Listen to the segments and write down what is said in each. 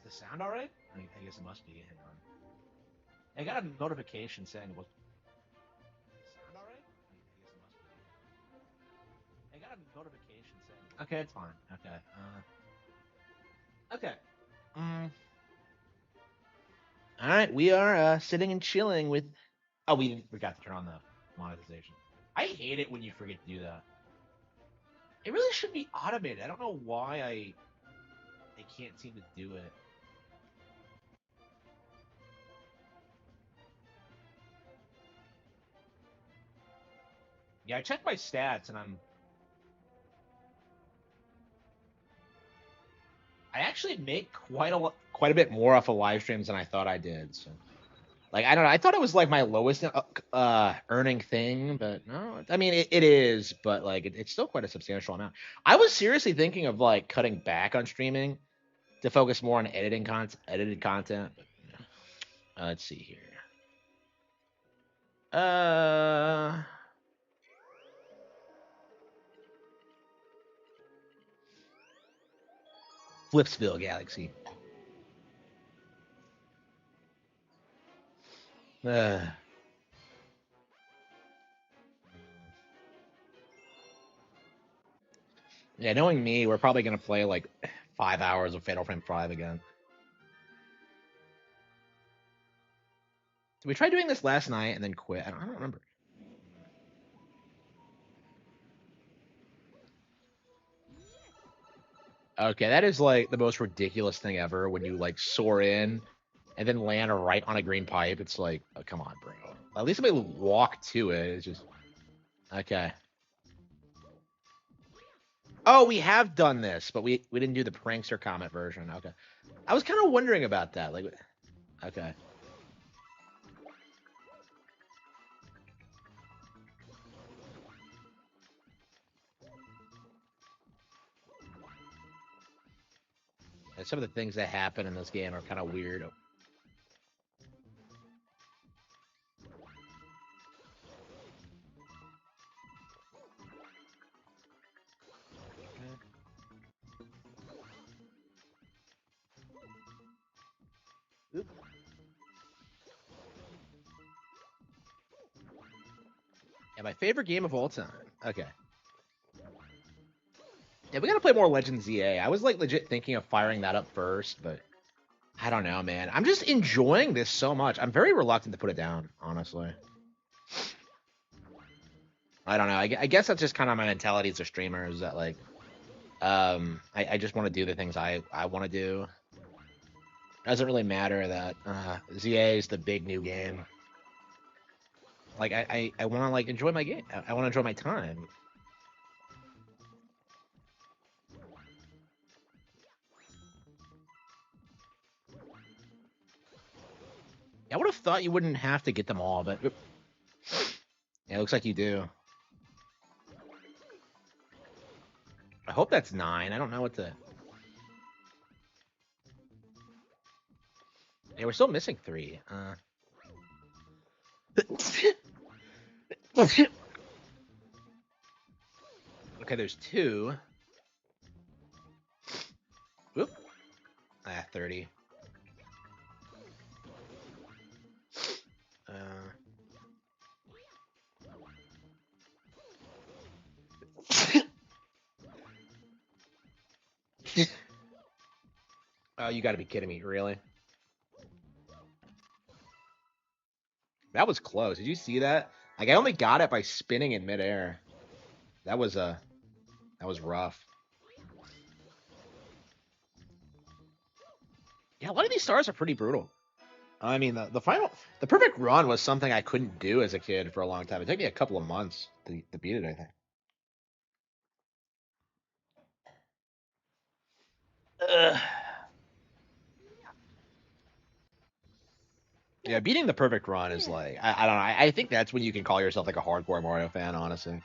the sound all right? I guess it must be. Hang on. I got a notification saying it was. Sound all right? I guess it must be. I got a notification saying. Okay, it's fine. Okay. Okay. Mm. All right, we are sitting and chilling with. Oh, we forgot to turn on the monetization. I hate it when you forget to do that. It really should be automated. I don't know why I can't seem to do it. Yeah, I checked my stats and I actually make quite a bit more off of live streams than I thought I did. So, like, I don't know. I thought it was like my lowest earning thing, but no. I mean, it is, but like, it's still quite a substantial amount. I was seriously thinking of like cutting back on streaming to focus more on edited content. But, let's see here. Uh, Flipsville Galaxy. Uh, yeah, knowing me, we're probably gonna play like 5 hours of Fatal Frame 5 again. Did we try doing this last night and then quit? I don't remember. Okay, that is like the most ridiculous thing ever when you like soar in and then land right on a green pipe. It's like, oh, come on, bro. At least somebody walk to it. It's just okay. Oh, we have done this, but we didn't do the prankster comment version. Okay, I was kind of wondering about that. Like, okay, and some of the things that happen in this game are kind of weird. Oop. Yeah, my favorite game of all time. Okay. Yeah, we gotta play more Legends ZA. I was like legit thinking of firing that up first, but I don't know, man. I'm just enjoying this so much. I'm very reluctant to put it down, honestly. I don't know. I guess that's just kind of my mentality as a streamer is that like, I just want to do the things I want to do. It doesn't really matter that ZA is the big new game. Like I want to like enjoy my game. I want to enjoy my time. I would have thought you wouldn't have to get them all, but yeah, it looks like you do. I hope that's 9. I don't know what the. Yeah, we're still missing 3. Okay, there's 2. Whoop. 30. Uh, oh, you got to be kidding me! Really? That was close. Did you see that? Like I only got it by spinning in midair. That was that was rough. Yeah, a lot of these stars are pretty brutal. I mean, the perfect run was something I couldn't do as a kid for a long time. It took me a couple of months to beat it. I think. Ugh. Yeah, beating the perfect run is like I don't know. I think that's when you can call yourself like a hardcore Mario fan, honestly.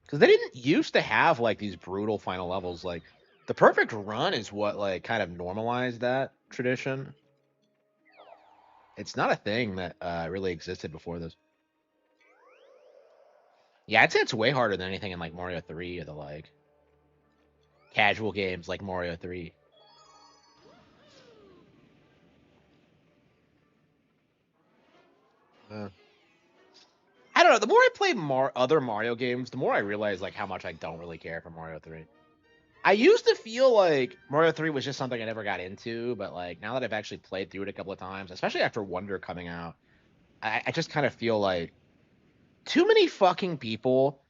Because they didn't used to have like these brutal final levels. Like the perfect run is what like kind of normalized that tradition. It's not a thing that really existed before this. Yeah, I'd say it's way harder than anything in like Mario 3 or the like casual games like Mario 3. Uh, I don't know. The more I play other Mario games, the more I realize like how much I don't really care for Mario 3. I used to feel like Mario 3 was just something I never got into, but like now that I've actually played through it a couple of times, especially after Wonder coming out, I just kind of feel like too many fucking people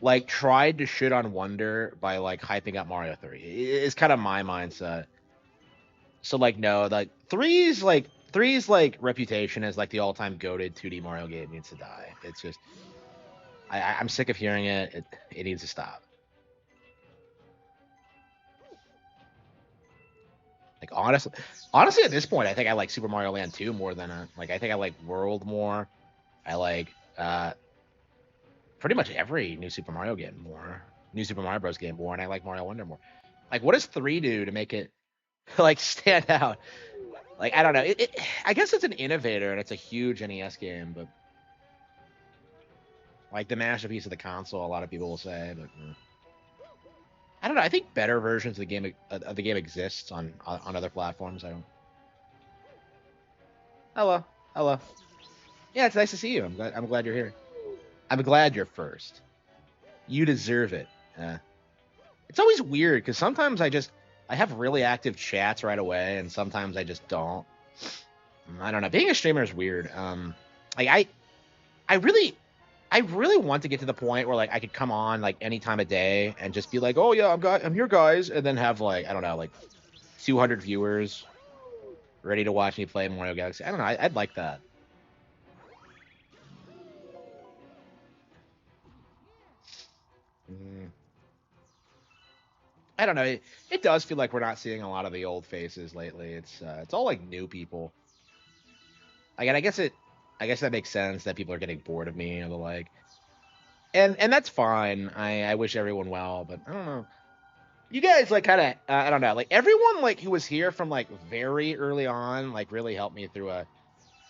like tried to shit on Wonder by like hyping up Mario 3. It's kind of my mindset. So like no, like three's like reputation as like the all-time goated 2D Mario game needs to die. It's just I'm sick of hearing it. It needs to stop. Like honestly, at this point, I think I like Super Mario Land 2 more than like I think I like World more. I like pretty much every new Super Mario game more, new Super Mario Bros. Game more, and I like Mario Wonder more. Like, what does 3 do to make it like stand out? Like, I don't know. I guess it's an innovator and it's a huge NES game, but like the masterpiece of the console, a lot of people will say, but I don't know. I think better versions of the game exists on other platforms. I don't. Hello, hello. Yeah, it's nice to see you. I'm glad you're here. I'm glad you're first. You deserve it. It's always weird because sometimes I have really active chats right away, and sometimes I just don't. I don't know. Being a streamer is weird. Like I really I really want to get to the point where like I could come on like any time of day and just be like, oh yeah, I'm here, guys, and then have like I don't know like 200 viewers ready to watch me play Mario Galaxy. I don't know. I'd like that. Mm. I don't know. It does feel like we're not seeing a lot of the old faces lately. It's all like new people. Like, and I guess that makes sense that people are getting bored of me or the like, and that's fine. I wish everyone well, but I don't know. You guys like kind of I don't know. Like everyone like who was here from like very early on like really helped me through a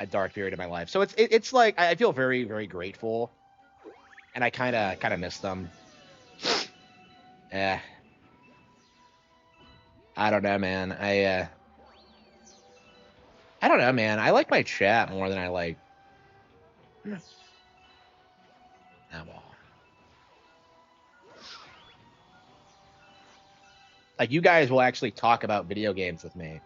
dark period of my life. So it's like I feel very very grateful, and I kind of miss them. Eh, I don't know, man. I don't know, man. I like my chat more than I like. Oh, well. Like you guys will actually talk about video games with me,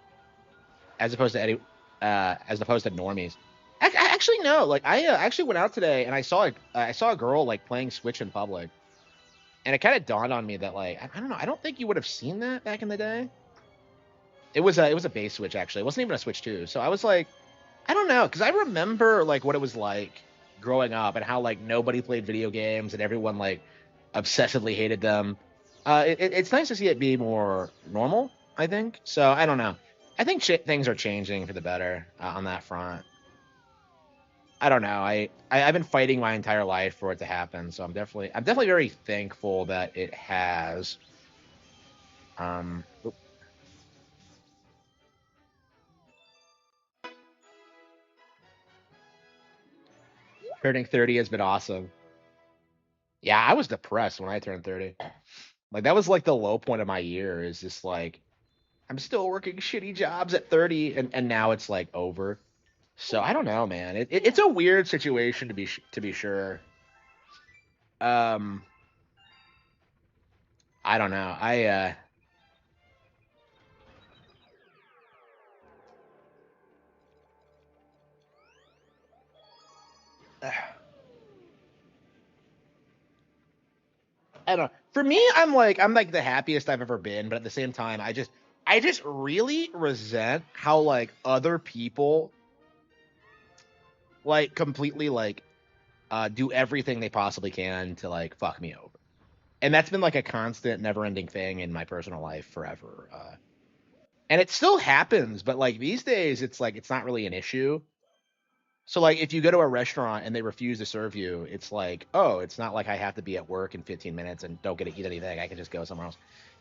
as opposed to as opposed to normies. I actually no. Like I actually went out today and I saw a girl like playing Switch in public, and it kind of dawned on me that like I don't know. I don't think you would have seen that back in the day. It was a base Switch actually. It wasn't even a Switch 2. So I was like, I don't know, because I remember like what it was like growing up and how like nobody played video games and everyone like obsessively hated them. It's nice to see it be more normal. I think so. I don't know. I think things are changing for the better on that front. I don't know. I've been fighting my entire life for it to happen, so I'm definitely very thankful that it has. Um, Turning 30 has been awesome. Yeah, I was depressed when I turned 30. Like that was like the low point of my year. Is just like I'm still working shitty jobs at 30, and now it's like over. So I don't know, man. It's a weird situation to be sure. Um, I don't know. I don't know. For me, I'm like the happiest I've ever been, but at the same time, I just really resent how like other people like completely like do everything they possibly can to like fuck me over. And that's been like a constant never-ending thing in my personal life forever. And it still happens, but like these days it's like it's not really an issue. So like if you go to a restaurant and they refuse to serve you, it's like, oh, it's not like I have to be at work in 15 minutes and don't get to eat anything. I can just go somewhere else.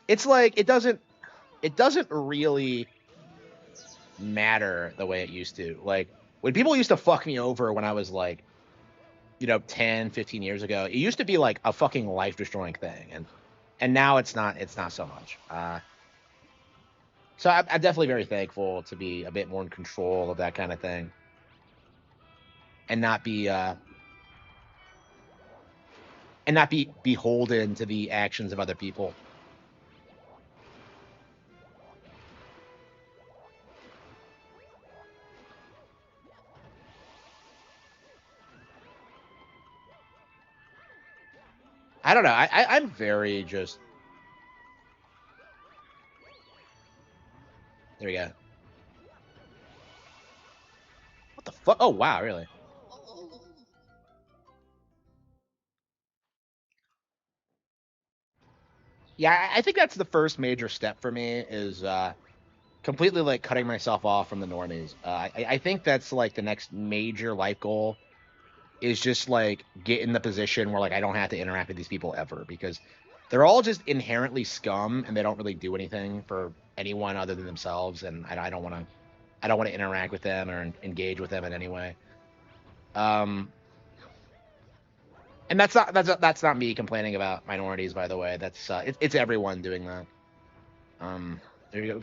It's like it doesn't really matter the way it used to. Like when people used to fuck me over when I was like, 10, 15 years ago, it used to be like a fucking life destroying thing. And now it's not so much. So I'm definitely very thankful to be a bit more in control of that kind of thing. and not be beholden to the actions of other people. I don't know. I'm very just. There we go. What the fuck? Oh wow, really? Yeah, I think that's the first major step for me is completely like cutting myself off from the normies. I think that's like the next major life goal is just like get in the position where like I don't have to interact with these people ever because they're all just inherently scum and they don't really do anything for anyone other than themselves, and I don't want to interact with them or engage with them in any way. Um, and that's not me complaining about minorities, by the way. That's it's everyone doing that. Um, there you go.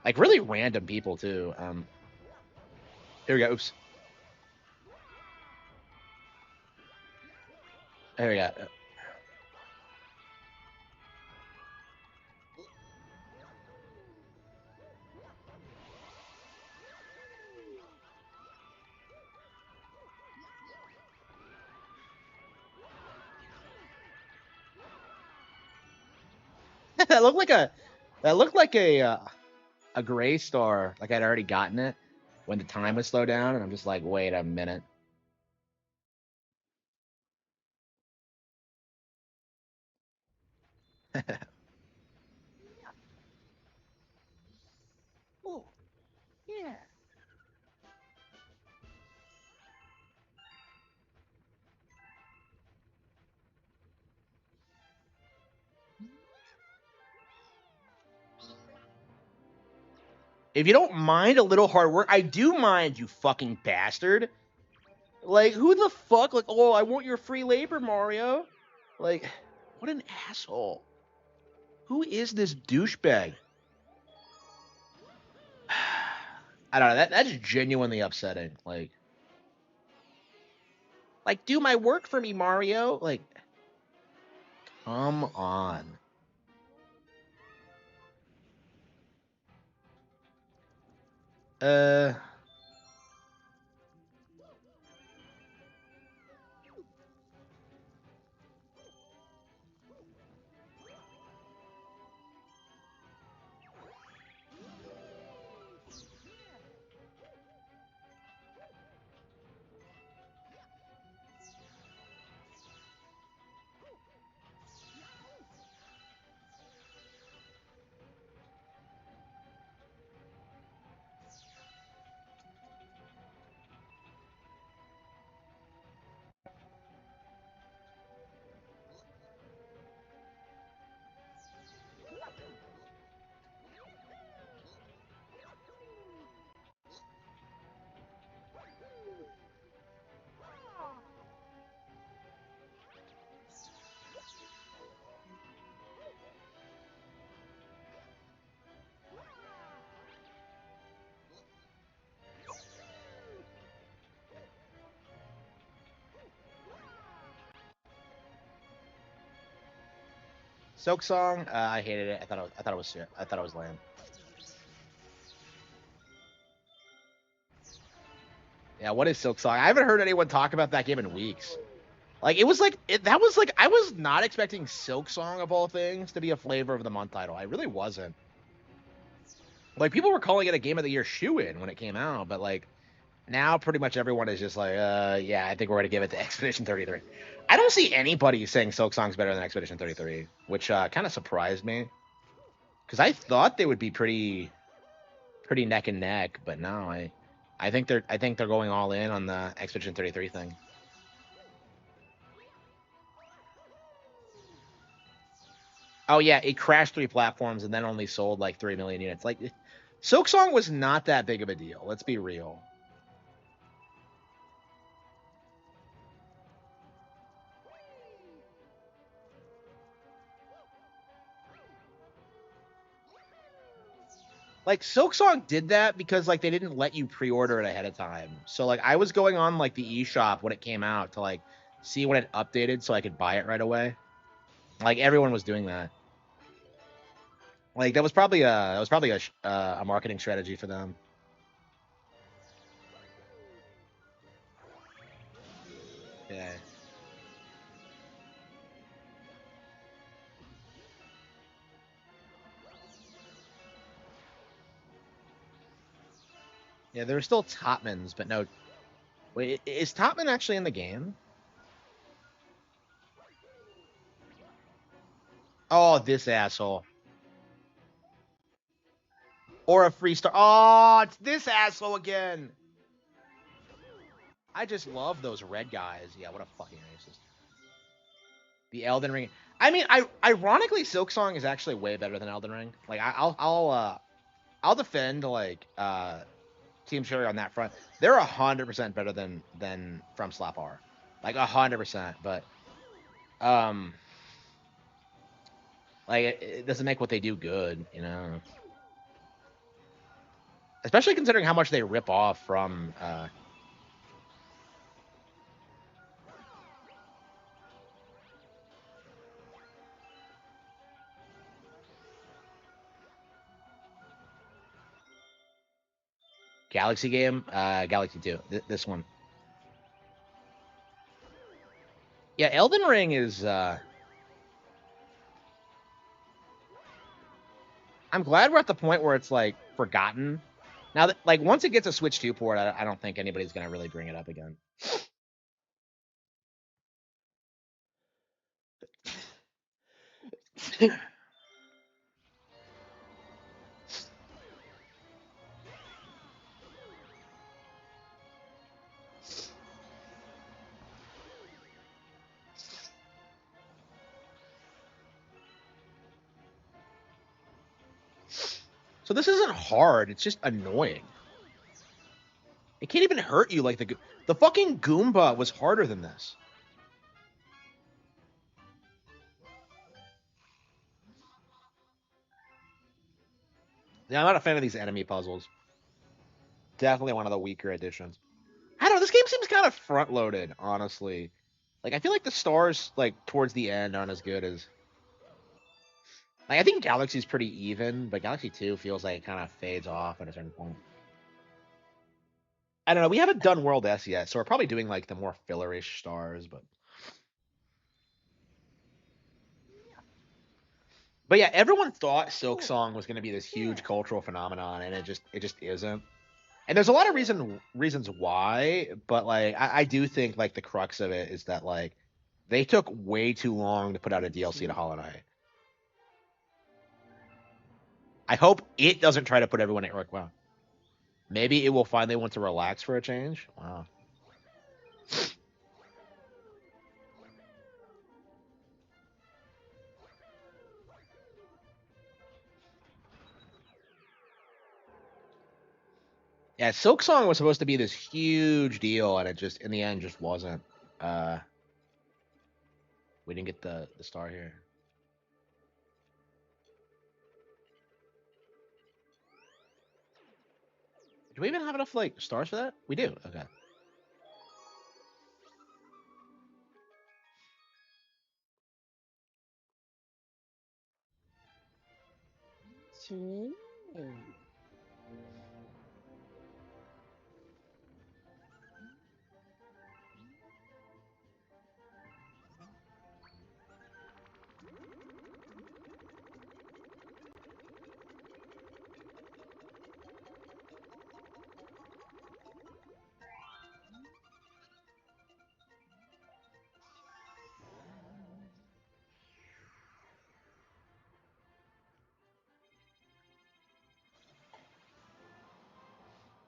Like really random people too. There we go. Oops. There we go. that looked like a that looked like a gray star. Like I'd already gotten it when the time was slowed down, and I'm just like, wait a minute. Oh yeah. If you don't mind a little hard work, I do mind, you fucking bastard. Like, who the fuck? Like, oh, I want your free labor, Mario. Like, what an asshole. Who is this douchebag? I don't know. That's genuinely upsetting. Like, do my work for me, Mario. Like, come on. Uh, Silk Song. I hated it. I thought it was shit. I thought it was lame. Yeah, what is Silk Song? I haven't heard anyone talk about that game in weeks. Like it was like that was like I was not expecting Silk Song of all things to be a flavor of the month title. I really wasn't. Like people were calling it a game of the year shoe-in when it came out, but like now pretty much everyone is just like, yeah, I think we're gonna give it to Expedition 33. I don't see anybody saying Silk Song's better than Expedition 33, which kind of surprised me because I thought they would be pretty neck and neck, but no, I think they're going all in on the Expedition 33 thing. Oh yeah, it crashed 3 platforms and then only sold like 3 million units. Like Silk Song was not that big of a deal. Let's be real. like Silksong did that because like they didn't let you pre-order it ahead of time. So like I was going on like the eShop when it came out to like see when it updated so I could buy it right away. Like everyone was doing that. Like that was probably a marketing strategy for them. Yeah. Yeah, there were still Topmans, but no. Wait, is Topman actually in the game? Oh, this asshole. Or a free star. Oh, it's this asshole again. I just love those red guys. Yeah, what a fucking racist. The Elden Ring. I mean, ironically, Silksong is actually way better than Elden Ring. Like, I'll defend like Team Cherry on that front. They're 100% better than From Slap R, like 100%. But um, like it doesn't make what they do good, you know. Especially considering how much they rip off from Galaxy game, Galaxy 2. This one. Yeah, Elden Ring is. I'm glad we're at the point where it's like forgotten. Now that like once it gets a Switch 2 port, I don't think anybody's gonna really bring it up again. So this isn't hard. It's just annoying. It can't even hurt you like the fucking Goomba was harder than this. Yeah, I'm not a fan of these enemy puzzles. Definitely one of the weaker additions. I don't know. This game seems kind of front loaded, honestly. Like I feel like the stars like towards the end aren't as good as like I think Galaxy's pretty even, but Galaxy 2 feels like it kind of fades off at a certain point. I don't know. We haven't done World S yet, so we're probably doing like the more fillerish stars, but yeah, everyone thought Silk Song was going to be this huge cultural phenomenon, and it just isn't. And there's a lot of reasons why, but like I do think like the crux of it is that like they took way too long to put out a DLC to Hollow Knight. I hope it doesn't try to put everyone at work. Wow, maybe it will finally want to relax for a change. Wow. Yeah, Silk Song was supposed to be this huge deal, and it just in the end just wasn't. Uh, we didn't get the star here. Do we even have enough like stars for that? We do. Okay.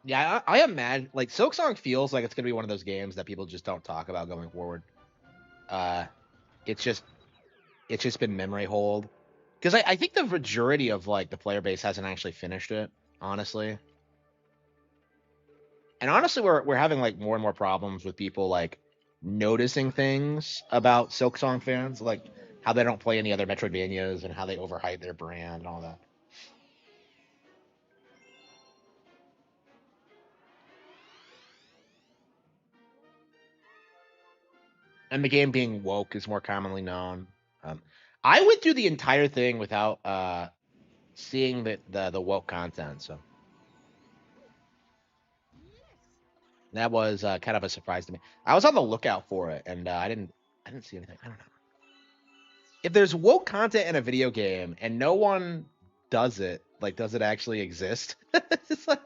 Yeah, I imagine like Silk Song feels like it's gonna be one of those games that people just don't talk about going forward. Uh, it's just it's just been memory hold because I think the majority of like the player base hasn't actually finished it, honestly. And honestly, we're having like more and more problems with people like noticing things about Silk Song fans, like how they don't play any other Metroidvanias and how they overhype their brand and all that. and the game being woke is more commonly known. Um, I went through the entire thing without seeing the woke content, so that was kind of a surprise to me. I was on the lookout for it, and I didn't see anything. I don't know if there's woke content in a video game and no one does it. Like, does it actually exist? It's like,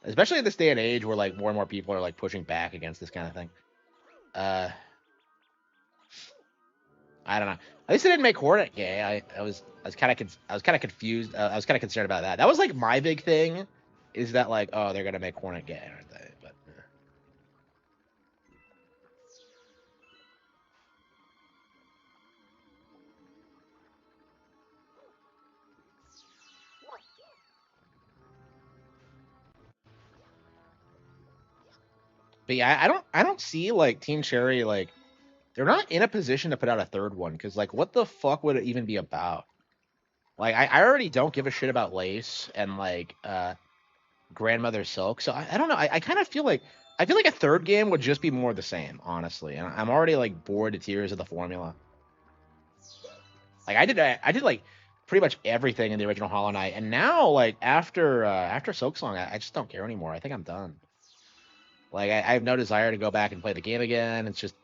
especially in this day and age where like more and more people are like pushing back against this kind of thing. Uh, I don't know. At least they didn't make Hornet gay. I was kind of confused. I was kind of concerned about that. That was like my big thing, is that like, oh, they're gonna make Hornet gay, aren't they? But yeah, I don't see like Team Cherry, like they're not in a position to put out a third one, because like what the fuck would it even be about? Like I already don't give a shit about Lace and like Grandmother Silk, so I don't know. I kind of feel like a third game would just be more of the same, honestly. And I'm already like bored to tears of the formula. Like I did like pretty much everything in the original Hollow Knight, and now like after Silk Song, I just don't care anymore. I think I'm done. Like I have no desire to go back and play the game again. It's just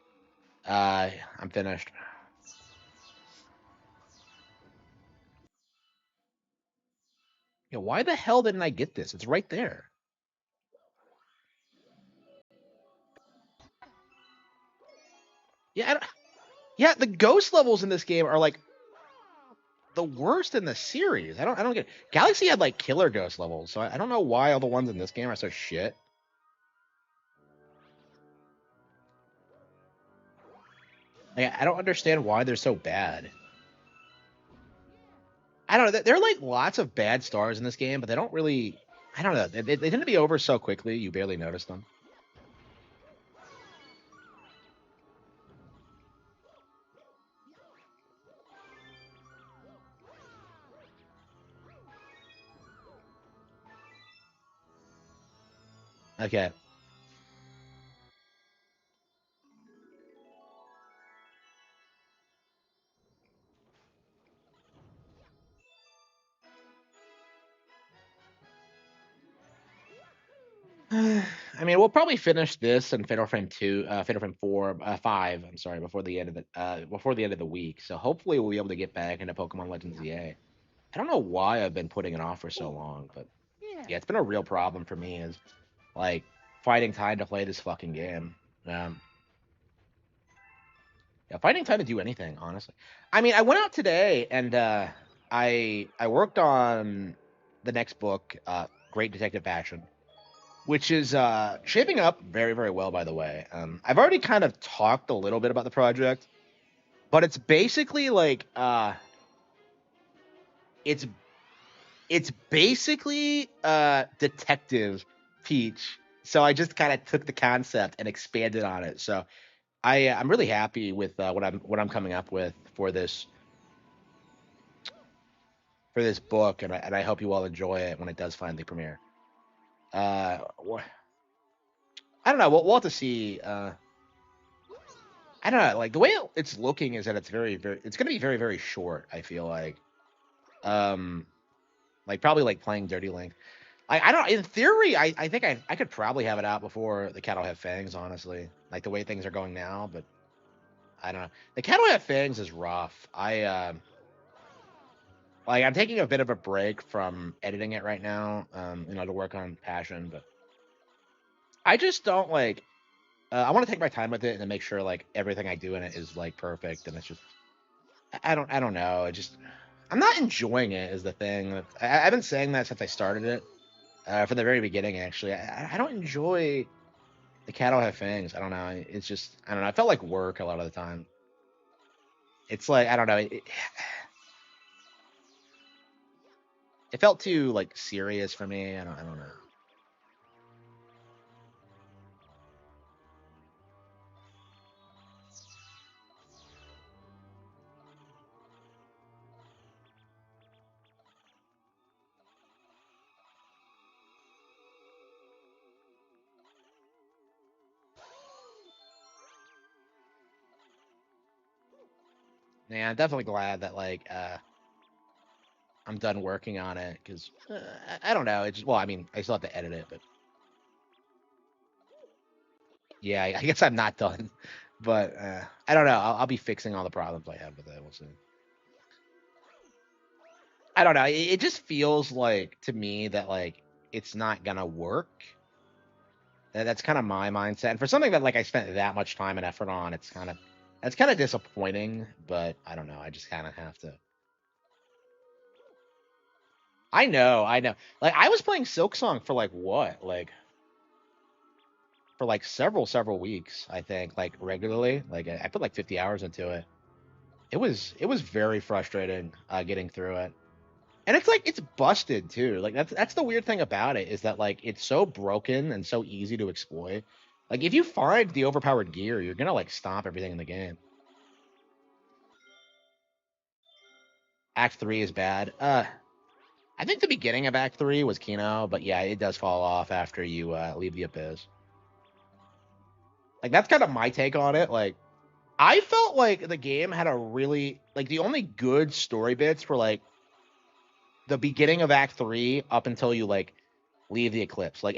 I'm finished. Yeah, why the hell didn't I get this? It's right there. Yeah, yeah. The ghost levels in this game are like the worst in the series. I don't get it. Galaxy had like killer ghost levels, so I don't know why all the ones in this game are so shit. Like, I don't understand why they're so bad. I don't know. There are like lots of bad stars in this game, but they don't really. I don't know. They tend to be over so quickly you barely notice them. Okay. I mean, we'll probably finish this and Fatal Frame 2, Fatal Frame 4, 5. I'm sorry, before the end of the week. So hopefully we'll be able to get back into Pokemon Legends EA. I don't know why I've been putting it off for so long, but yeah, it's been a real problem for me. Is like finding time to play this fucking game. Um, yeah, finding time to do anything, honestly. I mean, I went out today and I worked on the next book, Great Detective Passion, which is shaping up very, very well, by the way. I've already kind of talked a little bit about the project, but it's basically like it's it's basically Detective Peach. So I just kind of took the concept and expanded on it. So I'm really happy with what I'm coming up with for this book, and I hope you all enjoy it when it does finally premiere. Uh, I don't know. We'll have to see. I don't know. Like the way it's looking is that it's very, very. It's going to be very, very short. I feel um, like probably like playing Dirty Link. I don't. In theory, I think I could probably have it out before the Cat'll Have Fangs. Honestly, like the way things are going now, but I don't know. The Cat'll Have Fangs is rough. Like I'm taking a bit of a break from editing it right now, to work on Passion, but I just don't like. I want to take my time with it and to make sure like everything I do in it is like perfect, and it's just I don't know. I'm not enjoying it is the thing. I've been saying that since I started it, from the very beginning. Actually, I don't enjoy the Cat'll Have Fangs. I don't know. It's just I don't know. It felt like work a lot of the time. It's like I don't know. It felt too like serious for me. I don't know. Yeah, I'm definitely glad that like I'm done working on it because I don't know. It's well, I mean, I still have to edit it, but yeah, I guess I'm not done. But I don't know. I'll be fixing all the problems I have with it. We'll see. I don't know. It just feels like to me that like it's not gonna work. That's kind of my mindset. And for something that like I spent that much time and effort on, it's kind of disappointing. But I don't know. I just kind of have to. I know. Like I was playing Silk Song for like what, like for like several weeks. I think like regularly. Like I put like 50 hours into it. It was very frustrating getting through it. And it's like it's busted too. Like that's the weird thing about it is that like it's so broken and so easy to exploit. Like if you find the overpowered gear, you're gonna like stop everything in the game. Act three is bad. I think the beginning of Act three was Kino, but yeah, it does fall off after you leave the abyss. Like that's kind of my take on it. Like I felt like the game had a really like the only good story bits were like the beginning of Act three up until you like leave the eclipse. Like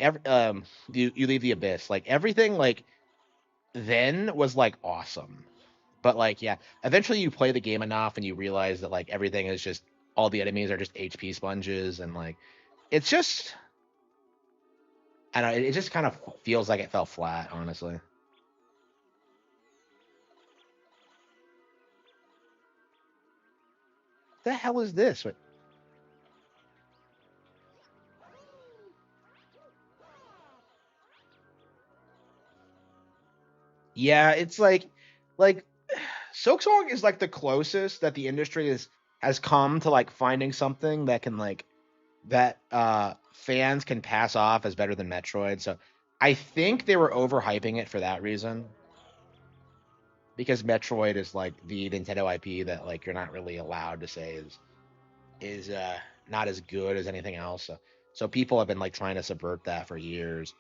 you leave the abyss. Like everything like then was like awesome. But like yeah, eventually you play the game enough and you realize that like everything is just all the enemies are just HP sponges and like it's just I don't know, it just kind of feels like it fell flat, honestly. The hell is this? Yeah, it's like Silksong is like the closest that the industry has come to like finding something that can like that fans can pass off as better than Metroid. So I think they were overhyping it for that reason because Metroid is like the Nintendo IP that like you're not really allowed to say is not as good as anything else. So people have been like trying to subvert that for years.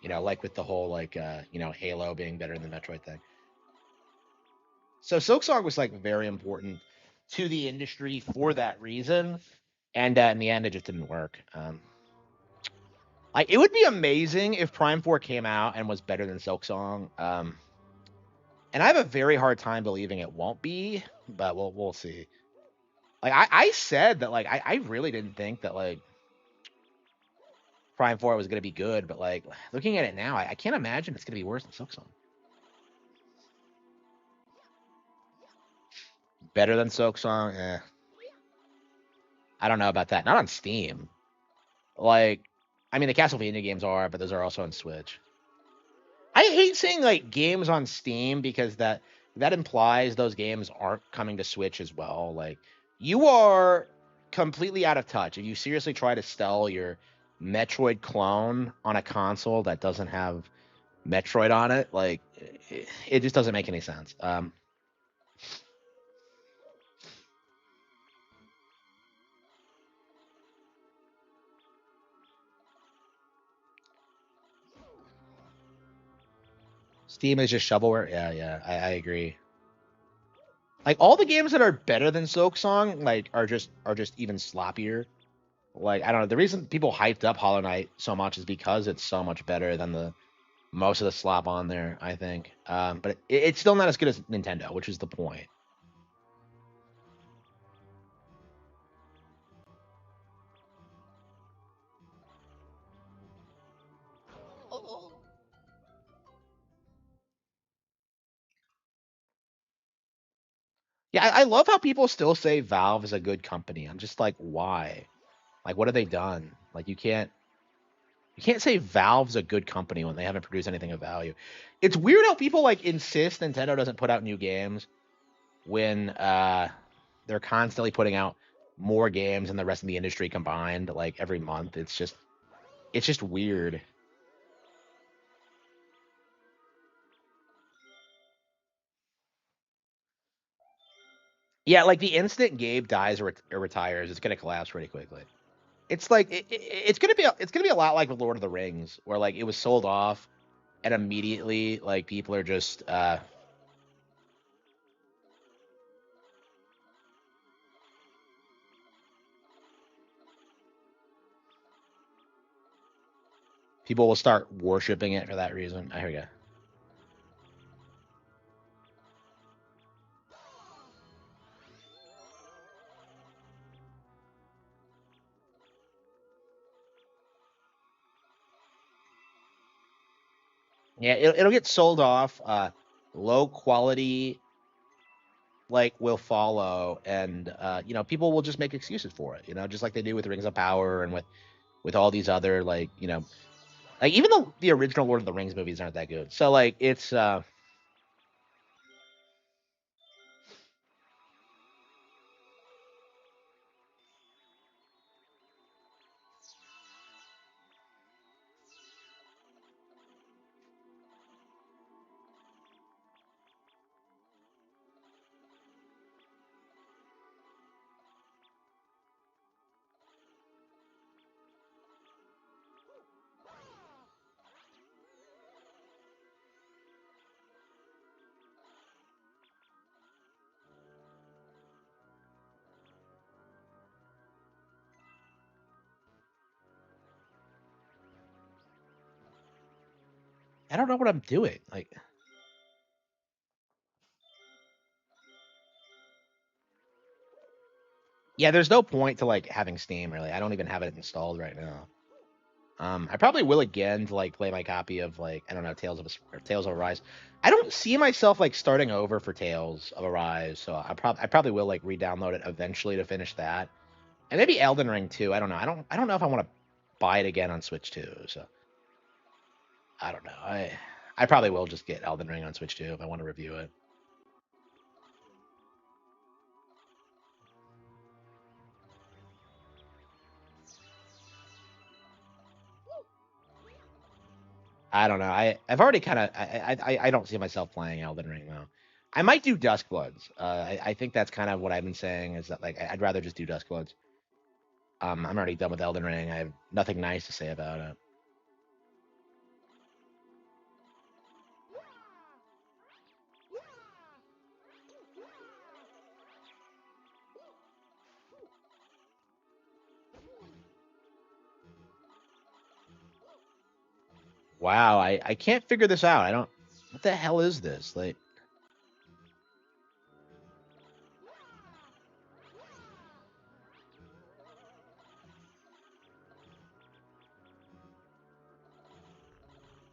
You know, like with the whole like Halo being better than Metroid thing. So Silksong was like very important to the industry for that reason, and in the end, it just didn't work. Like it would be amazing if Prime Four came out and was better than Silksong. And I have a very hard time believing it won't be, but we'll see. Like I said that like I really didn't think that like Prime Four was gonna be good, but like looking at it now, I can't imagine it's gonna be worse than Silksong. Better than Silksong? I don't know about that. Not on Steam. Like, I mean, the Castlevania games are, but those are also on Switch. I hate saying like games on Steam because that implies those games aren't coming to Switch as well. Like, you are completely out of touch if you seriously try to sell your Metroid clone on a console that doesn't have Metroid on it. Like, it just doesn't make any sense. Steam is just shovelware. Yeah, yeah, I agree. Like all the games that are better than Silksong, like are just even sloppier. Like I don't know. The reason people hyped up Hollow Knight so much is because it's so much better than the most of the slop on there. I think, but it's still not as good as Nintendo, which is the point. Yeah, I love how people still say Valve is a good company. I'm just like, why? Like, what have they done? Like, you can't say Valve's a good company when they haven't produced anything of value. It's weird how people like insist Nintendo doesn't put out new games when they're constantly putting out more games than the rest of the industry combined, like every month. It's just weird. Yeah, like the instant Gabe dies or retires, it's gonna collapse pretty quickly. It's like it's gonna be a lot like with Lord of the Rings, where like it was sold off and immediately like people are just People will start worshiping it for that reason. Here we go. Yeah, it'll get sold off. Low quality like will follow, and people will just make excuses for it. Just like they do with Rings of Power and with all these other like even the original Lord of the Rings movies aren't that good. So like it's I don't know what I'm doing. Like yeah, there's no point to like having Steam really. I don't even have it installed right now. I probably will again to like play my copy of like I don't know Tales of Arise. I don't see myself like starting over for Tales of Arise, so I probably will like re-download it eventually to finish that, and maybe Elden Ring too. I don't know. I don't know if I want to buy it again on Switch too. So I don't know. I probably will just get Elden Ring on Switch too if I want to review it. I don't know. I've already kind of I don't see myself playing Elden Ring though. I might do Duskbloods. I think that's kind of what I've been saying is that like I'd rather just do Duskbloods. I'm already done with Elden Ring. I have nothing nice to say about it. Wow, I can't figure this out. I don't. What the hell is this? Like,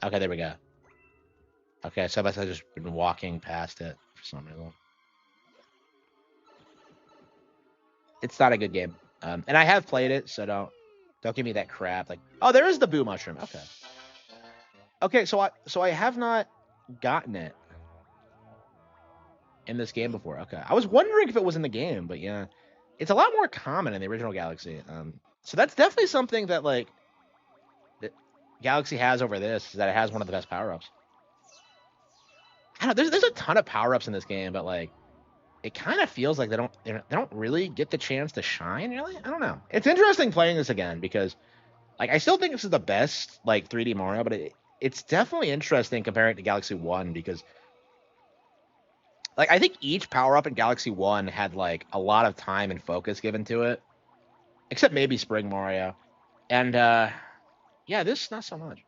okay, there we go. Okay, so I must have just been walking past it for some reason. It's not a good game. And I have played it, so don't give me that crap. Like, oh, there is the boo mushroom. Okay, okay, so I have not gotten it in this game before. Okay, I was wondering if it was in the game, but yeah, it's a lot more common in the original Galaxy. So that's definitely something that like that Galaxy has over this is that it has one of the best power ups. I don't know. There's a ton of power ups in this game, but like it kind of feels like they don't really get the chance to shine. Really, I don't know. It's interesting playing this again because like I still think this is the best like 3D Mario, but it's definitely interesting comparing it to Galaxy One because like I think each power up in Galaxy One had like a lot of time and focus given to it, except maybe Spring Mario, and yeah, this not so much.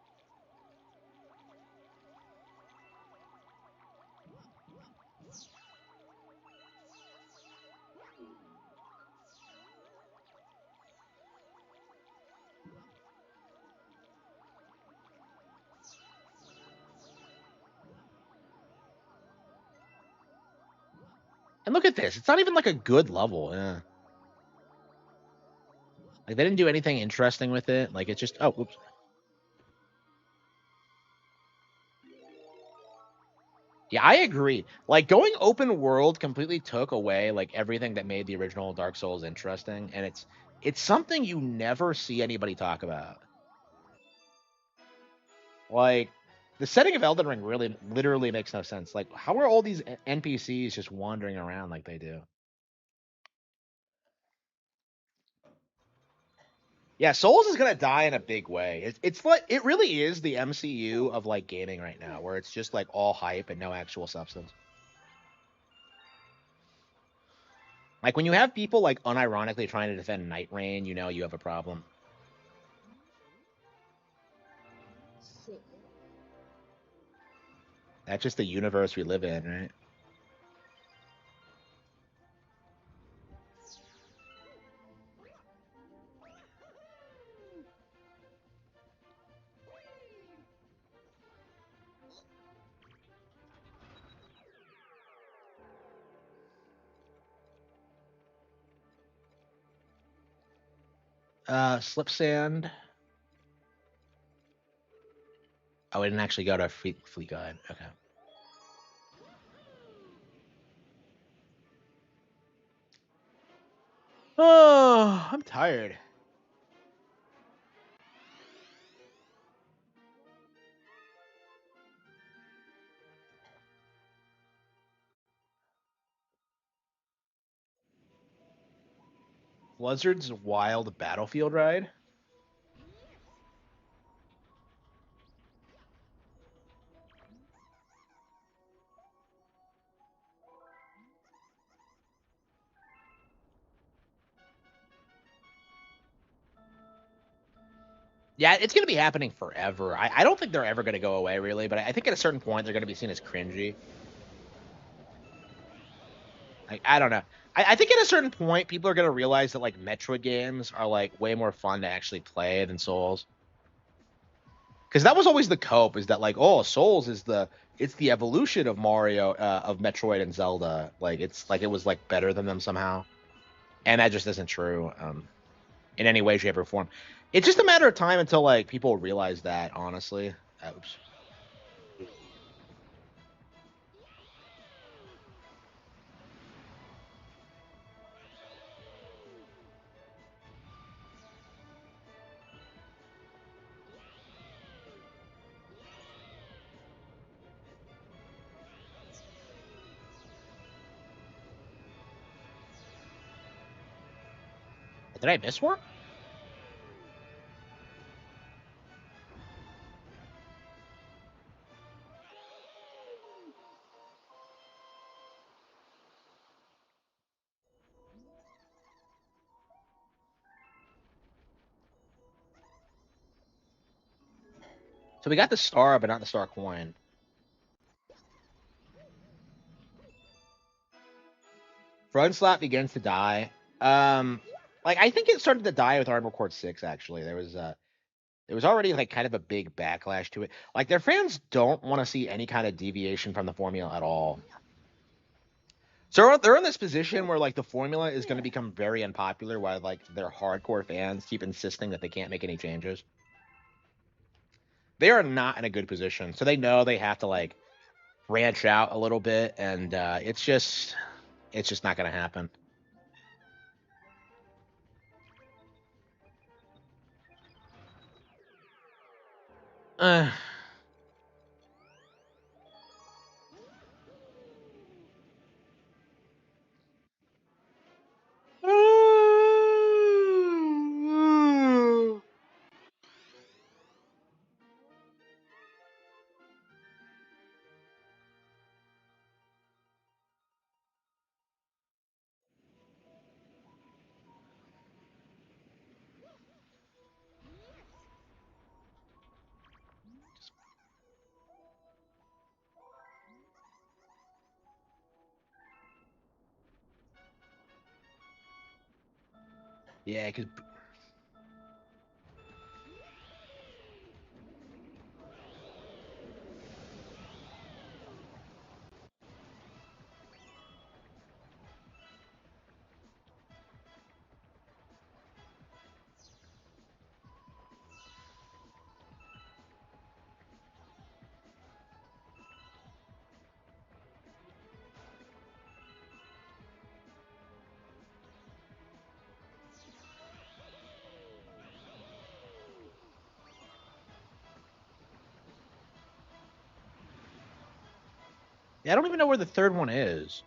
And look at this; it's not even like a good level. Yeah, like they didn't do anything interesting with it. Like it's just oh, whoops. Yeah, I agree. Like going open world completely took away like everything that made the original Dark Souls interesting, and it's something you never see anybody talk about. Like the setting of Elden Ring really literally makes no sense. Like how are all these NPCs just wandering around like they do? Yeah, Souls is gonna die in a big way. It's like it really is the MCU of like gaming right now, where it's just like all hype and no actual substance. Like when you have people like unironically trying to defend Night Rain, you know you have a problem. That's just the universe we live in, right? Slip sand. Oh, we didn't actually go to fleet guide. Okay. Oh, I'm tired. Blizzard's Wild Battlefield Ride. Yeah, it's gonna be happening forever. I don't think they're ever gonna go away, really. But I think at a certain point they're gonna be seen as cringy. I don't know. I think at a certain point people are gonna realize that like Metroid games are like way more fun to actually play than Souls. Because that was always the cope, is that like, oh, Souls is the evolution of Mario, of Metroid and Zelda. Like it's like it was like better than them somehow, and that just isn't true, in any way, shape, or form. It's just a matter of time until like people realize that. Honestly, oops. Did I miss one? So we got the star, but not the star coin. Front slap begins to die. Um, like I think it started to die with Armored Core 6. Actually, there was already like kind of a big backlash to it. Like their fans don't want to see any kind of deviation from the formula at all. So they're in this position where like the formula is going to become very unpopular, while like their hardcore fans keep insisting that they can't make any changes. They are not in a good position, so they know they have to like branch out a little bit, and it's just not going to happen. Uh, yeah, because yeah, I don't even know where the third one is.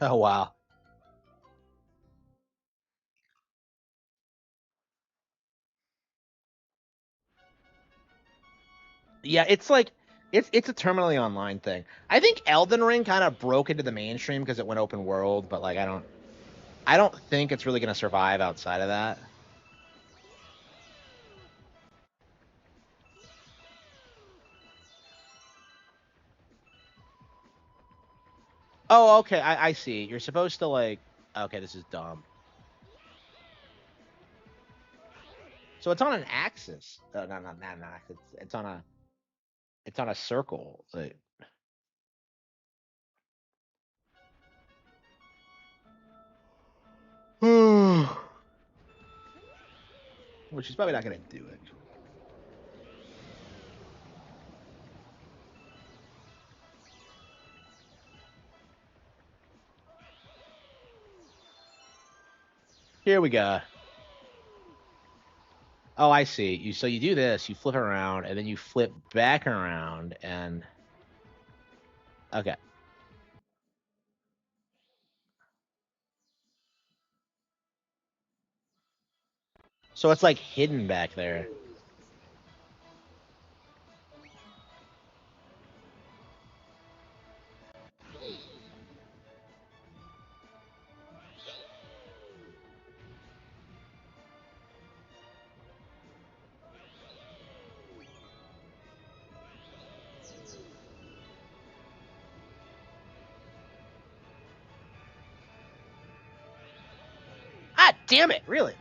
Oh wow. Yeah, it's like it's a terminally online thing. I think Elden Ring kind of broke into the mainstream because it went open world, but like I don't think it's really gonna survive outside of that. Oh, okay, I see. You're supposed to like okay, this is dumb. So it's on an axis. No, not an axis. It's on a circle. Like, which is probably not gonna do it. Here we go. Oh, I see. You do this, you flip around, and then you flip back around, and okay. So it's like hidden back there. Ah, damn it! Really?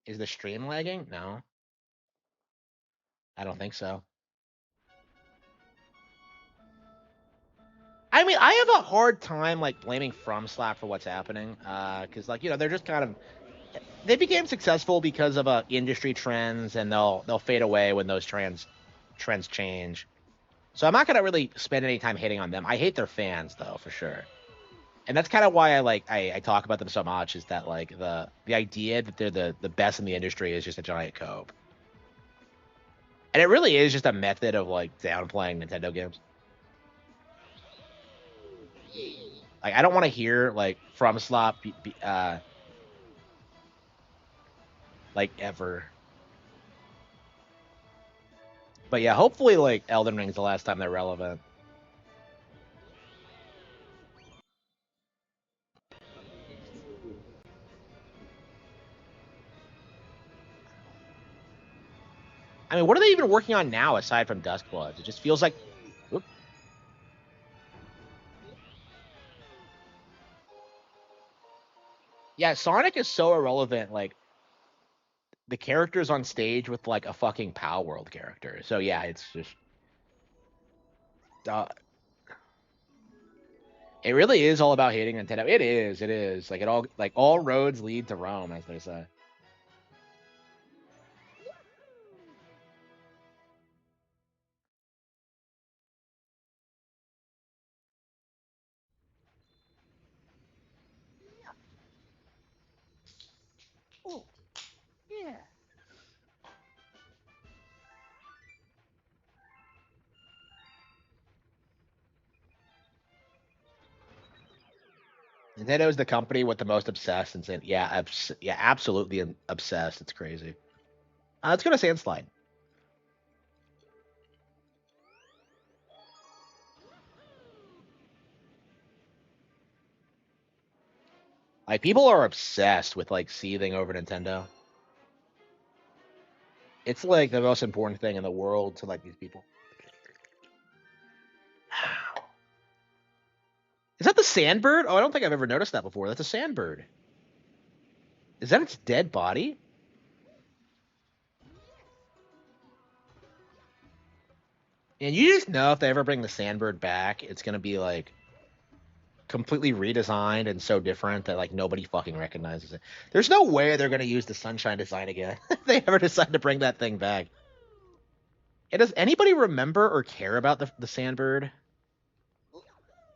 Is the stream lagging? No, I don't think so. I mean, I have a hard time like blaming From Slap for what's happening, because like they're just kind of they became successful because of industry trends, and they'll fade away when those trends change. So I'm not gonna really spend any time hating on them. I hate their fans though, for sure. And that's kind of why I talk about them so much is that like the idea that they're the best in the industry is just a giant cope. And it really is just a method of like downplaying Nintendo games. Like I don't want to hear like From Slop like ever. But yeah, hopefully like Elden Ring's the last time they're relevant. I mean, what are they even working on now aside from Duskbloods? It just feels like oop. Yeah, Sonic is so irrelevant. Like the character's on stage with like a fucking Pow World character. So yeah, it's just uh, it really is all about hating Nintendo. It is. It is. Like all roads lead to Rome, as they say. Oh, yeah. Nintendo is the company with the most obsessed and saying, yeah, yeah, absolutely obsessed. It's crazy. Let's go to Sandslide. Like people are obsessed with like seething over Nintendo. It's like the most important thing in the world to like these people. Is that the sandbird? Oh, I don't think I've ever noticed that before. That's a sandbird. Is that its dead body? And you just know if they ever bring the sandbird back, it's gonna be like completely redesigned and so different that like nobody fucking recognizes it. There's no way they're gonna use the sunshine design again if they ever decide to bring that thing back. And does anybody remember or care about the sandbird?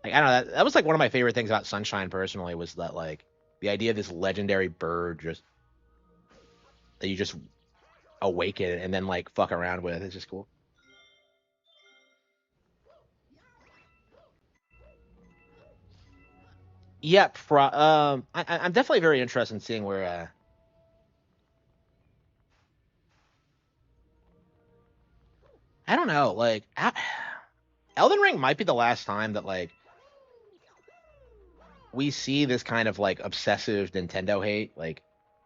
Like I don't know. That was like one of my favorite things about Sunshine personally was that like the idea of this legendary bird just that you just awaken and then like fuck around with. It's just cool. Yeah, I'm definitely very interested in seeing where I don't know. Like, Elden Ring might be the last time that like we see this kind of like obsessive Nintendo hate like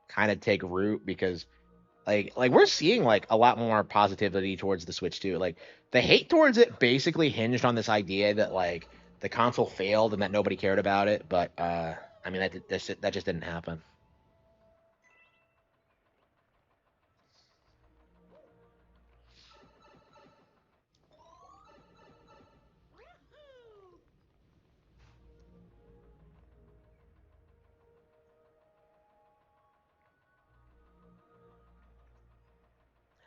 kind of take root because like we're seeing like a lot more positivity towards the Switch too. Like the hate towards it basically hinged on this idea that like the console failed and that nobody cared about it, but I mean that just didn't happen.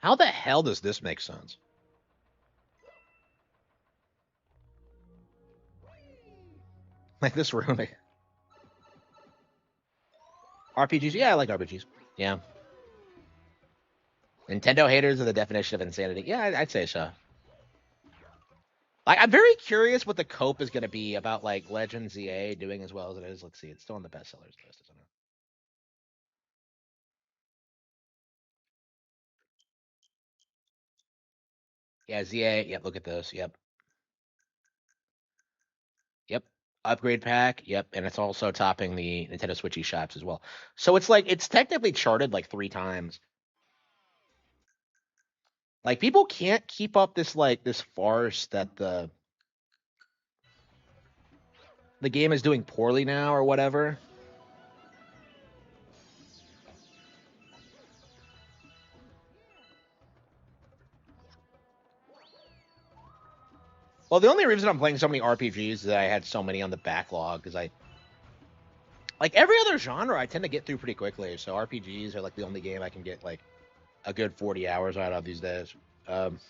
How the hell does this make sense? Like this room RPGs? Yeah, I like RPGs. Yeah. Nintendo haters are the definition of insanity. Yeah, I'd say so. Like, I'm very curious what the cope is going to be about like Legend ZA doing as well as it is. Let's see, it's still on the bestsellers list, isn't it? Yeah, ZA. Yep, look at this. Yep, yep. Upgrade pack. Yep, and it's also topping the Nintendo Switch shops as well. So it's like it's technically charted like 3 times. Like people can't keep up this like this farce that the game is doing poorly now or whatever. Well, the only reason I'm playing so many RPGs is that I had so many on the backlog because I like every other genre I tend to get through pretty quickly. So RPGs are like the only game I can get like a good 40 hours out of these days. Um,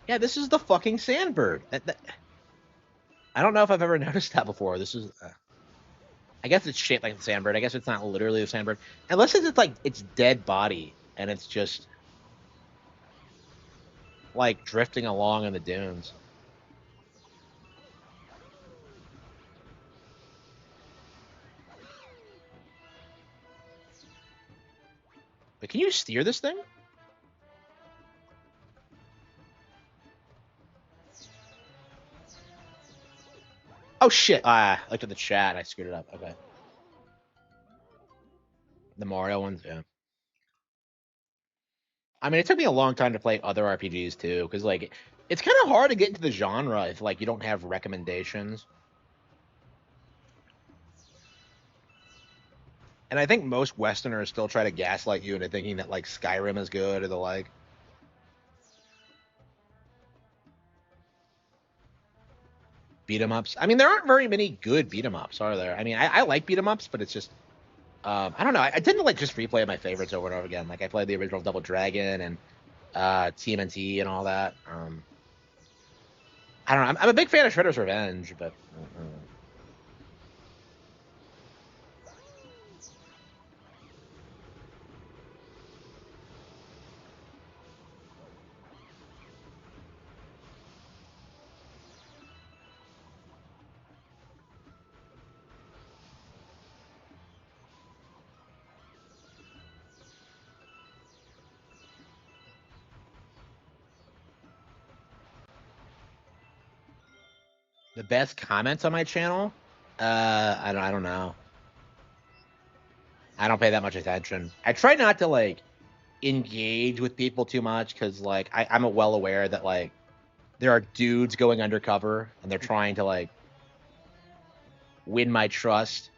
yeah, this is the fucking Sandbird. I don't know if I've ever noticed that before. This is, I guess it's shaped like the Sandbird. I guess it's not literally the Sandbird, unless it's like its dead body and it's just like drifting along in the dunes. But can you steer this thing? Oh shit! Ah, I looked at the chat. And I screwed it up. Okay, the Mario ones. Yeah. I mean, it took me a long time to play other RPGs too, because like it's kind of hard to get into the genre if like you don't have recommendations. And I think most Westerners still try to gaslight you into thinking that like Skyrim is good or the like. Beat 'em ups. I mean, there aren't very many good beat 'em ups, are there? I mean, I like beat 'em ups, but it's just I don't know. I tend to like just replay my favorites over and over again. Like I played the original Double Dragon and TMNT and all that. I don't know. I'm a big fan of Shredder's Revenge, but the best comments on my channel, I don't know. I don't pay that much attention. I try not to like engage with people too much because like I'm well aware that like there are dudes going undercover and they're trying to like win my trust.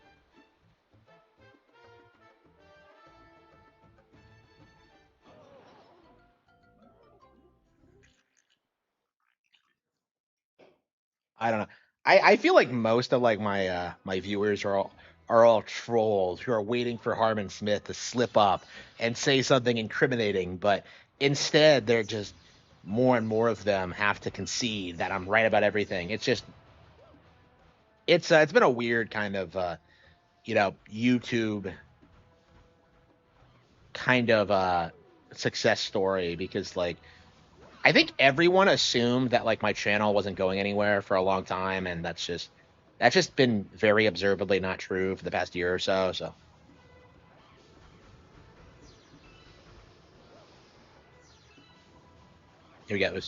I don't know. I feel like most of like my viewers are all trolls who are waiting for Harman Smith to slip up and say something incriminating, but instead they're just more and more of them have to concede that I'm right about everything. It's just it's been a weird kind of YouTube kind of success story because like I think everyone assumed that like my channel wasn't going anywhere for a long time, and that's just That's just been very observably not true for the past year or so. So here we go.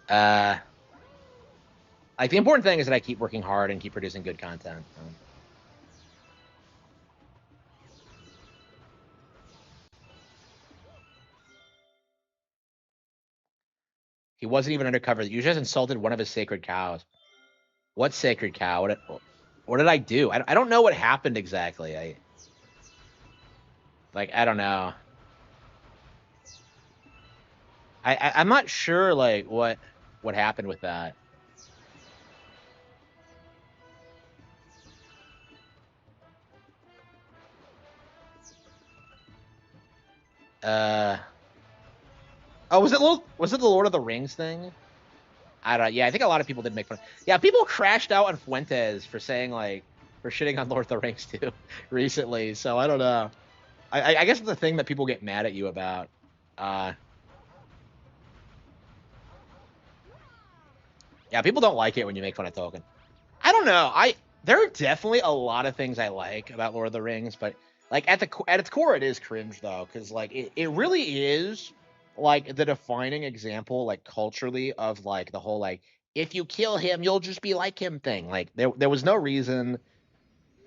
Uh, like the important thing is that I keep working hard and keep producing good content. He wasn't even undercover. You just insulted one of his sacred cows. What sacred cow? What did I do? I don't know what happened exactly. I don't know. I'm not sure like what happened with that. Uh oh, was it the Lord of the Rings thing? I don't know. Yeah, I think a lot of people did make fun. Yeah, people crashed out on Fuentes for saying like for shitting on Lord of the Rings too recently. So I don't know. I guess it's the thing that people get mad at you about. Uh yeah, people don't like it when you make fun of Tolkien. I don't know. I There are definitely a lot of things I like about Lord of the Rings, but like at its core, it is cringe though, because like it really is like the defining example, like culturally, of like the whole like if you kill him, you'll just be like him thing. Like there was no reason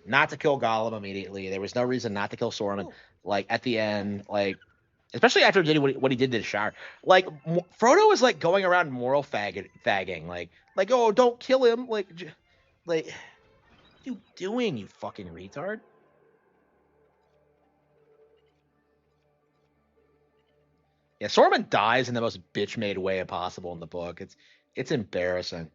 not to kill Gollum immediately. There was no reason not to kill Sauron. Like at the end, like especially after getting what he did to the Shire. Like Frodo was like going around moral fagging, like oh don't kill him, like what are you doing, you fucking retard? Yeah, Sauron dies in the most bitch made way possible in the book. It's embarrassing.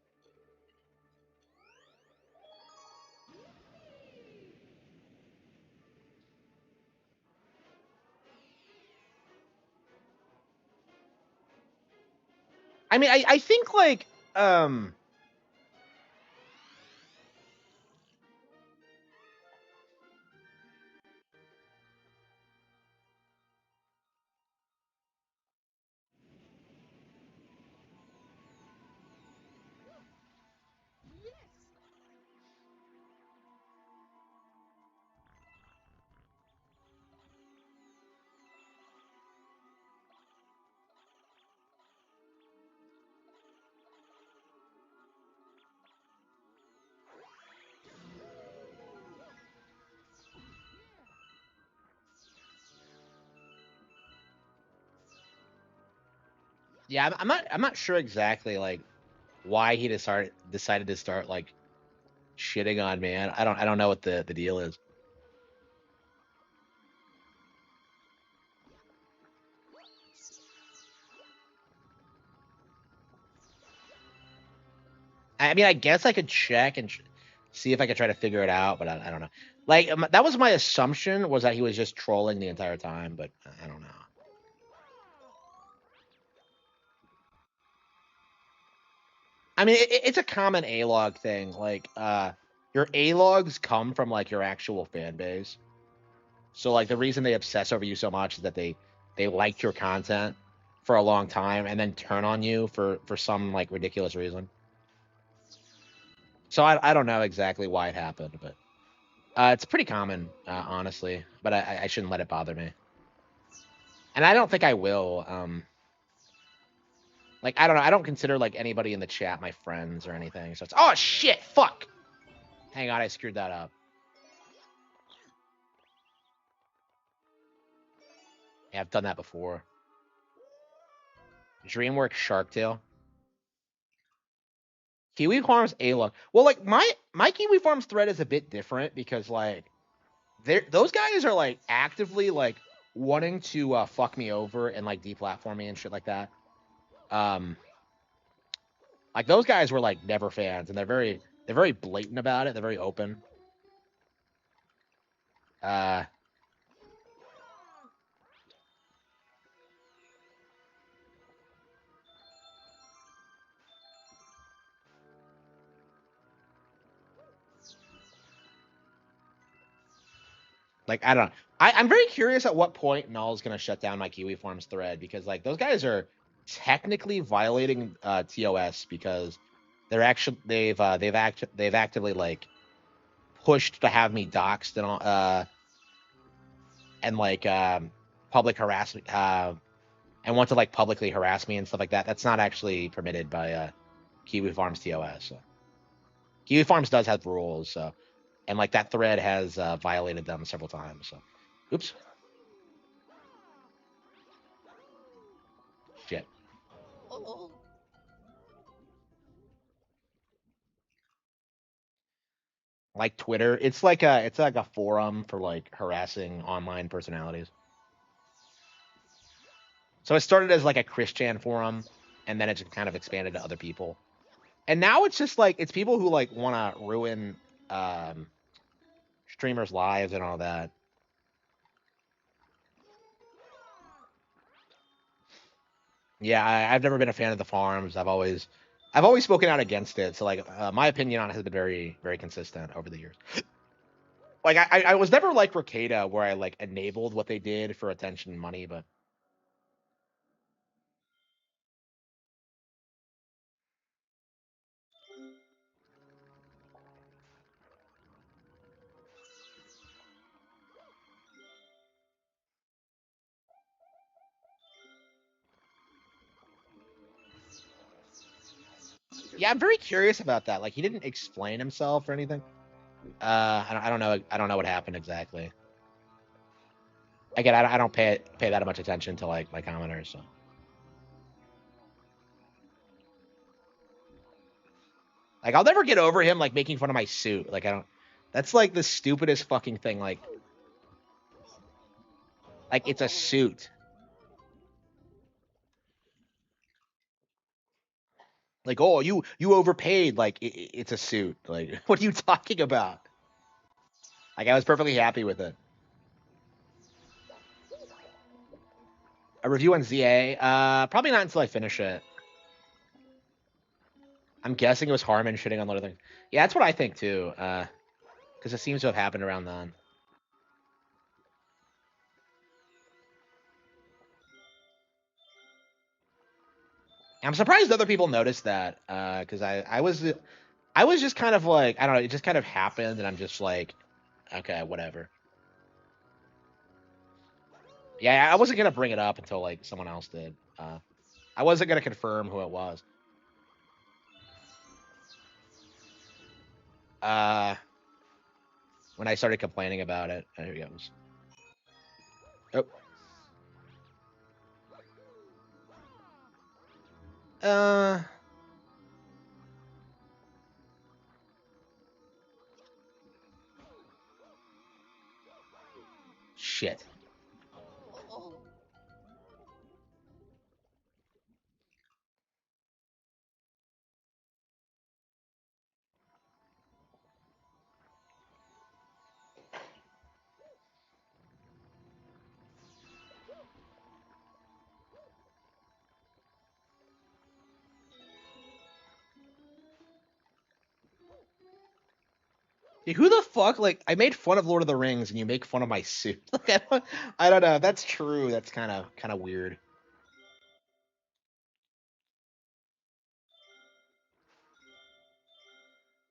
I mean, I think like yeah, I'm not sure exactly like why he decided to start like shitting on me. I don't know what the deal is. I mean, I guess I could check and see if I could try to figure it out, but I don't know. Like that was my assumption, was that he was just trolling the entire time, but I don't know. I mean, it's a common A-log thing. Like, your A-logs come from like your actual fan base. So like the reason they obsess over you so much is that they liked your content for a long time and then turn on you for some like ridiculous reason. So I don't know exactly why it happened, but it's pretty common, honestly. But I shouldn't let it bother me, and I don't think I will. Like I don't know. I don't consider like anybody in the chat my friends or anything. So it's oh shit, fuck. Hang on, I screwed that up. Yeah, I've done that before. DreamWorks Shark Tale. Kiwi Farms A-Log. Well, like my Kiwi Farms thread is a bit different because like those guys are like actively like wanting to fuck me over and like deplatform me and shit like that. Um, like those guys were like never fans, and they're very blatant about it. They're very open. Uh, like I don't know. I'm very curious at what point Null's gonna shut down my Kiwi Farms thread because like those guys are technically violating TOS because they've actively like pushed to have me doxxed and all, and like public harassment, and want to like publicly harass me and stuff like that. That's not actually permitted by Kiwi Farms TOS. So Kiwi Farms does have rules, so and like that thread has violated them several times. So, oops, shit. Like Twitter, it's like a forum for like harassing online personalities. So it started as like a Christian forum, and then it just kind of expanded to other people. And now it's just like it's people who like want to ruin um, streamers' lives and all that. Yeah, I've never been a fan of the farms. I've always spoken out against it. So like my opinion on it has been very consistent over the years. Like I was never like Ricada where I like enabled what they did for attention and money, but yeah, I'm very curious about that. Like he didn't explain himself or anything. I don't know. I don't know what happened exactly. Again, I don't pay that much attention to like my commenters. So like I'll never get over him like making fun of my suit. Like I don't. That's like the stupidest fucking thing. Like it's a suit. Like oh you overpaid. Like it's a suit. Like what are you talking about? Like I was perfectly happy with it. A review on ZA? Probably not until I finish it. I'm guessing it was Harman shitting on other things. Yeah, that's what I think too. Because it seems to have happened around then. I'm surprised other people noticed that. Because I was just kind of like I don't know. It just kind of happened, and I'm just like, okay, whatever. Yeah, I wasn't gonna bring it up until like someone else did. I wasn't gonna confirm who it was. Uh, when I started complaining about it, there he goes. Oh, uh, shit. Yeah, who the fuck? Like, I made fun of Lord of the Rings, and you make fun of my suit. Like, I don't know. If that's true. That's kind of weird.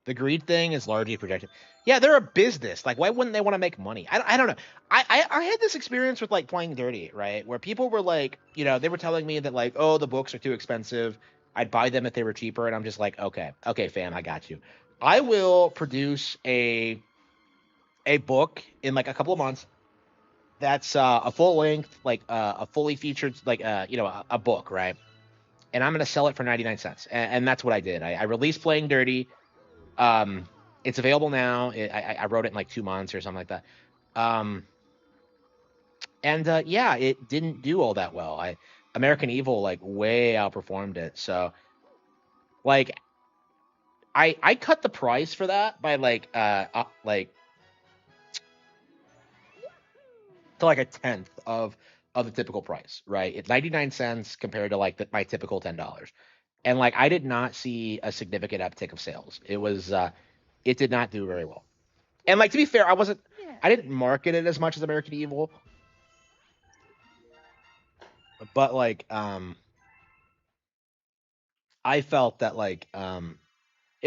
The greed thing is largely projected. Yeah, they're a business. Like, why wouldn't they want to make money? I don't know. I had this experience with like playing dirty, right? Where people were like, they were telling me that like, oh, the books are too expensive. I'd buy them if they were cheaper, and I'm just like, okay, fam, I got you. I will produce a book in like a couple of months. That's a full length, like a fully featured, like a book, right? And I'm gonna sell it for 99 cents, and that's what I did. I released Playing Dirty. Um, it's available now. I wrote it in like 2 months or something like that. Um, and yeah, it didn't do all that well. American Evil like way outperformed it. So like I cut the price for that by like to like a tenth of the typical price, right? It's 99 cents compared to like my typical $10. And like I did not see a significant uptick of sales. It did not do very well. And like to be fair, I didn't market it as much as American Evil, but like I felt that like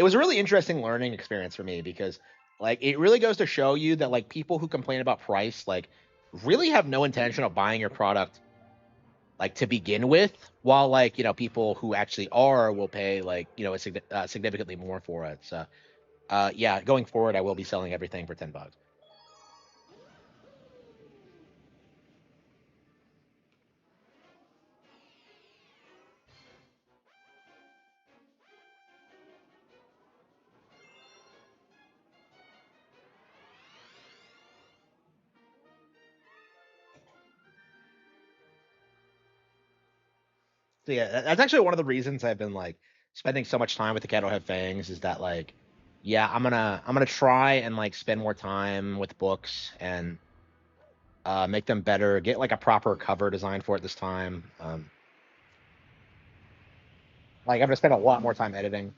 it was a really interesting learning experience for me because like it really goes to show you that like people who complain about price like really have no intention of buying your product like to begin with, while like people who actually are will pay like significantly more for it. So yeah, going forward, I will be selling everything for $10. So yeah, that's actually one of the reasons I've been like spending so much time with the Cat Don't Have Fangs is that like, yeah, I'm gonna try and like spend more time with books and make them better, get like a proper cover design for it this time. Like I'm gonna spend a lot more time editing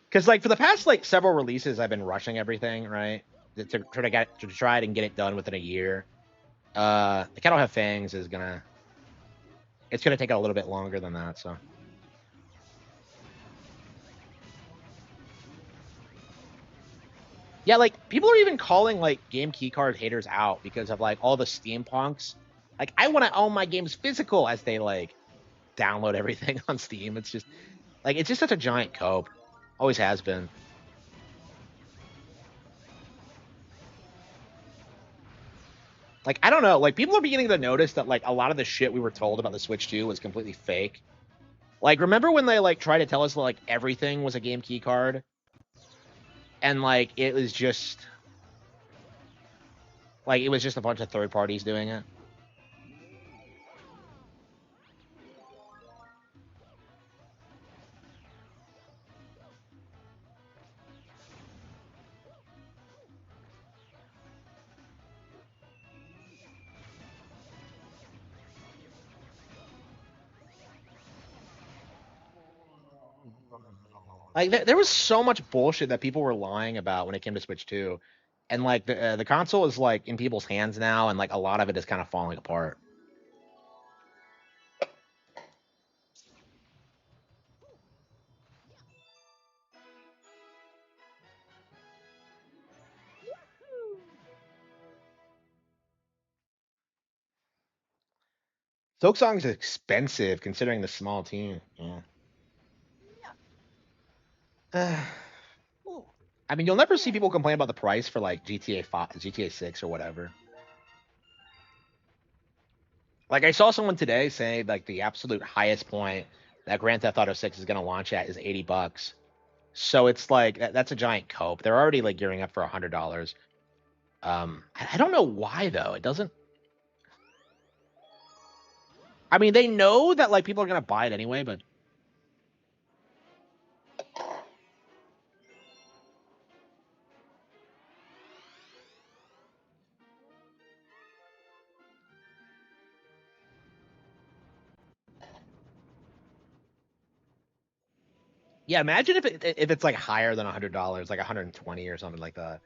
because like for the past like several releases, I've been rushing everything right to try it and get it done within a year. The Cat Don't Have Fangs is gonna it's gonna take a little bit longer than that. So yeah, like people are even calling like game keycard haters out because of like all the steampunks. Like I want to own my games physical as they like download everything on Steam. It's just like it's just such a giant cope. Always has been. Like I don't know, like people are beginning to notice that like a lot of the shit we were told about the Switch 2 was completely fake. Like remember when they like tried to tell us that, like everything was a game key card and like it was just a bunch of third parties doing it. Like there was so much bullshit that people were lying about when it came to Switch 2. And like the console is like in people's hands now and like a lot of it is kind of falling apart. Silk Song is expensive considering the small team. Yeah. I mean, you'll never see people complain about the price for like GTA 5, GTA 6 or whatever. Like I saw someone today say like the absolute highest point that Grand Theft Auto 6 is going to launch at is $80. So it's like that's a giant cope. They're already like gearing up for $100. I don't know why though. It doesn't. I mean, they know that like people are going to buy it anyway, but yeah, imagine if it's like higher than $100, like 120 or something like that.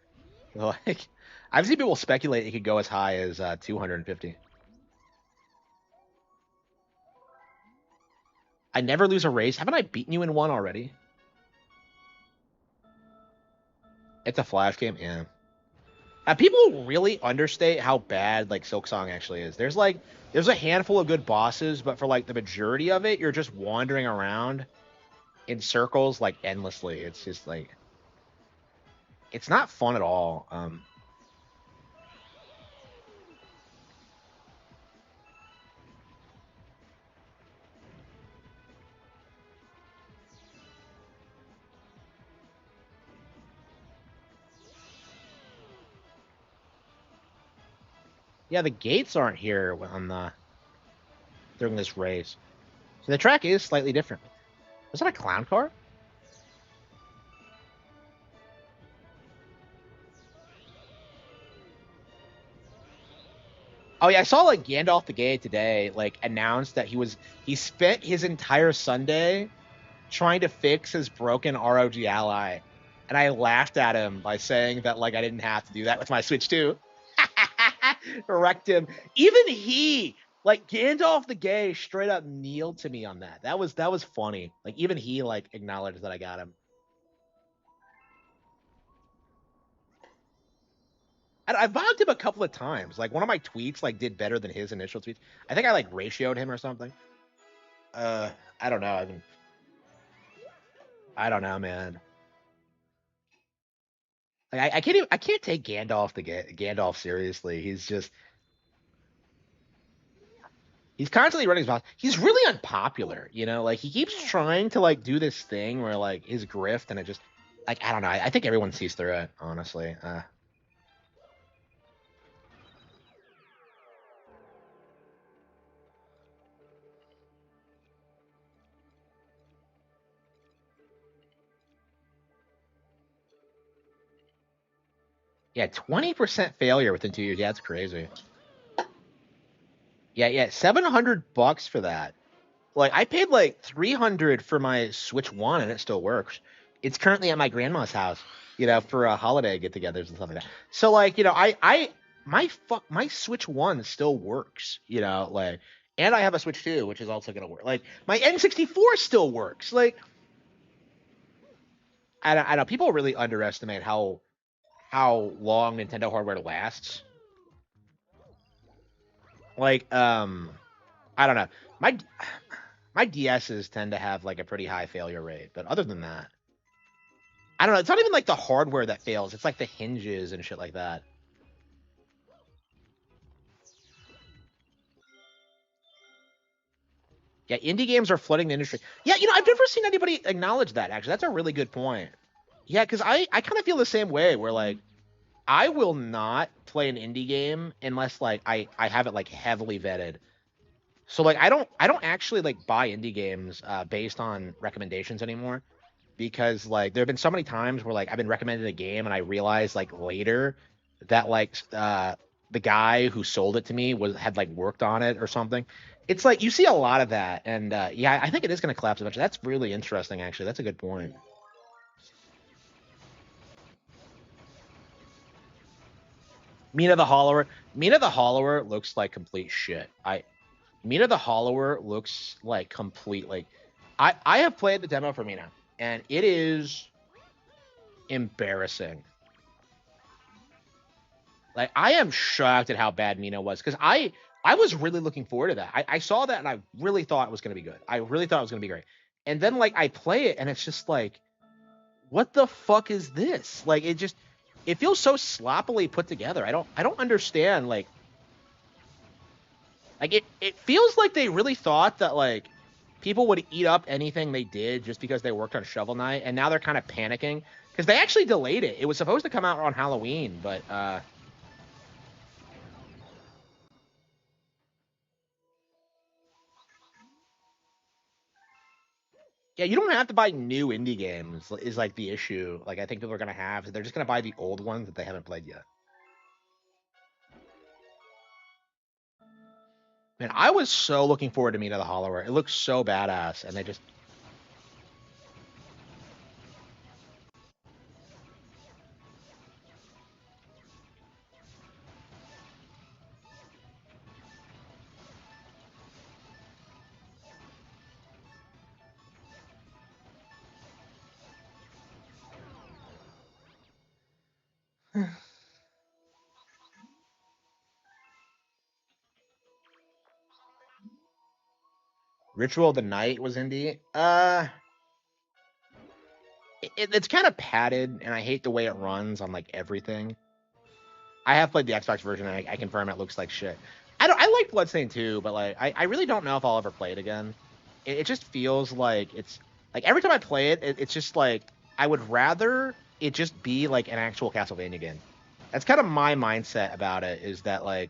Like I've seen people speculate it could go as high as 250. I never lose a race. Haven't I beaten you in one already? It's a flash game, yeah. People really understate how bad like Silk Song actually is. There's a handful of good bosses, but for like the majority of it, you're just wandering around in circles like endlessly. It's just like it's not fun at all. Yeah, the gates aren't here on the during this race, so the track is slightly different. Was that a clown car? Oh yeah, I saw like Gandalf the Gay today like announced that he spent his entire Sunday trying to fix his broken ROG Ally, and I laughed at him by saying that like I didn't have to do that with my Switch 2. Wrecked him. Even he, like Gandalf the Gay, straight up kneeled to me on that. That was funny. Like even he like acknowledged that I got him. I've bogged him a couple of times. Like one of my tweets like did better than his initial tweets. I think I like ratioed him or something. Uh, I don't know. I don't know, man. Like I can't even, I can't take Gandalf to get Gandalf seriously. He's constantly running his mouth. He's really unpopular, you know. Like he keeps trying to like do this thing where like his grift, and it just like I don't know. I think everyone sees through it, honestly. Yeah, 20% failure within 2 years. Yeah, that's crazy. Yeah, $700 for that. Like I paid like 300 for my Switch One, and it still works. It's currently at my grandma's house, for a holiday get-togethers and stuff like that. So like, my Switch One still works, like, and I have a Switch Two, which is also gonna work. Like my N64 still works. Like I know people really underestimate how long Nintendo hardware lasts. Like I don't know. My DSs tend to have like a pretty high failure rate, but other than that, I don't know. It's not even like the hardware that fails. It's like the hinges and shit like that. Yeah, indie games are flooding the industry. Yeah, I've never seen anybody acknowledge that. Actually, that's a really good point. Yeah, because I kind of feel the same way. Where like I will not play an indie game unless like I have it like heavily vetted. So like I don't actually like buy indie games based on recommendations anymore, because like there have been so many times where like I've been recommended a game and I realized like later that like the guy who sold it to me had like worked on it or something. It's like you see a lot of that, and yeah, I think it is going to collapse eventually. That's really interesting, actually. That's a good point. Mina the Hollower looks like complete shit. Mina the Hollower looks like complete like I have played the demo for Mina, and it is embarrassing. Like I am shocked at how bad Mina was, because I was really looking forward to that. I saw that and I really thought it was going to be good. I really thought it was going to be great. And then like I play it and it's just like, what the fuck is this? Like it feels so sloppily put together. I don't understand. Like it feels like they really thought that like people would eat up anything they did just because they worked on Shovel Knight, and now they're kind of panicking because they actually delayed it. It was supposed to come out on Halloween, but yeah, you don't have to buy new indie games is like the issue. Like I think people are gonna have. They're just gonna buy the old ones that they haven't played yet. Man, I was so looking forward to Mina the Hollower. It looks so badass, and they just Ritual of the Night was indie. It's kind of padded, and I hate the way it runs on like everything. I have played the Xbox version, and I confirm it looks like shit. I like Bloodstained too, but like I really don't know if I'll ever play it again. It just feels like it's like every time I play it's just like I would rather it just be like an actual Castlevania game. That's kind of my mindset about it. Is that like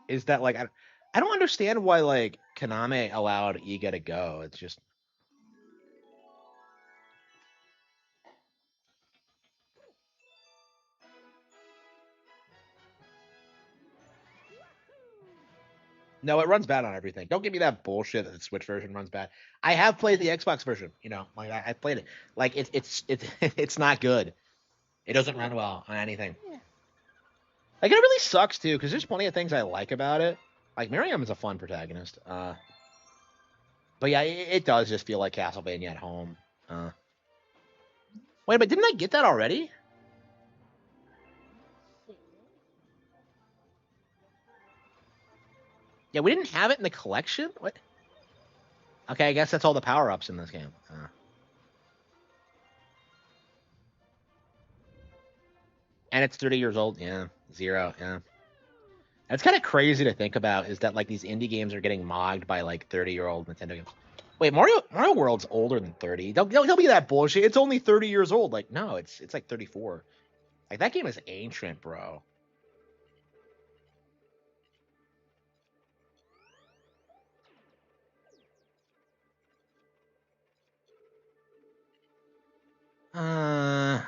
I don't understand why like Konami allowed Iga to go. It's just no, it runs bad on everything. Don't give me that bullshit that the Switch version runs bad. I have played the Xbox version. Like I played it. Like it's it's not good. It doesn't run well on anything. Like it really sucks too, because there's plenty of things I like about it. Like Miriam is a fun protagonist. But yeah, it does just feel like Castlevania at home. Wait, but didn't I get that already? Yeah, we didn't have it in the collection. What? Okay, I guess that's all the power ups in this game. And it's 30 years old. Yeah, 0. Yeah, that's kind of crazy to think about. Is that like these indie games are getting mogged by like 30-year-old Nintendo games? Wait, Mario World's older than 30. Don't be that bullshit. It's only 30 years old. Like, no, it's like 34. Like that game is ancient, bro. Uh,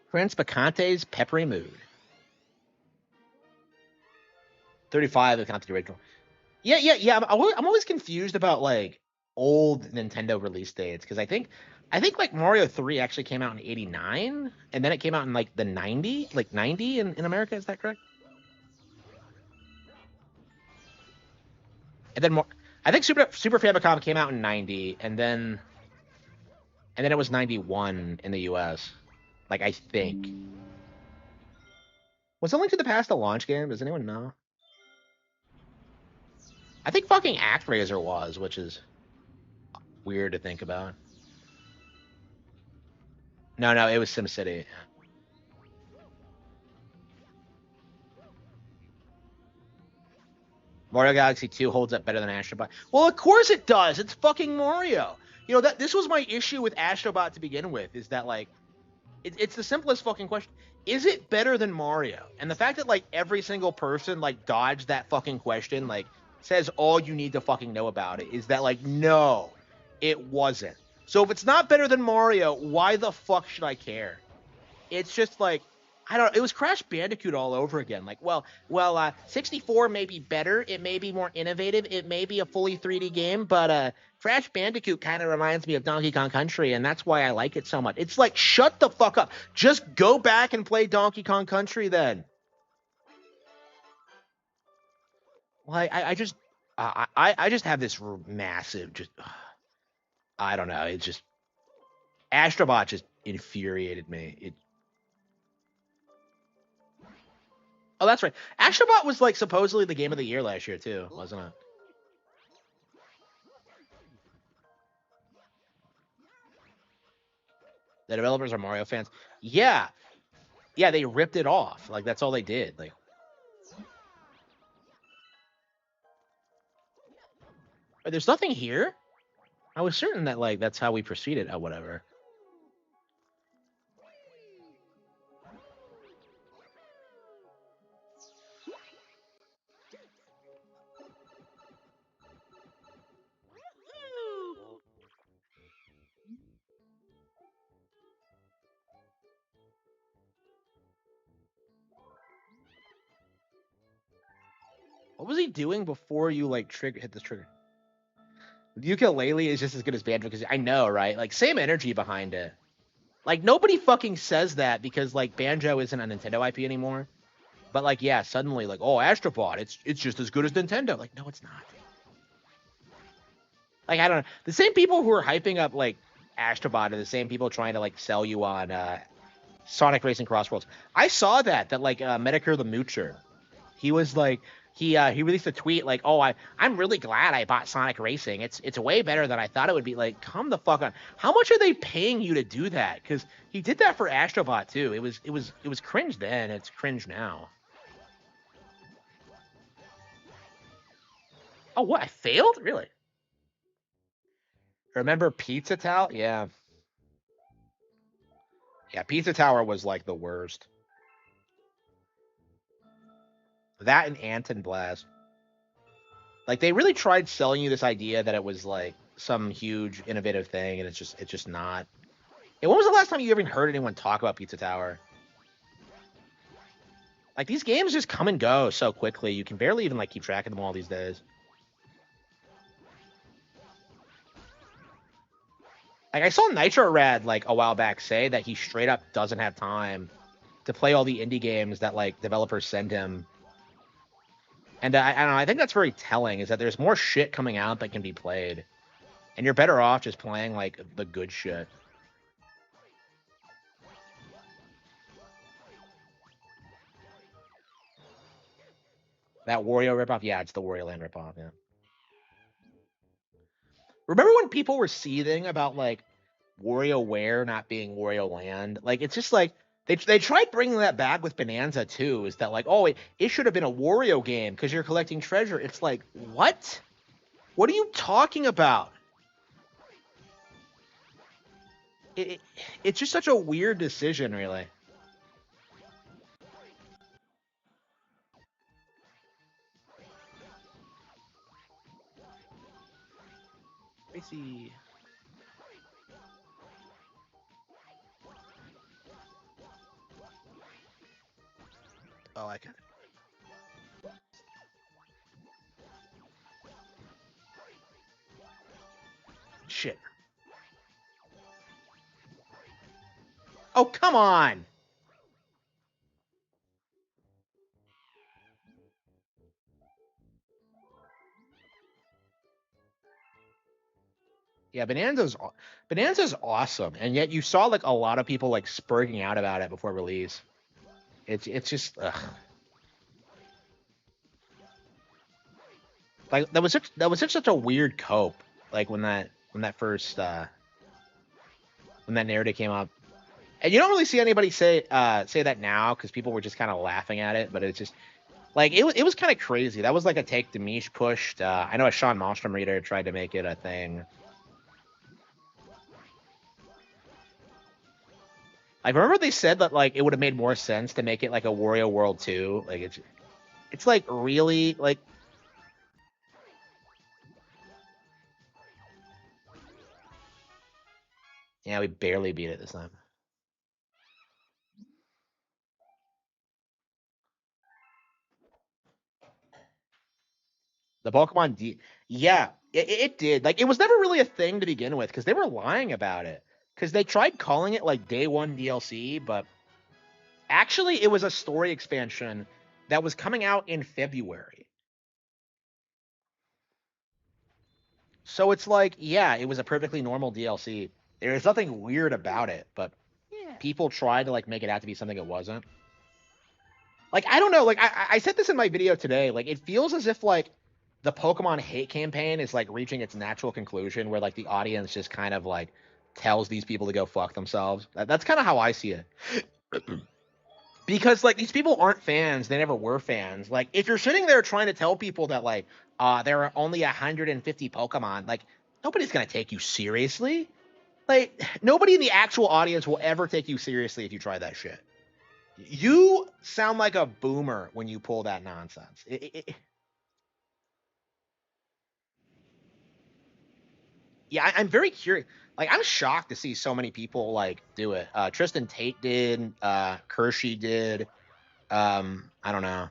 Prince Bacante's Peppery Mood. 35 if count the original. Yeah. I'm always confused about like old Nintendo release dates because I think like Mario 3 actually came out in 89 and then it came out in like the 90, like 90 in America. Is that correct? And then more, I think Super Famicom came out in 90 and then it was 91 in the US. Like I think. Was A Link to the Past a launch game? Does anyone know? I think fucking ActRaiser was, which is weird to think about. No, it was SimCity. Mario Galaxy 2 holds up better than Astrobot. Well, of course it does. It's fucking Mario. You know that this was my issue with Astrobot to begin with is that like it's the simplest fucking question. Is it better than Mario? And the fact that like every single person like dodged that fucking question like says all you need to fucking know about it is that like no, it wasn't. So if it's not better than Mario, why the fuck should I care? It's just like I don't. It was Crash Bandicoot all over again. Like, 64 may be better. It may be more innovative. It may be a fully 3D game, but Crash Bandicoot kind of reminds me of Donkey Kong Country, and that's why I like it so much. It's like, shut the fuck up. Just go back and play Donkey Kong Country then. Like, I just have this massive, just, I don't know. It's just Astrobot just infuriated me. Oh, that's right. Astrobot was like supposedly the game of the year last year too, wasn't it? The developers are Mario fans. Yeah, yeah, they ripped it off. Like that's all they did. Like, there's nothing here. I was certain that like that's how we proceeded. Oh, whatever. What was he doing before you like trigger hit this trigger? Ukulele is just as good as banjo because I know, right? Like same energy behind it. Like nobody fucking says that because like banjo isn't a Nintendo IP anymore. But like yeah, suddenly like oh Astrobot, it's just as good as Nintendo. Like no, it's not. Like I don't know. The same people who are hyping up like Astrobot are the same people trying to like sell you on Sonic Racing Crossworlds. I saw that like Medicare the Moocher. He was like he released a tweet like, "Oh, I'm really glad I bought Sonic Racing. It's way better than I thought it would be." Like, come the fuck on. How much are they paying you to do that? Because he did that for Astrobot too. It was cringe then. It's cringe now. Oh, what? I failed? Really? Remember Pizza Tower? Yeah, yeah. Pizza Tower was like the worst. That and Anton Blast. Like they really tried selling you this idea that it was like some huge innovative thing, and it's just not. Hey, when was the last time you ever heard anyone talk about Pizza Tower? Like these games just come and go so quickly. You can barely even like keep track of them all these days. Like I saw Nitro Rad like a while back say that he straight up doesn't have time to play all the indie games that like developers send him. And I don't know, I think that's very telling, is that there's more shit coming out that can be played. And you're better off just playing like the good shit. That Wario ripoff? Yeah, it's the Wario Land ripoff, yeah. Remember when people were seething about like WarioWare not being Wario Land? Like it's just like they tried bringing that back with Bonanza too. Is that like, oh, it should have been a Wario game because you're collecting treasure? It's like, what? What are you talking about? It, it's just such a weird decision, really. Let me see. Oh, I can. Shit. Oh, come on. Yeah, Bonanza's awesome, and yet you saw like a lot of people like spurging out about it before release. It's just ugh. Like that was such a weird cope. Like when that first when that narrative came up, and you don't really see anybody say that now because people were just kind of laughing at it. But it's just like it was kind of crazy. That was like a take Demish pushed. I know a Sean Malmstrom reader tried to make it a thing. Like remember they said that like it would have made more sense to make it like a Wario World 2. Like it's like really like yeah, we barely beat it this time. The Pokemon yeah, it did. Like it was never really a thing to begin with because they were lying about it. Because they tried calling it like day one DLC, but actually it was a story expansion that was coming out in February. So it's like, yeah, it was a perfectly normal DLC. There is nothing weird about it, but people tried to like make it out to be something it wasn't. Like I don't know, like I said this in my video today. Like it feels as if like the Pokemon hate campaign is like reaching its natural conclusion, where like the audience just kind of like tells these people to go fuck themselves. That's kind of how I see it. Because like these people aren't fans, they never were fans. Like if you're sitting there trying to tell people that like there are only 150 Pokemon, like nobody's gonna take you seriously. Like nobody in the actual audience will ever take you seriously if you try that shit. You sound like a boomer when you pull that nonsense. Yeah, I'm very curious. Like, I'm shocked to see so many people like do it. Tristan Tate did. Kershey did. I don't know.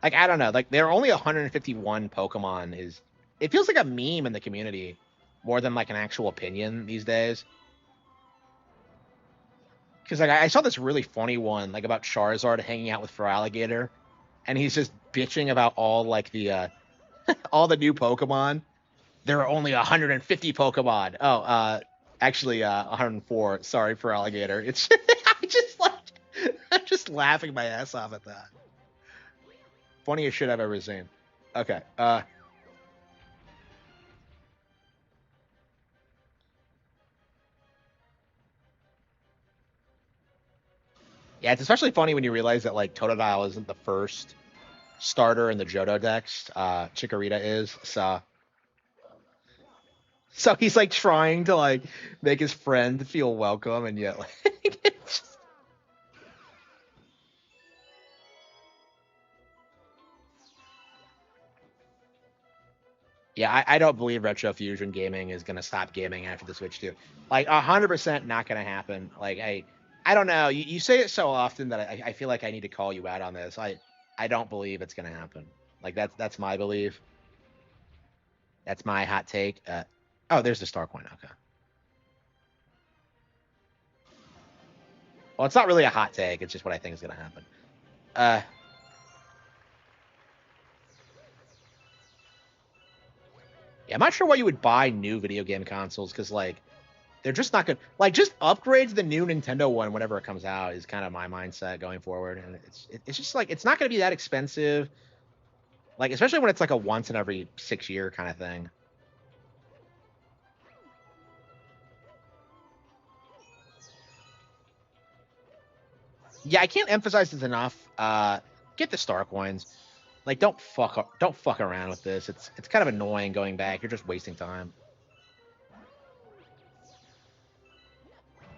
Like, I don't know. Like, there are only 151 Pokemon. Is it feels like a meme in the community more than like an actual opinion these days. Because like I saw this really funny one like about Charizard hanging out with Feraligatr, and he's just bitching about all like the all the new Pokemon. There are only 150 Pokemon. Oh, actually, 104. Sorry for alligator. It's I just like I'm just laughing my ass off at that. Funniest shit I've ever seen. Okay. Yeah, it's especially funny when you realize that like Totodile isn't the first starter in the Johto decks. Chikorita is. So he's like trying to like make his friend feel welcome, and yet like yeah, I don't believe retro fusion gaming is gonna stop gaming after the Switch 2. Like 100% not gonna happen. Like I don't know. You say it so often that I feel like I need to call you out on this. I don't believe it's gonna happen. Like that's my belief. That's my hot take. Oh, there's the star coin. Okay. Well, it's not really a hot take. It's just what I think is gonna happen. Uh, yeah, I'm not sure why you would buy new video game consoles because like they're just not good. Like just upgrade to the new Nintendo one whenever it comes out is kind of my mindset going forward, and it's just like it's not gonna be that expensive. Like especially when it's like a once in every 6 year kind of thing. Yeah, I can't emphasize this enough. Get the star coins. Like, don't fuck around with this. It's kind of annoying going back. You're just wasting time.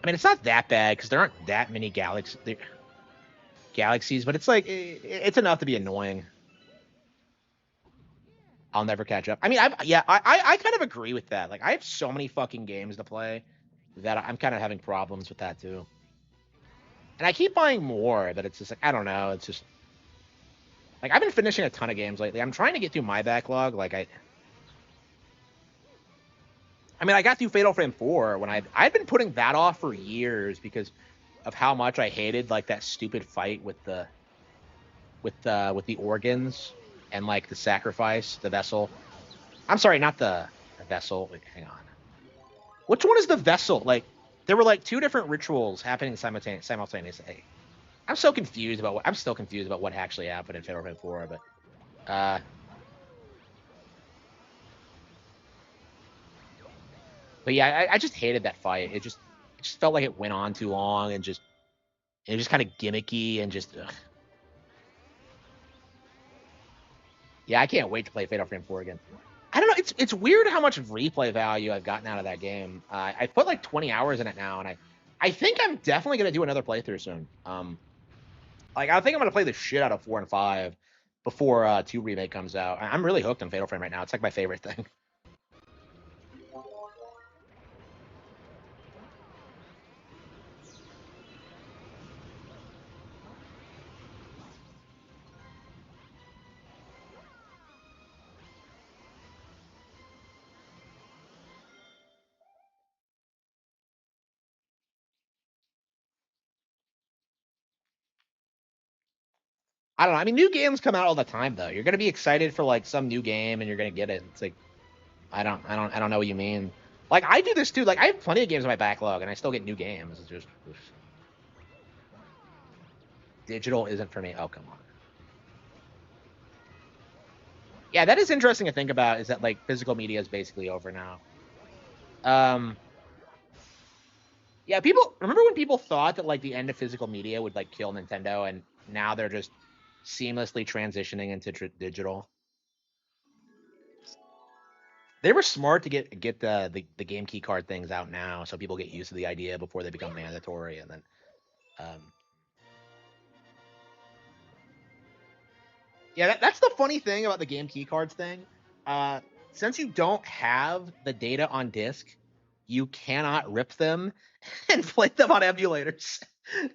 I mean, it's not that bad because there aren't that many galaxies, but it's like it's enough to be annoying. I'll never catch up. I mean, I kind of agree with that. Like, I have so many fucking games to play that I'm kind of having problems with that too. And I keep buying more, but it's just like I don't know. It's just like I've been finishing a ton of games lately. I'm trying to get through my backlog. I mean, I got through Fatal Frame 4 when I'd been putting that off for years because of how much I hated like that stupid fight with the organs and like the sacrifice, the vessel. I'm sorry, not the vessel. Wait, hang on. Which one is the vessel? Like there were like two different rituals happening simultaneously. I'm still confused about what actually happened in Fatal Frame 4, but yeah, I just hated that fight. It just felt like it went on too long and just kind of gimmicky and just ugh. Yeah, I can't wait to play Fatal Frame 4 again. I don't know. It's weird how much replay value I've gotten out of that game. I put like 20 hours in it now, and I think I'm definitely gonna do another playthrough soon. Like I think I'm gonna play the shit out of 4 and 5 before 2 remake comes out. I'm really hooked on Fatal Frame right now. It's like my favorite thing. I don't know. I mean, new games come out all the time though. You're gonna be excited for like some new game, and you're gonna get it. It's like I don't know what you mean. Like I do this too. Like I have plenty of games in my backlog, and I still get new games. It's just digital isn't for me. Oh come on. Yeah, that is interesting to think about. Is that like physical media is basically over now? Um, yeah, people remember when people thought that like the end of physical media would like kill Nintendo, and now they're just seamlessly transitioning into digital. They were smart to get the game key card things out now, so people get used to the idea before they become mandatory, and then um, yeah, that's the funny thing about the game key cards thing. Uh, since you don't have the data on disk, you cannot rip them and play them on emulators.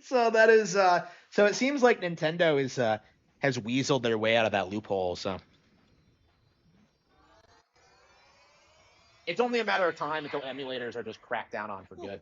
So that is so it seems like Nintendo is has weaseled their way out of that loophole. So it's only a matter of time until emulators are just cracked down on for good.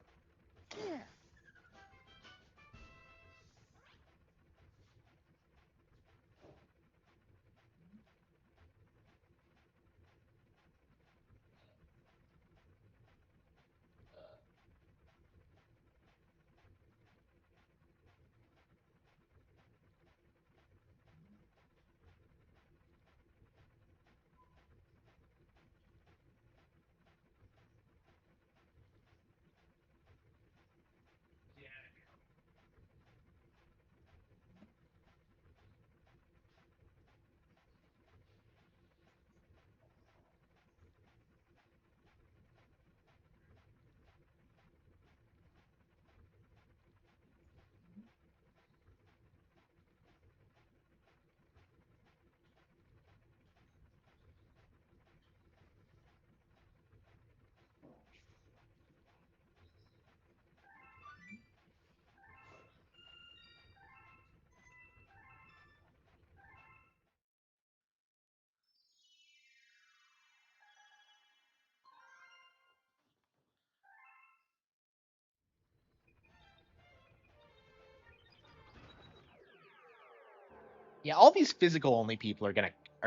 Yeah, all these physical only people are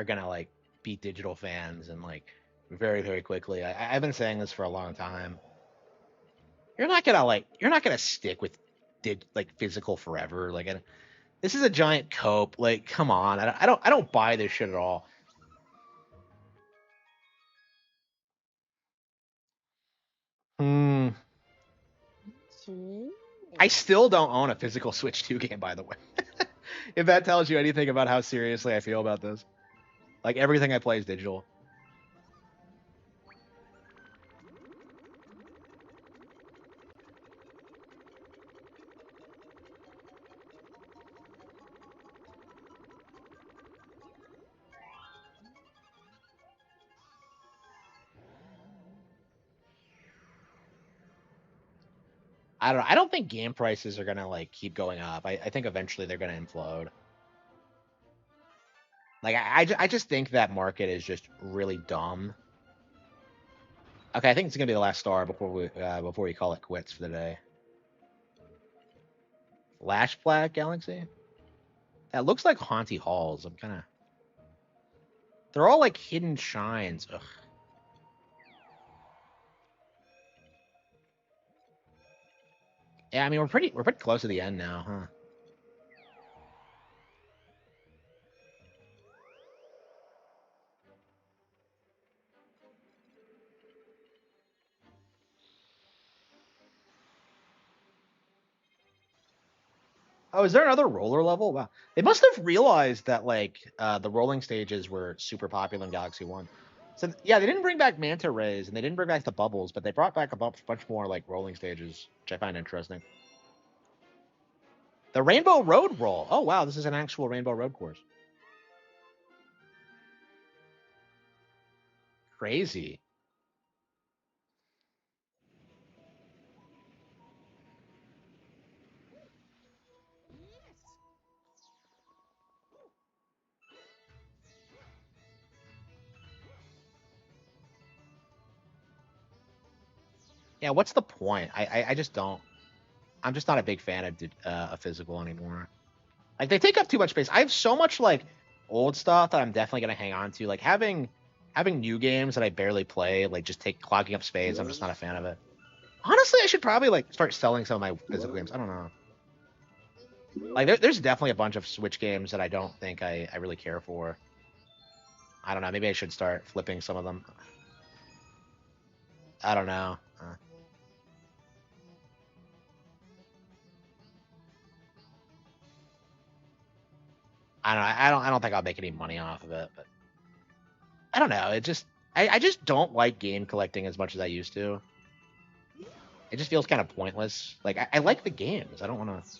gonna like beat digital fans and like very very quickly. I've been saying this for a long time. You're not gonna stick with like physical forever. Like this is a giant cope. Like come on, I don't buy this shit at all. Hmm. I still don't own a physical Switch 2 game, by the way. If that tells you anything about how seriously I feel about this. Like everything I play is digital. I don't know. I don't think game prices are gonna like keep going up. I think eventually they're gonna implode. Like I just think that market is just really dumb. Okay, I think it's gonna be the last star before we call it quits for the day. Lash Black Galaxy. That looks like Haunty Halls. I'm kind of. They're all like hidden shines. Ugh. Yeah, I mean we're pretty close to the end now, huh? Oh, is there another roller level? Wow. They must have realized that like the rolling stages were super popular in Galaxy 1. So yeah, they didn't bring back manta rays and they didn't bring back the bubbles, but they brought back a bunch more like rolling stages, which I find interesting. The Rainbow Road roll. Oh wow, this is an actual Rainbow Road course. Crazy. Yeah, what's the point? I just don't. I'm just not a big fan of physical anymore. Like they take up too much space. I have so much like old stuff that I'm definitely gonna hang on to. Like having new games that I barely play, like just take clogging up space. I'm just not a fan of it. Honestly, I should probably like start selling some of my physical games. I don't know. Like there's definitely a bunch of Switch games that I don't think I really care for. I don't know. Maybe I should start flipping some of them. I don't know. I don't know. I don't think I'll make any money off of it, but I don't know. I just don't like game collecting as much as I used to. It just feels kind of pointless. Like I like the games. I don't want to.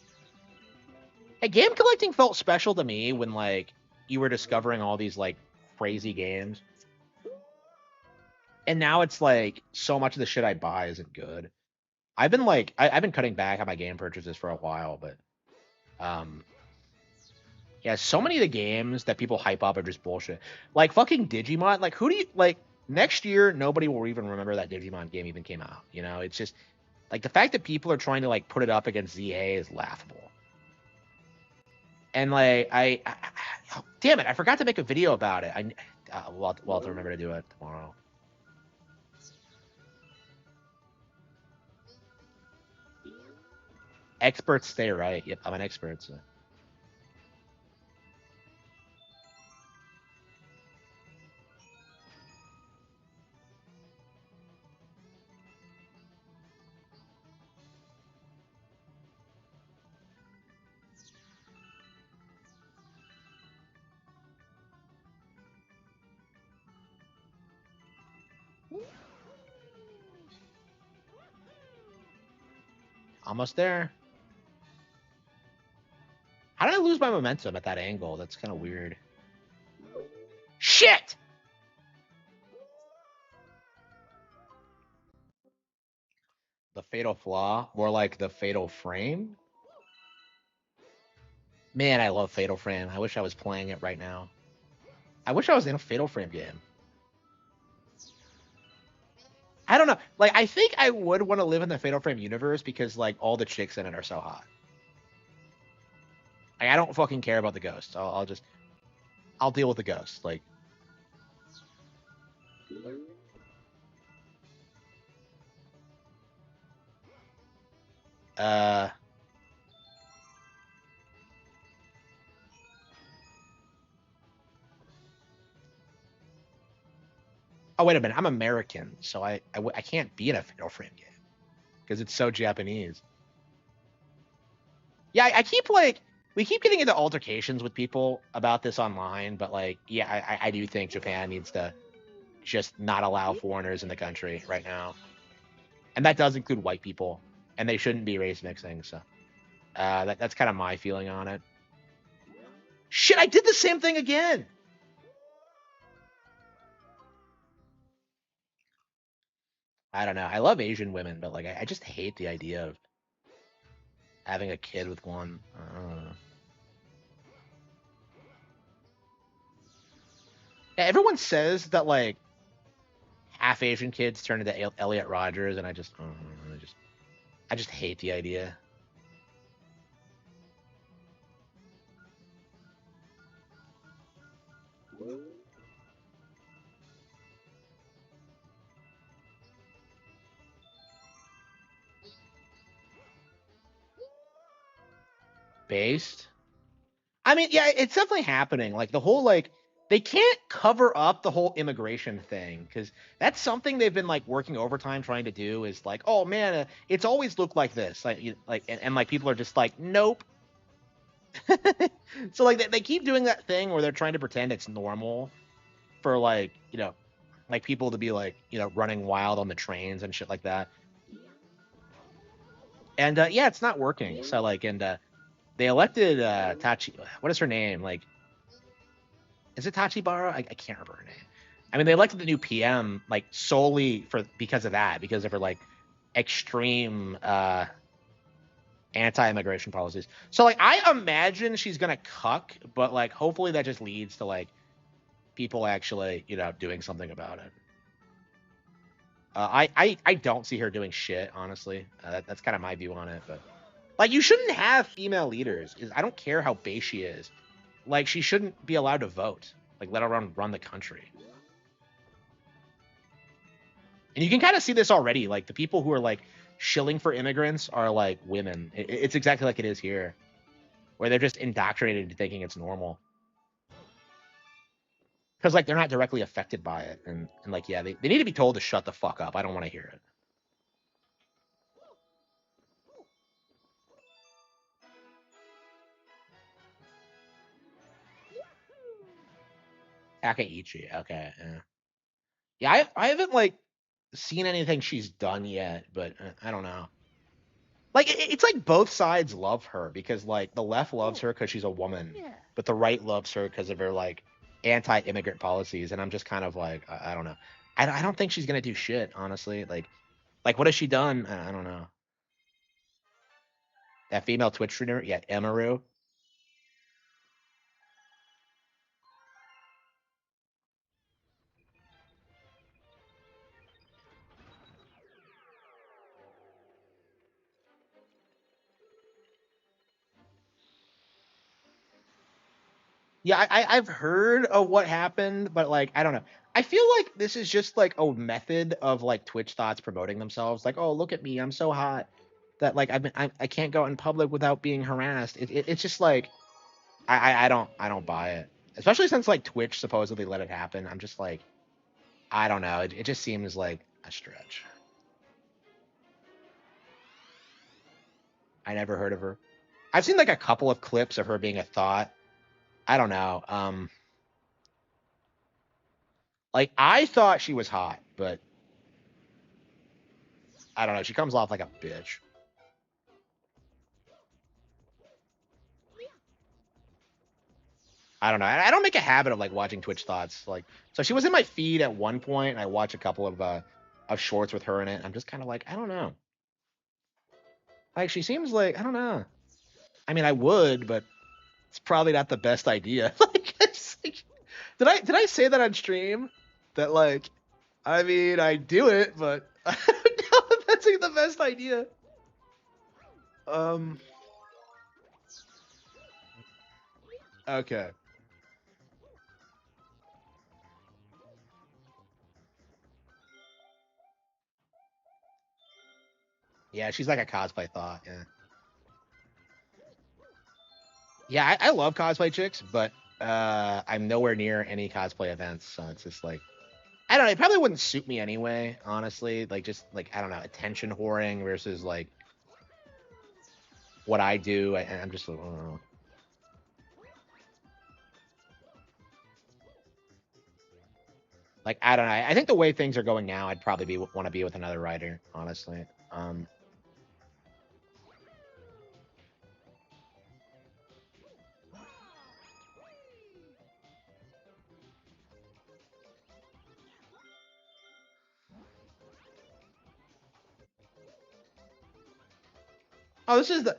Hey, game collecting felt special to me when like you were discovering all these like crazy games, and now it's like so much of the shit I buy isn't good. I've been cutting back on my game purchases for a while, but um yeah, so many of the games that people hype up are just bullshit. Like fucking Digimon. Like who do you like? Next year, nobody will even remember that Digimon game even came out. You know, it's just like the fact that people are trying to like put it up against ZA is laughable. And like oh, damn it, I forgot to make a video about it. We'll have to remember to do it tomorrow. Experts stay right. Yep, I'm an expert. So. Almost there. How did I lose my momentum at that angle? That's kind of weird. Shit! The fatal flaw, more like the fatal frame. Man, I love Fatal Frame. I wish I was playing it right now. I wish I was in a Fatal Frame game. I don't know. Like, I think I would want to live in the Fatal Frame universe because, like, all the chicks in it are so hot. Like, I don't fucking care about the ghosts. I'll deal with the ghosts. Like, uh, oh wait a minute, I'm American, so I can't be in a Fatal Frame game because it's so Japanese. Yeah, I keep like we keep getting into altercations with people about this online, but like, yeah, I do think Japan needs to just not allow foreigners in the country right now, and that does include white people, and they shouldn't be race mixing. So that's kind of my feeling on it. Shit, I did the same thing again. I don't know. I love Asian women, but like I just hate the idea of having a kid with one. Yeah, everyone says that like half Asian kids turn into Elliot Rogers, and I just hate the idea. Based. I mean, yeah, it's definitely happening. Like the whole like they can't cover up the whole immigration thing because that's something they've been like working overtime trying to do. Is like, oh man, it's always looked like this. Like, and like people are just like, nope. So like they keep doing that thing where they're trying to pretend it's normal for like like people to be like running wild on the trains and shit like that. And yeah, it's not working. So like, and they elected Tachi. What is her name? Like, is it Tachibara? I can't remember her name. I mean, they elected the new PM like solely because of that, because of her like extreme anti-immigration policies. So like, I imagine she's gonna cuck, but like, hopefully that just leads to like people actually doing something about it. I don't see her doing shit, honestly. That's kind of my view on it. But like, you shouldn't have female leaders. I don't care how base she is. Like, she shouldn't be allowed to vote. Like, let her run the country. And you can kind of see this already. Like, the people who are like shilling for immigrants are like women. It's exactly like it is here, where they're just indoctrinated into thinking it's normal. Because like they're not directly affected by it, and like yeah, they need to be told to shut the fuck up. I don't want to hear it. Takaichi, okay, yeah. I haven't like seen anything she's done yet, but I don't know. Like it's like both sides love her because like the left loves her because she's a woman, but the right loves her because of her like anti-immigrant policies, and I'm just kind of like I don't know. I don't think she's gonna do shit, honestly. Like what has she done? I don't know. That female Twitch streamer, yeah, Emaru. Yeah, I've heard of what happened, but like I don't know. I feel like this is just like a method of like Twitch thoughts promoting themselves. Like, oh, look at me, I'm so hot that like I can't go out in public without being harassed. It's just like I don't buy it, especially since like Twitch supposedly let it happen. I'm just like I don't know. It just seems like a stretch. I never heard of her. I've seen like a couple of clips of her being a thought. I don't know. Like I thought she was hot, but I don't know. She comes off like a bitch. I don't know. I don't make a habit of like watching Twitch thoughts. Like, so she was in my feed at one point, and I watch a couple of shorts with her in it. I'm just kind of like, I don't know. Like, she seems like I don't know. I mean, I would, but it's probably not the best idea. Like, it's like, did I say that on stream? That like, I mean, I do it, but I don't know if that's like the best idea. Um, Okay. Yeah, she's like a cosplay thought. Yeah. Yeah, I love cosplay chicks, but I'm nowhere near any cosplay events, so it's just like I don't know. It probably wouldn't suit me anyway, honestly. Like just like I don't know, attention whoring versus like what I do. I'm just like, I don't know. Like I don't know. I think the way things are going now, I'd probably be want to be with another writer, honestly. Oh, this is the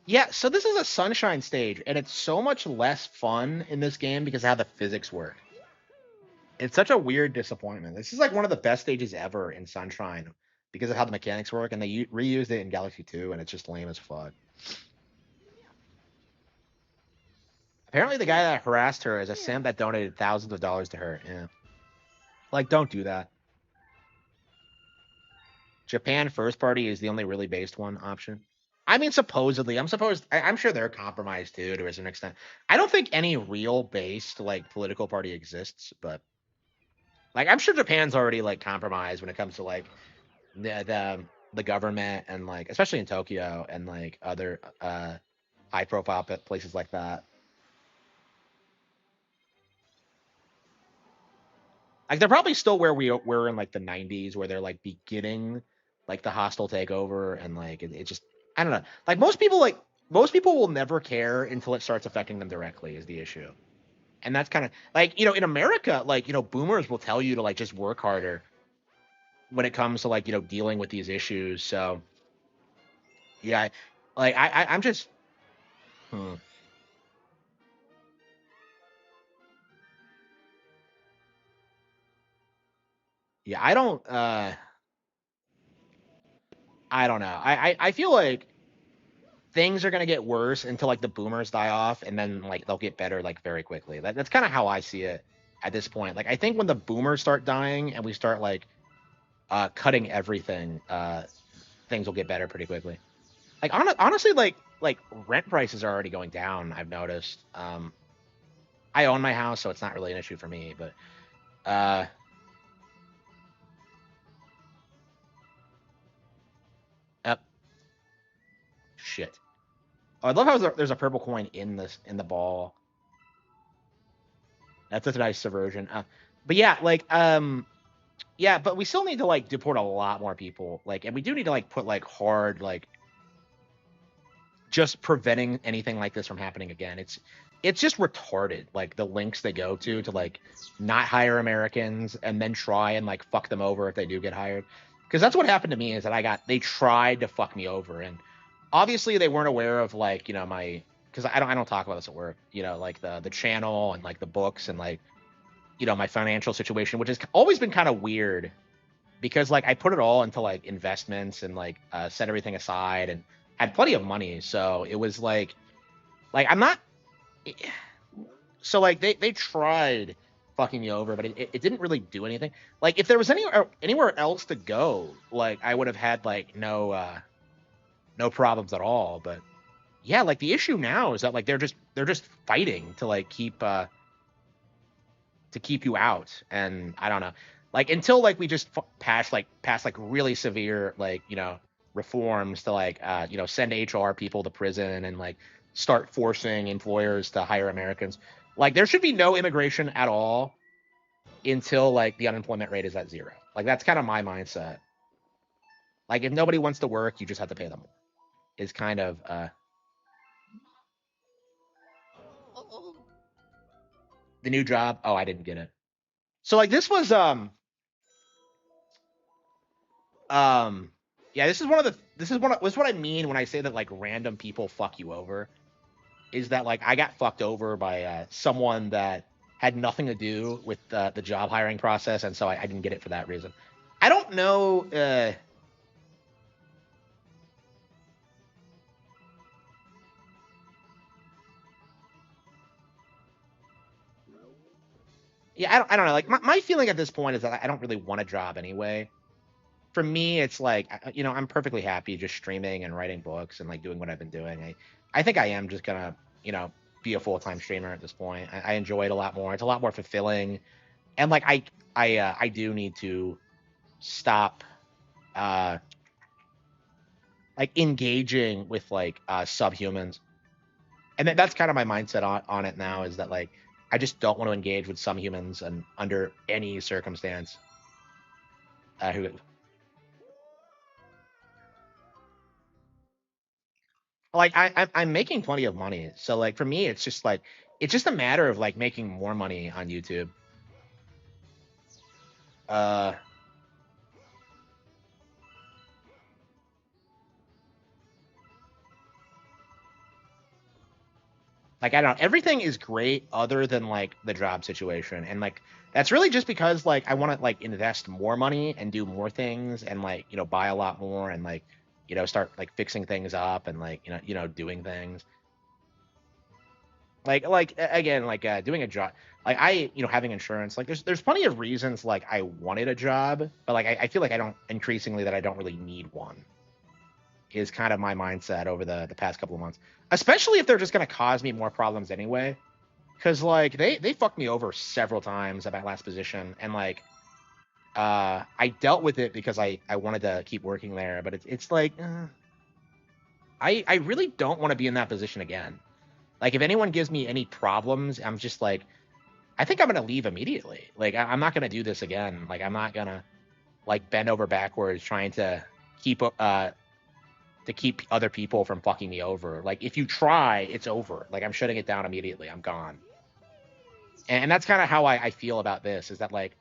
yeah. So this is a sunshine stage, and it's so much less fun in this game because of how the physics work. It's such a weird disappointment. This is like one of the best stages ever in Sunshine because of how the mechanics work, and they reused it in Galaxy 2, and it's just lame as fuck. Apparently, the guy that harassed her is a simp that donated thousands of dollars to her. Yeah, like don't do that. Japan first party is the only really based one option. I mean, supposedly, I'm sure they're compromised too to a certain extent. I don't think any real based like political party exists, but like I'm sure Japan's already like compromised when it comes to like the government and like especially in Tokyo and like other high profile places like that. Like they're probably still where we were in like the 90s where they're like beginning like the hostile takeover and like it just I don't know. Like most people will never care until it starts affecting them directly is the issue. And that's kind of like in America like boomers will tell you to like just work harder when it comes to like dealing with these issues. So yeah, like I'm just hmm. Yeah, I don't know. I feel like things are gonna get worse until like the boomers die off, and then like they'll get better like very quickly. That's kind of how I see it at this point. Like I think when the boomers start dying and we start like cutting everything, things will get better pretty quickly. Like honestly, like rent prices are already going down. I've noticed. I own my house, so it's not really an issue for me. But uh, uh shit. Oh, I love how there's a purple coin in the ball. That's a nice subversion. But yeah, like yeah, but we still need to like deport a lot more people. Like, and we do need to like put like hard like just preventing anything like this from happening again. It's just retarded. Like the links they go to like not hire Americans and then try and like fuck them over if they do get hired. Because that's what happened to me is that they tried to fuck me over and obviously they weren't aware of like my because I don't talk about this at work. Like the channel and like the books and like my financial situation, which has always been kind of weird because like I put it all into like investments and like set everything aside and had plenty of money. So it was like I'm not so like they tried fucking me over, but it didn't really do anything. Like if there was anywhere else to go, like I would have had like no problems at all. But yeah, like the issue now is that like they're just fighting to like keep you out, and I don't know, like until like we just pass like really severe like reforms to like send HR people to prison and like start forcing employers to hire Americans. Like there should be no immigration at all until like the unemployment rate is at zero. Like that's kind of my mindset. Like if nobody wants to work, you just have to pay them more. Is kind of the new job. Oh, I didn't get it. So like Um, yeah, this is what I mean when I say that like random people fuck you over. Is that like I got fucked over by someone that had nothing to do with the job hiring process, and so I didn't get it for that reason. I don't know. Yeah, I don't know. Like my feeling at this point is that I don't really want a job anyway. For me, it's like I'm perfectly happy just streaming and writing books and like doing what I've been doing. I think I am just gonna be a full-time streamer at this point. I enjoy it a lot more. It's a lot more fulfilling, and like I do need to stop uh like engaging with like subhumans, and that's kind of my mindset on it now. Is that like I just don't want to engage with some humans and under any circumstance. Who like I'm making plenty of money, so like for me, it's just a matter of like making more money on YouTube. Uh, like I don't know, everything is great other than like the job situation, and like that's really just because like I want to like invest more money and do more things and like buy a lot more and like start like fixing things up and like doing things again like doing a job like I having insurance like there's plenty of reasons like I wanted a job, but like I feel like I don't increasingly that I don't really need one is kind of my mindset over the past couple of months, especially if they're just going to cause me more problems anyway, because like they fucked me over several times at my last position, and like I dealt with it because I wanted to keep working there, but it's like I really don't want to be in that position again. Like if anyone gives me any problems, I'm just like I think I'm gonna leave immediately. Like I'm not gonna do this again. Like I'm not gonna like bend over backwards trying to keep other people from fucking me over. Like if you try, it's over. Like I'm shutting it down immediately. I'm gone. And that's kind of how I feel about this. Is that like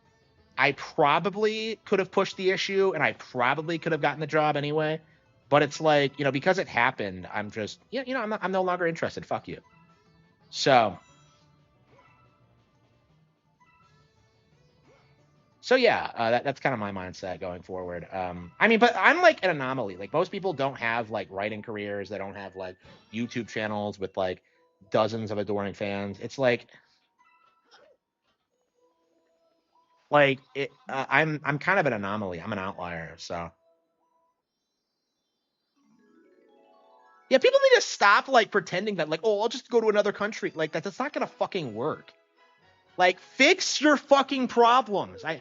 I probably could have pushed the issue and I probably could have gotten the job anyway. But it's like because it happened, I'm just I'm no longer interested. Fuck you. So yeah, that's kind of my mindset going forward. I mean, but I'm like an anomaly. Like most people don't have like writing careers. They don't have like YouTube channels with like dozens of adoring fans. It's I'm kind of an anomaly. I'm an outlier. So yeah, people need to stop like pretending that like I'll just go to another country. Like that's not gonna fucking work. Like, fix your fucking problems. I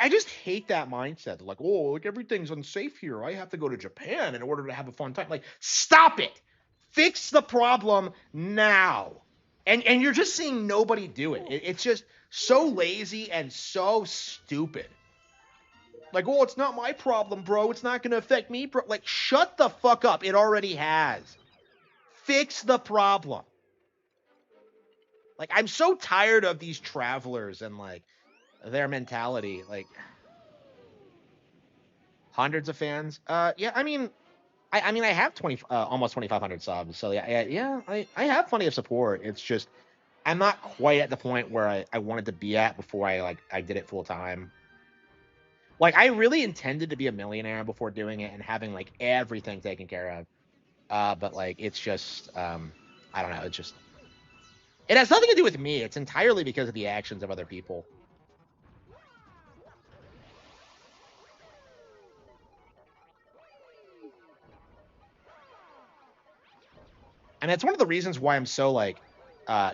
just hate that mindset. Like, like everything's unsafe here. I have to go to Japan in order to have a fun time. Like, stop it. Fix the problem now. And you're just seeing nobody do it. It's just so lazy and so stupid. Like, it's not my problem, bro. It's not going to affect me, bro. Like, shut the fuck up. It already has. Fix the problem. Like, I'm so tired of these travelers and like their mentality. Like hundreds of fans. Yeah, I mean, I have almost 2,500 subs. So yeah, I have plenty of support. It's just I'm not quite at the point where I wanted to be at before I did it full time. Like I really intended to be a millionaire before doing it and having like everything taken care of. But like it's just I don't know. It's just it has nothing to do with me. It's entirely because of the actions of other people. And it's one of the reasons why I'm so like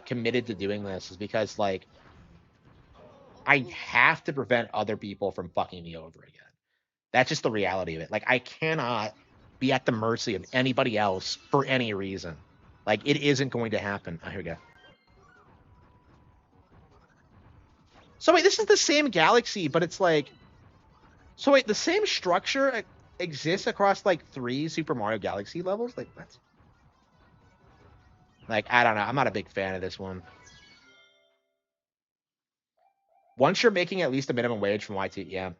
committed to doing this is because like I have to prevent other people from fucking me over again. That's just the reality of it. Like I cannot be at the mercy of anybody else for any reason. Like it isn't going to happen. Oh, here we go. So wait, this is the same galaxy, but it's like so wait, the same structure exists across like 3 Super Mario Galaxy levels? Like what? Like I don't know. I'm not a big fan of this one. Once you're making at least a minimum wage from YT, yeah.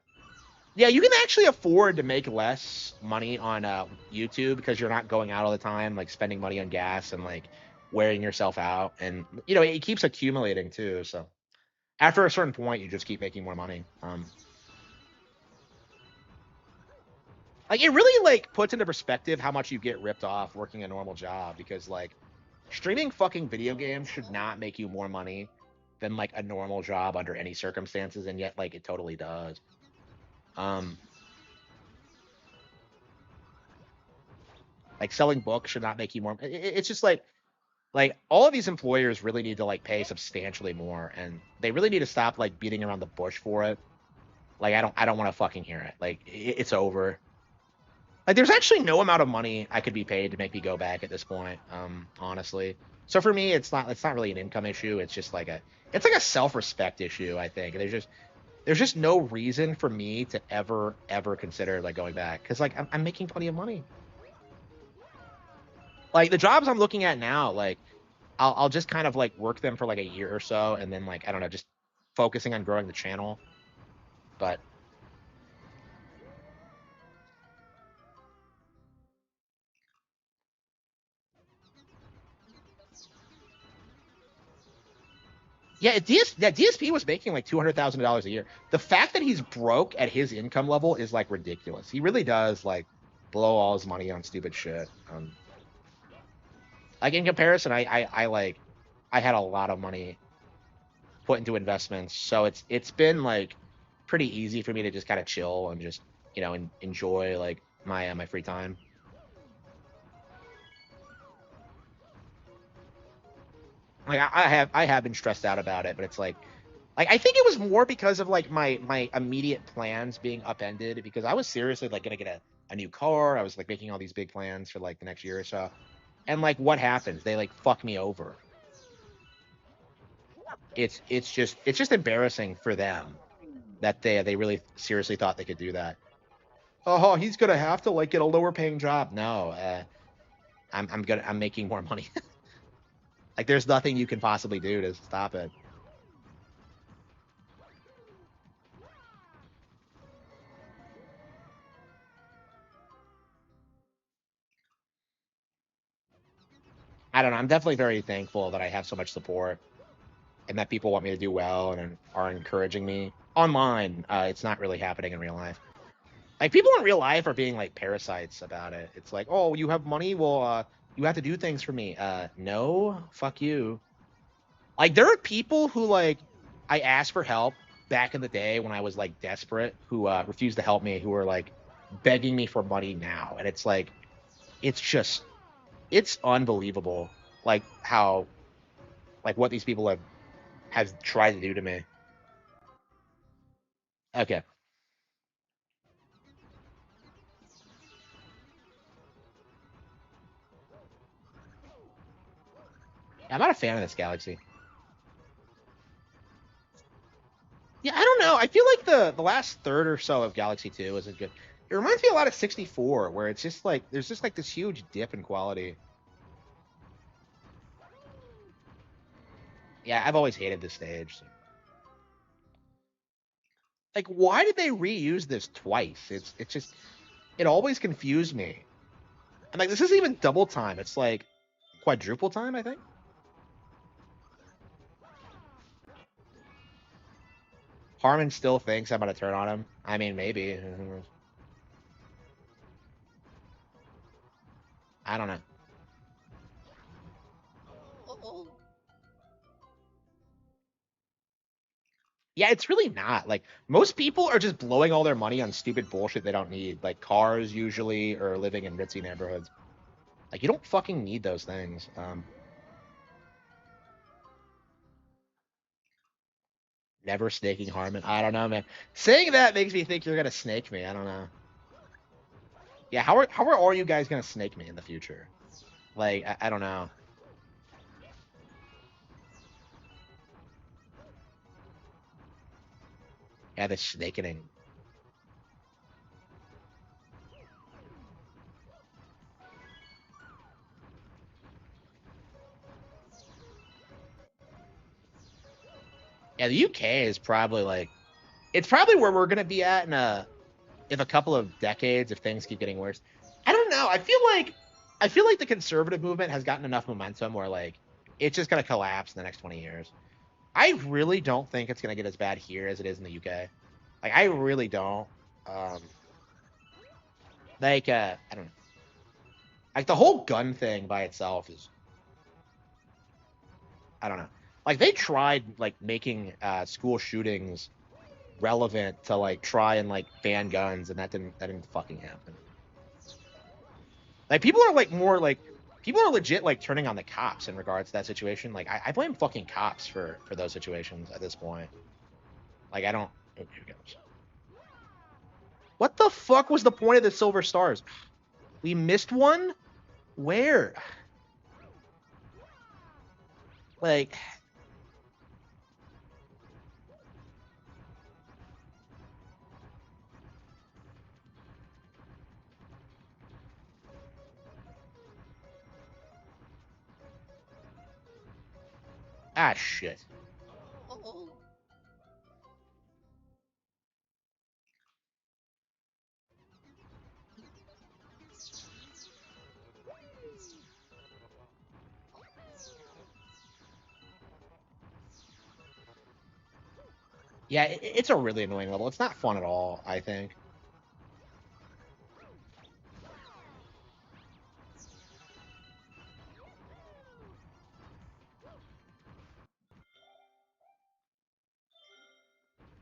Yeah, you can actually afford to make less money on YouTube because you're not going out all the time, like spending money on gas and like wearing yourself out, and it keeps accumulating too. So after a certain point, you just keep making more money. Like it really like puts into perspective how much you get ripped off working a normal job because like streaming fucking video games should not make you more money than like a normal job under any circumstances, and yet like it totally does. Um, like selling books should not make you more. It's just like all of these employers really need to like pay substantially more, and they really need to stop like beating around the bush for it. Like I don't want to fucking hear it. Like it's over. Like there's actually no amount of money I could be paid to make me go back at this point. Honestly. So for me, it's not really an income issue. It's like a self-respect issue. I think there's just no reason for me to ever consider like going back because like I'm making plenty of money. Like the jobs I'm looking at now, like I'll just kind of like work them for like a year or so, and then like I don't know, just focusing on growing the channel. But yeah, that DSP was making like $200,000 a year. The fact that he's broke at his income level is like ridiculous. He really does like blow all his money on stupid shit. Like in comparison, I like I had a lot of money put into investments, so it's been like pretty easy for me to just kind of chill and just enjoy like my free time. Like I have been stressed out about it, but it's like I think it was more because of like my immediate plans being upended because I was seriously like gonna get a new car. I was like making all these big plans for like the next year or so. And like what happens? They like fuck me over. It's just embarrassing for them that they really seriously thought they could do that. Oh, he's gonna have to like get a lower paying job. No, I'm making more money. Like there's nothing you can possibly do to stop it. I don't know. I'm definitely very thankful that I have so much support and that people want me to do well and are encouraging me online. It's not really happening in real life. Like people in real life are being like parasites about it. It's like, oh, you have money, well, you have to do things for me. No, fuck you. Like there are people who like I asked for help back in the day when I was like desperate, who refused to help me, who are like begging me for money now, and it's like it's just it's unbelievable, like how like what these people have tried to do to me. Okay. I'm not a fan of this galaxy. Yeah, I don't know. I feel like the last third or so of Galaxy 2 isn't good. It reminds me a lot of 64, where it's just like there's just like this huge dip in quality. Yeah, I've always hated this stage. So. Like, why did they reuse this twice? It's just it always confused me. I'm like, this isn't even double time. It's like quadruple time, I think. Harman still thinks I'm gonna turn on him. I mean, maybe. I don't know. Yeah, it's really not. Like most people are just blowing all their money on stupid bullshit they don't need, like cars usually, or living in ritzy neighborhoods. Like you don't fucking need those things. Never snaking Harmon. I don't know, man. Saying that makes me think you're gonna snake me. I don't know. Yeah, how are all you guys gonna snake me in the future? Like I don't know. Yeah, the snaking. Yeah, the UK is probably like it's probably where we're gonna be at in a couple of decades if things keep getting worse. I don't know. I feel like the conservative movement has gotten enough momentum where like it's just gonna collapse in the next 20 years. I really don't think it's gonna get as bad here as it is in the UK. Like I really don't. Um, I don't know. Like the whole gun thing by itself is I don't know. Like they tried like making school shootings relevant to like try and like ban guns, and that didn't fucking happen. Like people are like more like people are legit like turning on the cops in regards to that situation. Like I blame fucking cops for those situations at this point. Like I don't. Oh, here goes. What the fuck was the point of the silver stars? We missed one. Where? Like shit. Yeah, it's a really annoying level. It's not fun at all, I think.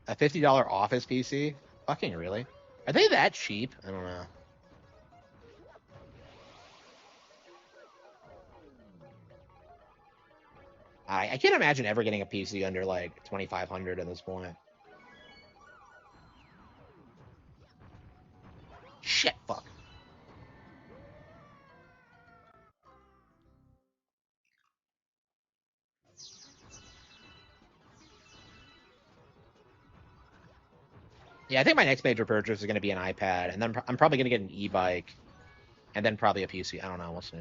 A $50 office PC? Fucking really? Are they that cheap? I don't know. I can't imagine ever getting a PC under like 2,500 at this point. Shit, fuck. Yeah, I think my next major purchase is going to be an iPad, and then I'm probably going to get an e-bike, and then probably a PC. I don't know. We'll see.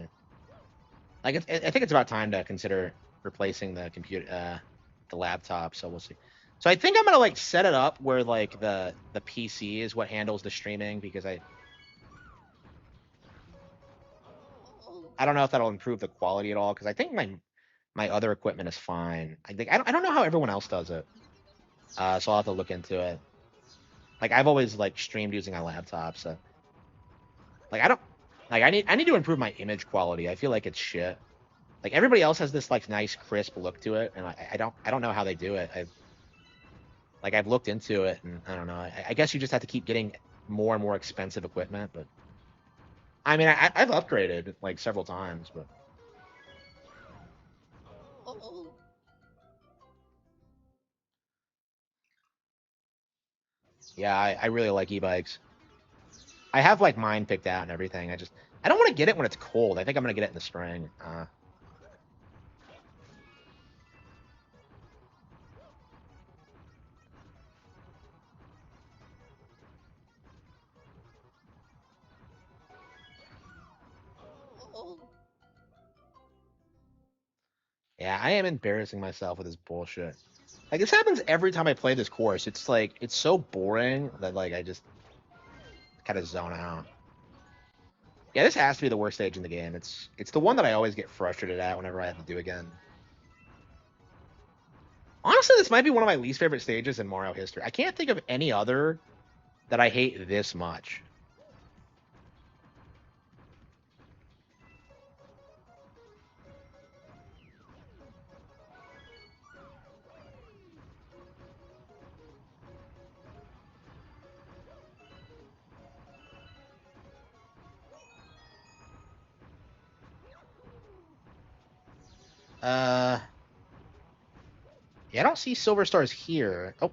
Like, I think it's about time to consider replacing the computer, the laptop. So we'll see. So I think I'm gonna like set it up where like the PC is what handles the streaming because I don't know if that'll improve the quality at all because I think my other equipment is fine. I don't know how everyone else does it. So I'll have to look into it. Like I've always like streamed using my laptop, so like I don't like I need to improve my image quality. I feel like it's shit. Like everybody else has this like nice crisp look to it, and I don't know how they do it. I've looked into it, and I don't know. I guess you just have to keep getting more and more expensive equipment, but I mean I've upgraded like several times, but yeah, I really like e-bikes. I have like mine picked out and everything. I don't want to get it when it's cold. I think I'm gonna get it in the spring. Yeah, I am embarrassing myself with this bullshit. Like this happens every time I play this course. It's like it's so boring that like I just kind of zone out. Yeah, this has to be the worst stage in the game. It's the one that I always get frustrated at whenever I have to do again. Honestly, this might be one of my least favorite stages in Mario history. I can't think of any other that I hate this much. Uh, yeah, I don't see silver stars here. Oh,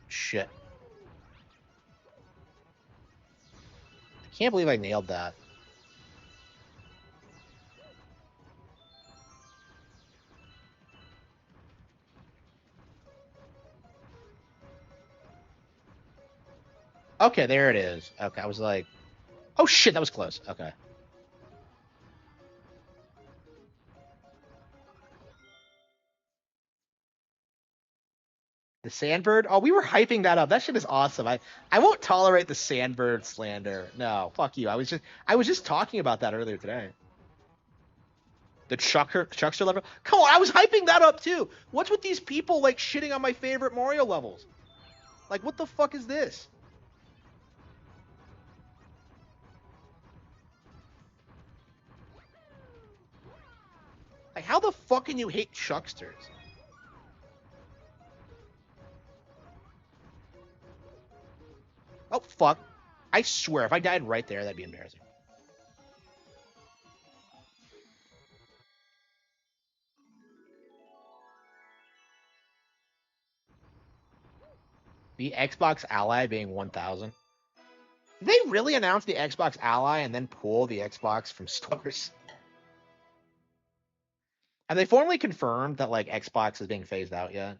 shit. I can't believe I nailed that. Okay, there it is. Okay, I was like, oh shit, that was close. Okay. The Sandbird? Oh, we were hyping that up. That shit is awesome. I won't tolerate the Sandbird slander. No, fuck you. I was just talking about that earlier today. The Chuckster level. Come on, I was hyping that up too. What's with these people like shitting on my favorite Mario levels? Like, what the fuck is this? Like, how the fuck can you hate Chucksters? fuck? I swear, if I died right there, that'd be embarrassing. The Xbox Ally being 1,000. Did they really announce the Xbox Ally and then pull the Xbox from stores? Have they formally confirmed that like Xbox is being phased out yet?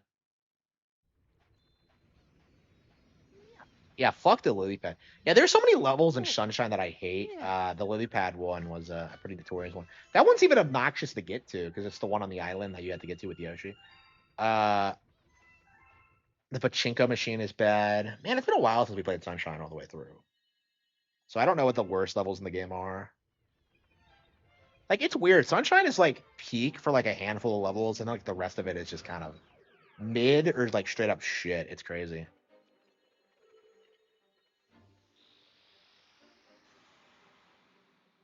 Yeah, fuck the lily pad. Yeah, there's so many levels in Sunshine that I hate. The lily pad one was a pretty notorious one. That one's even obnoxious to get to because it's the one on the island that you had to get to with Yoshi. Uh, the pachinko machine is bad. Man, it's been a while since we played Sunshine all the way through. So I don't know what the worst levels in the game are. Like it's weird. Sunshine is like peak for like a handful of levels, and like the rest of it is just kind of mid or like straight up shit. It's crazy.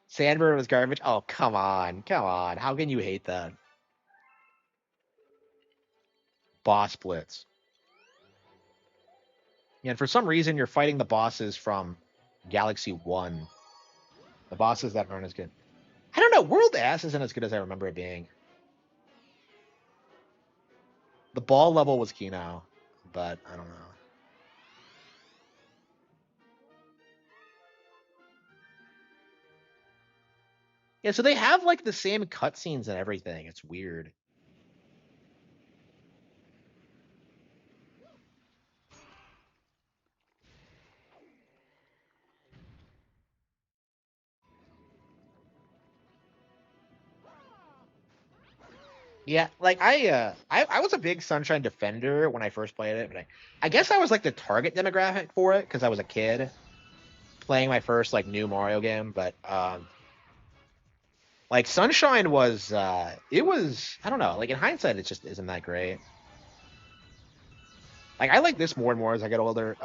Sandberg was garbage. Oh, come on. Come on. How can you hate that? Boss Blitz. Yeah, and for some reason, you're fighting the bosses from Galaxy 1. The bosses that aren't as good. I don't know. World S isn't as good as I remember it being. The ball level was Kino, but I don't know. Yeah, so they have like the same cutscenes and everything. It's weird. Yeah, like I was a big Sunshine defender when I first played it, but I guess I was like the target demographic for it because I was a kid playing my first like new Mario game. But like Sunshine was it was I don't know, like in hindsight it just isn't that great. Like I like this more and more as I get older.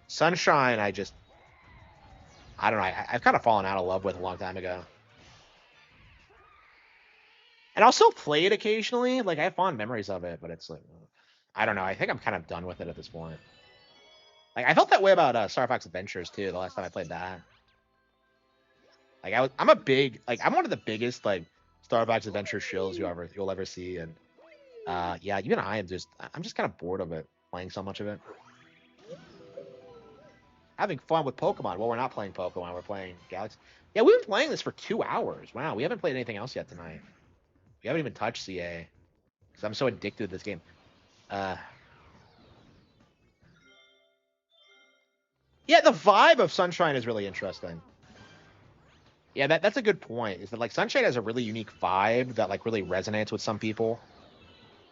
Sunshine I don't know, I've kind of fallen out of love with a long time ago. And I'll still play it occasionally. Like I have fond memories of it, but it's like I don't know. I think I'm kind of done with it at this point. Like I felt that way about Star Fox Adventures too. The last time I played that, like I'm a big like I'm one of the biggest like Star Fox Adventure shills you'll ever see, and yeah, even I'm just kind of bored of it playing so much of it. Having fun with Pokemon. Well, we're not playing Pokemon. We're playing Galaxy. Yeah, we've been playing this for 2 hours. Wow, we haven't played anything else yet tonight. We haven't even touched CA because I'm so addicted to this game. Uh, yeah, the vibe of Sunshine is really interesting. Yeah, that's a good point. Is that like Sunshine has a really unique vibe that like really resonates with some people.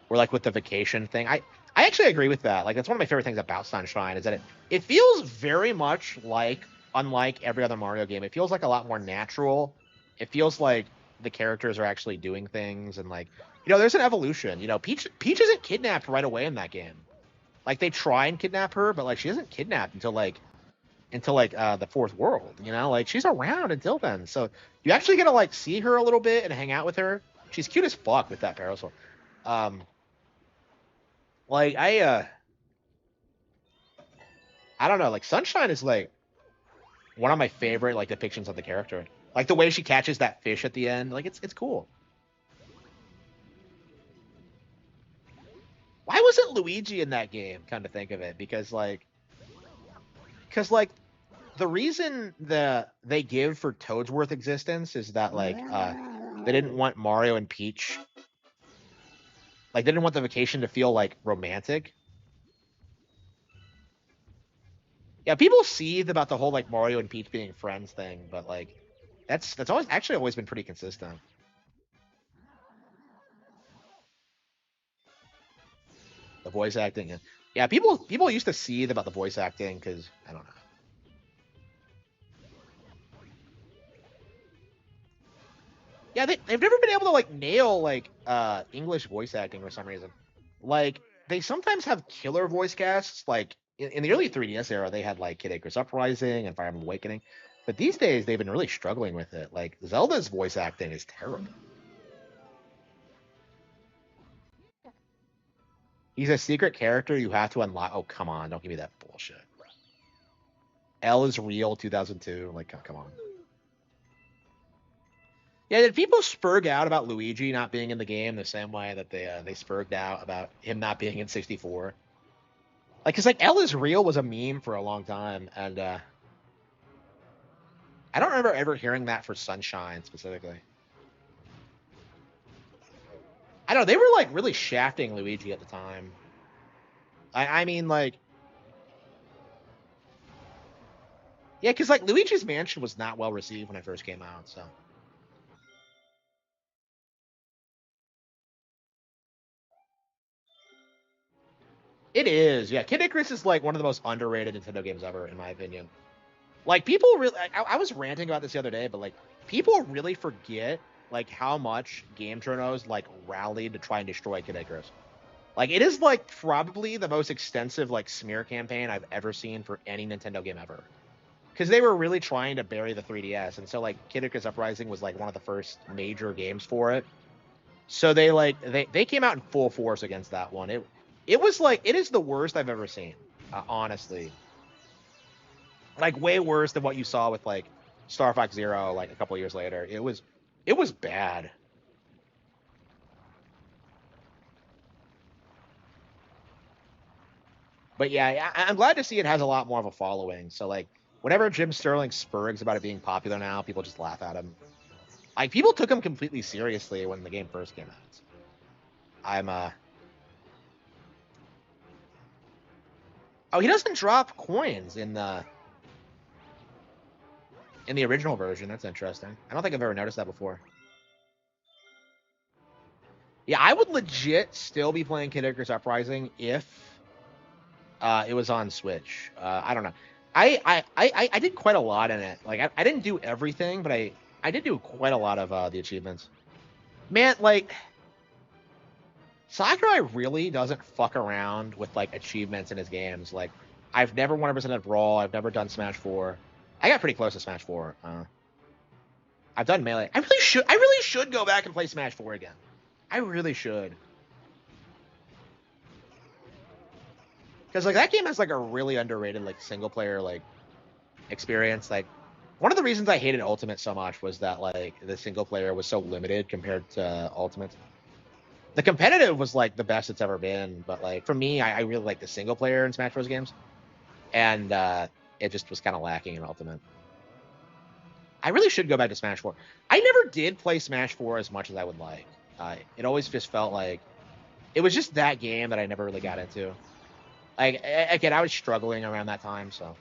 Or like with the vacation thing. I actually agree with that. Like that's one of my favorite things about Sunshine is that it feels very much like unlike every other Mario game. It feels like a lot more natural. It feels like the characters are actually doing things and like there's an evolution. Peach isn't kidnapped right away in that game. Like they try and kidnap her, but like she isn't kidnapped until the fourth world. Like she's around until then. So you actually get to like see her a little bit and hang out with her. She's cute as fuck with that parasol. Um, like I don't know, like Sunshine is like one of my favorite like depictions of the character. Like the way she catches that fish at the end, like it's cool. Why wasn't Luigi in that game? Come to think of it, because like the reason they give for Toadsworth existence is that like they didn't want Mario and Peach, like they didn't want the vacation to feel like romantic. Yeah, people seethe about the whole like Mario and Peach being friends thing, but like that's always been pretty consistent. The voice acting, yeah, people used to seethe about the voice acting because I don't know. Yeah, they've never been able to like nail like English voice acting for some reason. Like they sometimes have killer voice casts. Like in the early 3DS era, they had like Kid Icarus Uprising and Fire Emblem Awakening, but these days they've been really struggling with it. Like Zelda's voice acting is terrible. He's a secret character you have to unlock. Oh come on, don't give me that bullshit. L is real 2002. Like, come on. Yeah, did people spurg out about Luigi not being in the game the same way that they spurged out about him not being in 64? Like, cause like L is real was a meme for a long time, and I don't remember ever hearing that for Sunshine specifically. I don't know, they were like really shafting Luigi at the time. I mean, like, yeah, because like Luigi's Mansion was not well received when it first came out, so. It is, yeah. Kid Icarus is like one of the most underrated Nintendo games ever, in my opinion. Like people really, I was ranting about this the other day, but like people really forget like how much Game Journos like rallied to try and destroy Kid Icarus. Like it is like probably the most extensive like smear campaign I've ever seen for any Nintendo game ever. Because they were really trying to bury the 3DS, and so like Kid Icarus Uprising was like one of the first major games for it. So they came out in full force against that one. It was like it is the worst I've ever seen, honestly. Like way worse than what you saw with like Star Fox Zero like a couple years later. It was bad. But yeah, I'm glad to see it has a lot more of a following. So like whenever Jim Sterling spurgs about it being popular now, people just laugh at him. Like people took him completely seriously when the game first came out. I'm Oh, he doesn't drop coins in the original version. That's interesting. I don't think I've ever noticed that before. Yeah, I would legit still be playing Kid Icarus Uprising if it was on Switch. I don't know. I did quite a lot in it. Like I didn't do everything, but I did do quite a lot of the achievements. Man, like Sakurai really doesn't fuck around with like achievements in his games. Like I've never 100% Brawl. I've never done Smash 4. I got pretty close to Smash 4. I've done Melee. I really should go back and play Smash 4 again. I really should. Because like that game has like a really underrated like single player like experience. Like one of the reasons I hated Ultimate so much was that like the single player was so limited compared to Ultimate. The competitive was like the best it's ever been, but like for me, I really like the single player in Smash Bros. Games, and it just was kind of lacking in Ultimate. I really should go back to Smash 4. I never did play Smash 4 as much as I would like. It always just felt like it was just that game that I never really got into. Like again, I was struggling around that time, so.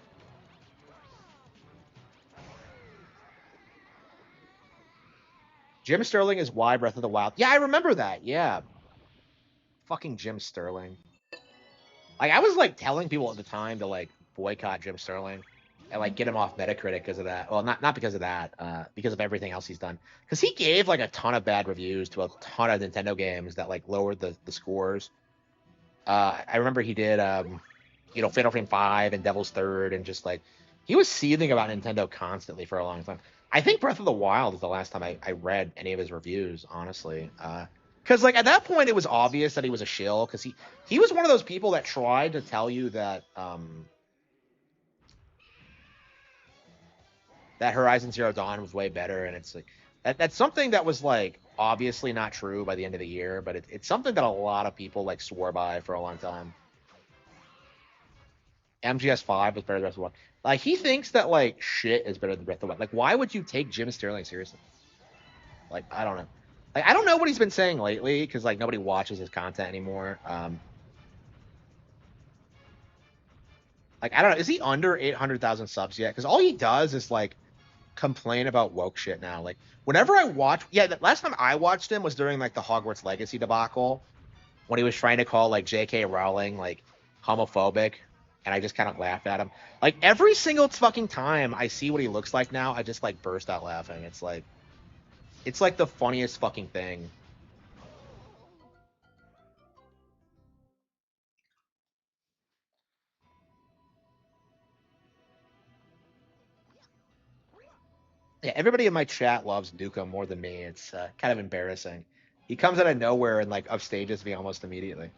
Jim Sterling is why Breath of the Wild. Yeah, I remember that. Yeah, fucking Jim Sterling. Like I was like telling people at the time to like boycott Jim Sterling and like get him off Metacritic because of that. Well, not because of that, because of everything else he's done. Because he gave like a ton of bad reviews to a ton of Nintendo games that like lowered the scores. I remember he did Fatal Frame 5 and Devil's Third, and just like he was seething about Nintendo constantly for a long time. I think Breath of the Wild is the last time I read any of his reviews, honestly. Because like at that point it was obvious that he was a shill, because he was one of those people that tried to tell you that that Horizon Zero Dawn was way better, and it's like that's something that was like obviously not true by the end of the year, but it's something that a lot of people like swore by for a long time. MGS5 was better than Breath of the Wild. Like he thinks that like shit is better than Breath of the Wild. Like why would you take Jim Sterling seriously? Like I don't know. Like I don't know what he's been saying lately because like nobody watches his content anymore. Like I don't know. Is he under 800,000 subs yet? Because all he does is like complain about woke shit now. Like whenever I watch, yeah, the last time I watched him was during like the Hogwarts Legacy debacle when he was trying to call like J.K. Rowling like homophobic, and I just kind of laughed at him. Like every single fucking time I see what he looks like now, I just like burst out laughing. It's like the funniest fucking thing. Yeah, everybody in my chat loves Duka more than me. It's kind of embarrassing. He comes out of nowhere and like upstages me almost immediately.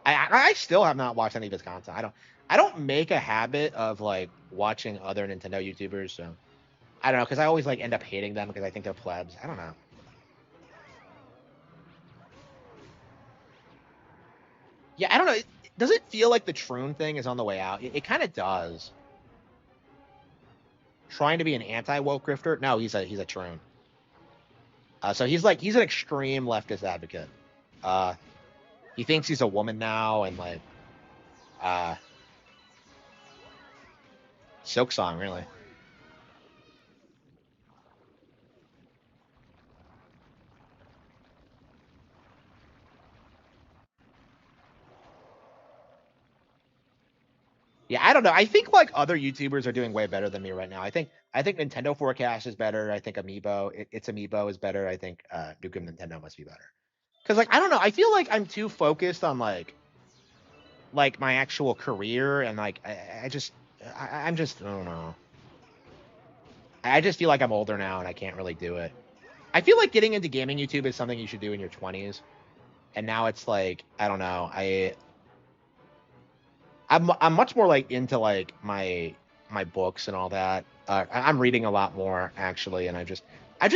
I still have not watched any of his content. I don't make a habit of like watching other Nintendo YouTubers, so I don't know, because I always like end up hating them because I think they're plebs. I don't know. Yeah, I don't know. Does it feel like the Troon thing is on the way out? It kind of does. Trying to be an anti-woke grifter? No, he's a Troon. So he's an extreme leftist advocate. Uh, he thinks he's a woman now, and like uh, Silk Song, really. Yeah, I don't know. I think like other YouTubers are doing way better than me right now. I think Nintendo Forecast is better. I think It's Amiibo is better. I think Nukem Nintendo must be better. Cause like I don't know. I feel like I'm too focused on like my actual career and like I'm just I don't know. I just feel like I'm older now and I can't really do it. I feel like getting into gaming YouTube is something you should do in your 20s. And now it's like I don't know. I'm much more like into like my books and all that. I'm reading a lot more actually, and I've just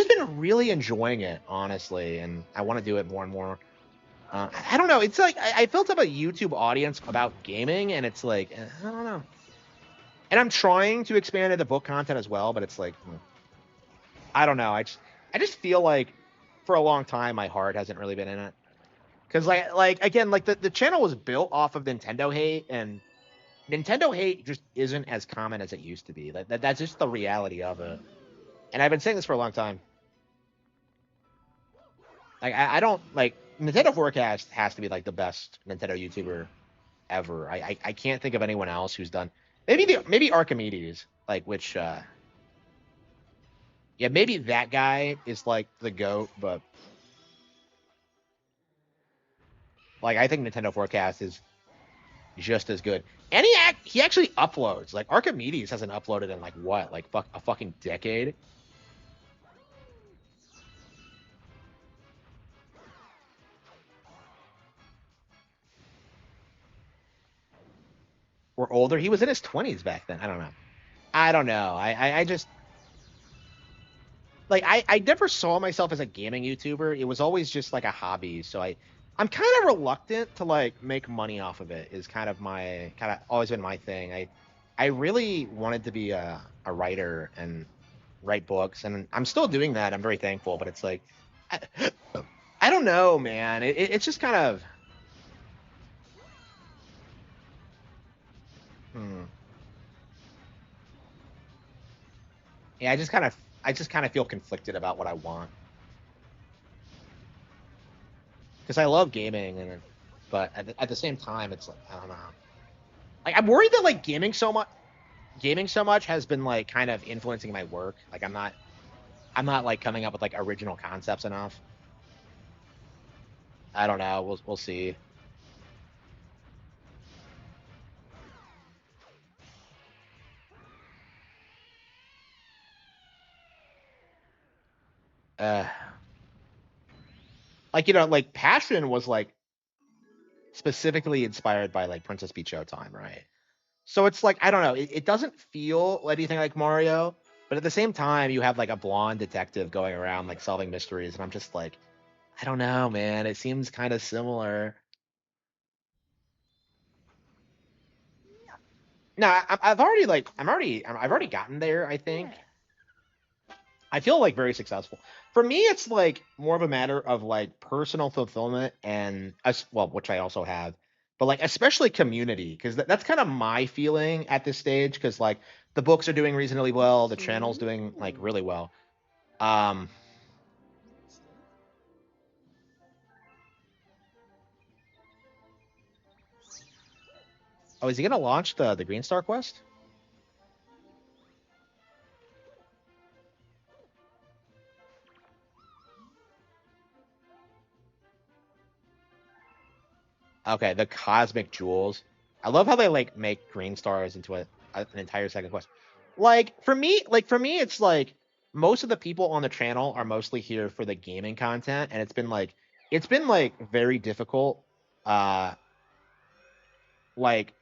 been really enjoying it honestly, and I want to do it more and more. I don't know. It's like I built up a YouTube audience about gaming, and it's like I don't know. And I'm trying to expand into book content as well, but it's like I don't know. I just feel like for a long time my heart hasn't really been in it. Because like again, like the channel was built off of Nintendo hate, and Nintendo hate just isn't as common as it used to be. That's just the reality of it. And I've been saying this for a long time. Like I don't like Nintendo Forecast has to be like the best Nintendo YouTuber ever. I can't think of anyone else who's done maybe Archimedes, like which yeah, maybe that guy is like the GOAT, but like I think Nintendo Forecast is just as good. And he actually uploads. Like Archimedes hasn't uploaded in like what, like a fucking decade or older. He was in his 20s back then. I don't know. I don't know. I just like I never saw myself as a gaming YouTuber. It was always just like a hobby. So I'm kind of reluctant to like make money off of it. Is kind of always been my thing. I really wanted to be a writer and write books, and I'm still doing that. I'm very thankful, but it's like I, I don't know, man. It's just kind of hmm. Yeah. I just kind of feel conflicted about what I want because I love gaming, but at the same time, it's like I don't know. Like I'm worried that like gaming so much has been like kind of influencing my work. Like I'm not like coming up with like original concepts enough. I don't know. We'll see. Uh, like like Passion was like specifically inspired by like Princess Peach Showtime, right? So it's like I don't know. It doesn't feel anything like Mario, but at the same time, you have like a blonde detective going around like solving mysteries, and I'm just like I don't know, man. It seems kind of similar. No, I've already like I've already gotten there. I think I feel like very successful. For me, it's like more of a matter of like personal fulfillment and well, which I also have, but like especially community because that's kind of my feeling at this stage because like the books are doing reasonably well, the channel's doing like really well. Um, oh, is he gonna launch the Green Star Quest? Okay, the Cosmic Jewels. I love how they like make Green Stars into an entire second quest. Like for me, it's like most of the people on the channel are mostly here for the gaming content, and it's been like very difficult. Uh, like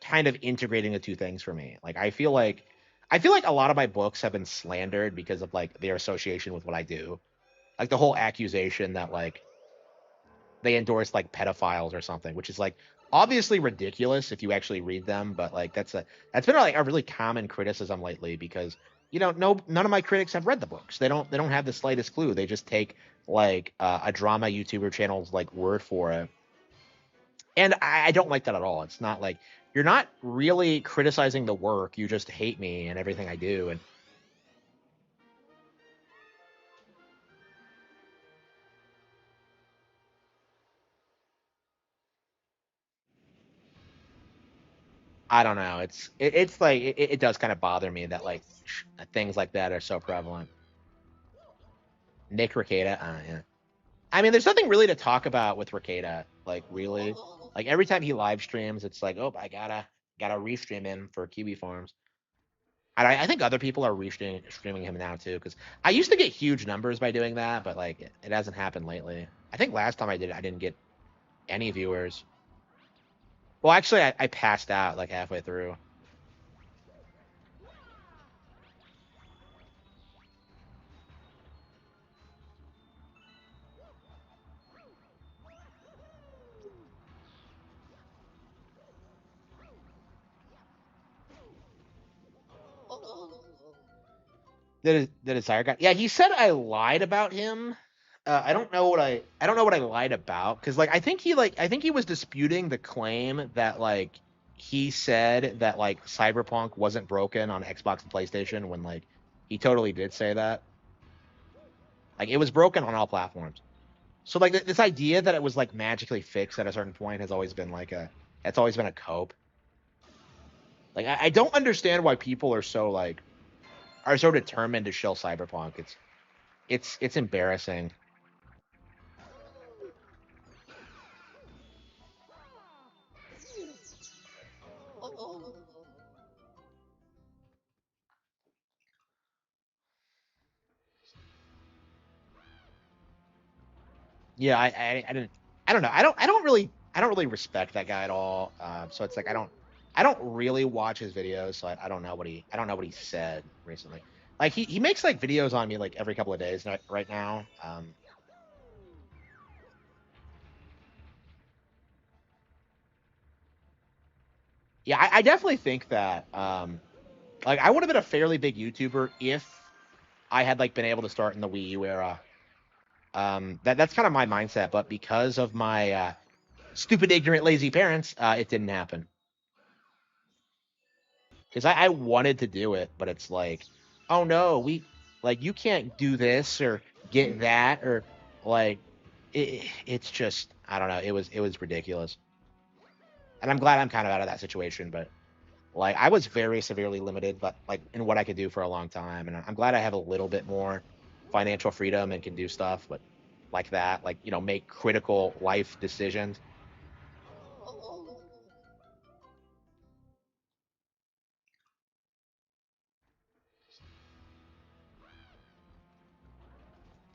kind of integrating the two things for me. Like I feel like a lot of my books have been slandered because of like their association with what I do. Like the whole accusation that like they endorse like pedophiles or something, which is like obviously ridiculous if you actually read them, but like that's been like a really common criticism lately because no none of my critics have read the books. They don't have the slightest clue. They just take like a drama YouTuber channel's like word for it. And I don't like that at all. It's not like you're not really criticizing the work. You just hate me and everything I do. And I don't know. It's like it does kind of bother me that like things like that are so prevalent. Nick Rekieta, yeah. I mean, there's nothing really to talk about with Rekieta. Like really, like every time he live streams, it's like, oh, I gotta restream him for Kiwi Farms. And I think other people are streaming him now too, because I used to get huge numbers by doing that, but like it hasn't happened lately. I think last time I did it, I didn't get any viewers. Well, actually, I passed out like halfway through. The Desire guy. Yeah, he said I lied about him. I don't know what I lied about because I think he was disputing the claim that like he said that like Cyberpunk wasn't broken on Xbox and PlayStation when like he totally did say that. Like it was broken on all platforms. So like this idea that it was like magically fixed at a certain point has always been like a it's always been a cope. Like I don't understand why people are so determined to shill Cyberpunk. It's embarrassing. Yeah, I didn't I don't know. I don't really respect that guy at all. So it's like I don't really watch his videos, so I don't know I don't know what he said recently. Like he makes like videos on me like every couple of days right now. Yeah, I definitely think that like I would have been a fairly big YouTuber if I had like been able to start in the Wii U era. That's kind of my mindset, but because of my stupid, ignorant, lazy parents, it didn't happen. Because I wanted to do it, but it's like, oh no, like you can't do this or get that or like it's just I don't know. It was ridiculous, and I'm glad I'm kind of out of that situation. But like I was very severely limited, but like in what I could do for a long time, and I'm glad I have a little bit more financial freedom and can do stuff, but like that, like make critical life decisions.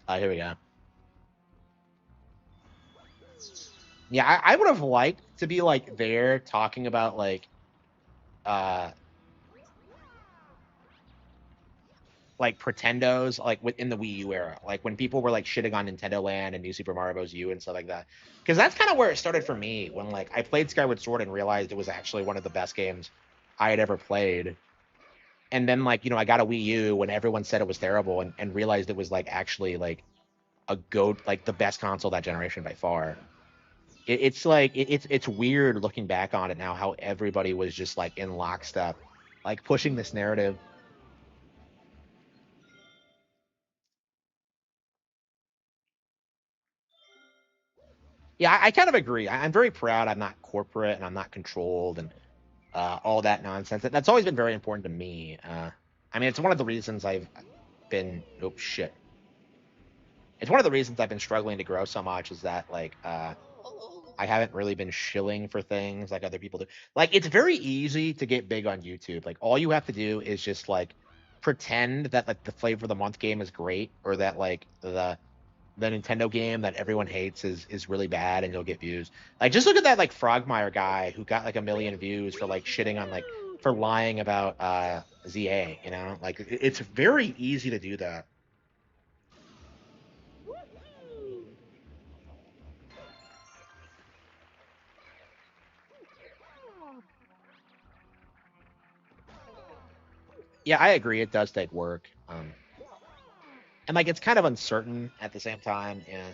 Here we go. Yeah, I would have liked to be like there talking about uh like Pretendos like within the Wii U era, like when people were like shitting on Nintendo Land and New Super Mario Bros. U and stuff like that. Because that's kind of where it started for me when like I played Skyward Sword and realized it was actually one of the best games I had ever played. And then like I got a Wii U when everyone said it was terrible and realized it was like actually like a goat like the best console that generation by far. It's like it's weird looking back on it now how everybody was just like in lockstep, like pushing this narrative. Yeah, I kind of agree. I'm very proud I'm not corporate and I'm not controlled and all that nonsense. That's always been very important to me. I mean, it's one of the reasons I've been oh shit. It's one of the reasons I've been struggling to grow so much is that like I haven't really been shilling for things like other people do. Like it's very easy to get big on YouTube. Like all you have to do is just like pretend that like the flavor of the month game is great or that like the Nintendo game that everyone hates is really bad and you'll get views. Like just look at that like Frogmire guy who got like a million views for like shitting on like for lying about ZA, you know? Like it's very easy to do that. Yeah, I agree. It does take work. And like it's kind of uncertain at the same time. Yeah.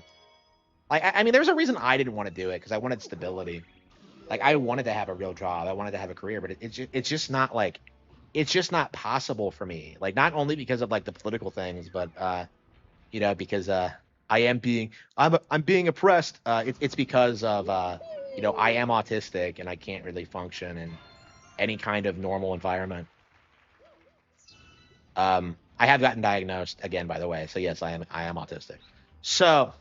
Like I mean, there's a reason I didn't want to do it because I wanted stability. Like I wanted to have a real job. I wanted to have a career, but it's just not like it's just not possible for me. Like not only because of like the political things, but because I am being I'm being oppressed. It's because of I am autistic and I can't really function in any kind of normal environment. I have gotten diagnosed again, by the way. So yes, I am autistic. So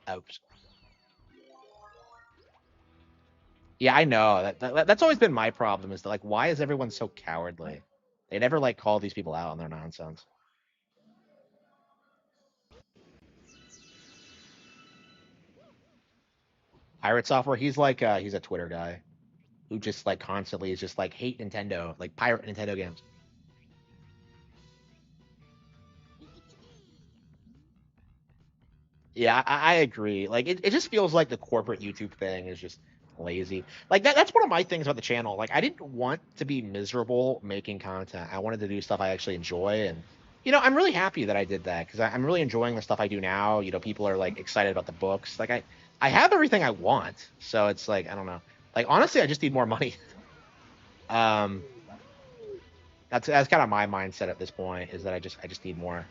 oops. Yeah, I know that's always been my problem is that like why is everyone so cowardly? They never like call these people out on their nonsense. Pirate Software, he's a Twitter guy who just like constantly is just like hate Nintendo, like pirate Nintendo games. Yeah, I agree. Like it just feels like the corporate YouTube thing is just lazy. Like that's one of my things about the channel. Like I didn't want to be miserable making content. I wanted to do stuff I actually enjoy and I'm really happy that I did that because I'm really enjoying the stuff I do now. People are like excited about the books. Like I have everything I want. So it's like I don't know. Like honestly, I just need more money. Um that's kind of my mindset at this point is that I just need more.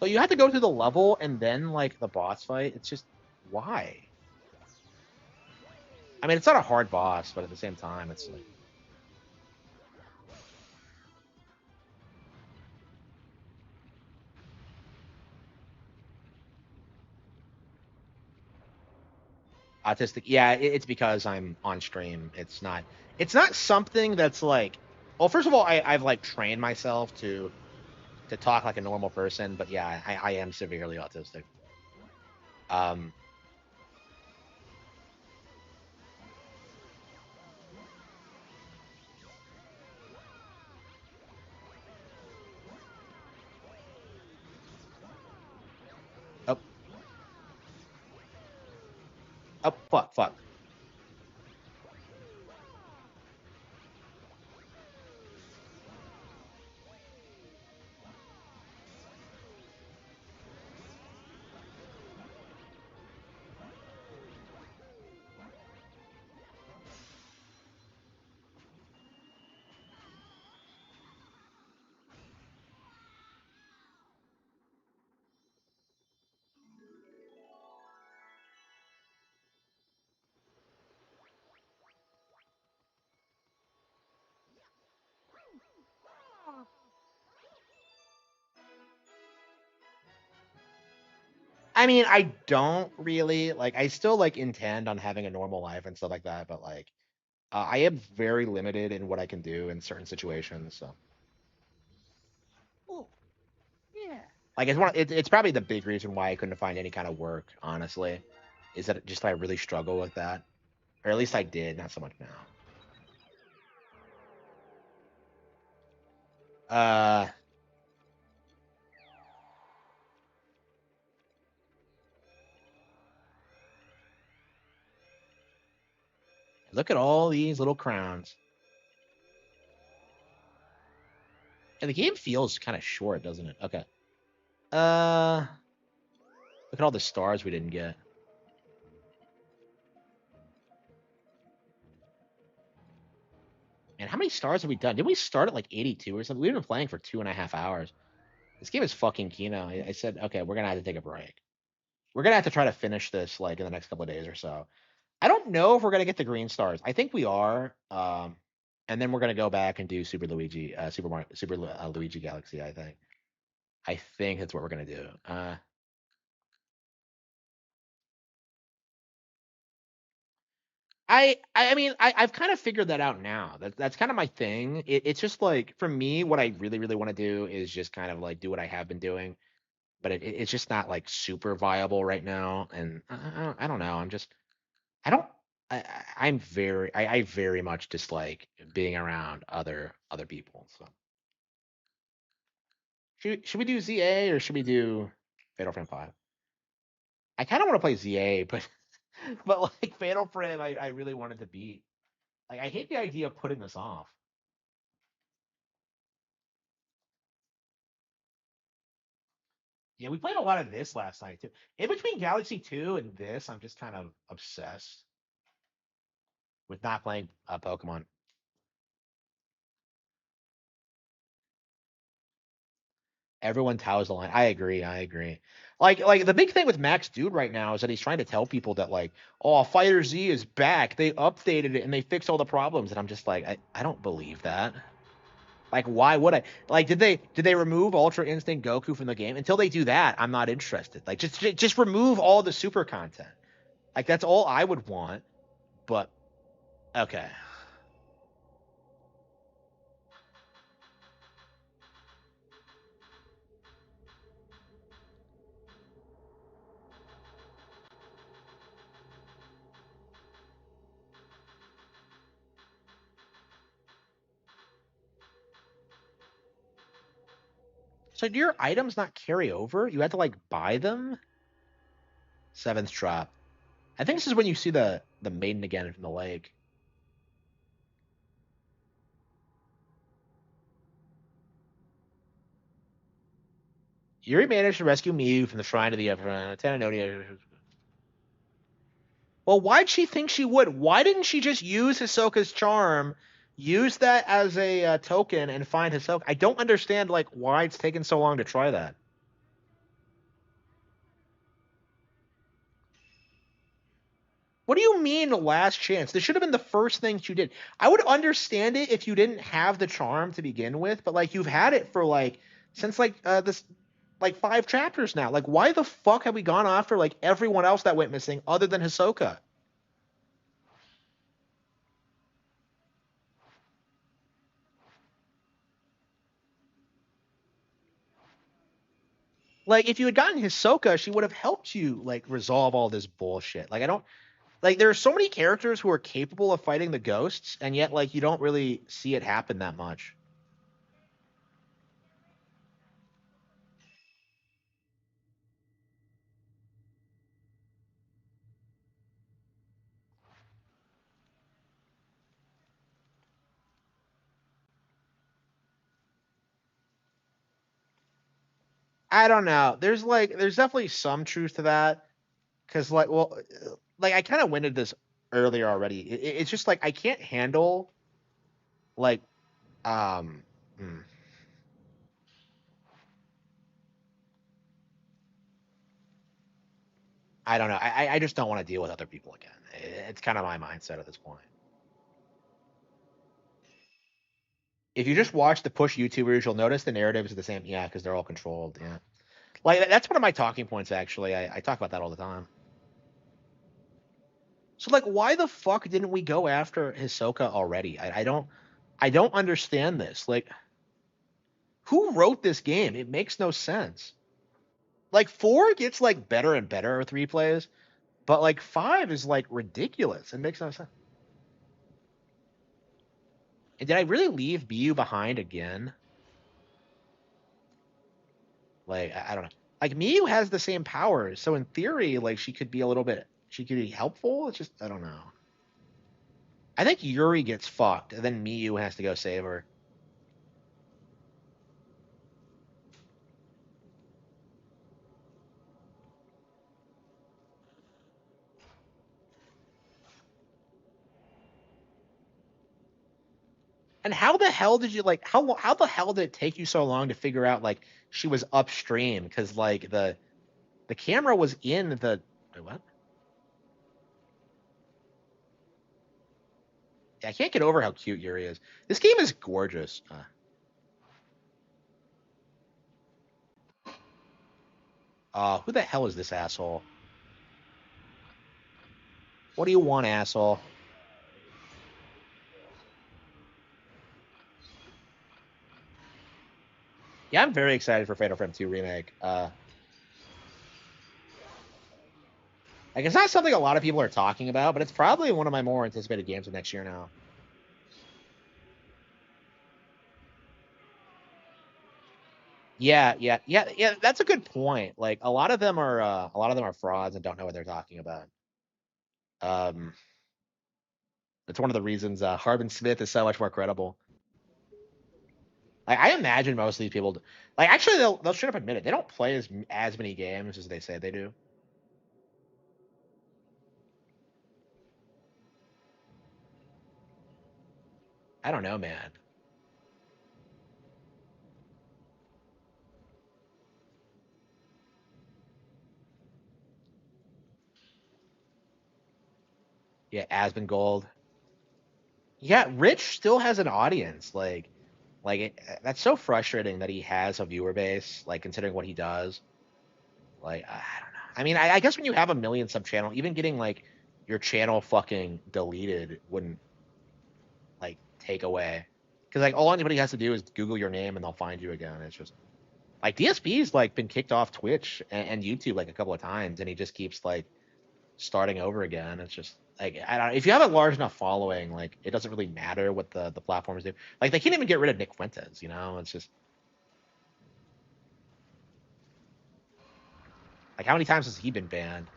So you have to go through the level and then like the boss fight. It's just why? I mean, it's not a hard boss, but at the same time, it's like autistic. Yeah, it's because I'm on stream. It's not something that's like. Well, first of all, I've like trained myself to talk like a normal person, but yeah, I am severely autistic. Um. Oh. Oh. Fuck. Fuck. I mean, I don't really like. I still like intend on having a normal life and stuff like that, but like, I am very limited in what I can do in certain situations. So. Like it's probably the big reason why I couldn't find any kind of work, honestly, is that just I really struggle with that, or at least I did, not so much now. Uh, Look at all these little crowns. And the game feels kind of short, doesn't it? Okay. Uh, Look at all the stars we didn't get. And how many stars have we done? Did we start at like 82 or something? We've been playing for 2.5 hours. This game is fucking Kino. I said, okay, we're gonna have to take a break. We're gonna have to try to finish this like in the next couple of days or so. I don't know if we're gonna get the green stars. I think we are. and then we're gonna go back and do Super Luigi, Super Luigi Galaxy. I think that's what we're gonna do. I mean I've kind of figured that out now. That's kind of my thing. It's just like for me, what I really want to do is just kind of like do what I have been doing, but it's just not like super viable right now. And I don't know. I don't. I very much dislike being around other people. So should we do ZA or should we do Fatal Frame 5? I kind of want to play ZA, but but like Fatal Frame, I really wanted to beat. Like I hate the idea of putting this off. Yeah, we played a lot of this last night too. In between Galaxy 2 and this, I'm just kind of obsessed with not playing Pokemon. Everyone tows the line. I agree. I agree. Like the big thing with Max Dude right now is that he's trying to tell people that like, oh, Fighter Z is back. They updated it and they fixed all the problems. And I'm just like, I don't believe that. Like, why would I? Like, did they remove Ultra Instinct Goku from the game? Until they do that, I'm not interested. Like, just remove all the super content. Like, that's all I would want. But okay. So do your items not carry over? You had to like buy them? Seventh drop. I think this is when you see the maiden again from the lake. Yuri managed to rescue Miu from the shrine of the Tennonia. Well, why'd she think she would? Why didn't she just use Hisoka's charm, use that as a token, and find Hisoka? I don't understand like why it's taken so long to try that. What do you mean last chance? This should have been the first thing you did. I would understand it if you didn't have the charm to begin with, but like you've had it for like since like this like 5 chapters now. Like why the fuck have we gone after like everyone else that went missing other than Hisoka? Like if you had gotten Hisoka, she would have helped you like resolve all this bullshit. Like I don't like there are so many characters who are capable of fighting the ghosts, and yet like you don't really see it happen that much. I don't know. There's definitely some truth to that because like I kind of went into this earlier already. It's just like I can't handle like um hmm, I don't know. I just don't want to deal with other people again. It's kind of my mindset at this point. If you just watch the push YouTubers, you'll notice the narratives are the same. Yeah, because they're all controlled. Yeah, like that's one of my talking points. Actually, I talk about that all the time. So like, why the fuck didn't we go after Hisoka already? I don't understand this. Like, who wrote this game? It makes no sense. Like 4 gets like better and better with replays, but like 5 is like ridiculous. It makes no sense. And did I really leave Bu behind again? Like I don't know. Like Miu has the same powers, so in theory, like she could be helpful. It's just I don't know. I think Yuri gets fucked, and then Miu has to go save her. And how the hell did you like how the hell did it take you so long to figure out like she was upstream? Because like the camera was in the wait, what? I can't get over how cute Yuri is. This game is gorgeous. Who the hell is this asshole? What do you want, asshole? Yeah, I'm very excited for Fatal Frame 2 Remake. Like, it's not something a lot of people are talking about, but it's probably one of my more anticipated games of next year now. Yeah. That's a good point. Like, a lot of them are frauds and don't know what they're talking about. Um, it's one of the reasons Harbin Smith is so much more credible. Like, I imagine most of these people, like, actually, they'll straight up admit it. They don't play as many games as they say they do. I don't know, man. Yeah, Asmongold. Yeah, Rich still has an audience. That's so frustrating that he has a viewer base. Like, considering what he does. Like, I don't know. I mean, I guess when you have a million sub channel, even getting like your channel fucking deleted wouldn't like take away. Because like all anybody has to do is Google your name and they'll find you again. It's just like DSP's like been kicked off Twitch and YouTube like a couple of times, and he just keeps like starting over again. It's just like I don't. If you have a large enough following, like it doesn't really matter what the platforms do. Like they can't even get rid of Nick Fuentes. You know, it's just like how many times has he been banned?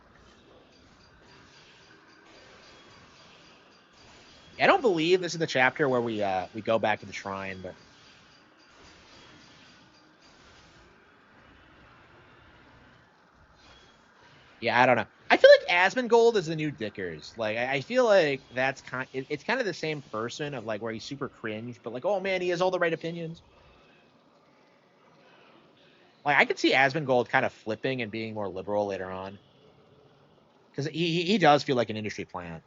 I don't believe this is the chapter where we go back to the shrine, but yeah, I don't know. I feel like Asmongold is the new Dickers. Like I feel like it's kind of the same person of like where he's super cringe, but like oh man, he has all the right opinions. Like I could see Asmongold kind of flipping and being more liberal later on because he does feel like an industry plant.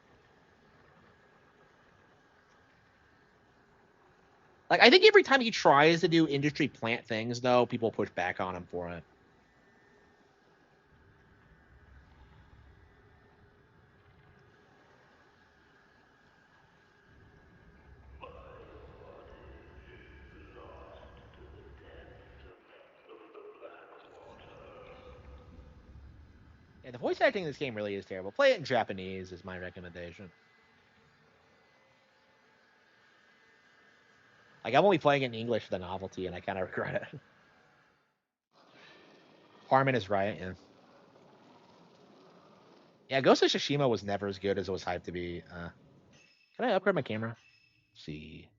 Like I think every time he tries to do industry plant things, though, people push back on him for it. Yeah, the voice acting in this game really is terrible. Play it in Japanese is my recommendation. Like I'm only playing it in English for the novelty, and I kind of regret it. Harman is right. Yeah. Yeah, Ghost of Tsushima was never as good as it was hyped to be. Can I upgrade my camera? Let's see.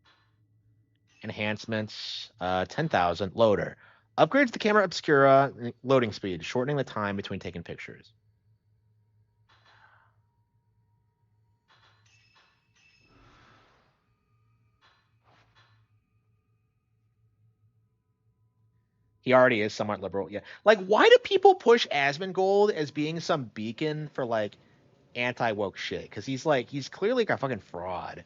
Enhancements, 10,000. Loader. Upgrades the camera obscura loading speed, shortening the time between taking pictures. He already is somewhat liberal. Yeah. Like, why do people push Asmongold as being some beacon for like anti woke shit? Because he's clearly like a fucking fraud.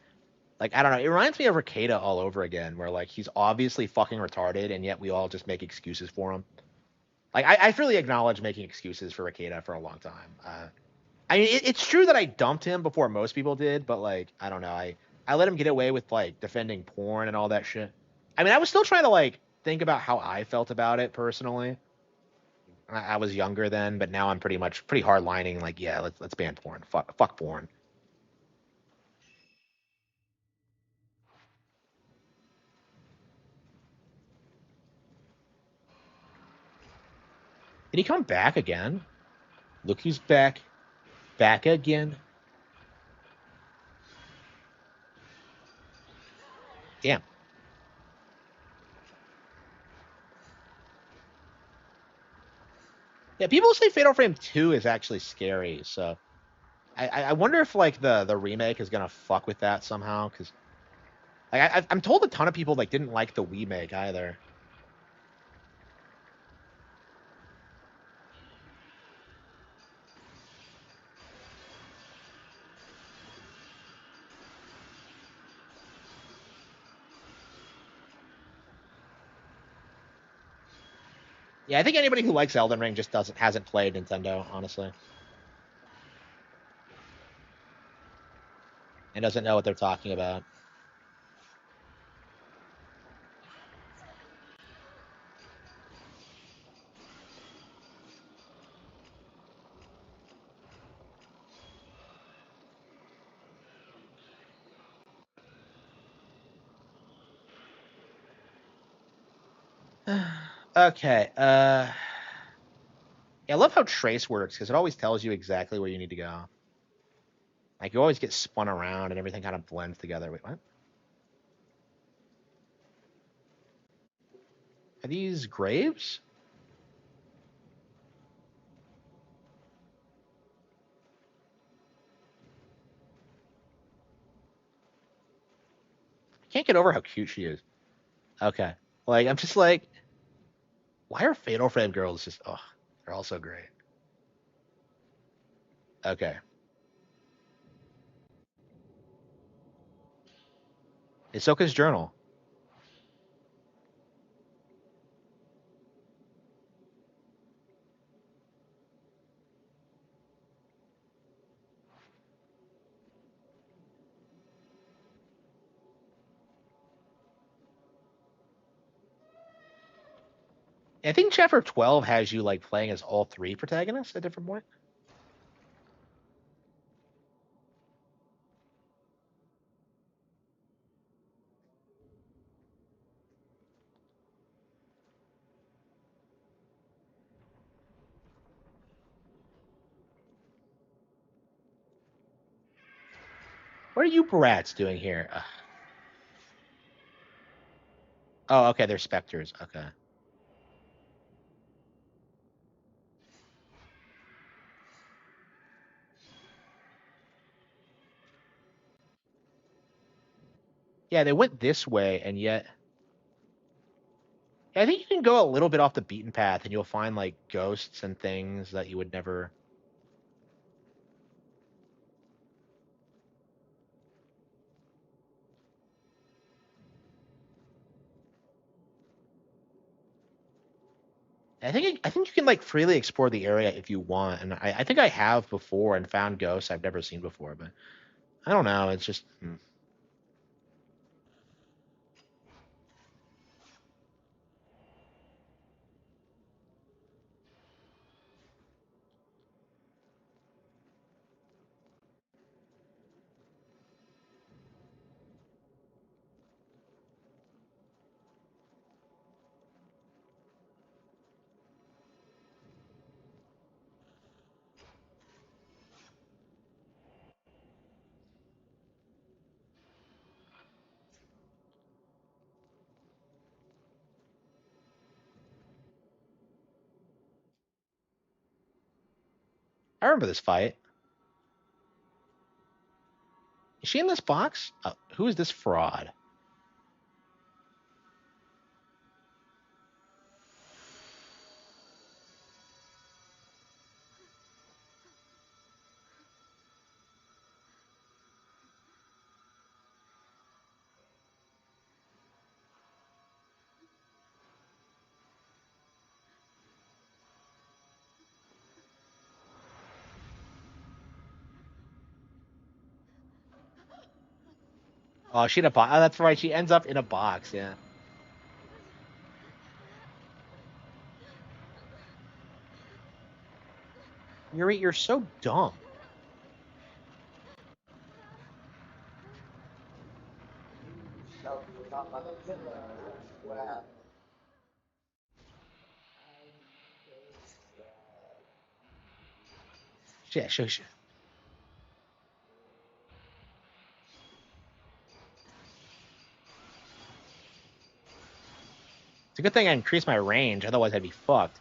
Like, I don't know. It reminds me of Ricada all over again, where like he's obviously fucking retarded, and yet we all just make excuses for him. Like, I really acknowledge making excuses for Ricada for a long time. I mean, it's true that I dumped him before most people did, but like, I don't know. I let him get away with like defending porn and all that shit. I mean, I was still trying to like think about how I felt about it personally. I was younger then, but now I'm pretty hard lining. Like, yeah, let's ban porn. Fuck porn. Did he come back again? Look, he's back again. Damn. Yeah, people say Fatal Frame 2 is actually scary, so I wonder if like the remake is gonna fuck with that somehow, because like I'm told a ton of people like didn't like the remake either. Yeah, I think anybody who likes Elden Ring just hasn't played Nintendo, honestly, and doesn't know what they're talking about. Okay. Yeah, I love how Trace works because it always tells you exactly where you need to go. Like you always get spun around and everything kind of blends together. Wait, what? Are these graves? I can't get over how cute she is. Okay. Like I'm just like, why are Fatal Frame girls just they're all so great. Okay. Hisoka's journal. I think chapter 12 has you like playing as all three protagonists at different point. What are you brats doing here? Oh, okay, they're specters. Okay. Yeah, they went this way, and yet I think you can go a little bit off the beaten path, and you'll find like ghosts and things that you would never. I think you can like freely explore the area if you want, and I think I have before and found ghosts I've never seen before, but I don't know. It's just I remember this fight. Is she in this box? Who is this fraud? Oh, she in a box. Oh, that's right. She ends up in a box. Yeah. Yuri, you're so dumb. Yeah, sure. It's a good thing I increased my range, otherwise I'd be fucked.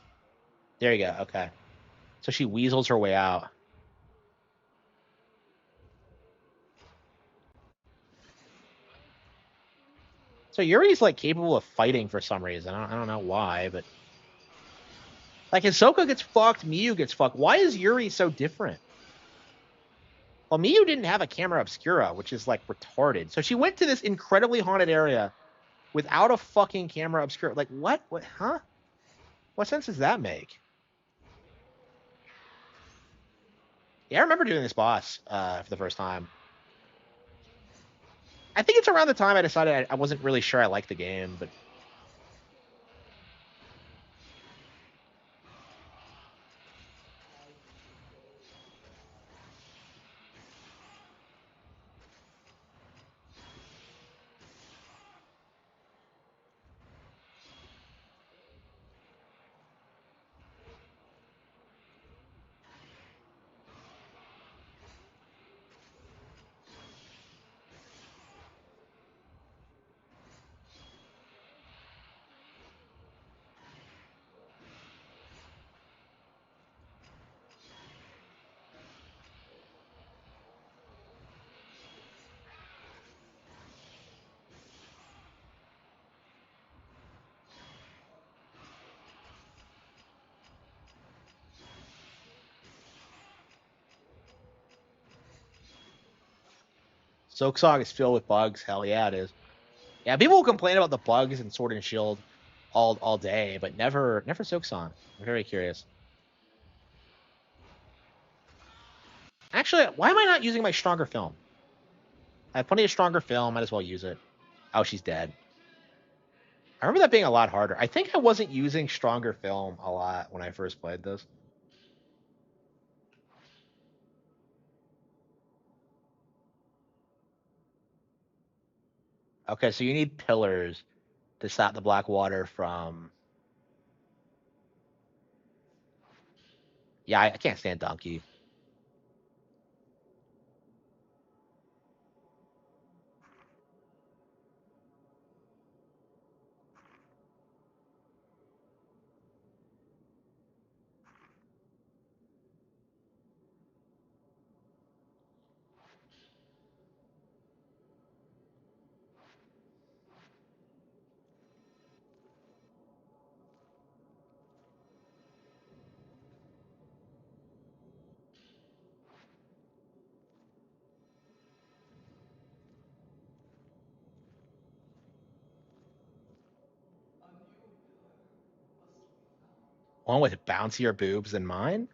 There you go. Okay. So she weasels her way out. So Yuri's like capable of fighting for some reason. I don't know why, but like Hisoka gets fucked, Miyu gets fucked. Why is Yuri so different? Well, Miyu didn't have a camera obscura, which is like retarded. So she went to this incredibly haunted area without a fucking camera obscura. Like what? What? Huh? What sense does that make? Yeah, I remember doing this boss for the first time. I think it's around the time I decided I wasn't really sure I liked the game, but Soaksong is filled with bugs. Hell yeah, it is. Yeah, people will complain about the bugs in Sword and Shield all day, but never Soaksong. I'm very curious. Actually, why am I not using my stronger film? I have plenty of stronger film. Might as well use it. Oh, she's dead. I remember that being a lot harder. I think I wasn't using stronger film a lot when I first played this. Okay, so you need pillars to stop the black water from. Yeah, I can't stand Donkey. One with bouncier boobs than mine.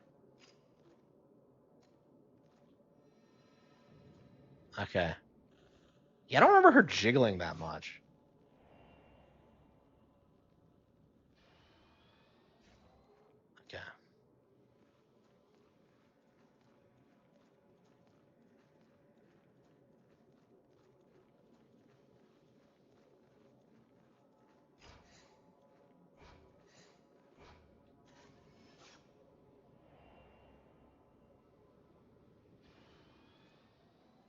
Okay. Yeah, I don't remember her jiggling that much. Okay.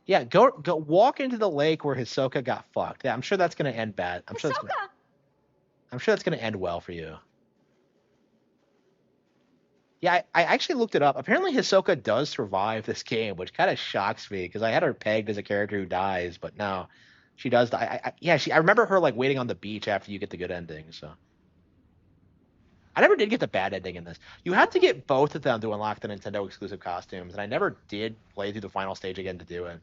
Yeah, go walk into the lake where Hisoka got fucked. Yeah, I'm sure that's gonna end bad. I'm sure that's gonna end well for you. Yeah, I actually looked it up. Apparently, Hisoka does survive this game, which kind of shocks me because I had her pegged as a character who dies, but no, she does die. Yeah, I remember her like waiting on the beach after you get the good ending. So I never did get the bad ending in this. You had to get both of them to unlock the Nintendo exclusive costumes, and I never did play through the final stage again to do it.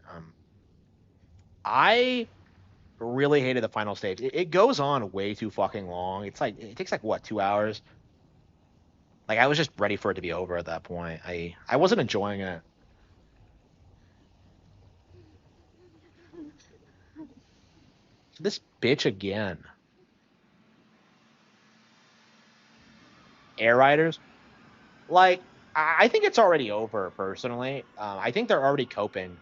I really hated the final stage. It goes on way too fucking long. It's like it takes like what 2 hours. Like I was just ready for it to be over at that point. I wasn't enjoying it. This bitch again. Air Riders. Like I think it's already over personally. I think they're already coping.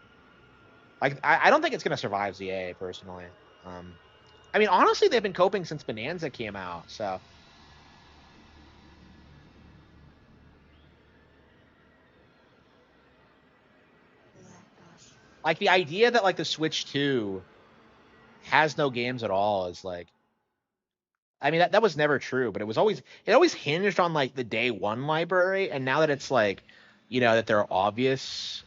Like I don't think it's gonna survive ZA personally. Um, I mean honestly they've been coping since Bonanza came out. So like the idea that like the Switch 2 has no games at all is like I mean that was never true, but it always hinged on like the day one library, and now that it's like, that they're obvious.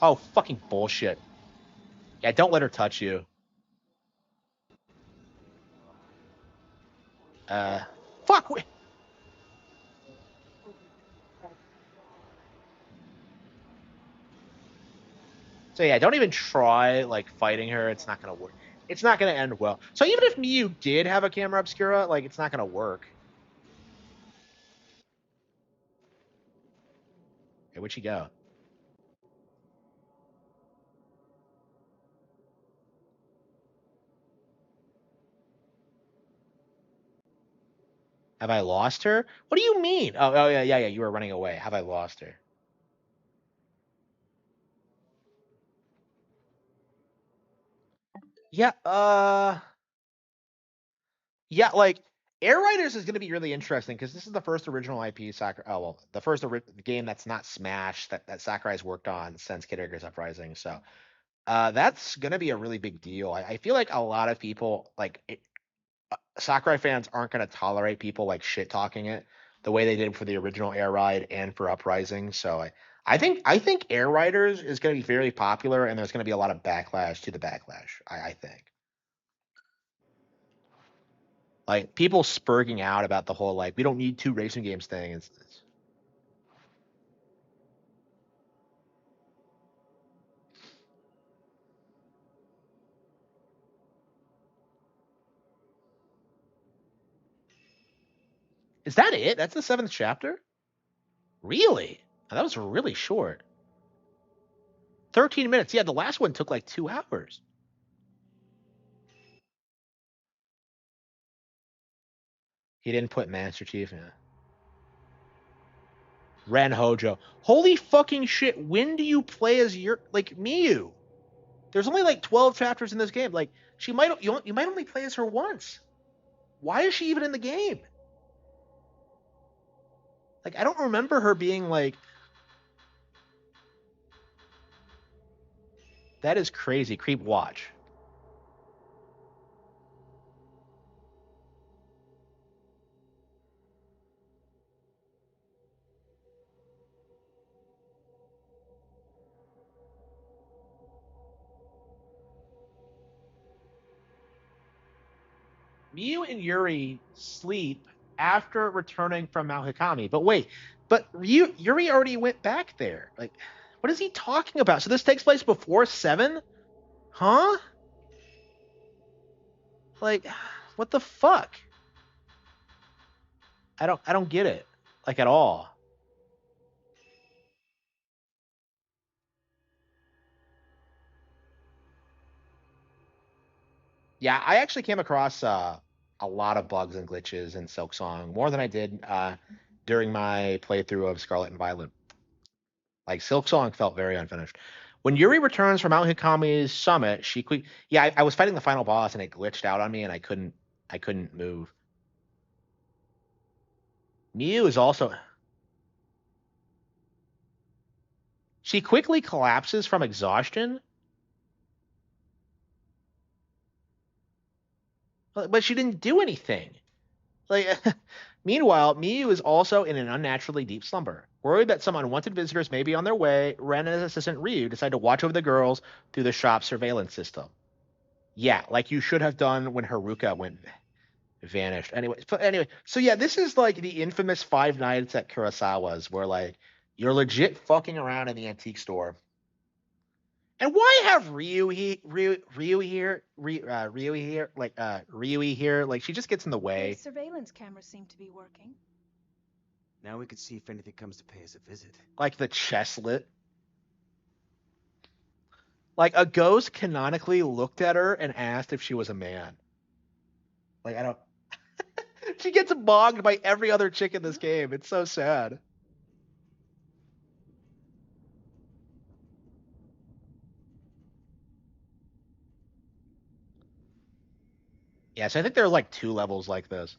Oh fucking bullshit. Yeah, don't let her touch you. Uh, fuck. So yeah, don't even try like fighting her. It's not gonna work. It's not going to end well. So even if Miyu did have a camera obscura, like it's not going to work. Hey, where'd she go? Have I lost her? What do you mean? Oh yeah, yeah, yeah. You were running away. Have I lost her? Yeah. Yeah. Like Air Riders is going to be really interesting because this is the first original IP Sakurai. Oh well, the first game that's not Smash that Sakurai's worked on since Kid Icarus Uprising. So that's going to be a really big deal. I feel like a lot of people Sakurai fans aren't going to tolerate people like shit talking it the way they did for the original Air Ride and for Uprising. So I think Air Riders is going to be very popular, and there's going to be a lot of backlash to the backlash. I think like people spurging out about the whole like we don't need two racing games thing. Is that it? That's the seventh chapter? Really? That was really short. 13 minutes. Yeah, the last one took like 2 hours. He didn't put Master Chief in. Ren Hojo. Holy fucking shit! When do you play as your like Miyu? There's only like 12 chapters in this game. Like you might only play as her once. Why is she even in the game? Like I don't remember her being like that is crazy. Creep watch. Miyu and Yuri sleep after returning from Mount Hikami. But wait, but Yuri already went back there. Like, what is he talking about? So this takes place before 7? Huh? Like, what the fuck? I don't get it. Like at all. Yeah, I actually came across a lot of bugs and glitches in Silk Song, more than I did during my playthrough of Scarlet and Violet. Like Silk Song felt very unfinished. When Yuri returns from Mount Hikami's summit, she quick. Yeah, I was fighting the final boss and it glitched out on me and I couldn't move. Miyu is also. She quickly collapses from exhaustion, but she didn't do anything. Like, meanwhile, Miyu is also in an unnaturally deep slumber. Worried that some unwanted visitors may be on their way, Ren and his assistant Ryu decide to watch over the girls through the shop's surveillance system. Yeah, like you should have done when Haruka went vanished. Anyway, so yeah, this is like the infamous Five Nights at Kurosawa's, where like you're legit fucking around in the antique store. And why have Ryu here, like Ryui here? Like she just gets in the way. The surveillance cameras seem to be working. Now we could see if anything comes to pay us a visit. Like the chestlet. Like a ghost canonically looked at her and asked if she was a man. Like I don't. She gets bogged by every other chick in this game. It's so sad. Yeah, so I think there are like two levels like this.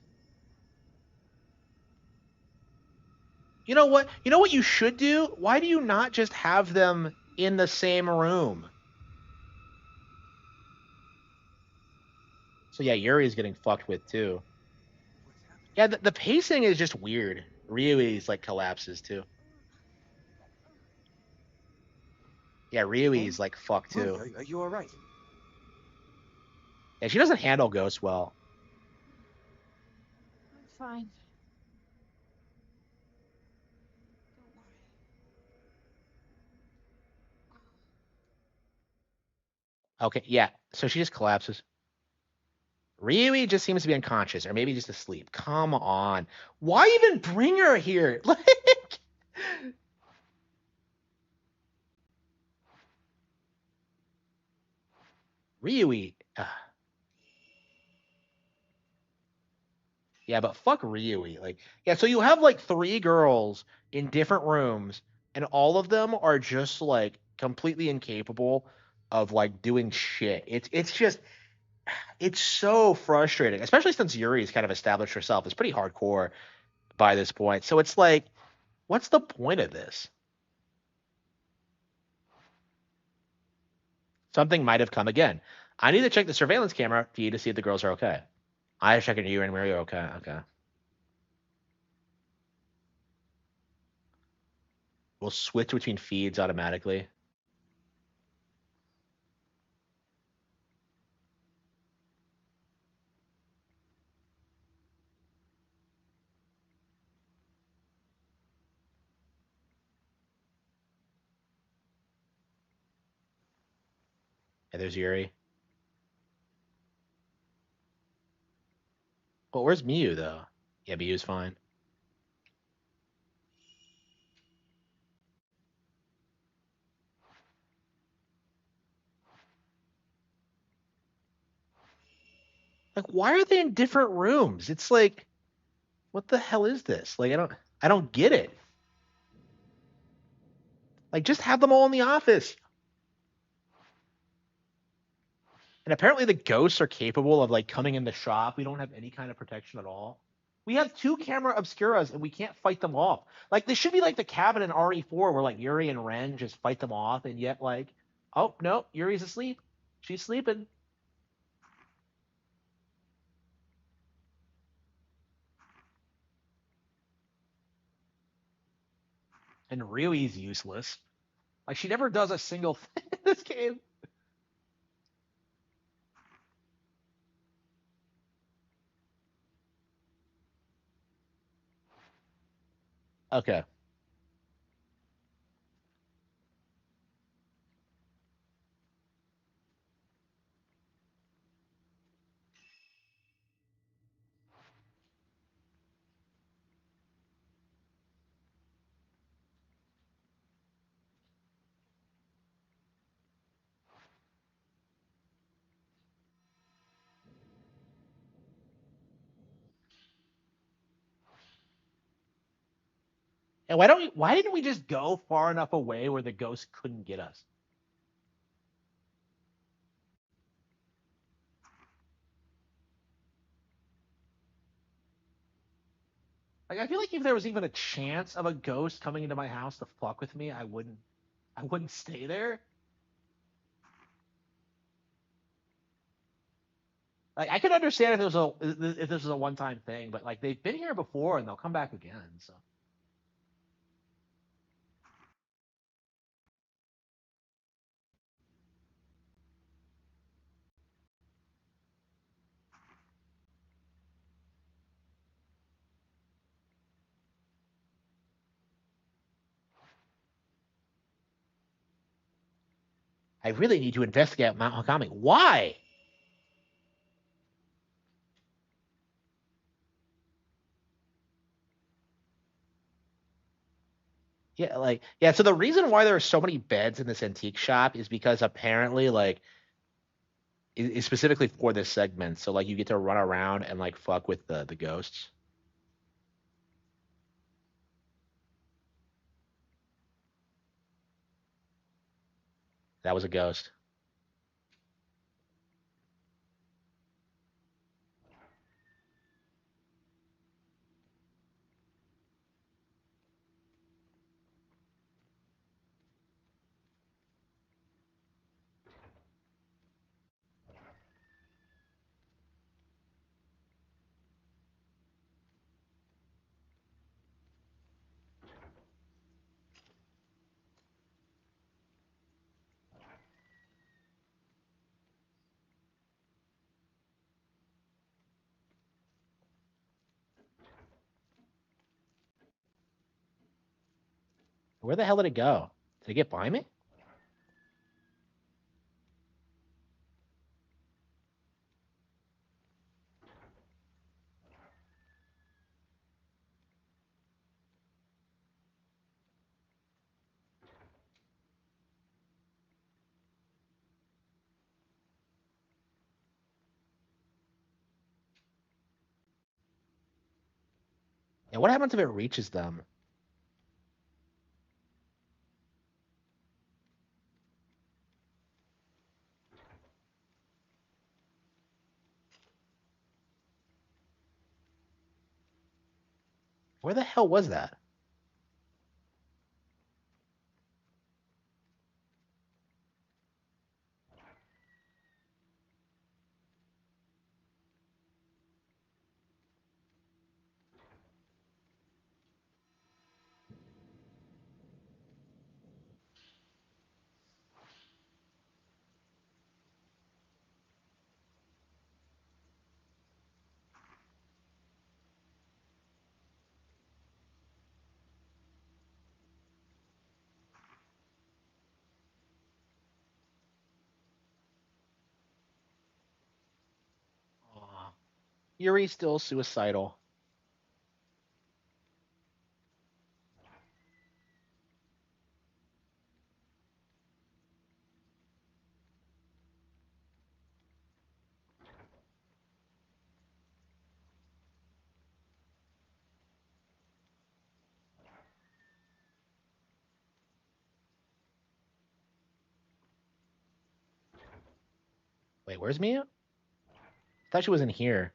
You know what? You know what you should do? Why do you not just have them in the same room? So yeah, Yuri's getting fucked with too. Yeah, the pacing is just weird. Ryui's like collapses too. Yeah, Ryui's like fucked too. Are you all right? Yeah, she doesn't handle ghosts well. I'm fine. Don't worry. Okay, yeah. So she just collapses. Ryui just seems to be unconscious, or maybe just asleep. Come on. Why even bring her here? Like, Ryui. Yeah, but fuck Ryui. Like, yeah, so you have like three girls in different rooms, and all of them are just like completely incapable of like doing shit. It's so frustrating, especially since Yuri's kind of established herself as pretty hardcore by this point. So it's like, what's the point of this? Something might have come again. I need to check the surveillance camera feed to see if the girls are okay. I check in you and Mary are okay. Okay. We'll switch between feeds automatically. Hey, there's Yuri. Well, where's Miyu though? Yeah, Miyu's fine. Like, why are they in different rooms? It's like, what the hell is this? Like, I don't get it. Like, just have them all in the office. And apparently the ghosts are capable of like coming in the shop. We don't have any kind of protection at all. We have two camera obscuras and we can't fight them off. Like, this should be like the cabin in RE4 where like Yuri and Ren just fight them off, and yet like, oh no, Yuri's asleep. She's sleeping. And Ryui's useless. Like, she never does a single thing in this game. Okay. And why didn't we just go far enough away where the ghost couldn't get us? Like, I feel like if there was even a chance of a ghost coming into my house to fuck with me, I wouldn't stay there. Like, I could understand if this was a one time thing, but like, they've been here before and they'll come back again. So I really need to investigate Mount Hakami. Why? Yeah, like, yeah. So the reason why there are so many beds in this antique shop is because apparently, like, it's specifically for this segment. So like, you get to run around and like fuck with the ghosts. That was a ghost. Where the hell did it go? Did it get by me? Yeah, what happens if it reaches them? Where the hell was that? Aw. Yuri's still suicidal. Wait, where's Mia? I thought she was in here.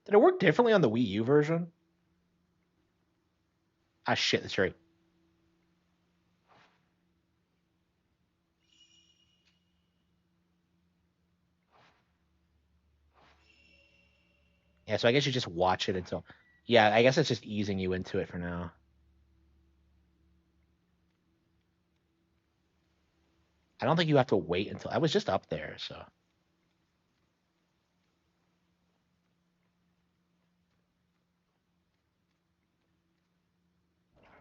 Did it work differently on the Wii U version? Ah, shit, that's right. Yeah, so I guess you just watch it until. Yeah, I guess it's just easing you into it for now. I don't think you have to wait until. I was just up there, so.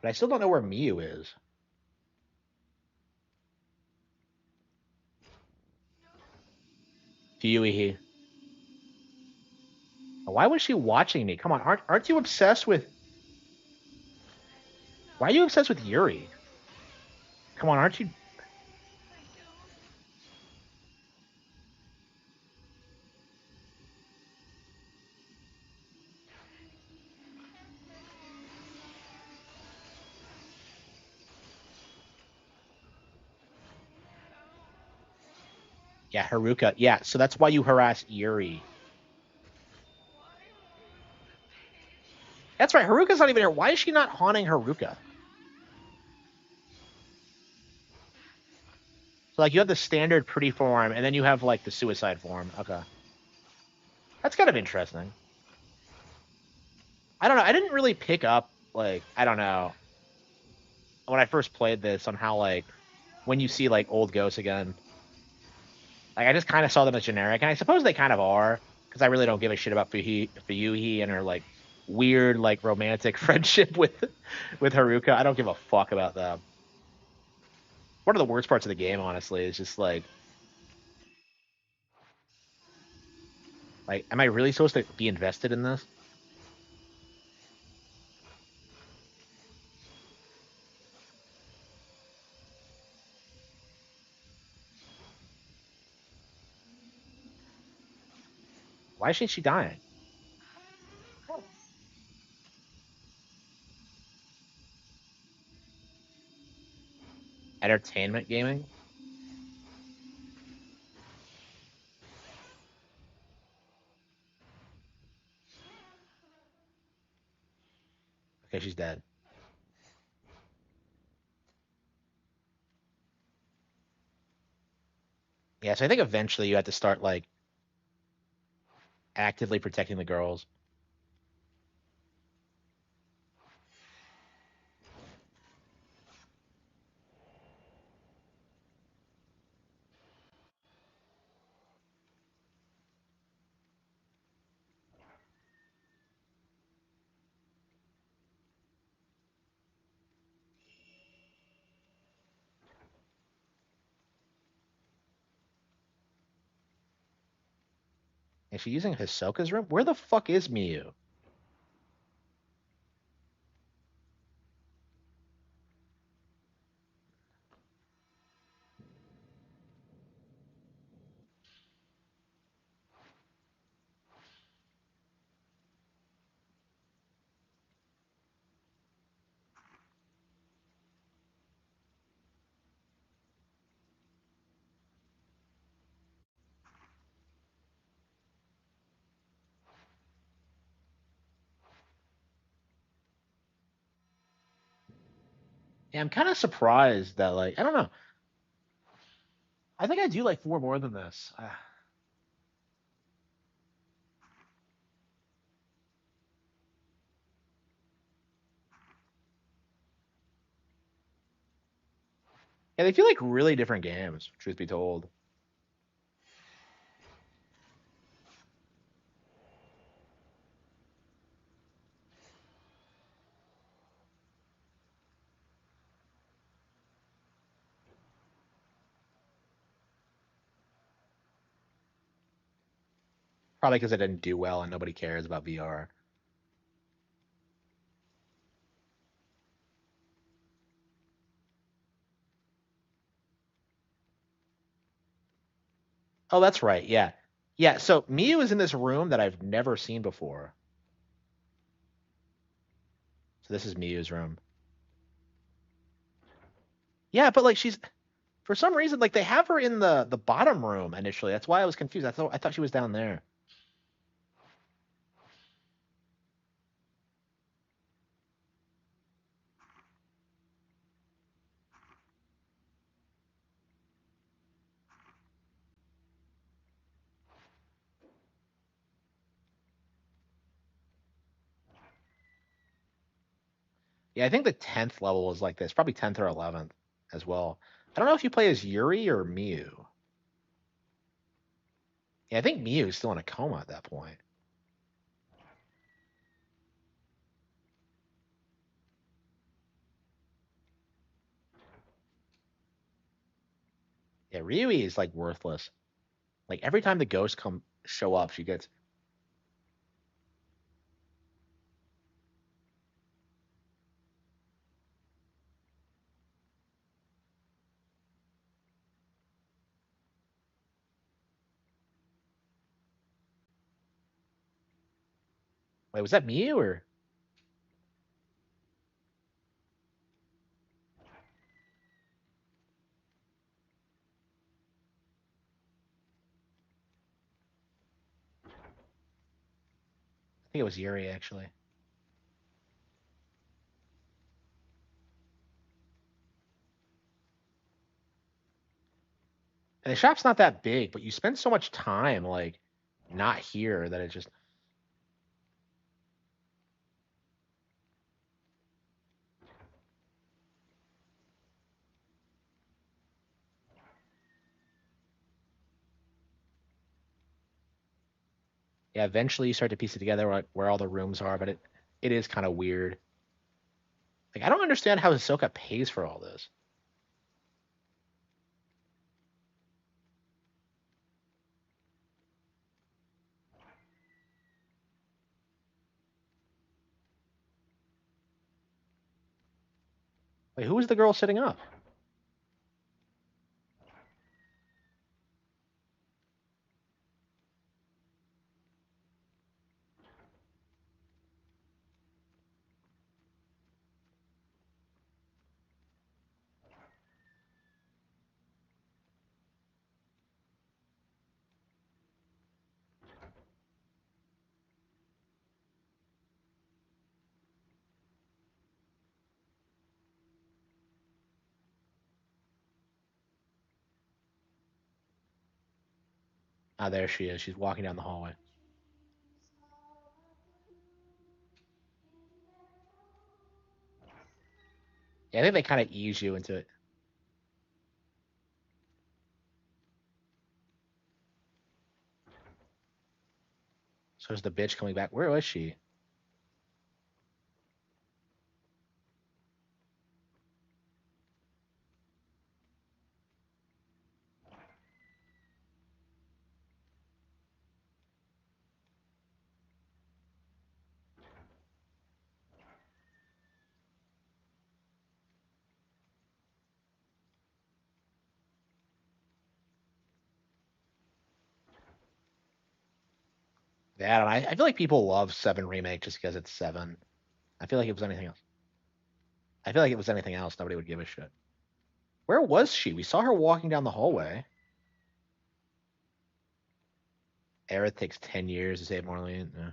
But I still don't know where Miu is. Fuey. Why was she watching me? Come on, aren't you obsessed with? Why are you obsessed with Yuri? Come on, aren't you? Yeah, Haruka. Yeah, so that's why you harass Yuri. That's right. Haruka's not even here. Why is she not haunting Haruka? So like you have the standard pretty form, and then you have like the suicide form. Okay, that's kind of interesting. I don't know. I didn't really pick up like I don't know when I first played this on how like when you see like old ghosts again. Like I just kind of saw them as generic, and I suppose they kind of are because I really don't give a shit about Fuyuhi and her like weird like romantic friendship with Haruka. I don't give a fuck about them. One of the worst parts of the game, honestly, is just like, am I really supposed to be invested in this? Why isn't she dying? Entertainment gaming? Okay, she's dead. Yeah, so I think eventually you have to start like actively protecting the girls. Is she using Hisoka's room? Where the fuck is Miyu? Yeah, I'm kind of surprised that like I don't know. I think I do like four more than this. Yeah, they feel like really different games, truth be told. Probably because it didn't do well and nobody cares about VR. Oh, that's right. Yeah. Yeah, so Miyu is in this room that I've never seen before. So this is Miyu's room. Yeah, but like she's for some reason like they have her in the bottom room initially. That's why I was confused. I thought she was down there. Yeah, I think the 10th level is like this, probably 10th or 11th as well. I don't know if you play as Yuri or Miyu. Yeah, I think Miyu is still in a coma at that point. Yeah, Ryui is like worthless. Like every time the ghosts come show up, she gets. Wait, was that Miyu or I think it was Yuri actually. And the shop's not that big, but you spend so much time like not here that it just yeah. Eventually, you start to piece it together where all the rooms are, but it is kind of weird. Like I don't understand how Hisoka pays for all this. Like who was the girl sitting up? Ah, there she is. She's walking down the hallway. Yeah, I think they kind of ease you into it. So is the bitch coming back? Where was she? bad. And I feel like people love 7 Remake just because it's 7. I feel like if it was anything else. I feel like if it was anything else, nobody would give a shit. Where was she? We saw her walking down the hallway. Aerith takes 10 years to save Marlene. Yeah.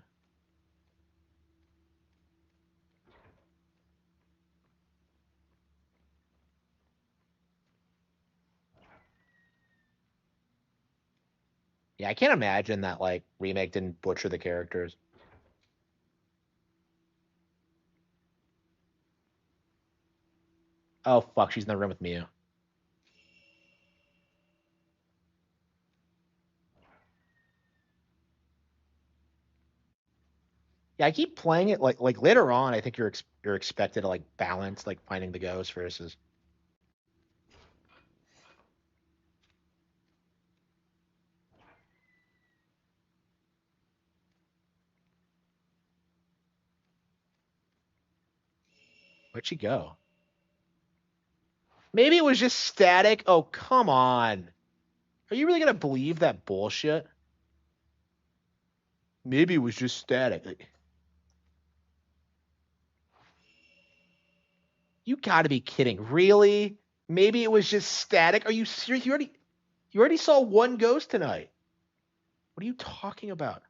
Yeah, I can't imagine that like Remake didn't butcher the characters. Oh fuck, she's in the room with Mew. Yeah, I keep playing it like later on. I think you're expected to like balance like finding the ghost versus. Where'd she go? Maybe it was just static. Oh come on, are you really gonna believe that bullshit? Maybe it was just static. You got to be kidding. Really? Maybe it was just static. Are you serious? You already saw one ghost tonight. What are you talking about?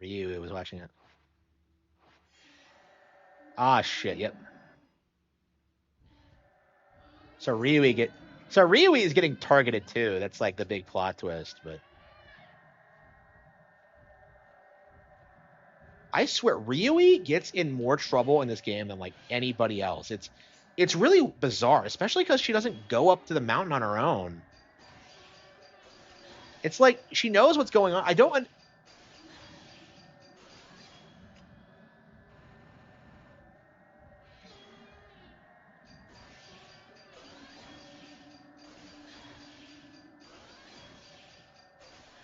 Ryu was watching it. Ah shit, yep. So Ryu is getting targeted too. That's like the big plot twist, but I swear Ryu gets in more trouble in this game than like anybody else. It's really bizarre, especially because she doesn't go up to the mountain on her own. It's like she knows what's going on. I don't.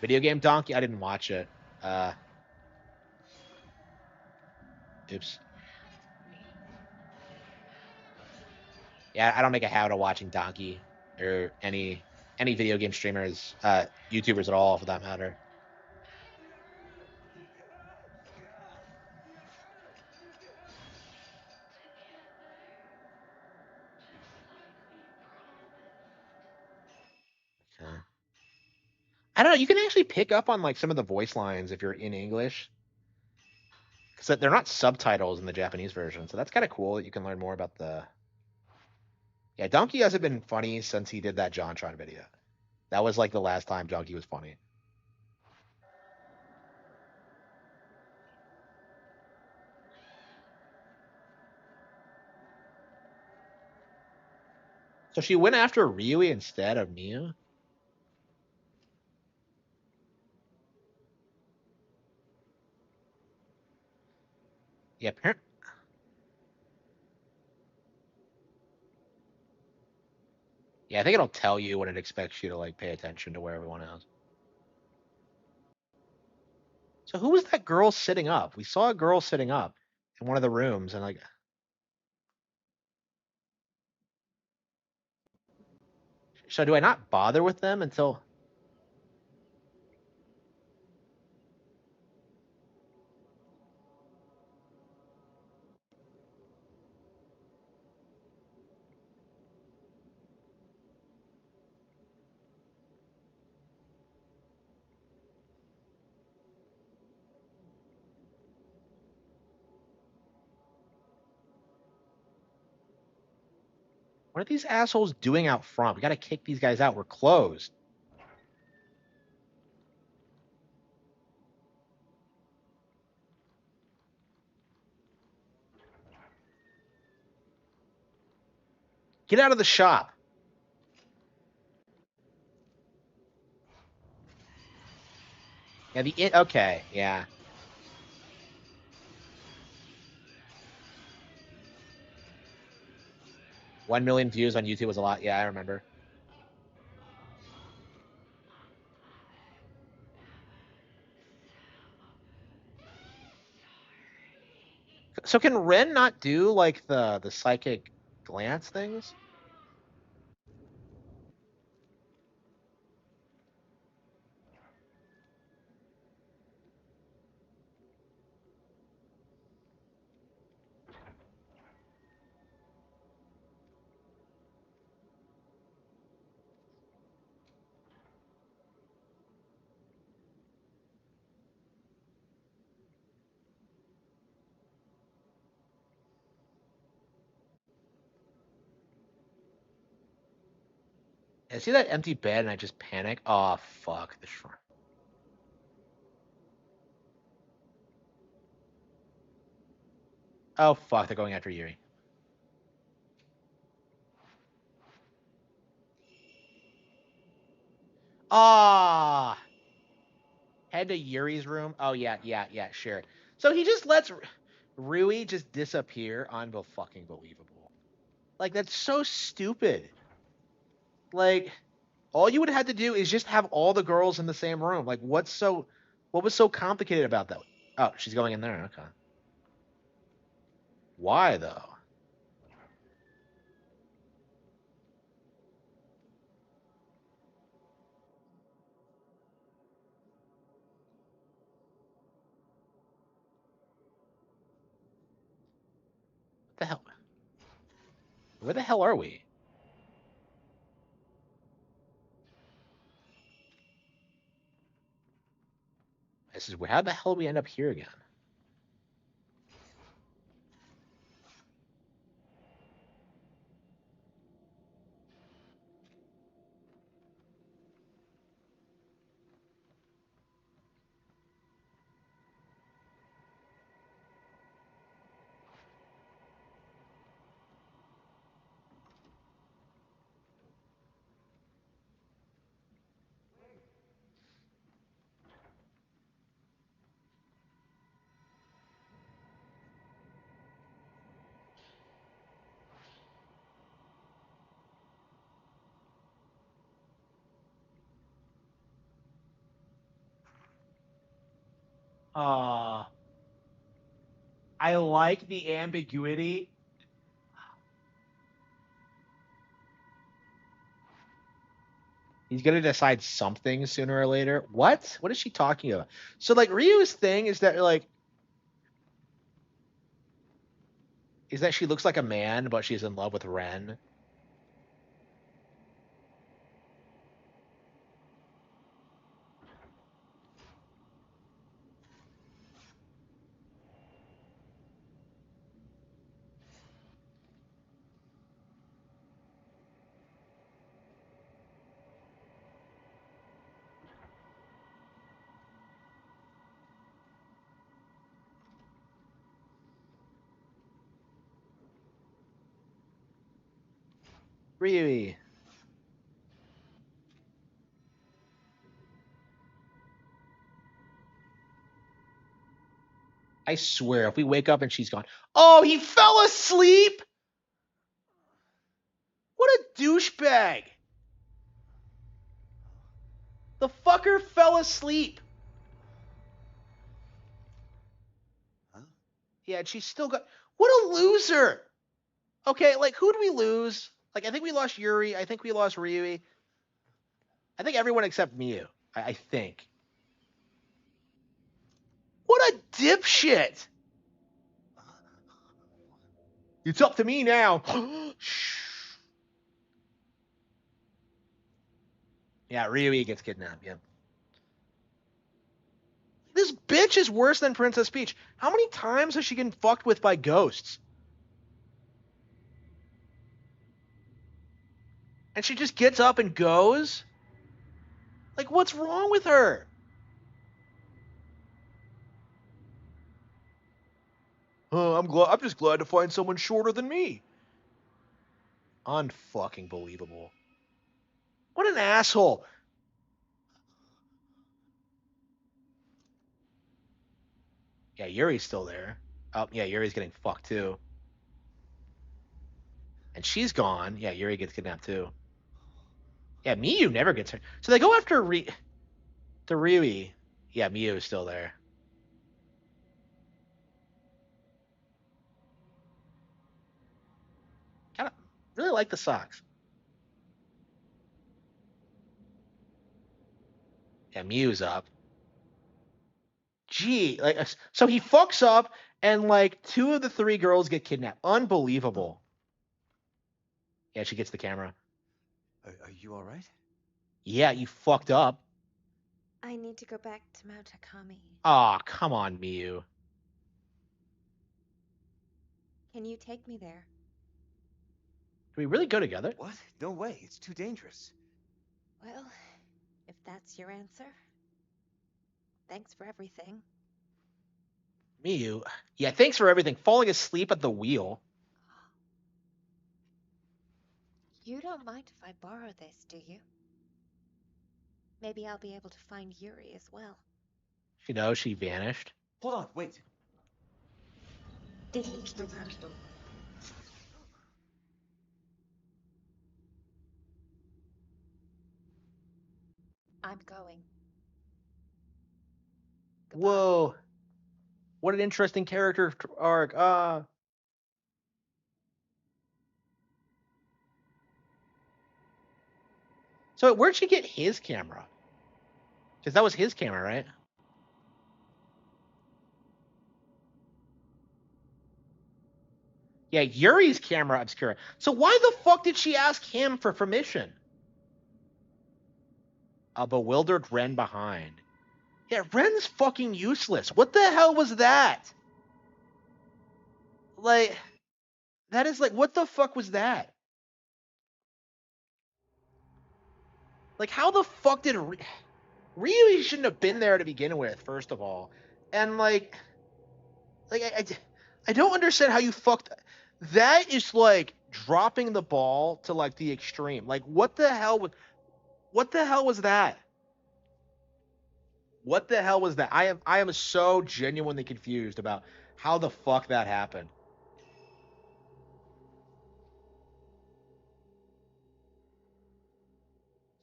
Video game donkey. I didn't watch it. Oops. Yeah, I don't make a habit of watching donkey or any video game streamers, YouTubers at all, for that matter. Okay. I don't know. You can actually pick up on like some of the voice lines if you're in English, because they're not subtitles in the Japanese version. So that's kind of cool that you can learn more about the. Yeah, Donkey hasn't been funny since he did that JonTron video. That was like the last time Donkey was funny. So she went after Ryui instead of Miu. Yeah, apparently. Yeah, I think it'll tell you when it expects you to like pay attention to where everyone is. So who was that girl sitting up? We saw a girl sitting up in one of the rooms, and like, so do I not bother with them until? What are these assholes doing out front? We got to kick these guys out. We're closed. Get out of the shop. Yeah, okay, yeah. One million views on YouTube was a lot. Yeah, I remember. So can Ren not do like the psychic glance things? I see that empty bed and I just panic. Oh fuck the shrine. Oh fuck, they're going after Yuri. Ah, head to Yuri's room. Oh yeah, sure. So he just lets Rui just disappear. Fucking believable. Like that's so stupid. Like all you would have had to do is just have all the girls in the same room. Like what was so complicated about that? Oh, she's going in there. Okay. Why though? What the hell? Where the hell are we? This is how the hell did we end up here again? Uh, I like the ambiguity. He's gonna decide something sooner or later. What? What is she talking about? So like Ryu's thing is that she looks like a man, but she's in love with Ren. Ryu. I swear, if we wake up and she's gone, oh, he fell asleep. What a douchebag! The fucker fell asleep. Huh? Yeah, and she's still got. What a loser! Okay, like who did we lose? Like I think we lost Yuri. I think we lost Ryui. I think everyone except Miyu. I think. What a dipshit! It's up to me now. Yeah, Ryui gets kidnapped. Yeah. This bitch is worse than Princess Peach. How many times has she been fucked with by ghosts? And she just gets up and goes? Like, what's wrong with her? I'm just glad to find someone shorter than me. Unfucking believable. What an asshole. Yeah, Yuri's still there. Oh, yeah, Yuri's getting fucked too. And she's gone. Yeah, Yuri gets kidnapped too. Yeah, Miyu never gets hurt. So they go after to Ryui. Yeah, Miyu is still there. Really like the socks. Yeah, Mew's up. Gee, like so he fucks up, and like 2 of the 3 girls get kidnapped. Unbelievable. Yeah, she gets the camera. Are you all right? Yeah, you fucked up. I need to go back to Mount Hakami. Aw, come on, Mew. Can you take me there? Do we really go together? What? No way. It's too dangerous. Well, if that's your answer, thanks for everything. Mew. Yeah, thanks for everything. Falling asleep at the wheel. You don't mind if I borrow this, do you? Maybe I'll be able to find Yuri as well. You know, she vanished. Hold on, wait. I'm going. Goodbye. Whoa. What an interesting character arc. So where'd she get his camera? Because that was his camera, right? Yeah, Yuri's camera obscura. So why the fuck did she ask him for permission? A bewildered Ren behind. Yeah, Ren's fucking useless. What the hell was that? Like, that is like, what the fuck was that? Like, how the fuck did Ryu shouldn't have been there to begin with, first of all. And I don't understand how you fucked. That is like dropping the ball to like the extreme. Like, what the hell was that? What the hell was that? I am so genuinely confused about how the fuck that happened.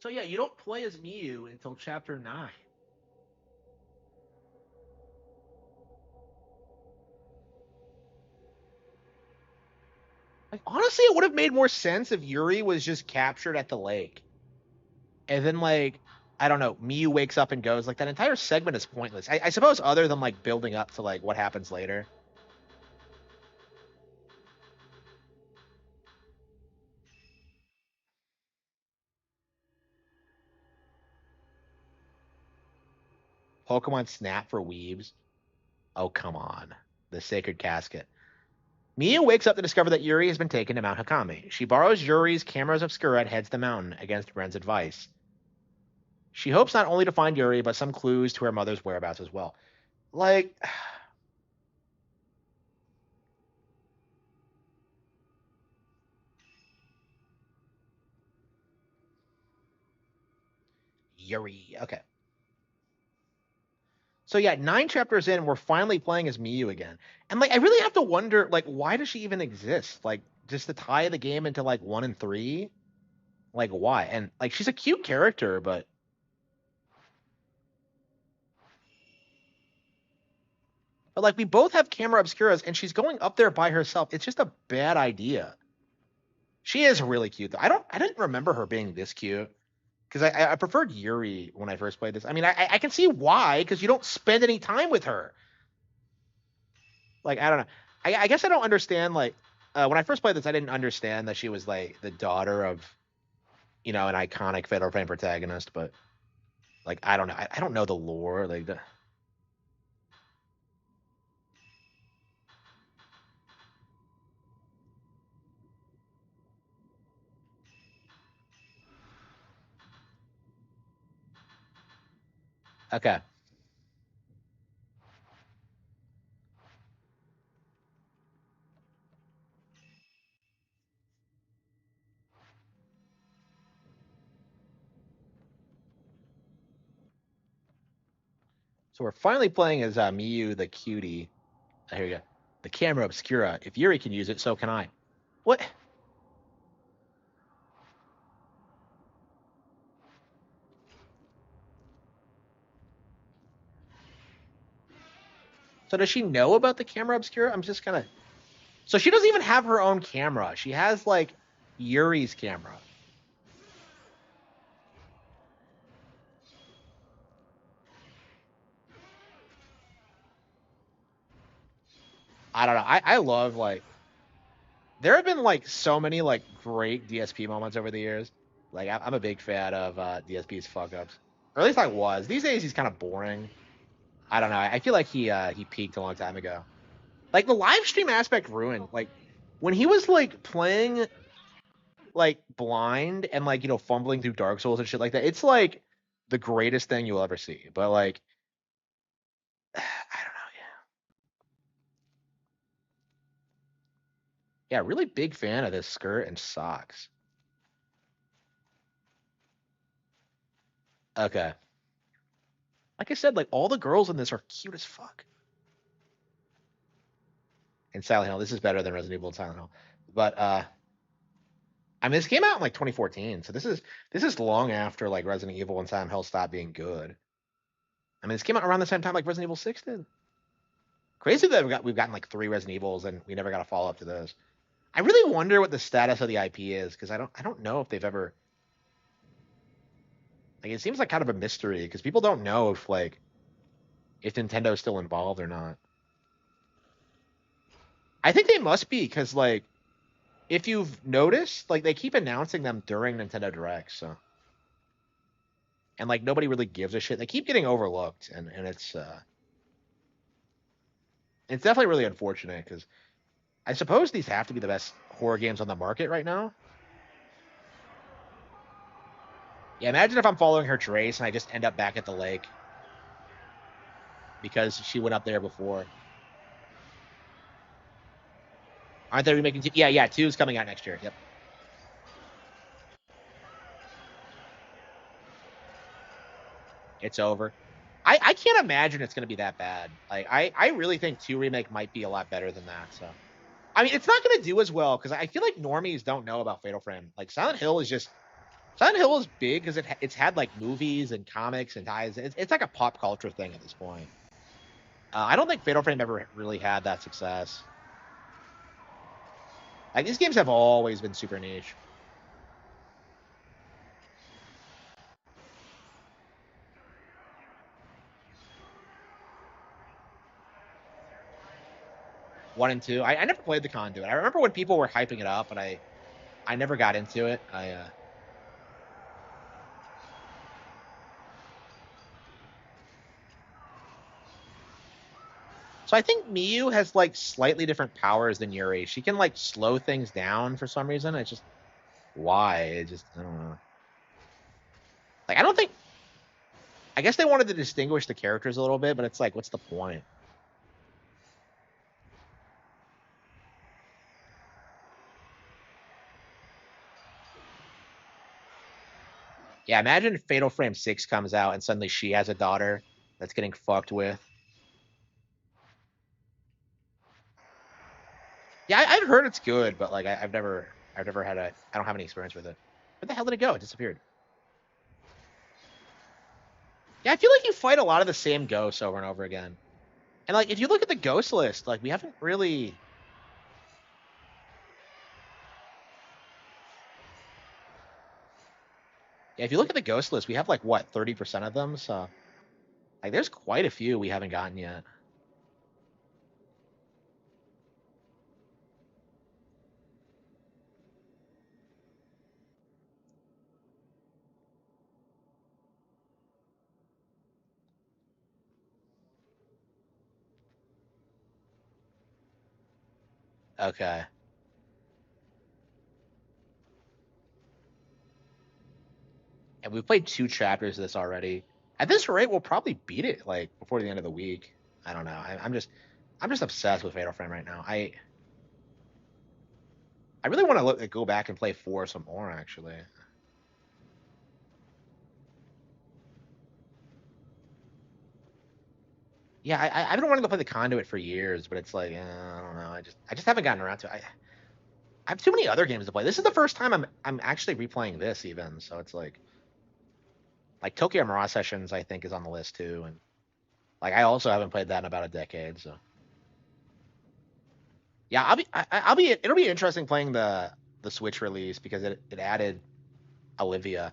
So yeah, you don't play as Miyu until chapter 9. Like, honestly, it would have made more sense if Yuri was just captured at the lake. And then, like, I don't know, Miyu wakes up and goes. Like, that entire segment is pointless. I suppose other than, like, building up to, like, what happens later. Pokemon Snap for weebs. Oh, come on. The Sacred Casket. Miyu wakes up to discover that Yuri has been taken to Mount Hakami. She borrows Yuri's cameras obscura and heads the mountain against Ren's advice. She hopes not only to find Yuri, but some clues to her mother's whereabouts as well. Like, Yuri. Okay. So yeah, 9 chapters in, we're finally playing as Miyu again. And like I really have to wonder, like, why does she even exist? Like, just to tie the game into like 1 and 3? Like why? And like she's a cute character, but like we both have camera obscuras and she's going up there by herself. It's just a bad idea. She is really cute though. I didn't remember her being this cute. Because I preferred Yuri when I first played this. I mean, I can see why, because you don't spend any time with her. Like, I don't know. I guess I don't understand, like, when I first played this, I didn't understand that she was, like, the daughter of, an iconic Fatal Frame protagonist, but, like, I don't know. I don't know the lore. Like, okay. So we're finally playing as Miyu the cutie. Here you go. The camera obscura. If Yuri can use it, so can I. What? So does she know about the camera obscura? I'm just kind of. So she doesn't even have her own camera. She has like Yuri's camera. I don't know. I love like there have been like so many like great DSP moments over the years. Like I'm a big fan of DSP's fuck ups, or at least I was. These days he's kind of boring. I don't know. I feel like he peaked a long time ago. Like the live stream aspect ruined. Like when he was like playing like blind and like fumbling through Dark Souls and shit like that. It's like the greatest thing you'll ever see. But like I don't know. Yeah, really big fan of this skirt and socks. Okay. Like I said, like all the girls in this are cute as fuck. And Silent Hill, this is better than Resident Evil and Silent Hill. But I mean this came out in like 2014, so this is long after like Resident Evil and Silent Hill stopped being good. I mean this came out around the same time like Resident Evil 6 did. Crazy that we've gotten like 3 Resident Evils and we never got a follow up to those. I really wonder what the status of the IP is because I don't know if they've ever like it seems like kind of a mystery because people don't know if Nintendo's still involved or not. I think they must be because like if you've noticed, like they keep announcing them during Nintendo Direct, so and like nobody really gives a shit. They keep getting overlooked, and it's definitely really unfortunate because I suppose these have to be the best horror games on the market right now. Yeah, imagine if I'm following her trace and I just end up back at the lake because she went up there before. Aren't they remaking 2? Yeah, 2 is coming out next year. Yep. It's over. I can't imagine it's going to be that bad. Like I really think 2 remake might be a lot better than that. So I mean, it's not going to do as well because I feel like normies don't know about Fatal Frame. Like Silent Hill is big because it's had like movies and comics and ties. It's like a pop culture thing at this point. I don't think Fatal Frame ever really had that success. Like these games have always been super niche. One and two. I never played the Conduit. I remember when people were hyping it up, but I never got into it. So I think Miyu has like slightly different powers than Yuri. She can like slow things down for some reason. It's just why? I don't know. Like I don't think. I guess they wanted to distinguish the characters a little bit, but it's like, what's the point? Yeah, imagine Fatal Frame 6 comes out and suddenly she has a daughter that's getting fucked with. Yeah, I've heard it's good, but like I've never had I don't have any experience with it. Where the hell did it go? It disappeared. Yeah, I feel like you fight a lot of the same ghosts over and over again. And like if you look at the ghost list, like we haven't really. Yeah, if you look at the ghost list, we have like what 30% of them. So like there's quite a few we haven't gotten yet. Okay. And we've played 2 chapters of this already. At this rate, we'll probably beat it like before the end of the week. I don't know. I'm just obsessed with Fatal Frame right now. I really want to go back and play 4 some more actually. Yeah, I've been wanting to play the Conduit for years, but it's like I don't know. I just haven't gotten around to it. I have too many other games to play. This is the first time I'm actually replaying this even, so it's like Tokyo Mirage Sessions I think is on the list too, and like I also haven't played that in about a decade, so yeah, it'll be interesting playing the Switch release because it added Olivia.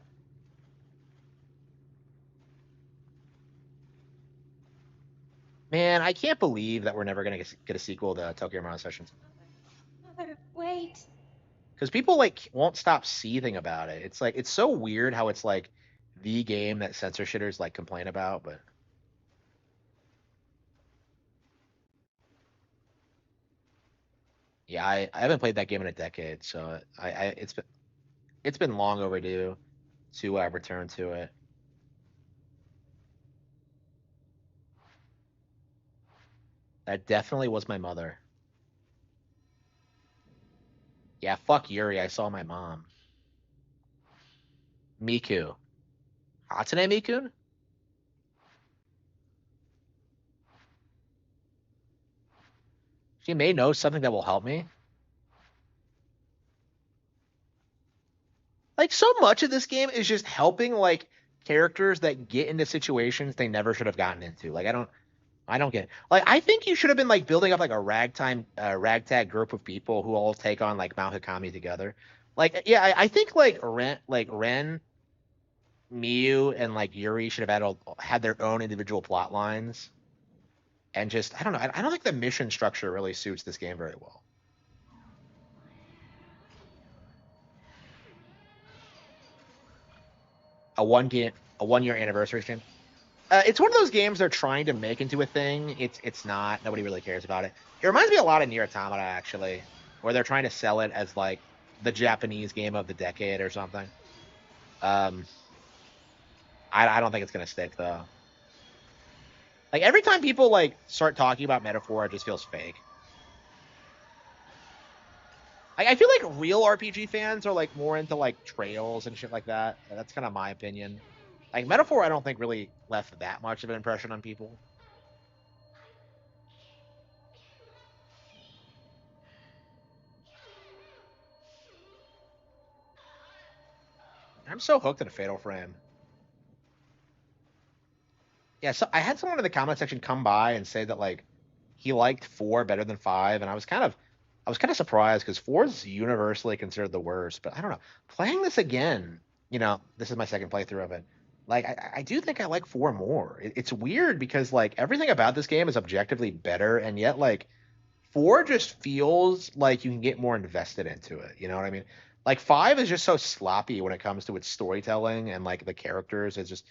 Man, I can't believe that we're never gonna get a sequel to Tokyo Mirage Sessions Mother, wait. because people like won't stop seething about it. It's like it's so weird how it's like the game that censor shitters like complain about, but yeah, I haven't played that game in a decade, so I it's been long overdue to return to it. That definitely was my mother. Yeah, fuck Yuri. I saw my mom. Miku. Hatsune Miku? She may know something that will help me. Like so much of this game is just helping like characters that get into situations they never should have gotten into. Like I don't get it. Like I think you should have been like building up like a ragtag group of people who all take on like Mount Hikami together. Like yeah, I think Ren, Miyu, and like Yuri should have had their own individual plot lines. And just I don't know. I don't think the mission structure really suits this game very well. A one year anniversary stream. It's one of those games they're trying to make into a thing. It's not. Nobody really cares about it. It reminds me a lot of Nier Automata actually, where they're trying to sell it as like the Japanese game of the decade or something. Um, I don't think it's gonna stick though. Like every time people like start talking about Metaphor, it just feels fake. I feel like real RPG fans are like more into like trails and shit like that. That's kind of my opinion. Like Metaphor, I don't think really left that much of an impression on people. I'm so hooked into Fatal Frame. Yeah, so I had someone in the comment section come by and say that like he liked 4 better than 5, and I was kind of surprised because 4 is universally considered the worst. But I don't know. Playing this again, this is my second playthrough of it. Like I do think I like 4 more. It's weird because like everything about this game is objectively better, and yet like 4 just feels like you can get more invested into it. You know what I mean? Like 5 is just so sloppy when it comes to its storytelling and like the characters. It's just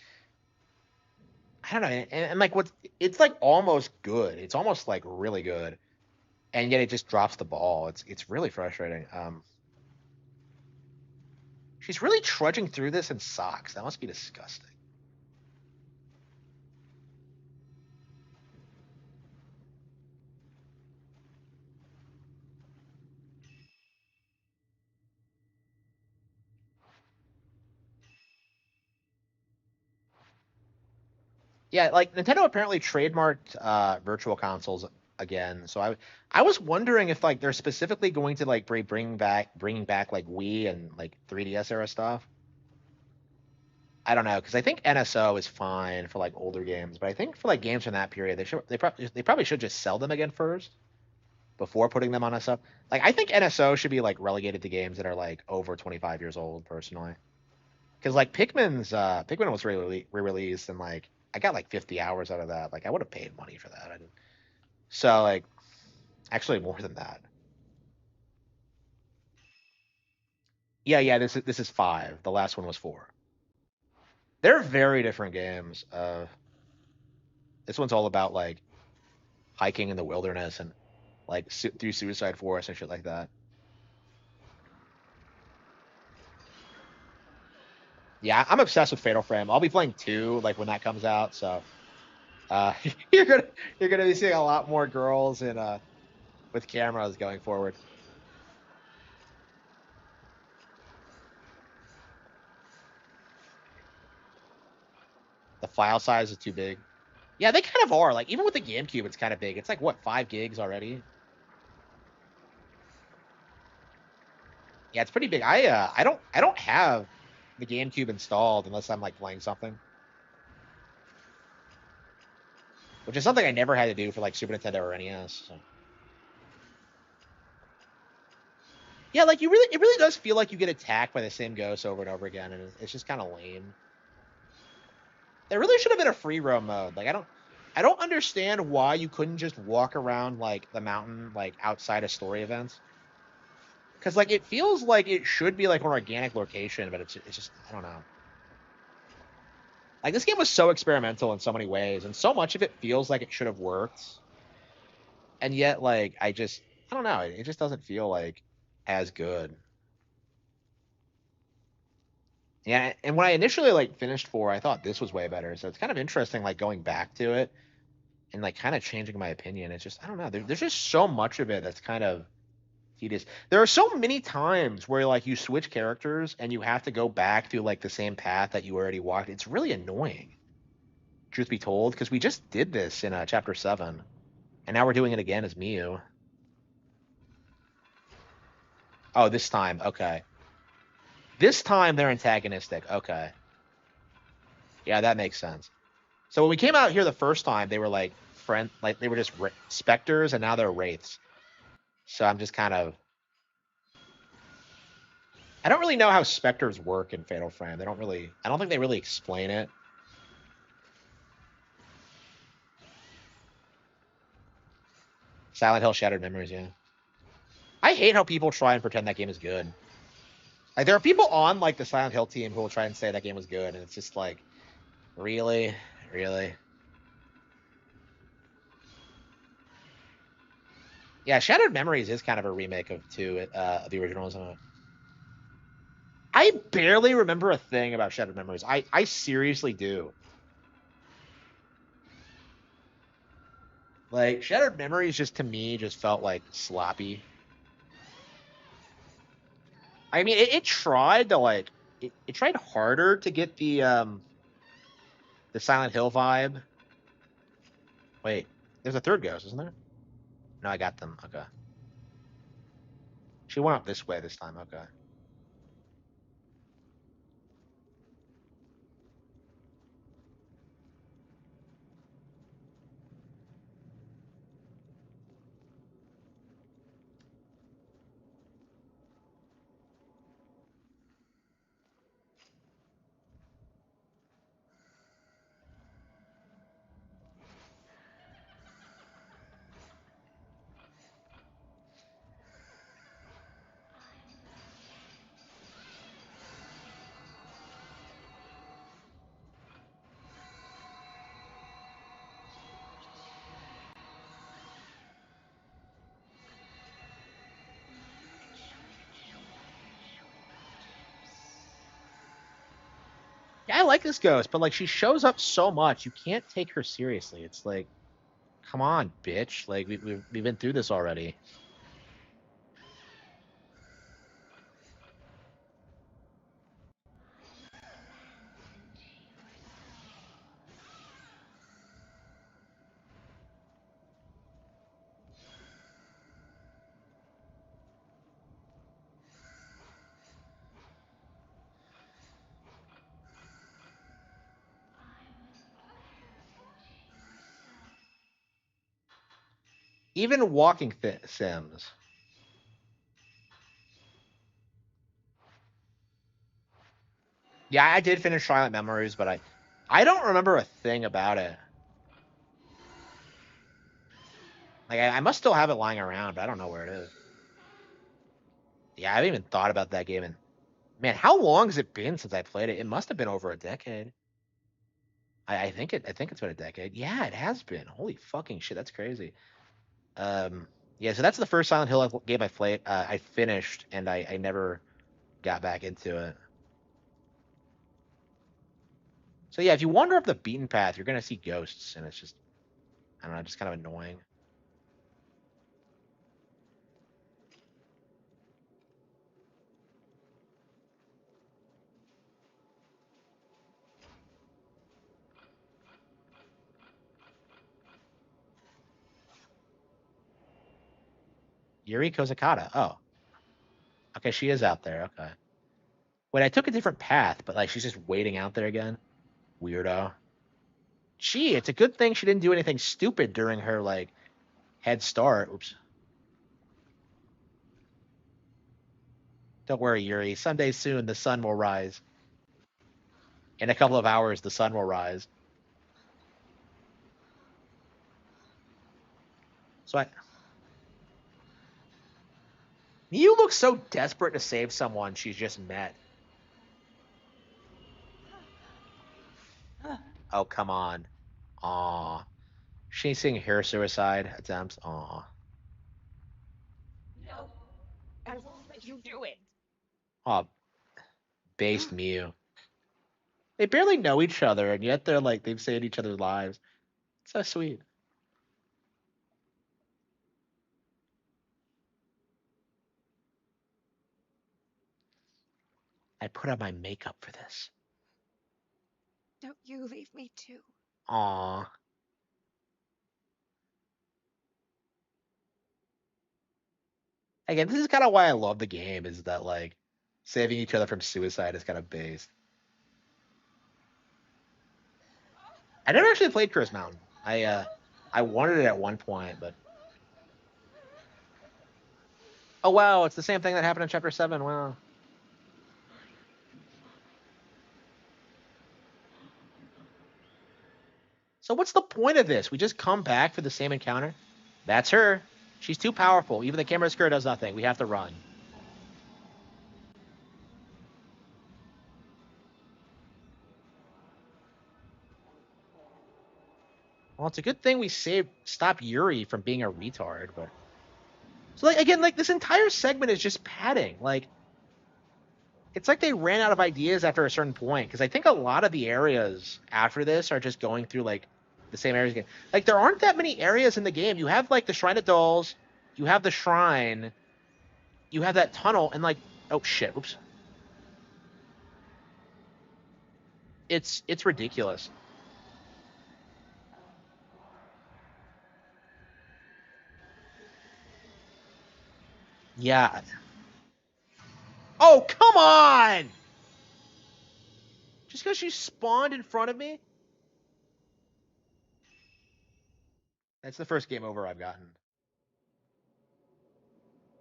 I don't know, and like it's like almost good. It's almost like really good, and yet it just drops the ball. It's really frustrating. She's really trudging through this in socks. That must be disgusting. Yeah, like Nintendo apparently trademarked virtual consoles again. So I was wondering if like they're specifically going to like bringing back like Wii and like 3DS era stuff. I don't know because I think NSO is fine for like older games, but I think for like games from that period, they probably should just sell them again first before putting them on a sub. Like I think NSO should be like relegated to games that are like over 25 years old personally. Because like Pikmin was re-released and like I got like 50 hours out of that. Like I would have paid money for that. I didn't. So like actually more than that. Yeah, this is 5. The last one was 4. They're very different games. This one's all about like hiking in the wilderness and like through suicide forest and shit like that. Yeah, I'm obsessed with Fatal Frame. I'll be playing 2 like when that comes out. So uh, you're gonna you're gonna be seeing a lot more girls in with cameras going forward. The file size is too big. Yeah, they kind of are. Like even with the GameCube, it's kind of big. It's like what 5 gigs already. Yeah, it's pretty big. I don't have the GameCube installed unless I'm like playing something, which is something I never had to do for like Super Nintendo or NES. So. Yeah, like it really does feel like you get attacked by the same ghost over and over again, and it's just kind of lame. There really should have been a free roam mode. Like I don't understand why you couldn't just walk around like the mountain like outside of story events. Because like it feels like it should be like an organic location, but it's just I don't know. Like this game was so experimental in so many ways, and so much of it feels like it should have worked, and yet like I don't know. It just doesn't feel like as good. Yeah, and when I initially like finished 4, I thought this was way better. So it's kind of interesting like going back to it and like kind of changing my opinion. It's just I don't know. There's just so much of it that's kind of tedious. There are so many times where like you switch characters and you have to go back through like the same path that you already walked. It's really annoying, truth be told, because we just did this in chapter 7, and now we're doing it again as Miu. Oh, this time, okay. This time they're antagonistic. Okay, yeah, that makes sense. So when we came out here the first time, they were like like they were just specters, and now they're wraiths. So I'm just kind of I don't really know how specters work in Fatal Frame. They don't really. I don't think they really explain it. Silent Hill Shattered Memories, yeah. I hate how people try and pretend that game is good. Like there are people on like the Silent Hill team who will try and say that game was good, and it's just like, really, really. Yeah, Shattered Memories is kind of a remake of the original, isn't it? I barely remember a thing about Shattered Memories. I seriously do. Like Shattered Memories just to me just felt like sloppy. I mean, it tried to like it tried harder to get the Silent Hill vibe. Wait, there's a third ghost, isn't there? No, I got them. Okay. She went up this way this time. Okay. Yeah, I like this ghost, but like she shows up so much, you can't take her seriously. It's like, come on, bitch. Like we've been through this already. Even walking sims. Yeah, I did finish Silent Memories, but I don't remember a thing about it. Like I must still have it lying around, but I don't know where it is. Yeah, I haven't even thought about that game. And man, how long has it been since I played it? It must have been over a decade. I think it's been a decade. Yeah, it has been. Holy fucking shit, that's crazy. Um, yeah, so that's the first Silent Hill game I played. I finished, and I never got back into it. So yeah, if you wander up the beaten path, you're gonna see ghosts, and it's just I don't know, just kind of annoying. Yuri Kozakata. Oh, okay, she is out there. Okay. Wait, I took a different path, but like she's just waiting out there again. Weirdo. Gee, it's a good thing she didn't do anything stupid during her like head start. Oops. Don't worry, Yuri. Someday soon the sun will rise. In a couple of hours, the sun will rise. So you look so desperate to save someone she's just met. Oh, come on. Aw. Chasing hair suicide attempts. Aw. No, I won't let you do it. Aw, based Mew. They barely know each other, and yet they're like, they've saved each other's lives. It's so sweet. I put on my makeup for this. Don't you leave me too. Aw. Again, this is kind of why I love the game, is that, like, saving each other from suicide is kind of based. I never actually played Curse Mountain. I wanted it at one point, but oh wow, it's the same thing that happened in Chapter 7. Wow. So what's the point of this? We just come back for the same encounter? That's her. She's too powerful. Even the camera skirt does nothing. We have to run. Well, it's a good thing we stop Yuri from being a retard, but so like again, like this entire segment is just padding. Like it's like they ran out of ideas after a certain point, because I think a lot of the areas after this are just going through like the same areas again. Like there aren't that many areas in the game. You have like the Shrine of Dolls, you have the shrine, you have that tunnel, and like oh shit, oops. It's ridiculous. Yeah. Oh, come on! Just because she spawned in front of me? That's the first game over I've gotten.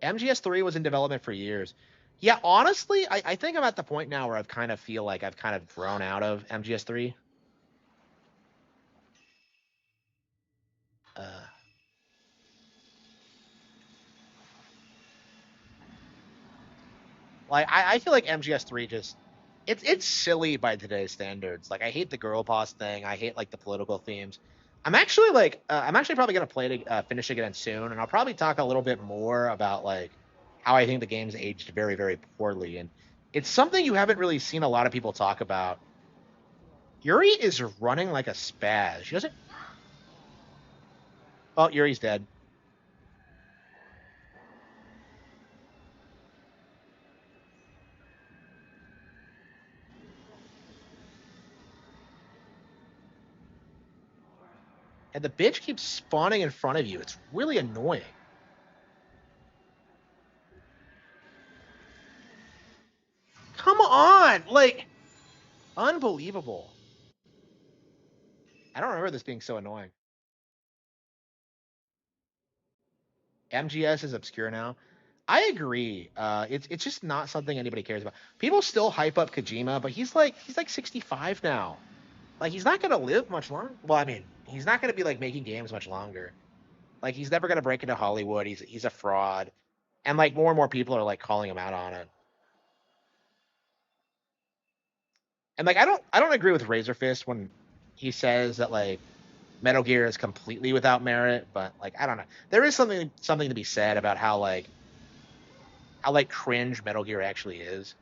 MGS3 was in development for years. Yeah, honestly, I think I'm at the point now where I've kind of feel like I've kind of grown out of MGS3. Uh, like I feel like MGS3 just it's silly by today's standards. Like I hate the girl boss thing. I hate like the political themes. I'm actually probably gonna play to finish it again soon, and I'll probably talk a little bit more about like how I think the game's aged very very poorly, and it's something you haven't really seen a lot of people talk about. Yuri is running like a spaz. She doesn't. Oh, Yuri's dead. And the bitch keeps spawning in front of you. It's really annoying. Come on! Like, unbelievable. I don't remember this being so annoying. MGS is obscure now. I agree. It's just not something anybody cares about. People still hype up Kojima, but he's like 65 now. Like he's not gonna live much longer. Well, I mean, he's not gonna be like making games much longer. Like he's never gonna break into Hollywood. He's a fraud, and like more and more people are like calling him out on it. And like I don't agree with Razor Fist when he says that like Metal Gear is completely without merit, but like I don't know. There is something to be said about how like cringe Metal Gear actually is.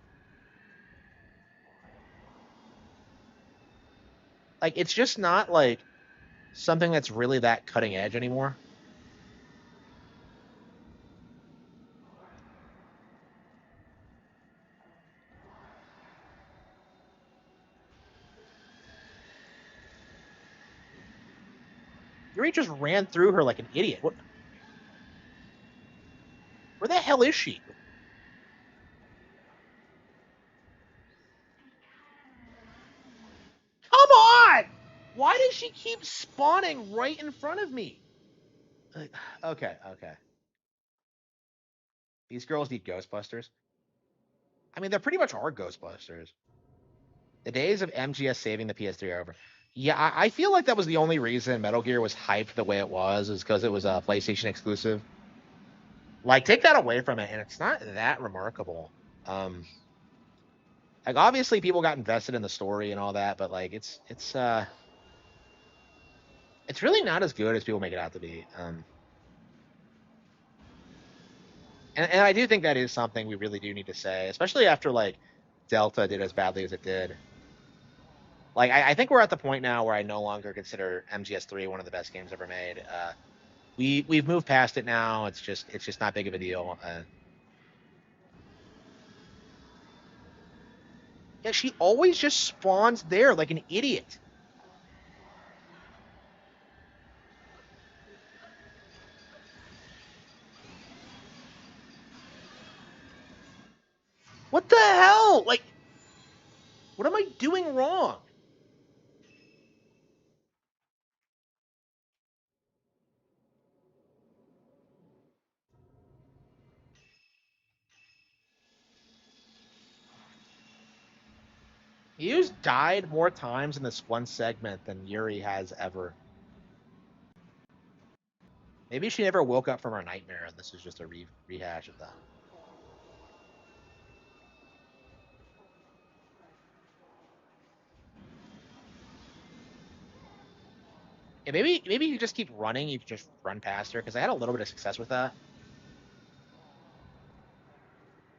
Like it's just not like something that's really that cutting edge anymore. Yuri just ran through her like an idiot. What? Where the hell is she? Come on! Why does she keep spawning right in front of me? Okay, okay. These girls need Ghostbusters. I mean, they pretty much are Ghostbusters. The days of MGS saving the PS3 are over. Yeah, I feel like that was the only reason Metal Gear was hyped the way it was, is because it was a PlayStation exclusive. Like, take that away from it, and it's not that remarkable. Um, like, obviously, people got invested in the story and all that, but like, it's really not as good as people make it out to be. And I do think that is something we really do need to say, especially after like Delta did as badly as it did. Like, I think we're at the point now where I no longer consider MGS3 one of the best games ever made. We've moved past it now. It's just not big of a deal. Yeah, she always just spawns there like an idiot. What the hell? Like, what am I doing wrong? Hughes died more times in this one segment than Yuri has ever. Maybe she never woke up from her nightmare, and this is just a rehash of that. Yeah, maybe you just keep running. You can just run past her, because I had a little bit of success with that.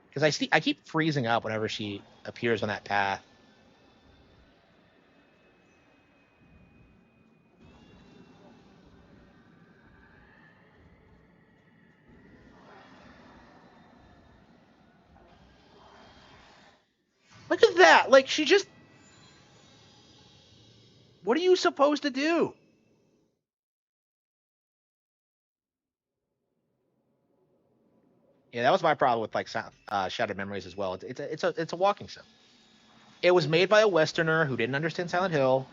Because I keep freezing up whenever she appears on that path. Look at that! Like, she just. What are you supposed to do? Yeah, that was my problem with like Shattered Memories as well. It's a walking sim. It was made by a Westerner who didn't understand Silent Hill.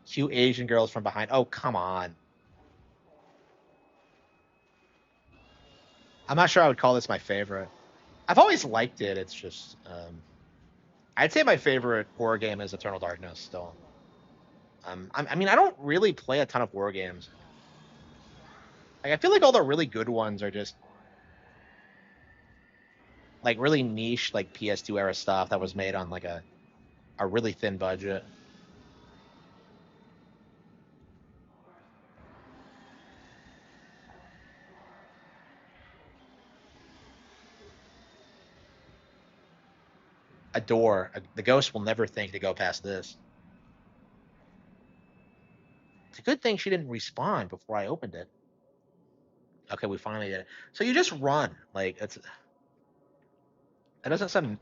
Cute Asian girls from behind. Oh, come on. I'm not sure I would call this my favorite. I've always liked it. It's just, I'd say my favorite horror game is Eternal Darkness still. I mean, I don't really play a ton of horror games. Like, I feel like all the really good ones are just like really niche, like PS2 era stuff that was made on like a really thin budget. A door. The ghost will never think to go past this. It's a good thing she didn't respawn before I opened it. Okay, we finally did it. So you just run. Like, it doesn't sound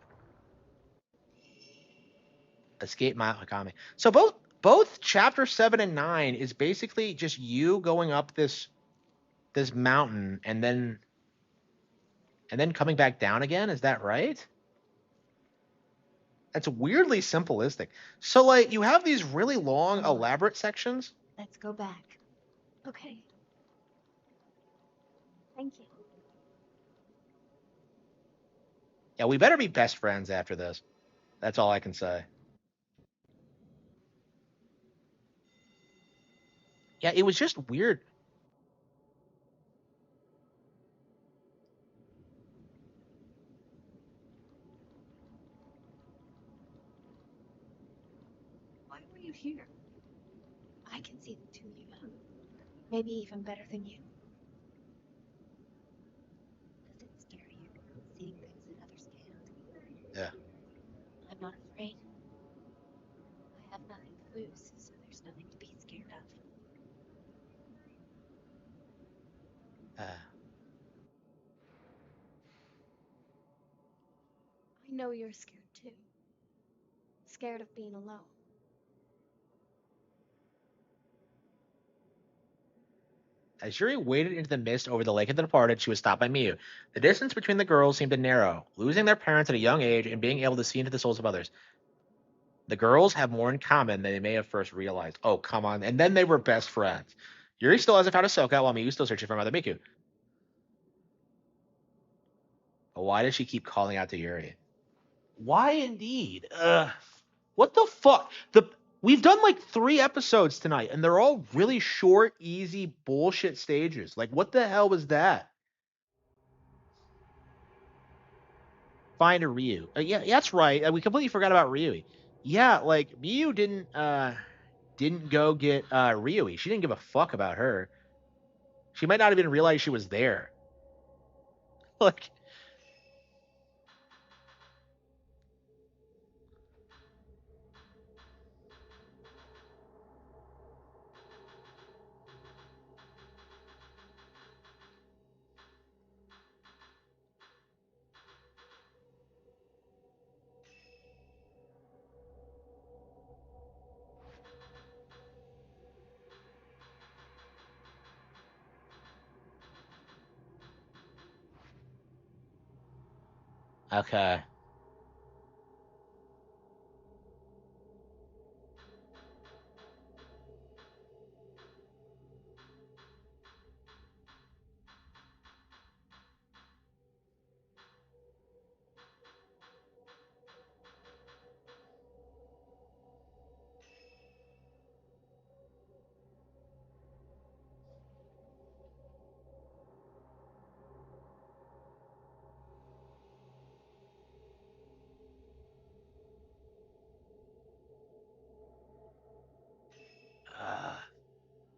escape my economy. So both chapter 7 and 9 is basically just you going up this mountain and then coming back down again. Is that right? That's weirdly simplistic. So like you have these really long, elaborate sections. Let's go back. Okay. Thank you. Yeah, we better be best friends after this. That's all I can say. Yeah, it was just weird. Why were you here? I can see the two of you. Maybe even better than you. Does it scare you seeing things that others can't? Yeah. I'm not afraid. I have nothing to lose, so there's nothing to be scared of. Uh, I know you're scared too. Scared of being alone. As Yuri waded into the mist over the lake of the departed, she was stopped by Miyu. The distance between the girls seemed to narrow, losing their parents at a young age and being able to see into the souls of others. The girls have more in common than they may have first realized. Oh, come on. And then they were best friends. Yuri still hasn't found Ahsoka while Miyu's still searching for Mother Miku. But why does she keep calling out to Yuri? Why indeed? What the fuck? We've done like 3 episodes tonight, and they're all really short, easy bullshit stages. Like, what the hell was that? Find a Ryu. Yeah, that's right. We completely forgot about Ryu. Yeah, like Miyu didn't go get Ryu. She didn't give a fuck about her. She might not even realize she was there. Like, okay.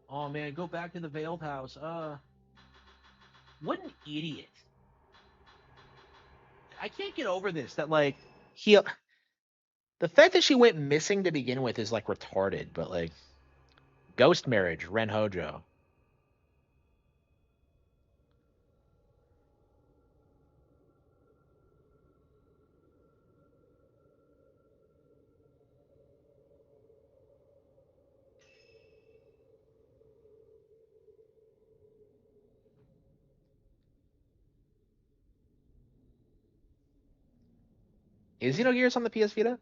Oh man, go back to the Veiled House. What an idiot. I can't get over this. That like the fact that she went missing to begin with is like retarded, but like ghost marriage, Ren Hojo. Is Xenogears on the PS Vita?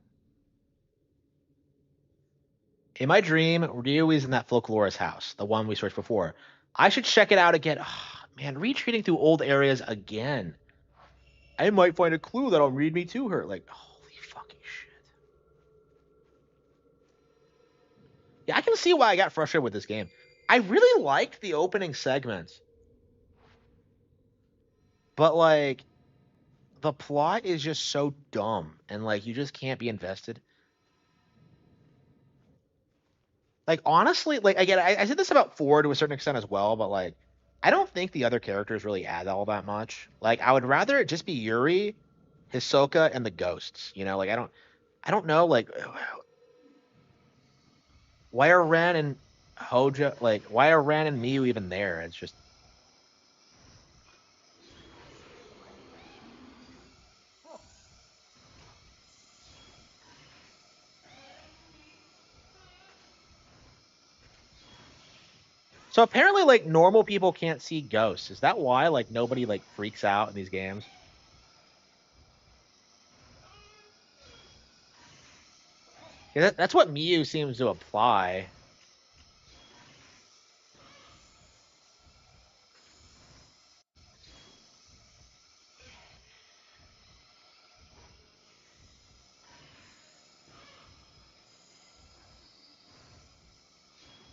In my dream, Ryu is in that Folklorist house, the one we searched before. I should check it out again. Oh, man, retreating through old areas again. I might find a clue that'll lead me to her. Like, holy fucking shit. Yeah, I can see why I got frustrated with this game. I really liked the opening segments. But like the plot is just so dumb and like you just can't be invested. Like honestly, like again, I said this about 4 to a certain extent as well, but like I don't think the other characters really add all that much. Like I would rather it just be Yuri, Hisoka, and the ghosts. You know, like I don't know, like why are Ren and Hojo like why are Ren and Miyu even there? It's just so apparently like normal people can't see ghosts. Is that why like nobody like freaks out in these games? Yeah, that's what Miyu seems to apply.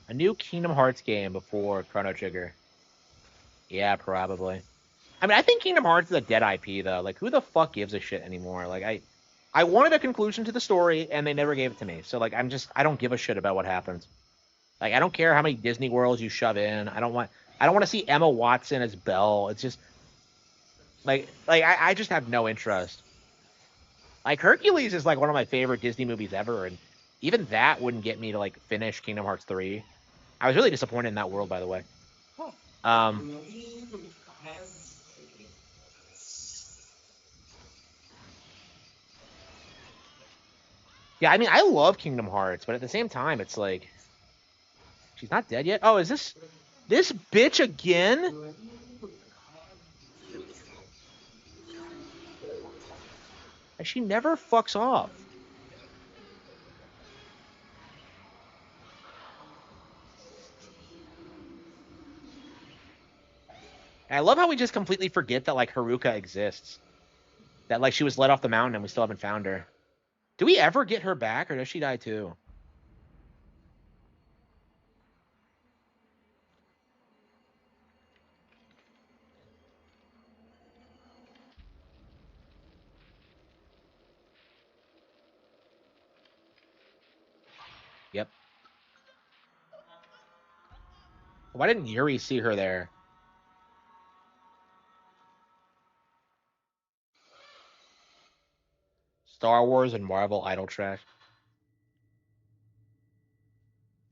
A new Kingdom Hearts game before Chrono Trigger. Yeah, probably. I mean, I think Kingdom Hearts is a dead IP though. Like, who the fuck gives a shit anymore? Like, I wanted a conclusion to the story, and they never gave it to me. So like, I don't give a shit about what happens. Like, I don't care how many Disney worlds you shove in. I don't want to see Emma Watson as Belle. It's just I just have no interest. Like Hercules is like one of my favorite Disney movies ever, and even that wouldn't get me to like finish Kingdom Hearts 3. I was really disappointed in that world, by the way. Um, yeah, I mean, I love Kingdom Hearts, but at the same time, it's like she's not dead yet. Oh, is this bitch again? She never fucks off. I love how we just completely forget that like Haruka exists. That like she was let off the mountain and we still haven't found her. Do we ever get her back or does she die too? Yep. Why didn't Yuri see her there? Star Wars and Marvel idol trash.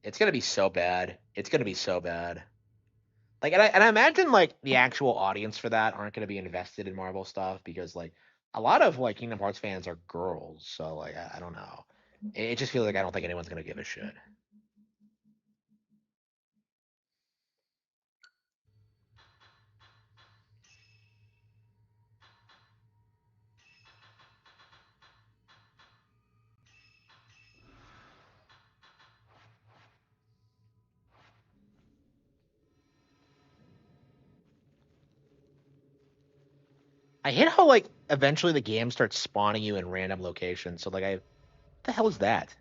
It's gonna be so bad. It's gonna be so bad. Like, and I imagine like the actual audience for that aren't gonna be invested in Marvel stuff because like a lot of like Kingdom Hearts fans are girls, so like I don't know. It just feels like I don't think anyone's gonna give a shit. I hate how like eventually the game starts spawning you in random locations. So like what the hell is that?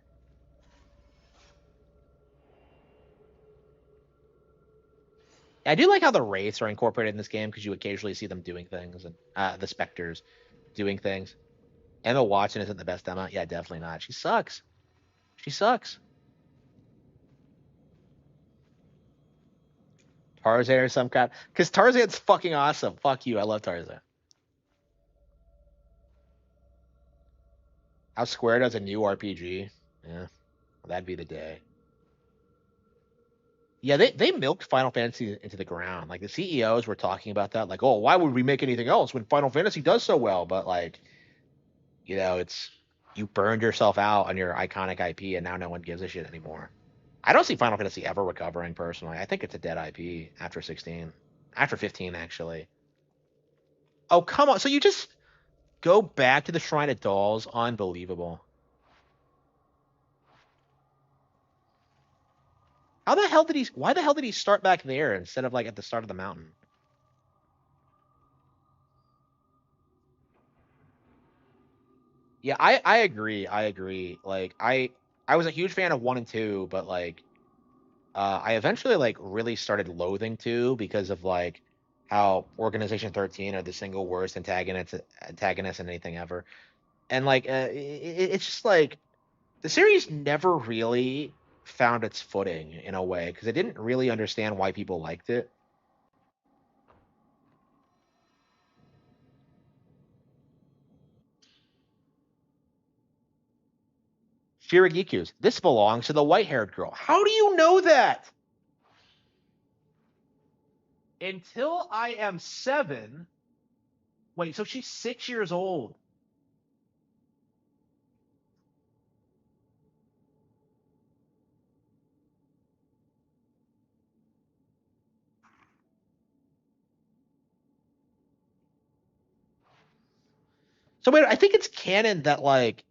I do like how the wraiths are incorporated in this game because you occasionally see them doing things and the specters doing things. Emma Watson isn't the best Emma. Yeah, definitely not. She sucks. She sucks. Tarzan or some kind. Because Tarzan's fucking awesome. Fuck you. I love Tarzan. How Square does a new RPG. Yeah, well, that'd be the day. Yeah, they milked Final Fantasy into the ground. Like the CEOs were talking about that. Like, oh, why would we make anything else when Final Fantasy does so well? But like, it's you burned yourself out on your iconic IP, and now no one gives a shit anymore. I don't see Final Fantasy ever recovering personally. I think it's a dead IP after 16, after 15 actually. Oh come on! So you just go back to the Shrine of Dolls? Unbelievable. How the hell did he? Why the hell did he start back there instead of like at the start of the mountain? Yeah, I agree. I agree. Like I was a huge fan of 1 and 2, but like I eventually like really started loathing 2 because of like how Organization 13 are the single worst antagonists in anything ever. And like it's just like the series never really found its footing in a way because I didn't really understand why people liked it. Shiragiku's. This belongs to the white-haired girl. How do you know that? Until I am 7. Wait, so she's 6 years old. So wait, I think it's canon that like,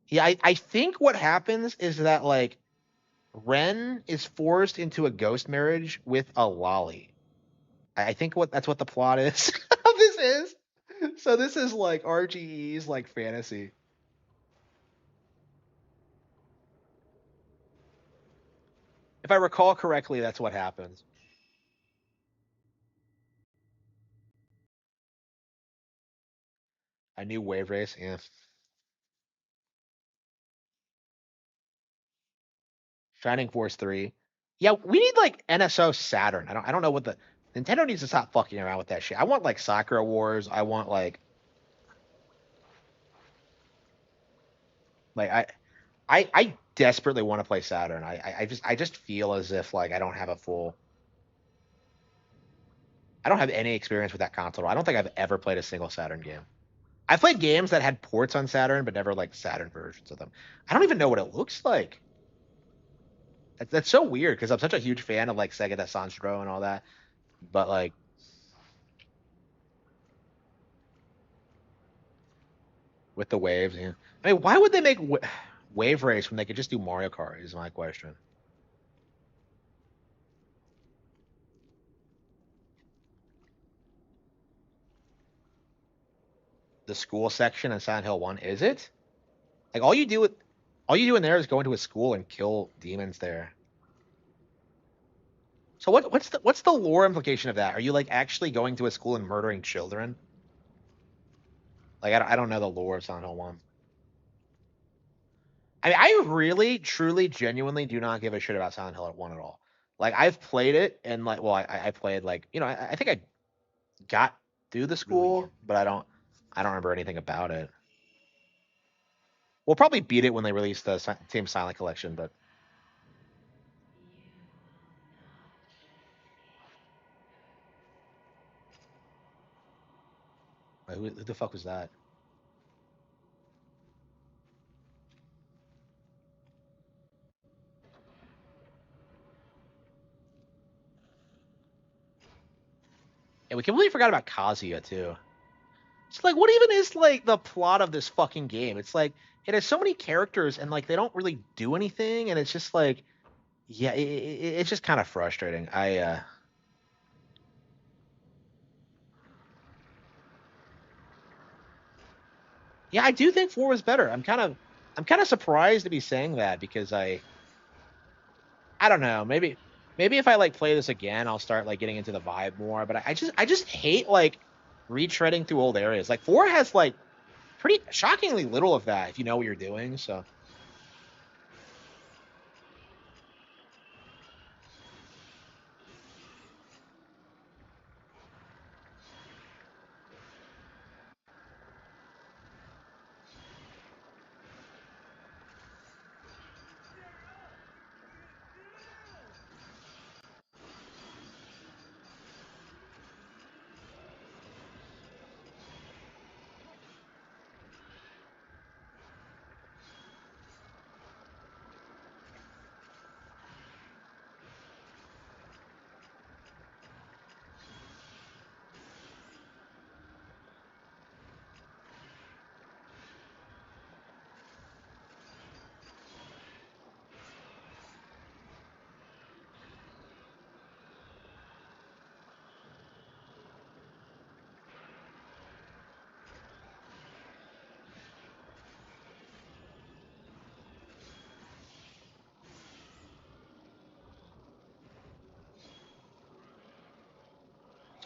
yeah, I think what happens is that like Ren is forced into a ghost marriage with a lolly. I think that's what the plot is. This is. So this is like RGE's like fantasy. If I recall correctly, that's what happens. A new wave race, yeah. Shining Force 3. Yeah, we need like NSO Saturn. I don't know what the Nintendo needs to stop fucking around with that shit. I want like Sakura Wars. I want like I desperately want to play Saturn. I just feel as if like I don't have any experience with that console. I don't think I've ever played a single Saturn game. I've played games that had ports on Saturn, but never like Saturn versions of them. I don't even know what it looks like. That's so weird because I'm such a huge fan of like Sega Sanstro and all that. But like with the waves, yeah. I mean, why would they make Wave Race when they could just do Mario Kart? Is my question. the school section in Silent Hill 1, is it? Like all you do in there is go into a school and kill demons there. So what's the lore implication of that? Are you like actually going to a school and murdering children? Like I don't know the lore of Silent Hill 1. I mean, I really, truly, genuinely do not give a shit about Silent Hill 1 at all. Like I've played it and like, well, I played like, you know, I think I got through the school, but I don't remember anything about it. We'll probably beat it when they release the Team Silent collection, but wait, who the fuck was that? And we completely forgot about Kazuya too. It's like, what even is like the plot of this fucking game? It's like it has so many characters and like they don't really do anything, and it's just like, yeah, it's just kind of frustrating. Yeah, I do think 4 was better. I'm kind of surprised to be saying that because I don't know, maybe if I like play this again, I'll start like getting into the vibe more. But I just hate like retreading through old areas. Like 4 has like pretty shockingly little of that if you know what you're doing. So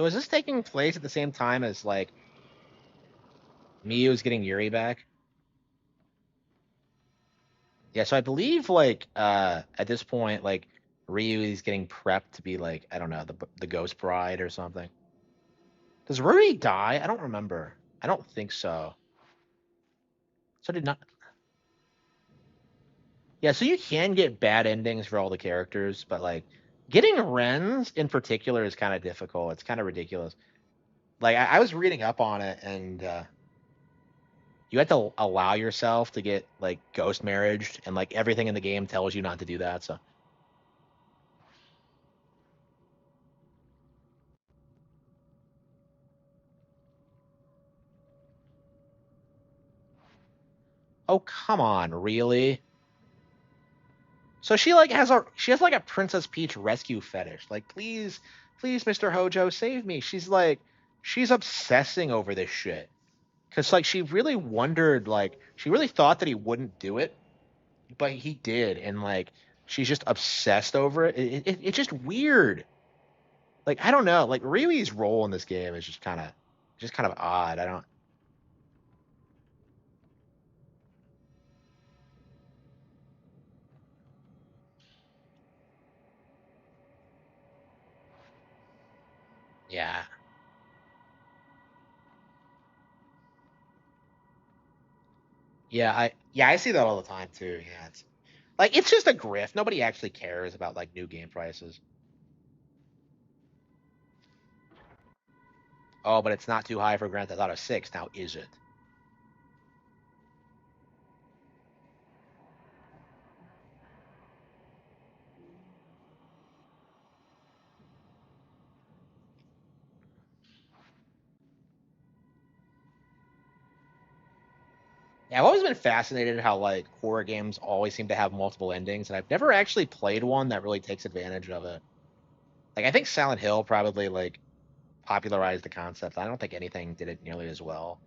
is this taking place at the same time as like Miyu's getting Yuri back? Yeah, so I believe like at this point like Ryu is getting prepped to be like, I don't know, the Ghost Bride or something. Does Ruri die? I don't remember. I don't think so. So did not. Yeah, so you can get bad endings for all the characters, but like getting Ren's in particular is kind of difficult. It's kind of ridiculous. Like I was reading up on it, and you have to allow yourself to get like ghost marriaged, and like everything in the game tells you not to do that. So, oh come on, really? So she has like a Princess Peach rescue fetish. Like, please, please, Mr. Hojo, save me. She's obsessing over this shit. Cause like she really wondered, like she really thought that he wouldn't do it, but he did, and like she's just obsessed over it. It's just weird. Like I don't know, like Ryui's role in this game is just kind of odd. I don't. Yeah, I see that all the time too. Yeah, it's just a grift. Nobody actually cares about like new game prices. Oh, but it's not too high for Grand Theft Auto 6 now, is it? Yeah, I've always been fascinated how like horror games always seem to have multiple endings, and I've never actually played one that really takes advantage of it. Like I think Silent Hill probably like popularized the concept. I don't think anything did it nearly as well.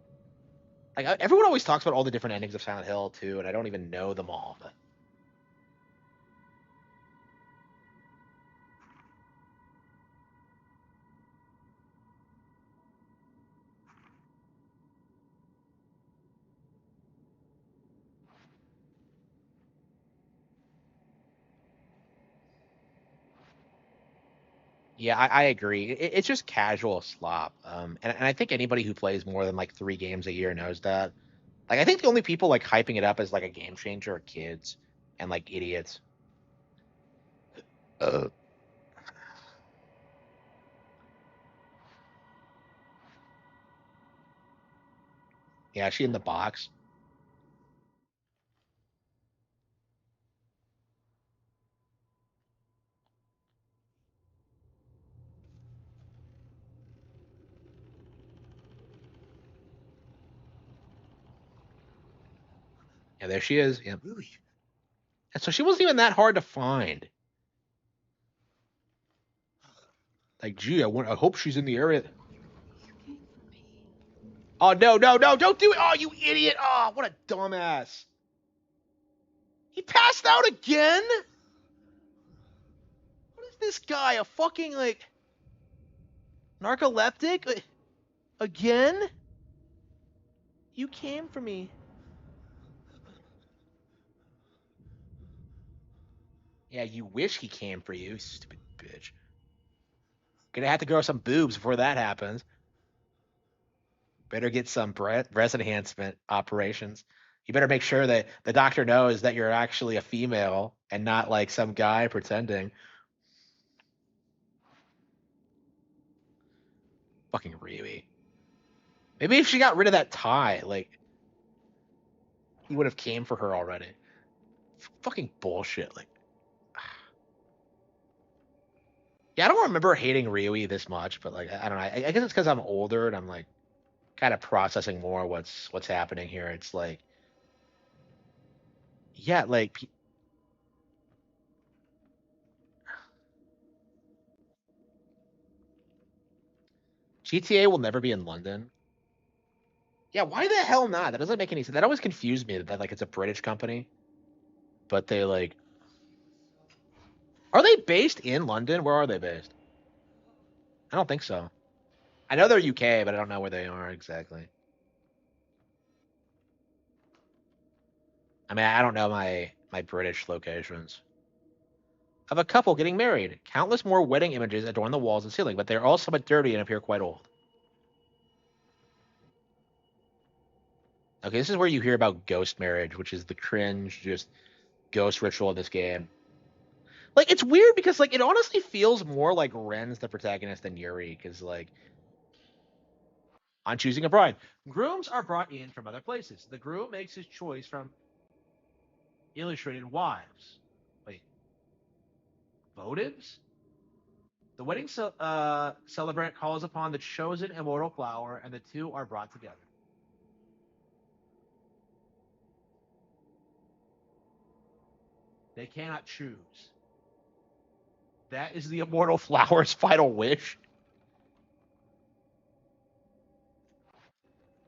Like everyone always talks about all the different endings of Silent Hill too, and I don't even know them all. But yeah, I agree. It's just casual slop. And I think anybody who plays more than like 3 games a year knows that. Like, I think the only people like hyping it up as like a game changer are kids and like idiots. Uh, yeah, is she in the box? Yeah, there she is. Yeah. Really? And so she wasn't even that hard to find. Like, gee, I hope she's in the area. You came for me. Oh no, no, no! Don't do it! Oh, you idiot! Oh, what a dumbass! He passed out again. What is this guy? A fucking like narcoleptic again? You came for me. Yeah, you wish he came for you, stupid bitch. Gonna have to grow some boobs before that happens. Better get some breast enhancement operations. You better make sure that the doctor knows that you're actually a female and not like some guy pretending. Fucking Riri. Maybe if she got rid of that tie, like he would have came for her already. Fucking bullshit. Like, yeah, I don't remember hating Ryui this much, but like, I don't know. I guess it's because I'm older and I'm like kind of processing more what's happening here. It's like, yeah, like GTA will never be in London. Yeah, why the hell not? That doesn't make any sense. That always confused me that like it's a British company, but they like are they based in London? Where are they based? I don't think so. I know they're UK, but I don't know where they are exactly. I mean, I don't know my British locations. Of a couple getting married. Countless more wedding images adorn the walls and ceiling, but they're all somewhat dirty and appear quite old. Okay, this is where you hear about ghost marriage, which is the cringe, just ghost ritual of this game. Like, it's weird because, like, it honestly feels more like Ren's the protagonist than Yuri, because, like, on choosing a bride, grooms are brought in from other places. The groom makes his choice from illustrated wives. Wait, votives? The wedding celebrant calls upon the chosen immortal flower, and the two are brought together. They cannot choose. That is the immortal flower's final wish.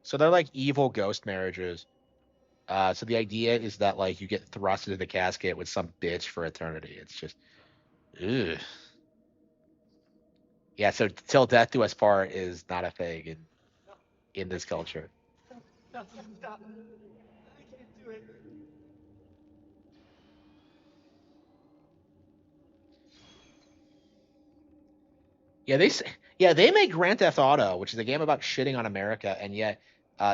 So they're like evil ghost marriages. So the idea is that like you get thrust into the casket with some bitch for eternity. It's just, ugh. Yeah. So till death do us part is not a thing in this culture. Stop, stop. I can't do it. Yeah, yeah they made Grand Theft Auto, which is a game about shitting on America, and yet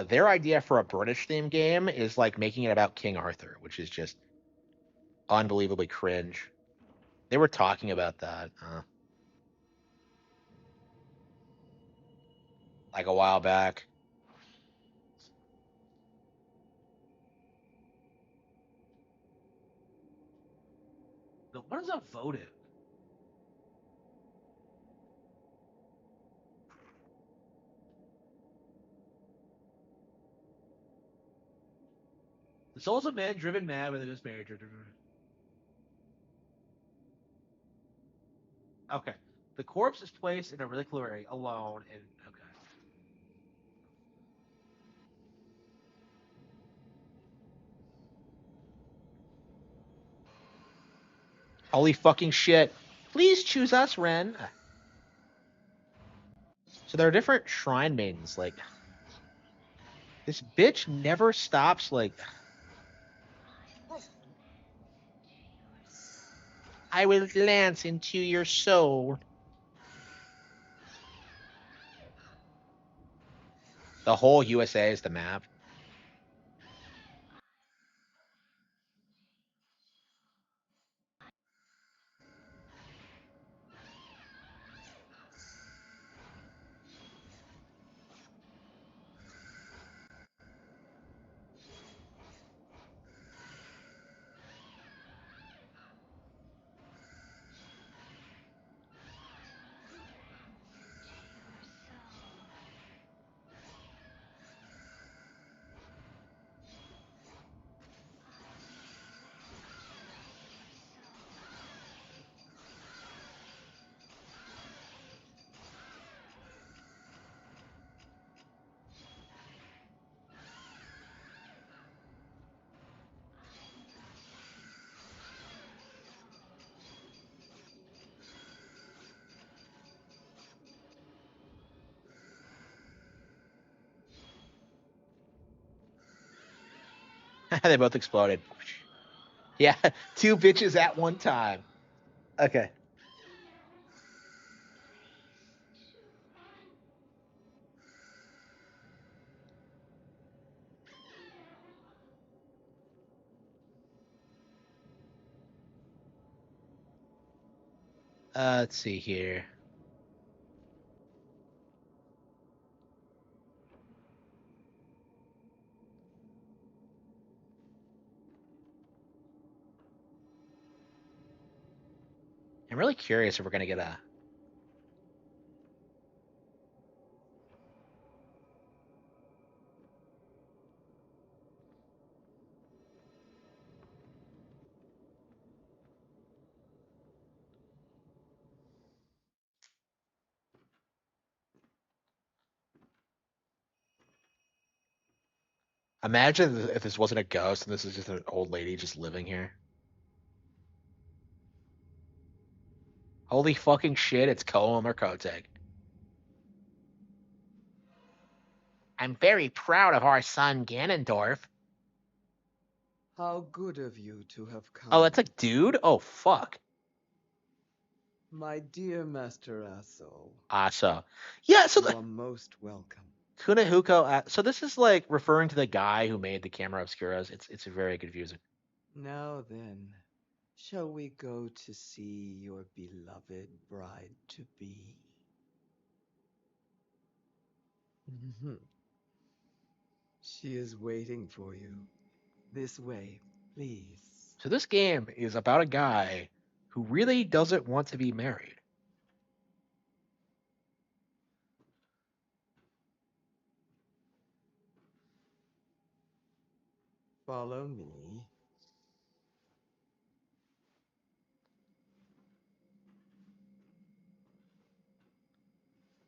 their idea for a British themed game is like making it about King Arthur, which is just unbelievably cringe. They were talking about that like a while back. What is a votive? The souls of men driven mad with this marriage. Okay. The corpse is placed in a reliquary alone and okay. Holy fucking shit. Please choose us, Ren. So there are different shrine maidens. Like, this bitch never stops, like, I will glance into your soul. The whole USA is the map. They both exploded. Yeah, two bitches at one time. Okay. Let's see here. I'm really curious if we're gonna get a. Imagine if this wasn't a ghost and this is just an old lady just living here. Holy fucking shit, it's Koum or Kotek. I'm very proud of our son Ganondorf. How good of you to have come. Oh, that's a dude? Oh, fuck. My dear Master Aso. Aso. Yeah, so You are most welcome. Kunahuko. So this is like referring to the guy who made the camera obscuras. It's very confusing. Now then, shall we go to see your beloved bride to be? She is waiting for you. This way, please. So this game is about a guy who really doesn't want to be married. Follow me.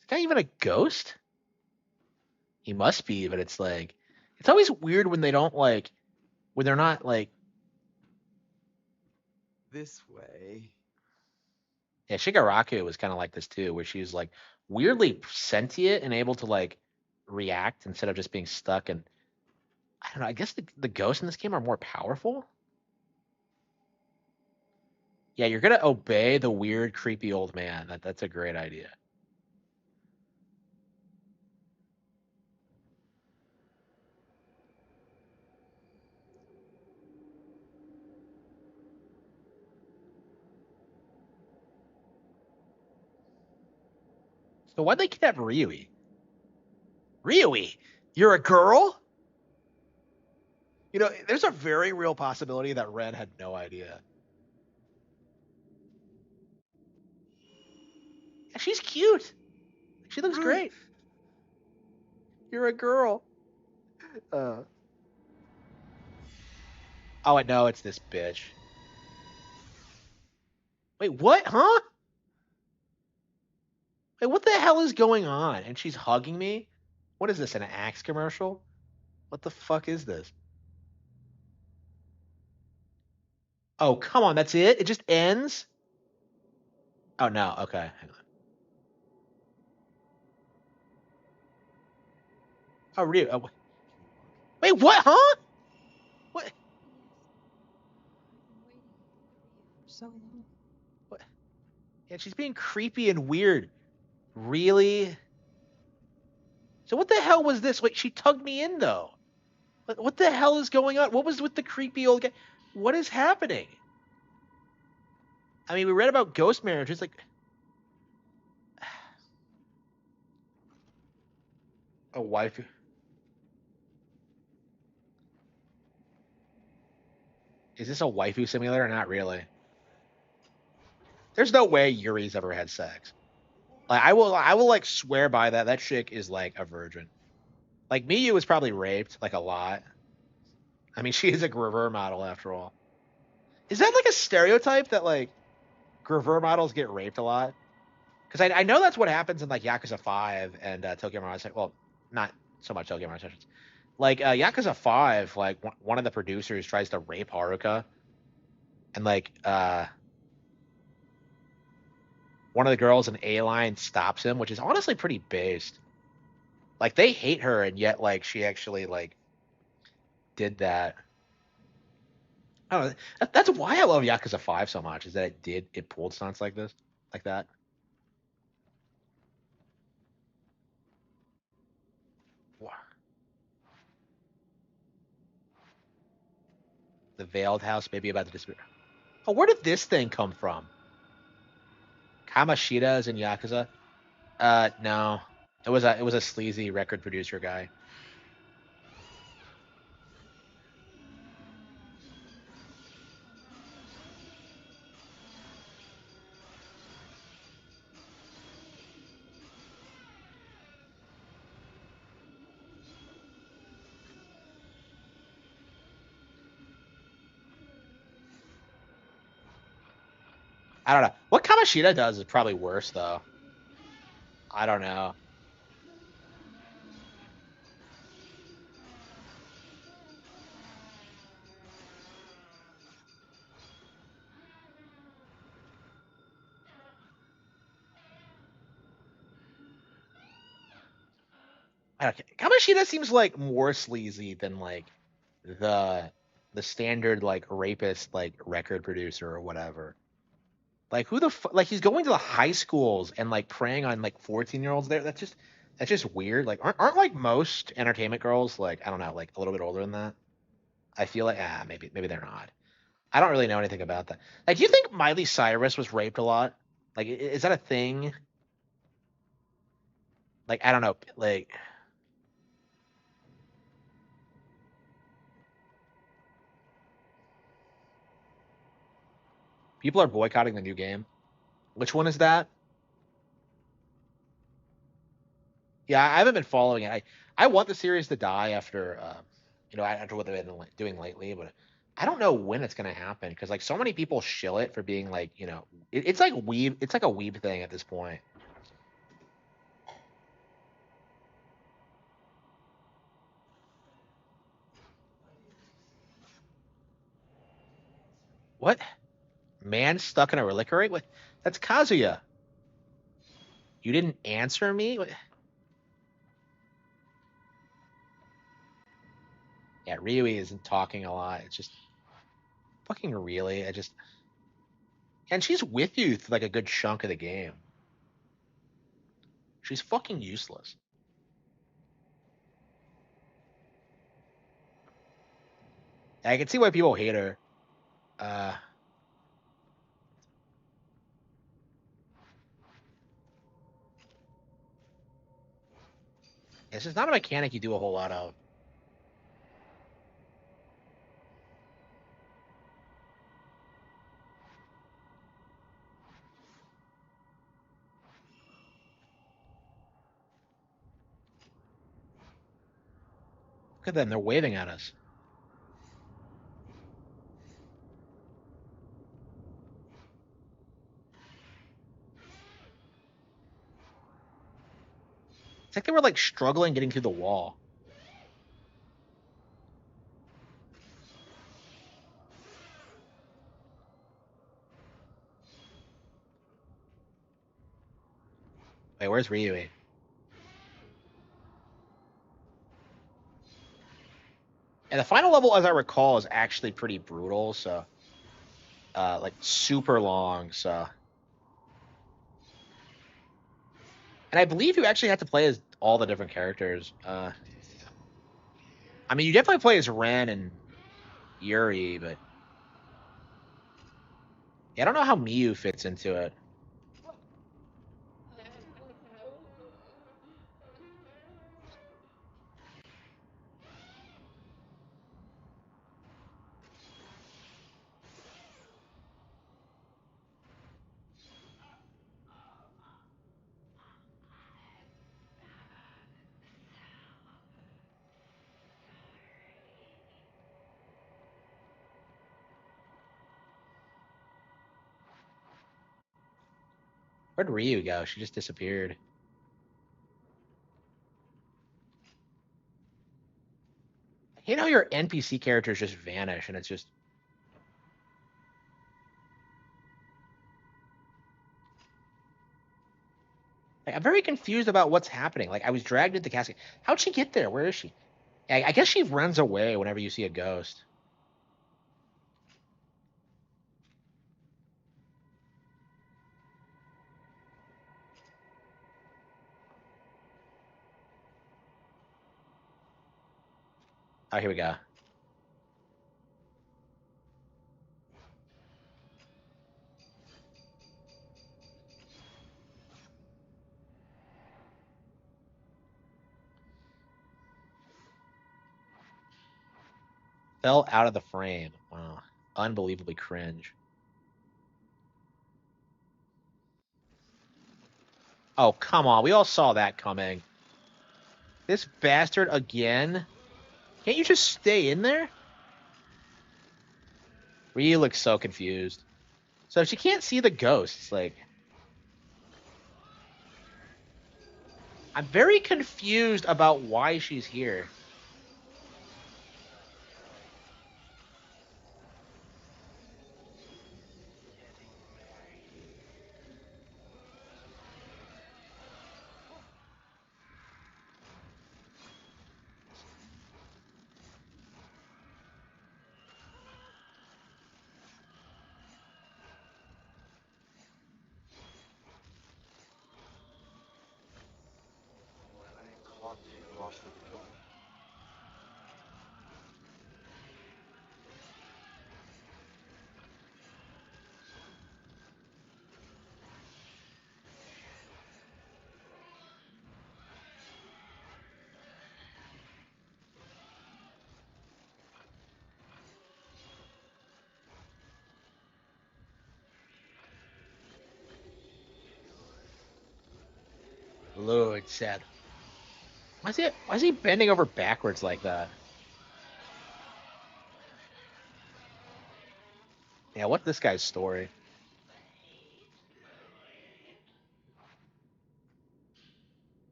Is that even a ghost? He must be, but it's like it's always weird when they don't like when they're not like This way. yeah, Shigaraku was kind of like this too, where she's like weirdly sentient and able to like react instead of just being stuck. And I don't know. I guess the ghosts in this game are more powerful. Yeah, you're gonna obey the weird, creepy old man. That's a great idea. So why'd they kidnap Ryui? Ryui, you're a girl? You know, there's a very real possibility that Ren had no idea. Yeah, she's cute. She looks great. You're a girl. Uh. Oh, I know it's this bitch. Wait, what? Huh? Wait, what the hell is going on? And she's hugging me? What is this, an Axe commercial? What the fuck is this? Oh, come on, that's it? It just ends? Oh, no, okay. Hang on. Oh, really? Oh, wait, what, huh? What? Yes. I've been waiting for you for so long. What? Yeah, she's being creepy and weird. Really? So what the hell was this? Wait, she tugged me in, though. What the hell is going on? What was with the creepy old guy? What is happening? I mean, we read about ghost marriages, like... A wife... Is this a waifu simulator? Not really. There's no way Yuri's ever had sex. Like I will like swear by that. That chick is like a virgin. Like Miyu was probably raped like a lot. I mean, she is a Graver model after all. Is that like a stereotype that like Graver models get raped a lot? Because I know that's what happens in like Yakuza 5 and Tokyo Mirage. Well, not so much Tokyo Mirage Sessions. Like Yakuza 5, like one of the producers tries to rape Haruka, and like one of the girls in A line stops him, which is honestly pretty based. Like they hate her, and yet like she actually like did that. I don't know. That's why I love Yakuza 5 so much. Is that it pulled stunts like this, like that. The Veiled House, maybe about to disappear. Oh, where did this thing come from? Kamashita is in Yakuza. No, it was a sleazy record producer guy. I don't know. What Kamashita does is probably worse though. I don't know. I don't. Kamashita seems like more sleazy than like the the standard like rapist like record producer or whatever. Like who the like he's going to the high schools and like preying on like 14-year-olds there. That's just weird. Like aren't like most entertainment girls like I don't know like a little bit older than that. I feel like maybe they're not. I don't really know anything about that. Like do you think Miley Cyrus was raped a lot? Like is that a thing? Like I don't know. Like people are boycotting the new game. Which one is that? Yeah, I haven't been following it. I want the series to die after after what they've been doing lately, but I don't know when it's gonna happen because like so many people shill it for being like it's like weeb it's like a weeb thing at this point. What? Man stuck in a reliquary? What? That's Kazuya. You didn't answer me? What? Yeah, Ryui isn't talking a lot. It's just fucking really. And she's with you through like a good chunk of the game. She's fucking useless. I can see why people hate her. Uh, it's just not a mechanic you do a whole lot of. Look at them, they're waving at us. It's like they were like struggling getting through the wall. Wait, where's Ryui? And the final level, as I recall, is actually pretty brutal. So, like super long. So, and I believe you actually have to play as all the different characters. I mean, you definitely play as Ren and Yuri, but yeah, I don't know how Miyu fits into it. Where'd Ryu go? She just disappeared. I hate how your NPC characters just vanish, and it's just. Like, I'm very confused about what's happening. Like, I was dragged into the casket. How'd she get there? Where is she? I guess she runs away whenever you see a ghost. Oh, here we go. Fell out of the frame. Wow. Unbelievably cringe. Oh, come on. We all saw that coming. This bastard again? Can't you just stay in there? Ryu looks so confused. So if she can't see the ghosts, like... I'm very confused about why she's here. Lord said. Why is he bending over backwards like that? Yeah, what's this guy's story?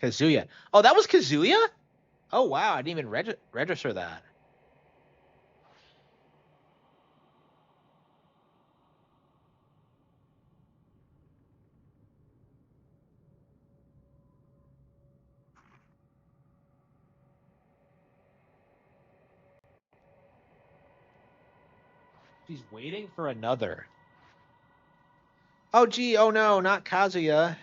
Kazuya. Oh, that was Kazuya? Oh, wow. I didn't even register that. She's waiting for another. Oh, gee. Oh, no. Not Kazuya.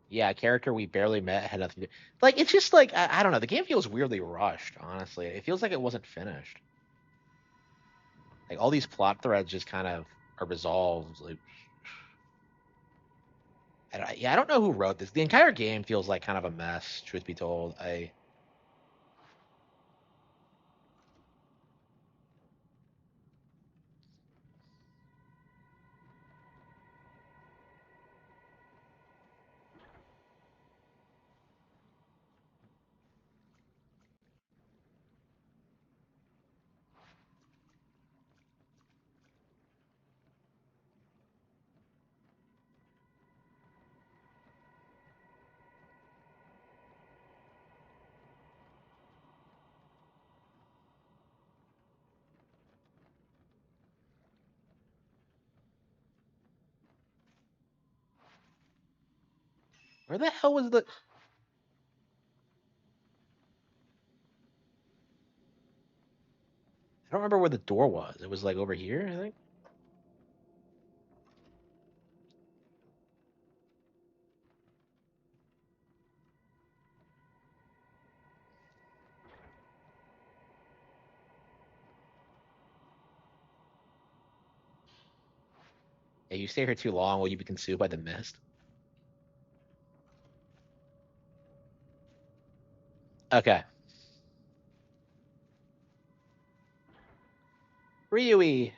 Yeah, a character we barely met had nothing to do. Like, it's just like, I don't know. The game feels weirdly rushed, honestly. It feels like it wasn't finished. Like, all these plot threads just kind of are resolved. Like, I don't know who wrote this. The entire game feels like kind of a mess, truth be told. Where the hell was the? I don't remember where the door was. It was like over here, I think. Yeah, you stay here too long, will you be consumed by the mist? Okay. Ryui.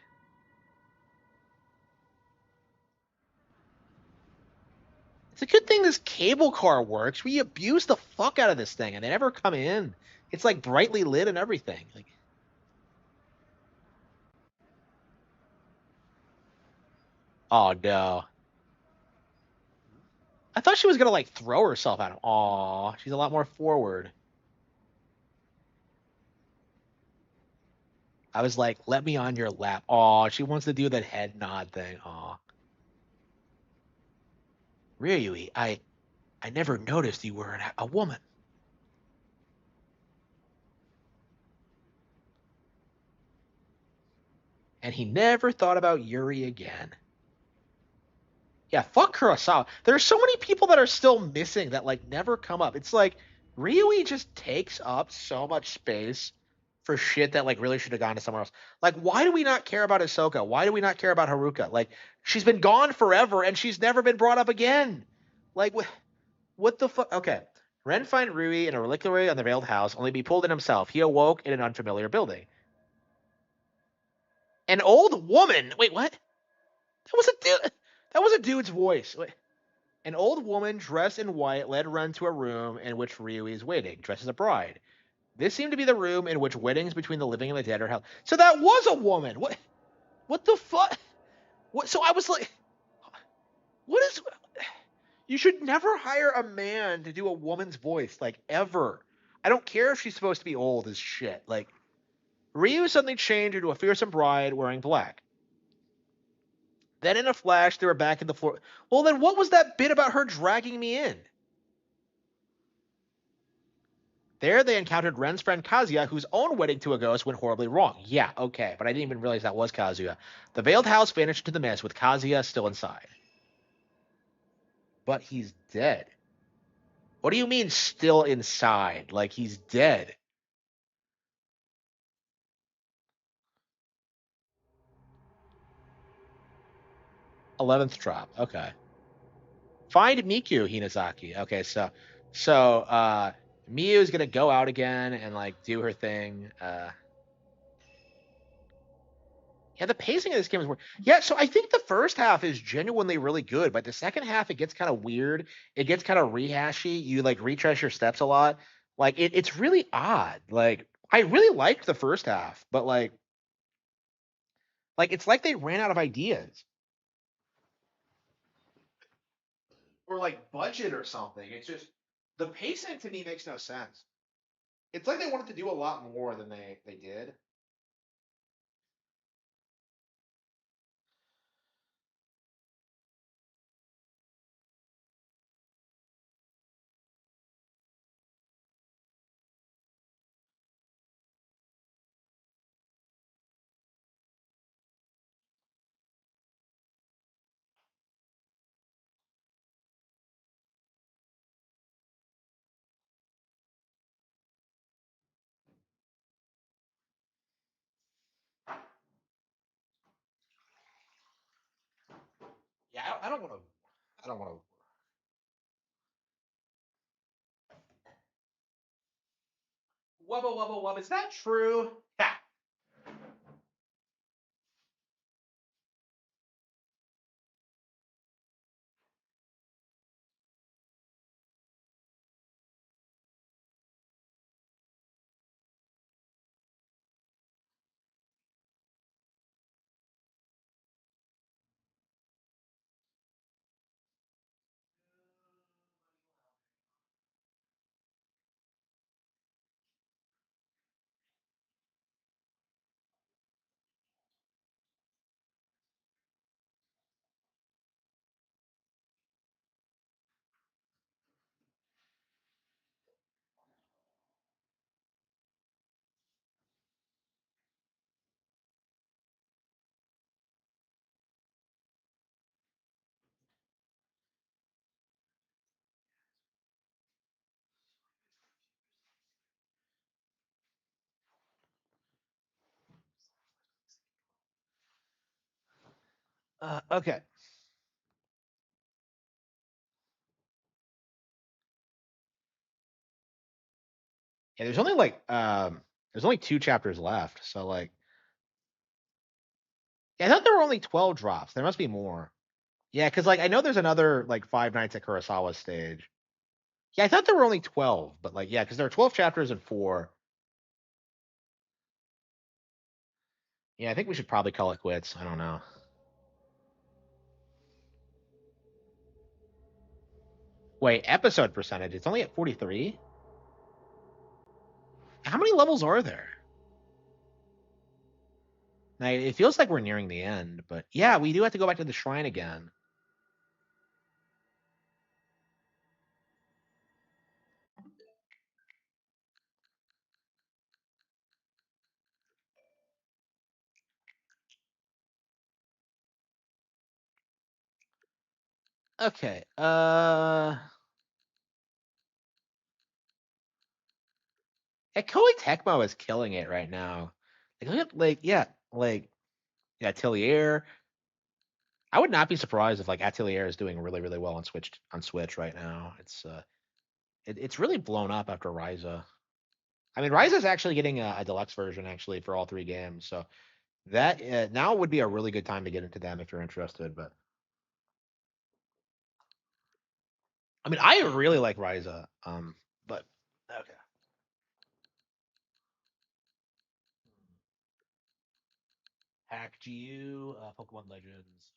It's a good thing this cable car works. We abuse the fuck out of this thing, and they never come in. It's like brightly lit and everything. Like, oh no. I thought she was gonna like throw herself at him. Aw, she's a lot more forward. I was like, let me on your lap. Aw, she wants to do that head nod thing. Aw. Ryui, I never noticed you were a woman. And he never thought about Yuri again. Yeah, fuck Kurosawa. There's so many people that are still missing that like never come up. It's like Ryui just takes up so much space for shit that like really should have gone to somewhere else. Like, why do we not care about Ahsoka? Why do we not care about Haruka? Like, she's been gone forever and she's never been brought up again. Like, what the fuck? Okay. Ren find Rui in a reliquary on the veiled house, only to be pulled in himself. He awoke in an unfamiliar building. An old woman. Wait, what? That was a dude. That was a dude's voice. Wait. An old woman dressed in white led Ren to a room in which Ryui is waiting, dressed as a bride. This seemed to be the room in which weddings between the living and the dead are held. So that was a woman. What? What the fuck? What? So I was like, what is? You should never hire a man to do a woman's voice, like ever. I don't care if she's supposed to be old as shit. Like Ryu suddenly changed into a fearsome bride wearing black. Then in a flash, they were back in the floor. Well, then what was that bit about her dragging me in? There, they encountered Ren's friend Kazuya, whose own wedding to a ghost went horribly wrong. Yeah, okay, but I didn't even realize that was Kazuya. The veiled house vanished into the mist, with Kazuya still inside. But he's dead. What do you mean, still inside? Like, he's dead. '11th drop. Okay. Find Miku, Hinazaki. Okay, so Miyu is gonna go out again and like do her thing. Yeah, the pacing of this game is weird. Yeah, so I think the first half is genuinely really good, but the second half it gets kind of weird. It gets kind of rehashy. You like retrace your steps a lot. Like it's really odd. Like I really liked the first half, but like it's like they ran out of ideas or like budget or something. It's just the pacing to me makes no sense. It's like they wanted to do a lot more than they did. Yeah, I don't want to. I don't want to. Wubba wubba wubba. Is that true? Ha. Okay. Yeah, there's only 2 chapters left, so like yeah, I thought there were only 12 drops. There must be more. Yeah, because like I know there's another like Five Nights at Kurosawa stage. Yeah, I thought there were only 12, but like yeah, because there are 12 chapters and 4. Yeah, I think we should probably call it quits. I don't know. Wait, episode percentage. It's only at 43. How many levels are there? Now, it feels like we're nearing the end, but yeah, we do have to go back to the shrine again. Okay. Koei Tecmo is killing it right now. Like, look at yeah, Atelier. I would not be surprised if like Atelier is doing really, really well on Switch right now. It's really blown up after Ryza. I mean, Ryza is actually getting a deluxe version actually for all 3 games, so that now would be a really good time to get into them if you're interested. But I mean, I really like Ryza. But okay. Hack GU, Pokemon Legends.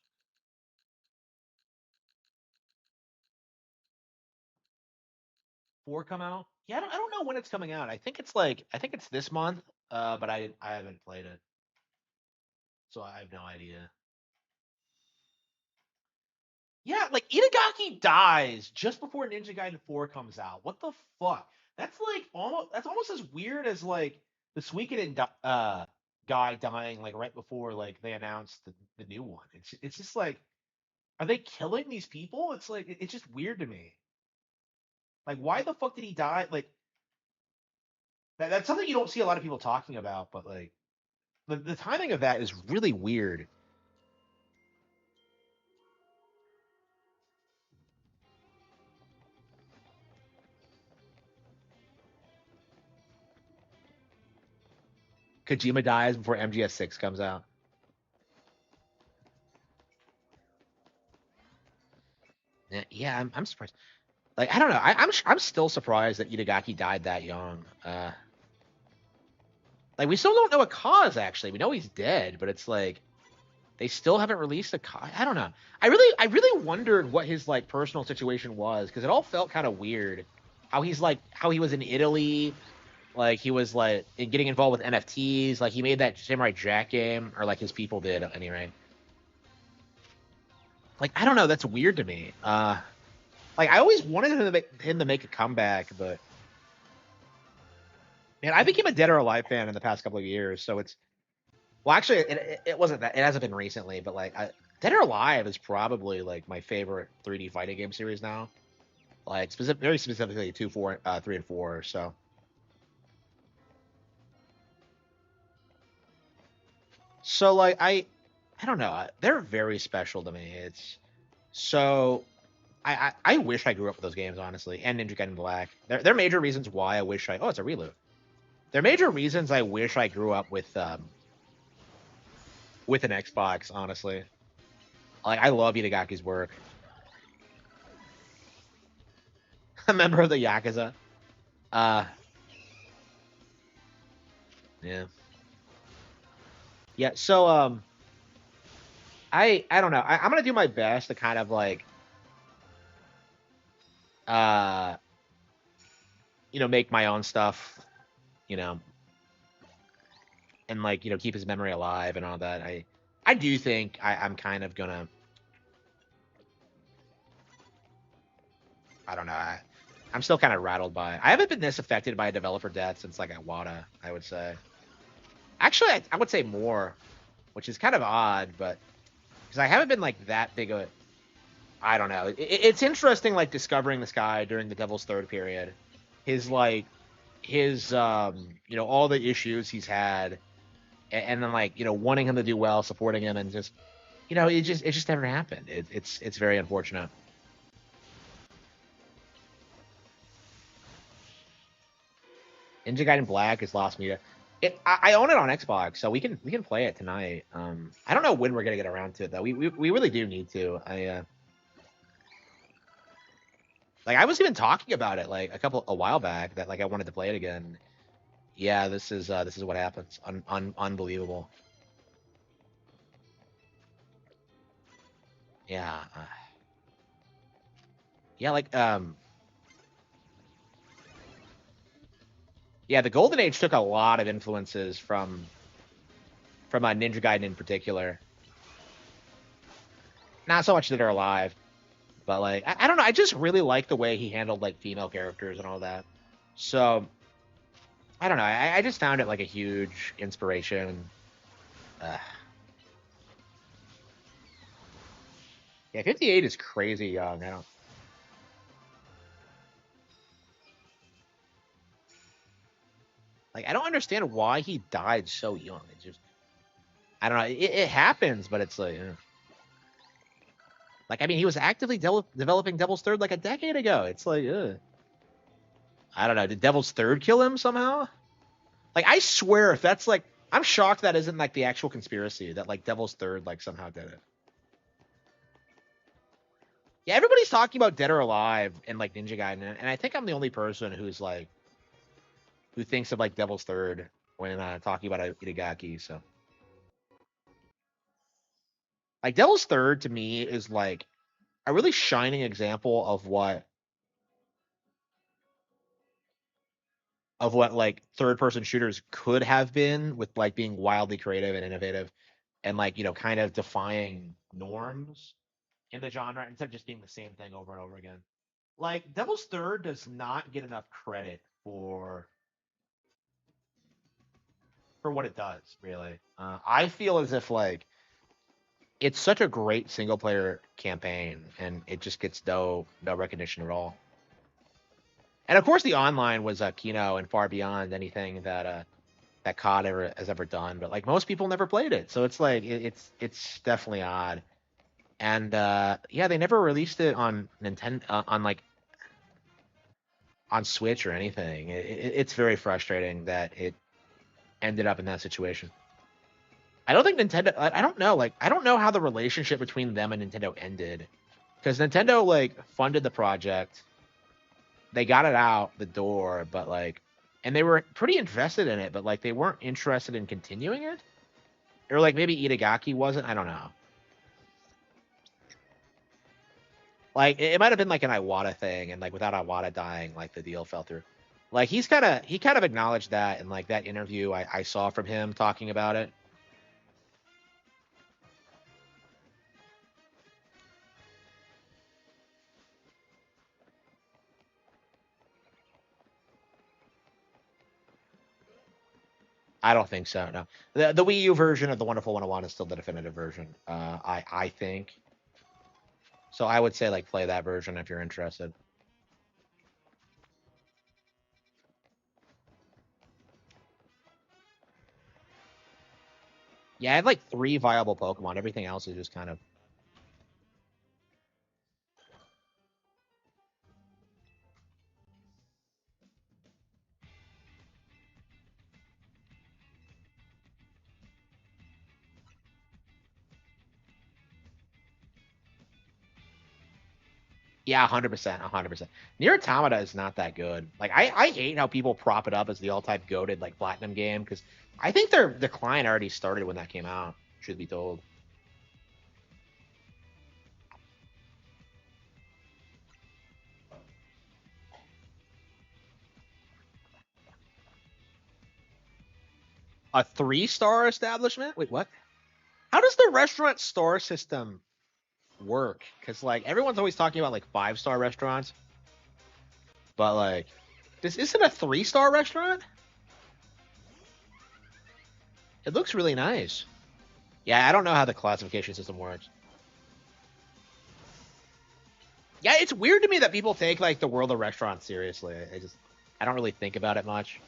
4 come out? Yeah, I don't know when it's coming out. I think it's this month. But I haven't played it, so I have no idea. Yeah, like Itagaki dies just before Ninja Gaiden 4 comes out. What the fuck? That's almost as weird as like the Suikoden guy dying like right before like they announced the new one. It's just like, are they killing these people? It's like it's just weird to me. Like, why the fuck did he die? Like that's something you don't see a lot of people talking about, but like the timing of that is really weird. Kojima dies before MGS6 comes out. Yeah, I'm surprised. Like I don't know. I'm still surprised that Itagaki died that young. Like we still don't know a cause. Actually, we know he's dead, but it's like they still haven't released a cause. I don't know. I really wondered what his like personal situation was because it all felt kind of weird. How he was in Italy, like he was like getting involved with NFTs. Like he made that Samurai Jack game, or like his people did anyway. Like I don't know. That's weird to me. Like I always wanted him to make a comeback, but man, I became a Dead or Alive fan in the past couple of years. So it's well, actually, it wasn't that. It hasn't been recently, but like Dead or Alive is probably like my favorite 3D fighting game series now. Like very specifically 3, and 4. So like I don't know. They're very special to me. It's so I wish I grew up with those games honestly, and Ninja Gaiden Black. They're major reasons why I wish I. Oh, it's a reload. They're major reasons I wish I grew up with an Xbox. Honestly, like I love Itagaki's work. A member of the Yakuza. Uh, yeah, yeah. So I don't know. I'm gonna do my best to kind of like uh make my own stuff, you know, and like keep his memory alive and all that. I do think I'm kind of gonna. I don't know. I'm still kind of rattled by it. I haven't been this affected by a developer death since like Iwata, I would say. Actually, I would say more, which is kind of odd, but because I haven't been like that big of. I don't know. It's interesting, like discovering this guy during the Devil's Third period. His like, his all the issues he's had, and then like wanting him to do well, supporting him, and just you know, it just never happened. It's very unfortunate. Ninja Gaiden Black is lost media. I own it on Xbox, so we can play it tonight. I don't know when we're gonna get around to it though. We really do need to. Like I was even talking about it like a while back that like I wanted to play it again. Yeah, this is what happens. Unbelievable. Yeah. Yeah, like yeah, the Golden Age took a lot of influences from Ninja Gaiden in particular. Not so much that are alive, but like I don't know. I just really like the way he handled like female characters and all that. So I don't know. I just found it like a huge inspiration. Uh, yeah, 58 is crazy young. I don't understand why he died so young. It just I don't know. It happens, but it's like I mean, he was actively developing Devil's Third like a decade ago. It's like, I don't know. Did Devil's Third kill him somehow? Like, I swear, if that's like, I'm shocked that isn't like the actual conspiracy that like Devil's Third like somehow did it. Yeah, everybody's talking about Dead or Alive and like Ninja Gaiden, and I think I'm the only person who's like who thinks of like Devil's Third when talking about Itagaki. So, like, Devil's Third to me is like a really shining example of what like third person shooters could have been with like being wildly creative and innovative and like kind of defying norms in the genre instead of just being the same thing over and over again. Like Devil's Third does not get enough credit for what it does, really. I feel as if like it's such a great single player campaign and it just gets no recognition at all. And of course the online was Kino and far beyond anything that COD has ever done, but like most people never played it, so it's like it's definitely odd. And yeah, they never released it on Nintendo on like on Switch or anything. It's very frustrating that it ended up in that situation. I don't think Nintendo. I don't know. Like I don't know how the relationship between them and Nintendo ended, because Nintendo like funded the project, they got it out the door, but like, and they were pretty invested in it, but like they weren't interested in continuing it, or like maybe Itagaki wasn't. I don't know. Like it might have been like an Iwata thing, and like without Iwata dying, like the deal fell through. Like he kind of acknowledged that in like that interview I saw from him talking about it. I don't think so. No, the Wii U version of the Wonderful 101 is still the definitive version. I think so. I would say like play that version if you're interested. Yeah, I had like 3 viable Pokemon. Everything else is just kind of. Yeah, 100%, 100%. Near Automata is not that good. Like I hate how people prop it up as the all-time goated like platinum game because I think their decline already started when that came out. Should be told. A 3-star establishment? Wait, what? How does the restaurant star system work? Because like everyone's always talking about like 5-star restaurants, but like this isn't a 3-star restaurant. It looks really nice. Yeah, I don't know how the classification system works. Yeah, it's weird to me that people take like the world of restaurants seriously. I don't really think about it much.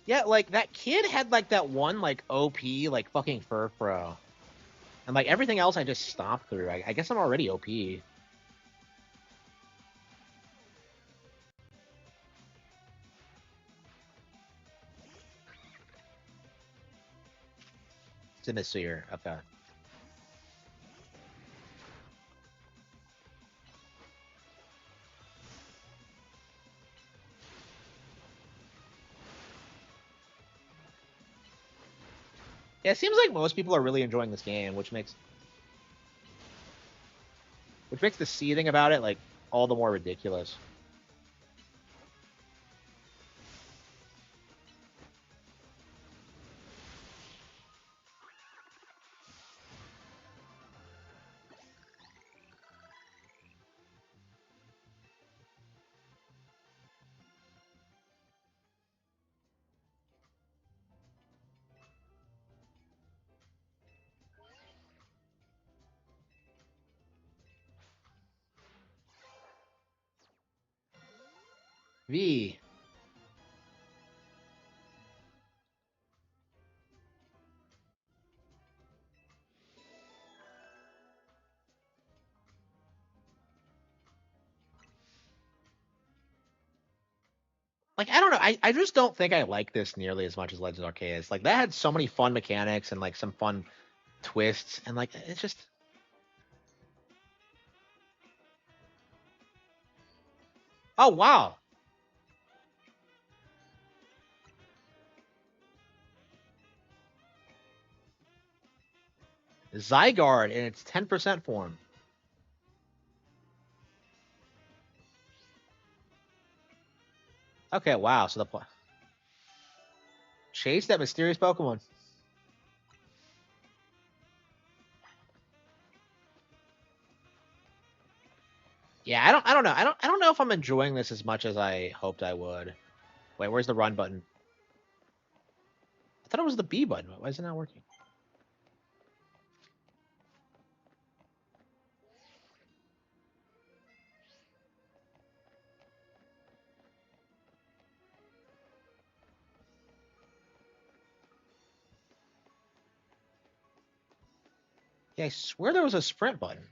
Yeah, like that kid had like that one like OP like fucking Furfro. And like everything else I just stomped through. I guess I'm already OP. Sinister. Okay. Yeah, it seems like most people are really enjoying this game, which makes the seething about it like all the more ridiculous. V. Like I don't know, I just don't think I like this nearly as much as Legends Arceus. Like that had so many fun mechanics and like some fun twists and like it's just oh wow. Zygarde in its 10% form. Okay, wow. So chase that mysterious Pokemon. Yeah, I don't know if I'm enjoying this as much as I hoped I would. Wait, where's the run button? I thought it was the B button. Why is it not working? Yeah, I swear there was a sprint button.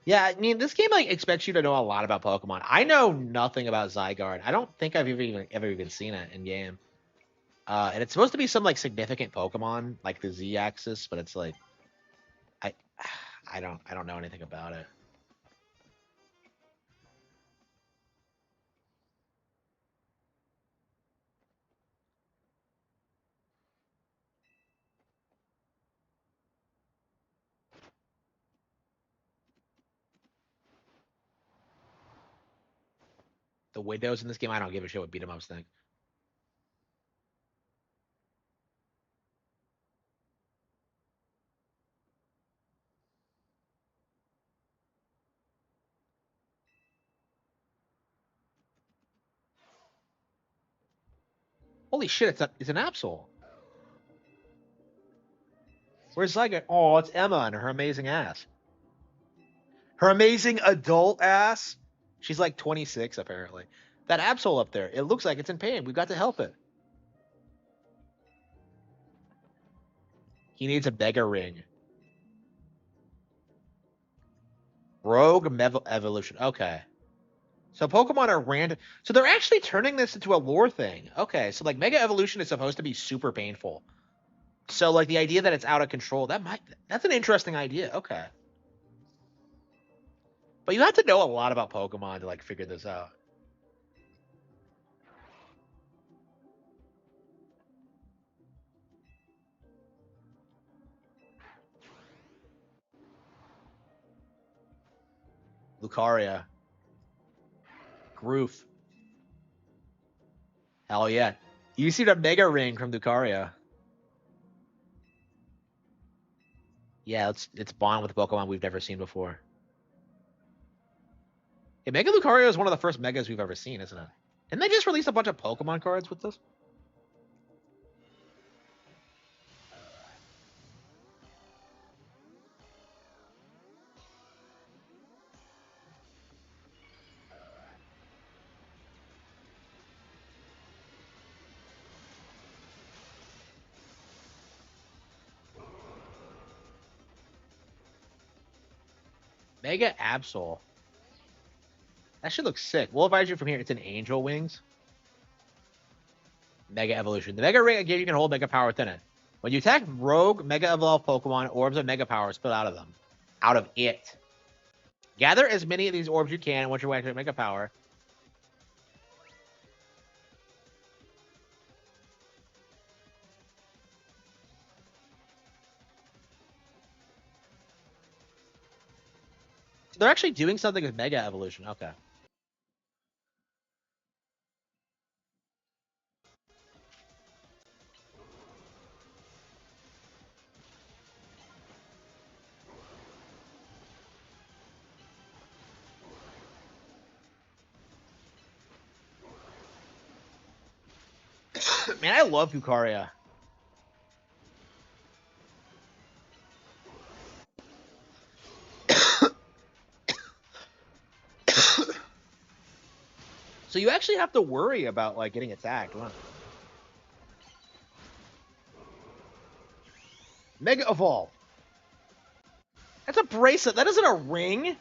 Yeah, I mean, this game like expects you to know a lot about Pokemon. I know nothing about Zygarde. I don't think I've ever even seen it in game. And it's supposed to be some like significant Pokemon, like the Z-axis, but it's like I, I don't know anything about it. The windows in this game, I don't give a shit what beat 'em ups think. Holy shit, it's an Absol. Where's Zygarde? Oh, it's Emma and her amazing ass. Her amazing adult ass. She's like 26 apparently. That Absol up there, it looks like it's in pain. We've got to help it. He needs a Mega Ring. Rogue Evolution. Okay. So Pokemon are random. So they're actually turning this into a lore thing. Okay, so like Mega Evolution is supposed to be super painful. So like the idea that it's out of control, that's an interesting idea. Okay. But you have to know a lot about Pokemon to like figure this out. Lucaria. Groof. Hell yeah. You see the Mega Ring from Lucaria. Yeah, it's bond with a Pokemon we've never seen before. Yeah, Mega Lucario is one of the first Megas we've ever seen, isn't it? Didn't they just release a bunch of Pokemon cards with this? Mega Absol. That should look sick. We'll advise you from here. It's an Angel Wings. Mega Evolution. The Mega Ring again, you can hold Mega Power within it. When you attack Rogue, Mega Evolved Pokemon, orbs of Mega Power spill out of them. Out of it. Gather as many of these orbs you can once you're activating Mega Power. So they're actually doing something with Mega Evolution. Okay. Man, I love Lucaria. So you actually have to worry about like getting attacked. Wow. Mega Evolve. That's a bracelet. That isn't a ring.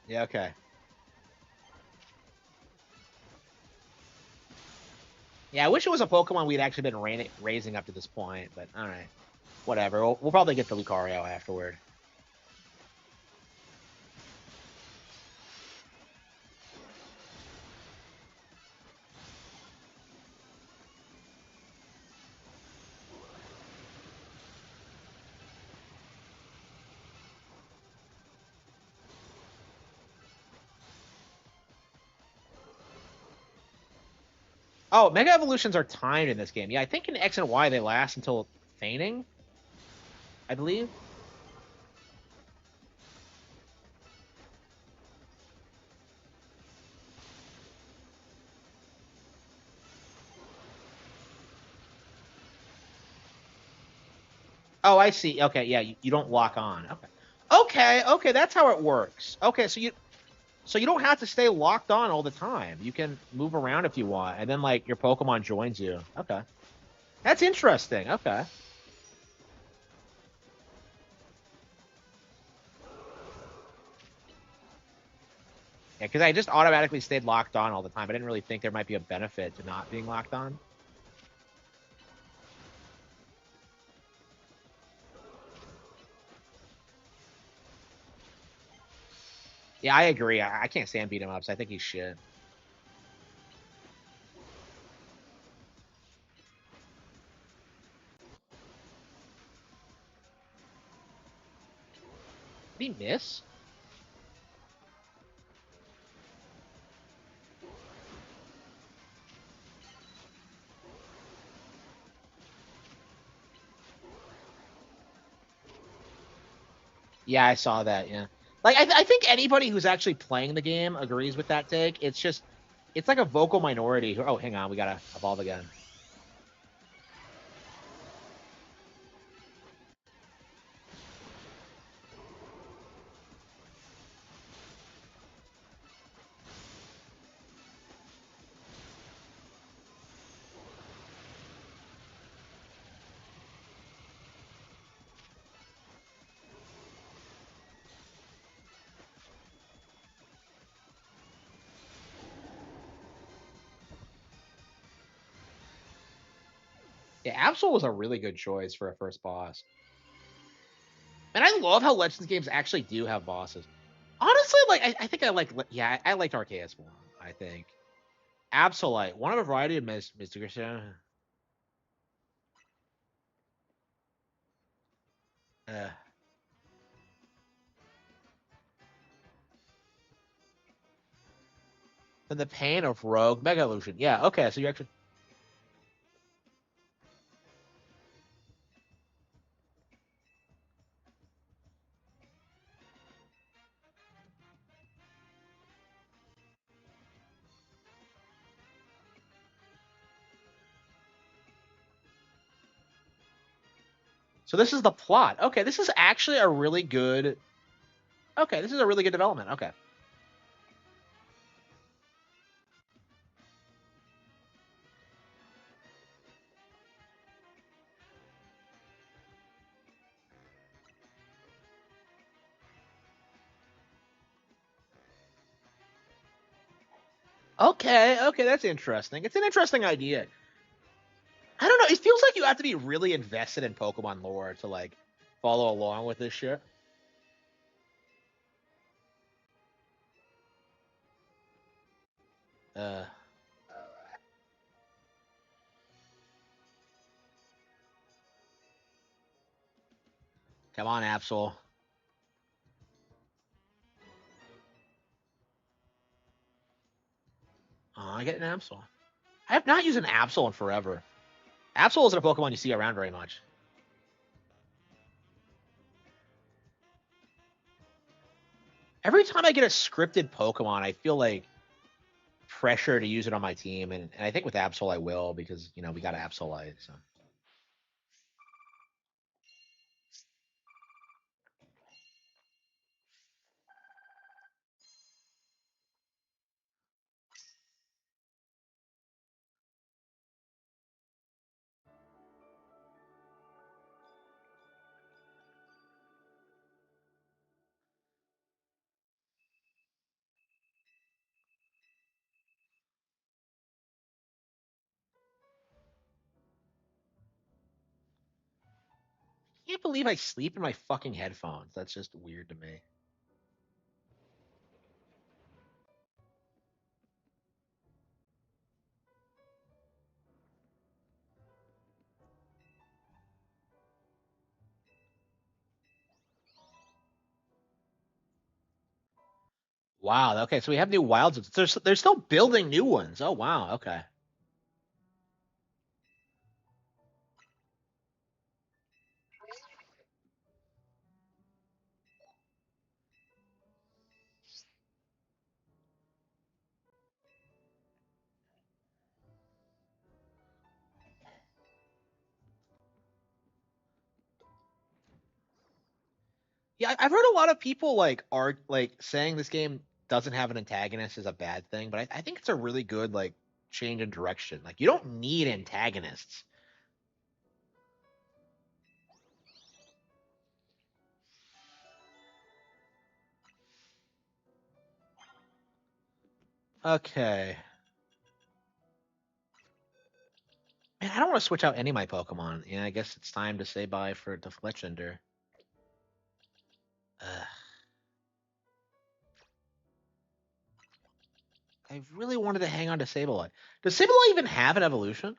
Yeah, okay. Yeah, I wish it was a Pokemon we'd actually been raising up to this point, but alright. Whatever. We'll probably get the Lucario afterward. Oh, Mega Evolutions are timed in this game. Yeah, I think in X and Y they last until feigning, I believe. Oh, I see. Okay, yeah, you don't lock on. Okay, that's how it works. Okay, so you don't have to stay locked on all the time. You can move around if you want, and then like your Pokemon joins you. Okay. That's interesting. Okay. Yeah, because I just automatically stayed locked on all the time. I didn't really think there might be a benefit to not being locked on. Yeah, I agree. I can't stand beat him ups. I think he's shit. Did he miss? Yeah, I saw that. Yeah, like I think anybody who's actually playing the game agrees with that take. It's just, it's like a vocal minority. Oh, hang on, we gotta evolve again. Yeah, Absol was a really good choice for a first boss. And I love how Legends games actually do have bosses. Honestly, like I think I like, yeah, I liked Arceus more. I think Absolite, one of a variety of Mystic. Uh, and the pain of Rogue Mega Evolution. Yeah, okay, so you actually. So this is the plot. Okay, this is actually a really good. Okay, this is a really good development. Okay. Okay, that's interesting. It's an interesting idea. I don't know. It feels like you have to be really invested in Pokemon lore to like follow along with this shit. Uh, Come on, Absol. Oh, I get an Absol. I have not used an Absol in forever. Absol isn't a Pokemon you see around very much. Every time I get a scripted Pokemon, I feel like pressure to use it on my team, and I think with Absol I will because we got Absolite. So I can't believe I sleep in my fucking headphones. That's just weird to me. Wow. Okay, so we have new wilds. They're still building new ones. Oh wow. Okay. Yeah, I've heard a lot of people are like saying this game doesn't have an antagonist is a bad thing, but I think it's a really good like change in direction. Like you don't need antagonists. Okay. Man, I don't want to switch out any of my Pokemon. Yeah, I guess it's time to say bye for the Fletchender. Ugh. I really wanted to hang on to Sableye. Does Sableye even have an evolution?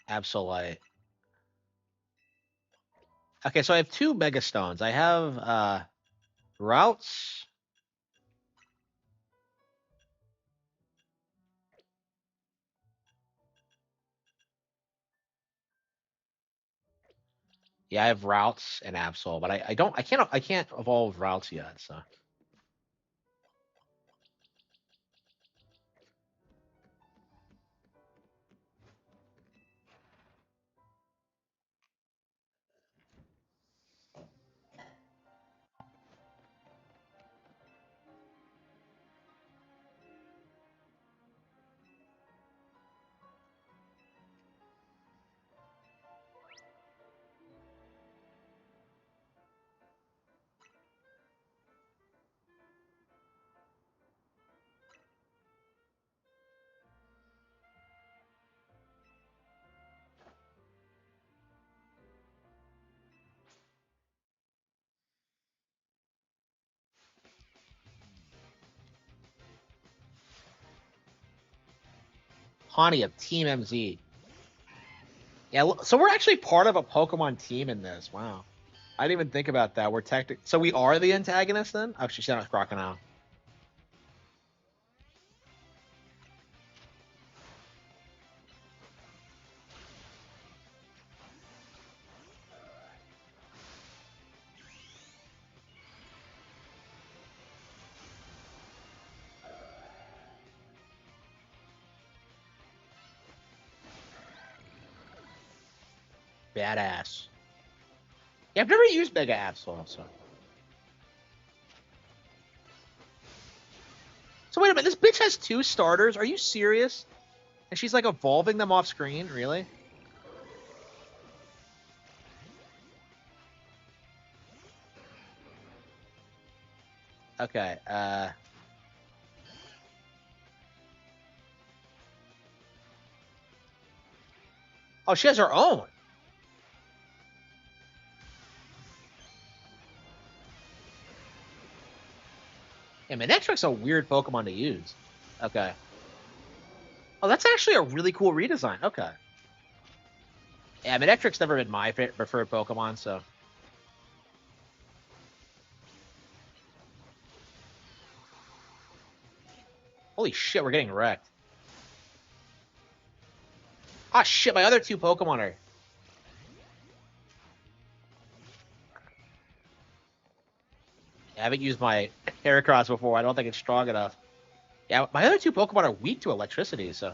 Absolute. Okay, so I have two Mega Stones. I have Routes. Yeah, I have Routes and Absol, but I can't evolve Routes yet, so. Haunty of Team MZ. Yeah, so we're actually part of a Pokemon team in this. Wow. I didn't even think about that. So we are the antagonist then? Oh, she said it's Crocodile. badass. Yeah, I've never used Mega Absol, so. So wait a minute, this bitch has 2 starters? Are you serious? And she's like evolving them off screen? Really? Okay, oh, she has her own. Yeah, Manectric's a weird Pokemon to use. Okay. Oh, that's actually a really cool redesign. Okay. Yeah, Manectric's never been my preferred Pokemon, so. Holy shit, we're getting wrecked. Ah, shit, my other 2 Pokemon are... I haven't used my Heracross before. I don't think it's strong enough. Yeah, my other 2 Pokemon are weak to electricity, so...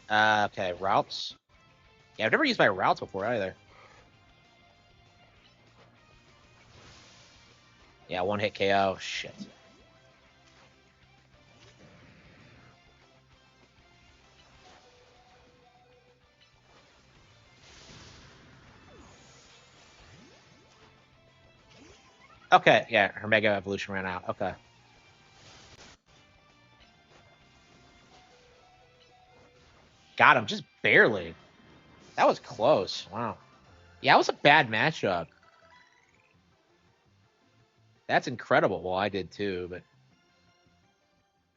Okay, routes. Yeah, I've never used my routes before either. Yeah, 1-hit KO. Shit. Okay, yeah, her Mega Evolution ran out. Okay. Got him, just barely. That was close. Wow. Yeah, it was a bad matchup. That's incredible. Well, I did too, but...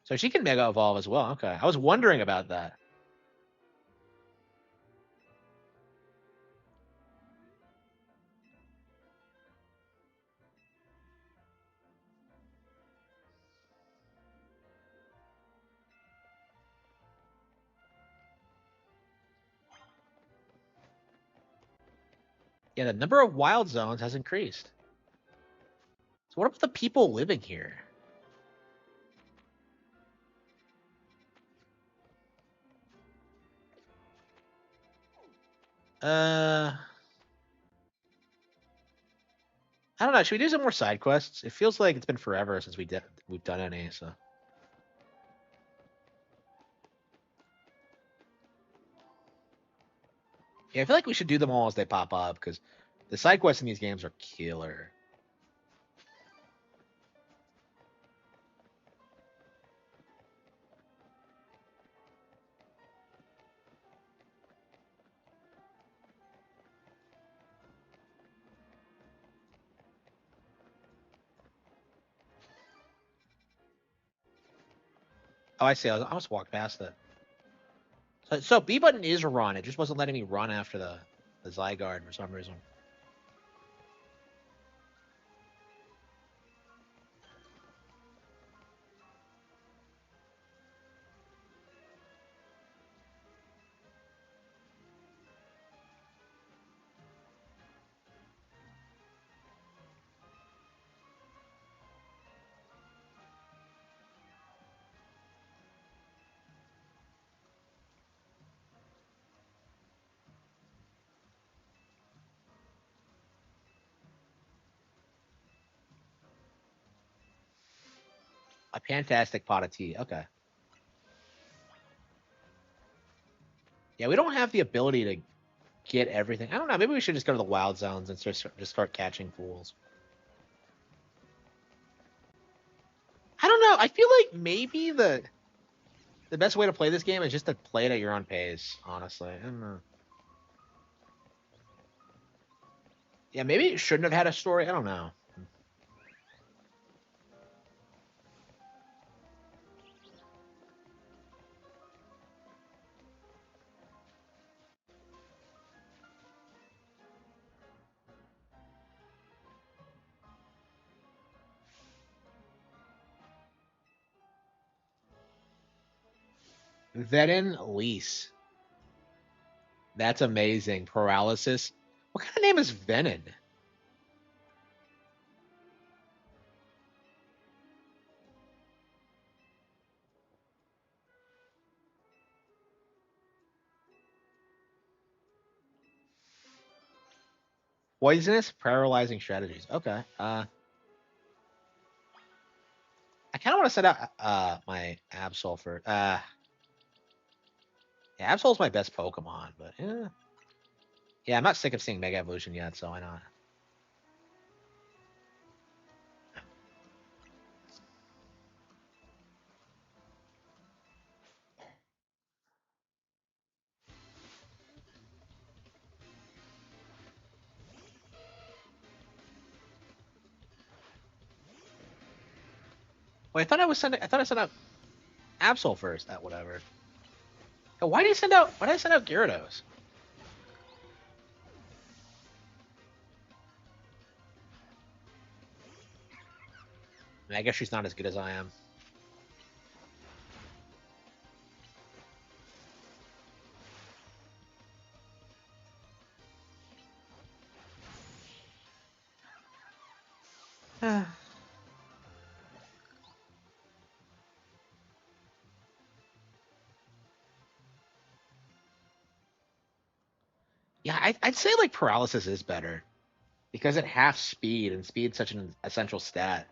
So she can Mega Evolve as well. Okay. I was wondering about that. Yeah, the number of wild zones has increased. So what about the people living here? I don't know. Should we do some more side quests? It feels like it's been forever since we've done any. So yeah, I feel like we should do them all as they pop up because the side quests in these games are killer. Oh, I see. I almost walked past it. So B button is run. It just wasn't letting me run after the Zygarde for some reason. A fantastic pot of tea. Okay. Yeah, we don't have the ability to get everything. I don't know. Maybe we should just go to the wild zones and just start catching fools. I don't know. I feel like maybe the best way to play this game is just to play it at your own pace. Honestly, I don't know. Yeah, maybe it shouldn't have had a story. I don't know. Venom Lease. That's amazing. Paralysis. What kind of name is Venom? Poisonous, paralyzing strategies. Okay. I kind of want to set out my Absol for. Yeah, Absol's my best Pokemon, but yeah, I'm not sick of seeing Mega Evolution yet, so why not? Wait, I thought I was sending. I thought I sent out Absol first. That whatever. Oh, why did I send out? Why did I send out Gyarados? I mean, I guess she's not as good as I am. Yeah, I'd say like paralysis is better because it half speed, and speed's such an essential stat.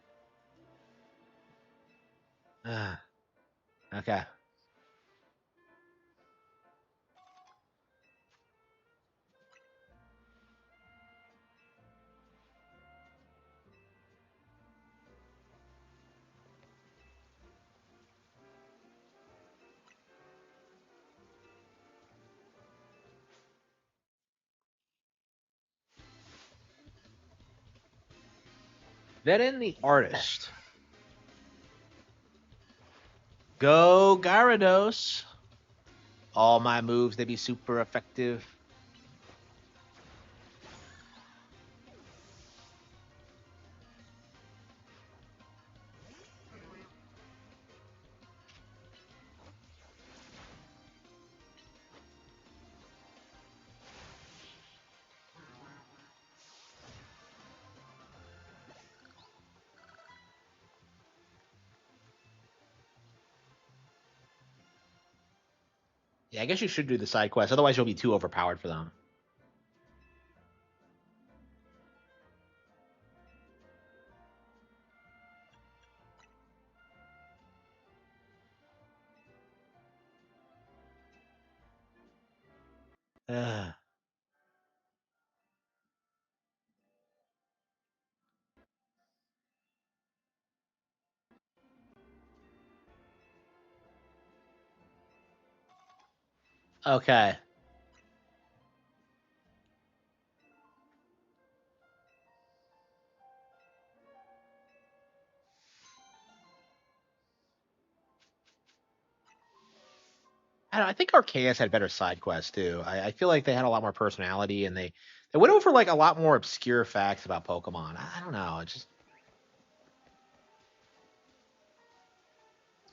Okay. Then the artist. Go Gyarados. All my moves, they be super effective. Yeah, I guess you should do the side quest. Otherwise, you'll be too overpowered for them. Ugh. Okay. I don't know, I think Arceus had better side quests too. I feel like they had a lot more personality, and they went over like a lot more obscure facts about Pokemon. I don't know. It's just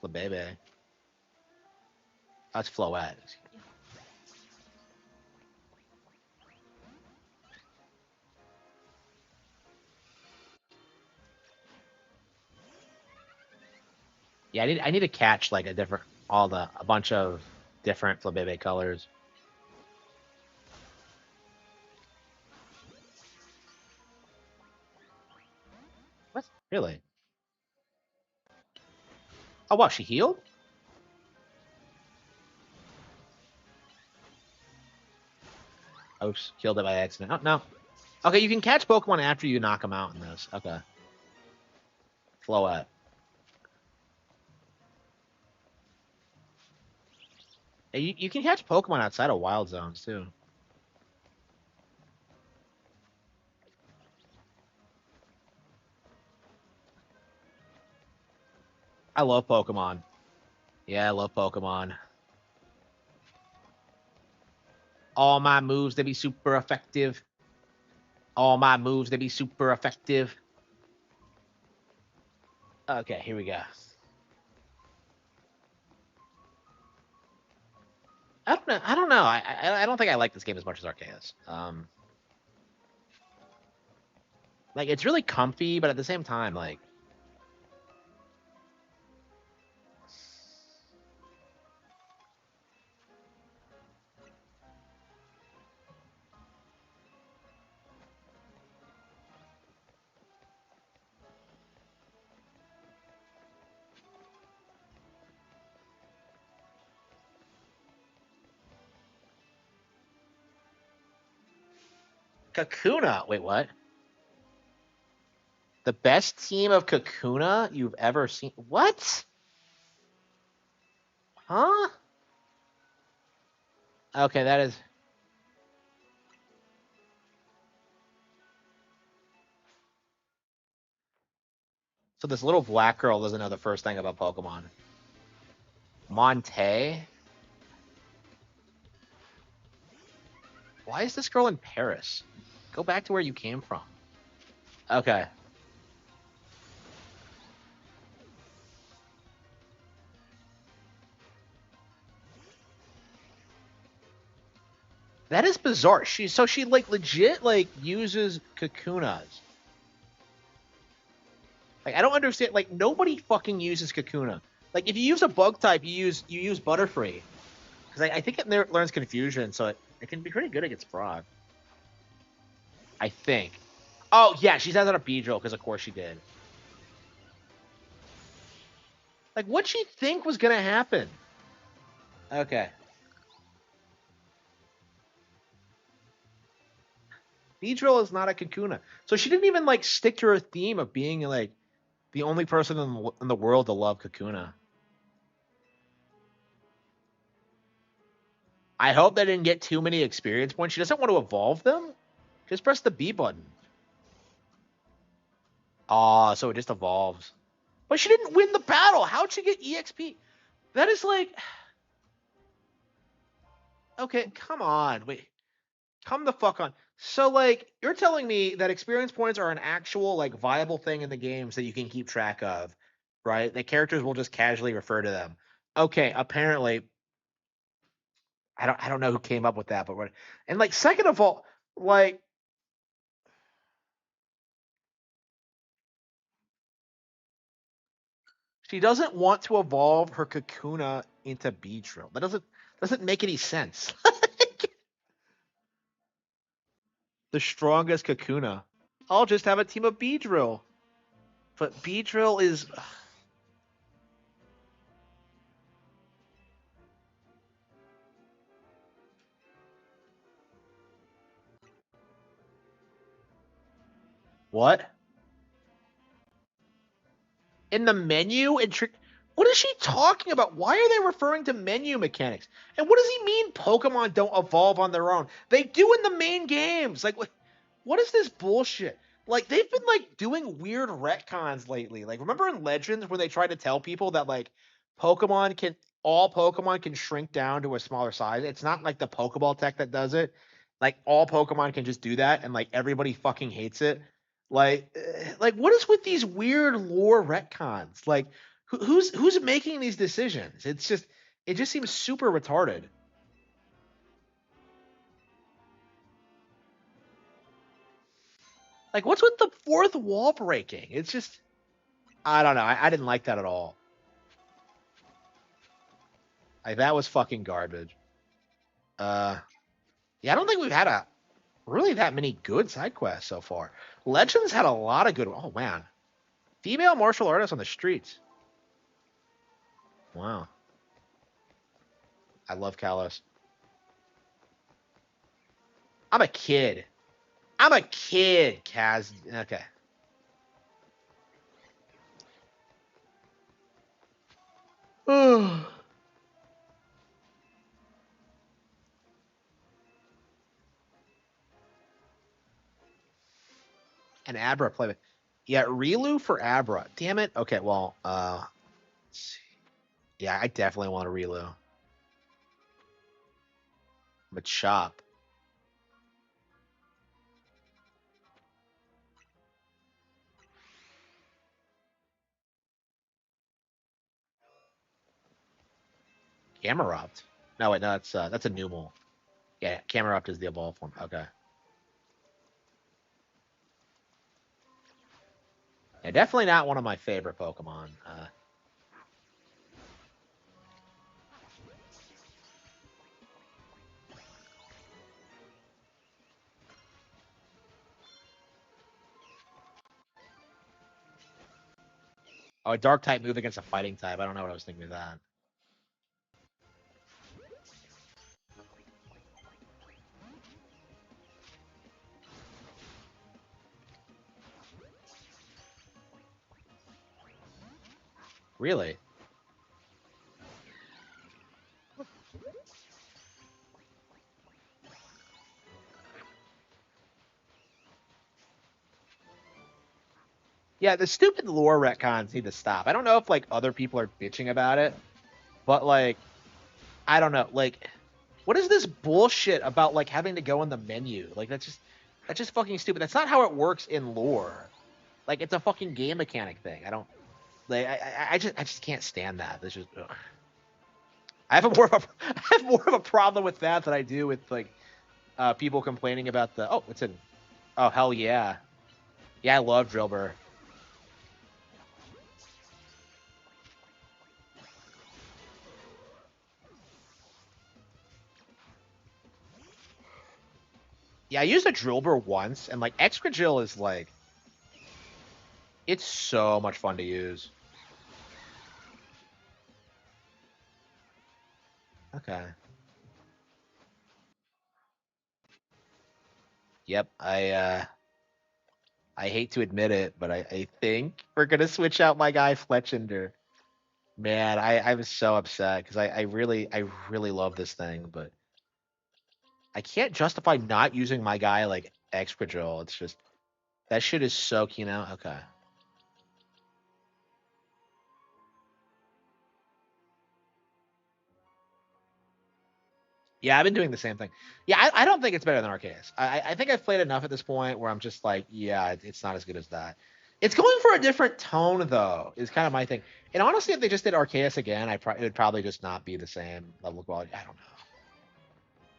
the baby. That's Floette. Yeah, I need to catch like a bunch of different Flabebe colors. What? Really? Oh wow, she healed? Oops, killed it by accident. Oh no. Okay, you can catch Pokemon after you knock them out in this. Okay. Floette. Hey, you can catch Pokemon outside of wild zones too. I love Pokemon. Yeah, I love Pokemon. All my moves, they be super effective. All my moves, they be super effective. Okay, here we go. I don't know. I don't know. I don't think I like this game as much as Arceus. Like it's really comfy, but at the same time, like Kakuna. Wait, what? The best team of Kakuna you've ever seen? What? Huh? Okay, that is. So this little black girl doesn't know the first thing about Pokemon. Monte? Why is this girl in Paris? Go back to where you came from. Okay. That is bizarre. She like legit like uses Kakunas. Like I don't understand. Like nobody fucking uses Kakuna. Like if you use a bug type, you use Butterfree. Because I think it learns Confusion, so it can be pretty good against Frog. I think. Oh yeah, she has it on a Beedrill because of course she did. Like what'd she think was gonna happen? Okay. Beedrill is not a Kakuna. So she didn't even like stick to her theme of being like the only person in the world to love Kakuna. I hope they didn't get too many experience points. She doesn't want to evolve them. Just press the B button. Ah, so it just evolves. But she didn't win the battle. How'd she get EXP? That is like... Okay, come on. Wait. Come the fuck on. So, like, you're telling me that experience points are an actual, like, viable thing in the games that you can keep track of, right? The characters will just casually refer to them. Okay, apparently... I don't know who came up with that, but... And, like, second of all, like... She doesn't want to evolve her Kakuna into Beedrill. That doesn't make any sense. The strongest Kakuna. I'll just have a team of Beedrill. But Beedrill is... What? In the menu? What is she talking about? Why are they referring to menu mechanics? And what does he mean Pokemon don't evolve on their own? They do in the main games. Like, what is this bullshit? Like, they've been, like, doing weird retcons lately. Like, remember in Legends when they tried to tell people that, like, all Pokemon can shrink down to a smaller size? It's not like the Pokeball tech that does it. Like, all Pokemon can just do that, and, like, everybody fucking hates it. Like, what is with these weird lore retcons? Like, who's making these decisions? It just seems super retarded. Like, what's with the fourth wall breaking? It's just, I don't know. I didn't like that at all. Like, that was fucking garbage. Yeah, I don't think we've had really that many good side quests so far. Legends had a lot of good. Oh man, female martial artists on the streets. Wow, I love Kalos. I'm a kid. Kaz. Okay. An Abra playback. Yeah, Rilu for Abra. Damn it. Okay, well, let's see. Yeah, I definitely want a Rilu. Machop. Camerupt. No, wait, no, that's a Numel. Yeah, Camerupt is the evolved form. Okay. Yeah, definitely not one of my favorite Pokemon. Oh, a Dark type move against a Fighting type. I don't know what I was thinking of that. Really? Yeah, the stupid lore retcons need to stop. I don't know if like other people are bitching about it, but like I don't know, like what is this bullshit about like having to go in the menu? Like that's just fucking stupid. That's not how it works in lore. Like it's a fucking game mechanic thing. I don't like I just can't stand that. This just ugh. I have a more of a I have more of a problem with that than I do with like people complaining about the it's in oh hell yeah. Yeah, I love Drillbur. Yeah, I used a Drillbur once and like Extra Drill is like it's so much fun to use. Okay. Yep, I hate to admit it, but I think we're gonna switch out my guy Fletchender. Man, I was so upset because I really love this thing, but I can't justify not using my guy like Excadrill. It's just that shit is so keen out. Okay. Yeah, I've been doing the same thing. Yeah, I don't think it's better than Arceus. I think I've played enough at this point where I'm just like, yeah, it's not as good as that. It's going for a different tone though, is kind of my thing. And honestly, if they just did Arceus again, it would probably just not be the same level of quality. I don't know.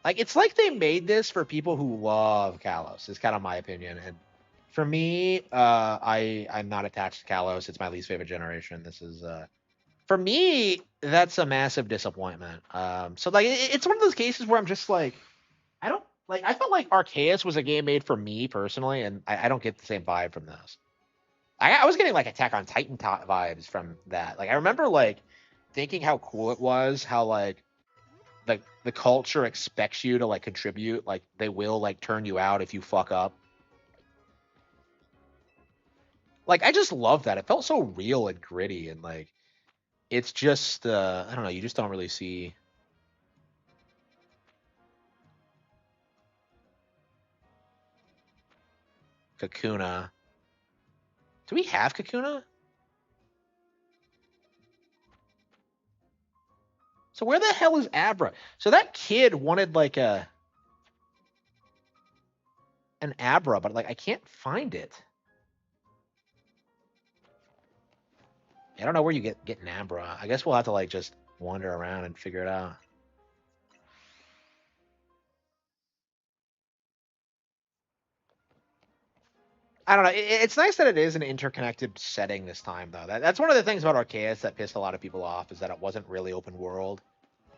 Like it's like they made this for people who love Kalos. Is kind of my opinion. And for me, I'm not attached to Kalos. It's my least favorite generation. This is for me, that's a massive disappointment. So like it's one of those cases where I'm just like, I don't like. I felt like Arceus was a game made for me personally, and I don't get the same vibe from this. I was getting like Attack on Titan vibes from that. Like I remember like thinking how cool it was, how like the culture expects you to like contribute, like they will like turn you out if you fuck up. Like I just love that. It felt so real and gritty, and like it's just I don't know. You just don't really see Kakuna. Do we have Kakuna? So where the hell is Abra? So that kid wanted like an Abra, but like I can't find it. I don't know where you get an Abra. I guess we'll have to like just wander around and figure it out. I don't know. It's nice that it is an interconnected setting this time, though. That's one of the things about Arceus that pissed a lot of people off is that it wasn't really open world.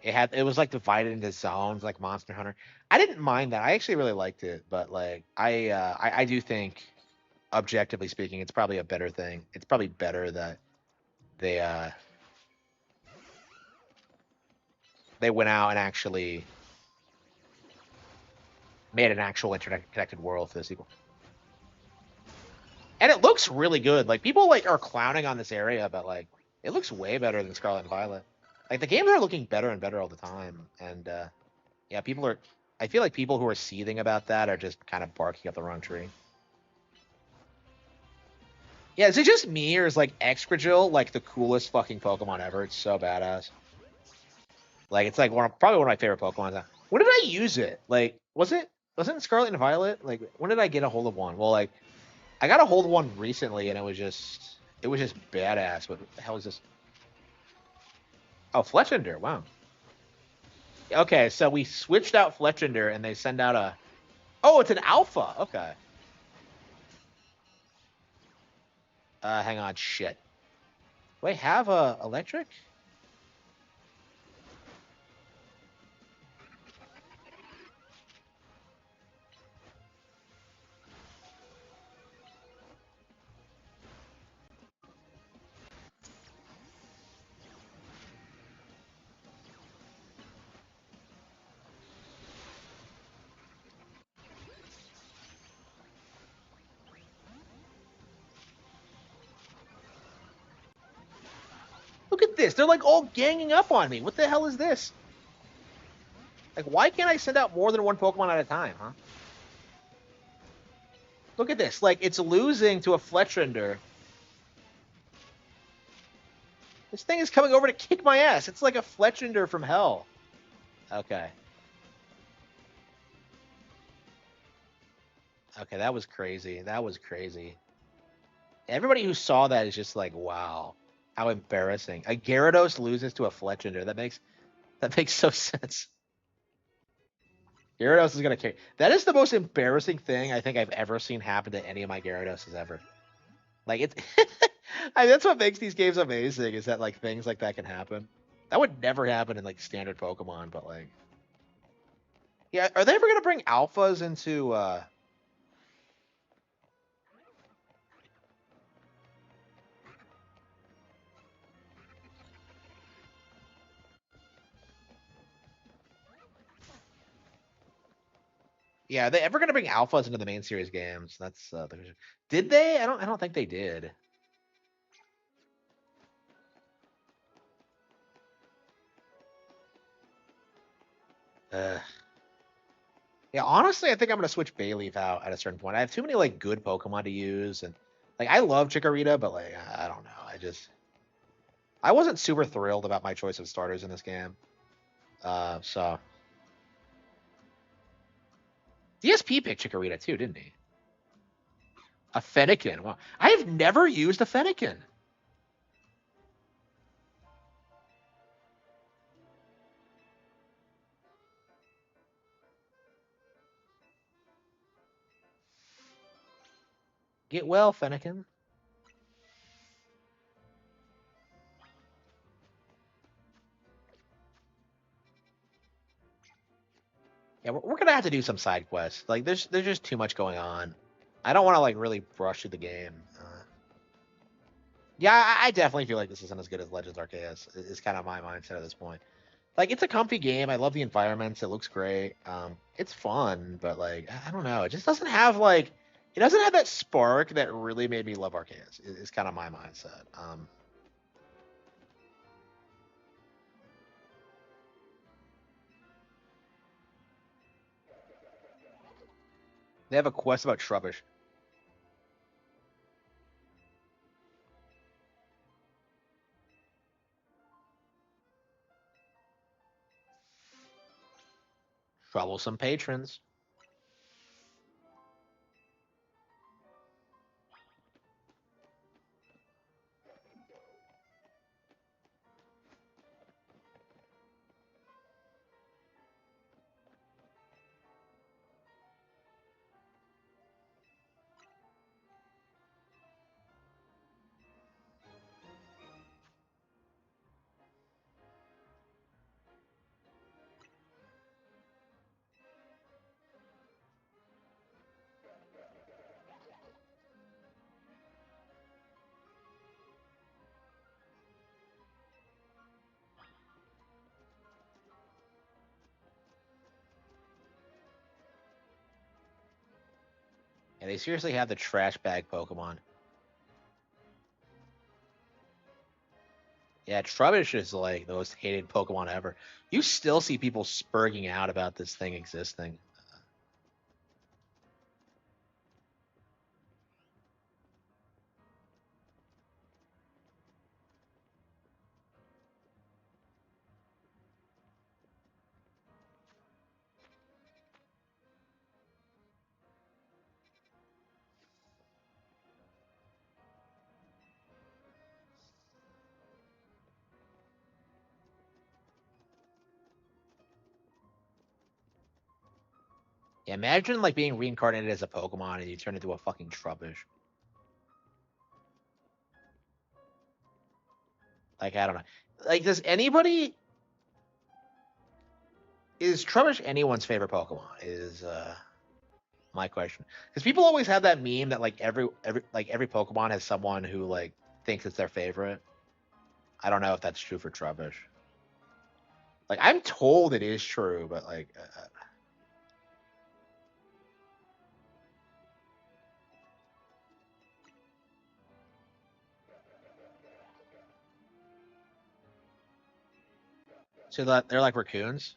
It was like divided into zones like Monster Hunter. I didn't mind that. I actually really liked it, but like I do think objectively speaking, it's probably a better thing. It's probably better that they uh they went out and actually made an actual interconnected world for the sequel. And it looks really good. Like people like are clowning on this area, but like it looks way better than Scarlet and Violet. Like the games are looking better and better all the time. And yeah, people are. I feel like people who are seething about that are just kind of barking up the wrong tree. Yeah, is it just me or is like Excadrill like the coolest fucking Pokemon ever? It's so badass. Like it's like probably one of my favorite Pokemon. When did I use it? Like wasn't it Scarlet and Violet? Like when did I get a hold of one? Well, like I got a hold of one recently, and it was just badass. What the hell is this? Oh, Fletchender. Wow. Okay, so we switched out Fletchender, and they send out a. Oh, it's an alpha. Okay. Hang on. Shit. Do I have a electric? this. They're like all ganging up on me. What the hell is this? Like, why can't I send out more than one Pokemon at a time, huh? Look at this. Like, it's losing to a Fletchinder. This thing is coming over to kick my ass. It's like a Fletchinder from hell. Okay. Okay, that was crazy. That was crazy. Everybody who saw that is just like, wow, how embarrassing. A Gyarados loses to a Fletchinder. That makes so sense. Gyarados is gonna carry. That is the most embarrassing thing I think I've ever seen happen to any of my Gyaradoses ever. Like it's, that's what makes these games amazing. Is that like things like that can happen. That would never happen in like standard Pokemon, but like, yeah, are they ever gonna bring alphas into? Yeah, are they ever gonna bring alphas into the main series games? That's did they? I don't think they did. Yeah, honestly, I think I'm gonna switch Bayleaf out at a certain point. I have too many like good Pokemon to use, and like I love Chikorita, but like I don't know. I wasn't super thrilled about my choice of starters in this game. So DSP picked Chikorita too, didn't he? A Fennekin. Wow, I have never used a Fennekin. Get well, Fennekin. Yeah, we're gonna have to do some side quests. Like, there's just too much going on. I don't want to like really brush through the game. Yeah, I definitely feel like this isn't as good as Legends Arceus. Is kind of my mindset at this point. Like, it's a comfy game. I love the environments. It looks great. It's fun, but like I don't know. It just doesn't have like it doesn't have that spark that really made me love Arceus. Is kind of my mindset. They have a quest about Trubbish. Troublesome patrons. And they seriously have the trash bag Pokemon. Yeah, Trubbish is like the most hated Pokemon ever. You still see people spurging out about this thing existing. Yeah, imagine like being reincarnated as a Pokemon and you turn into a fucking Trubbish. Like, I don't know. Like, is Trubbish anyone's favorite Pokemon? Is my question. Because people always have that meme that like every Pokemon has someone who like thinks it's their favorite. I don't know if that's true for Trubbish. Like, I'm told it is true, but like So that they're like raccoons.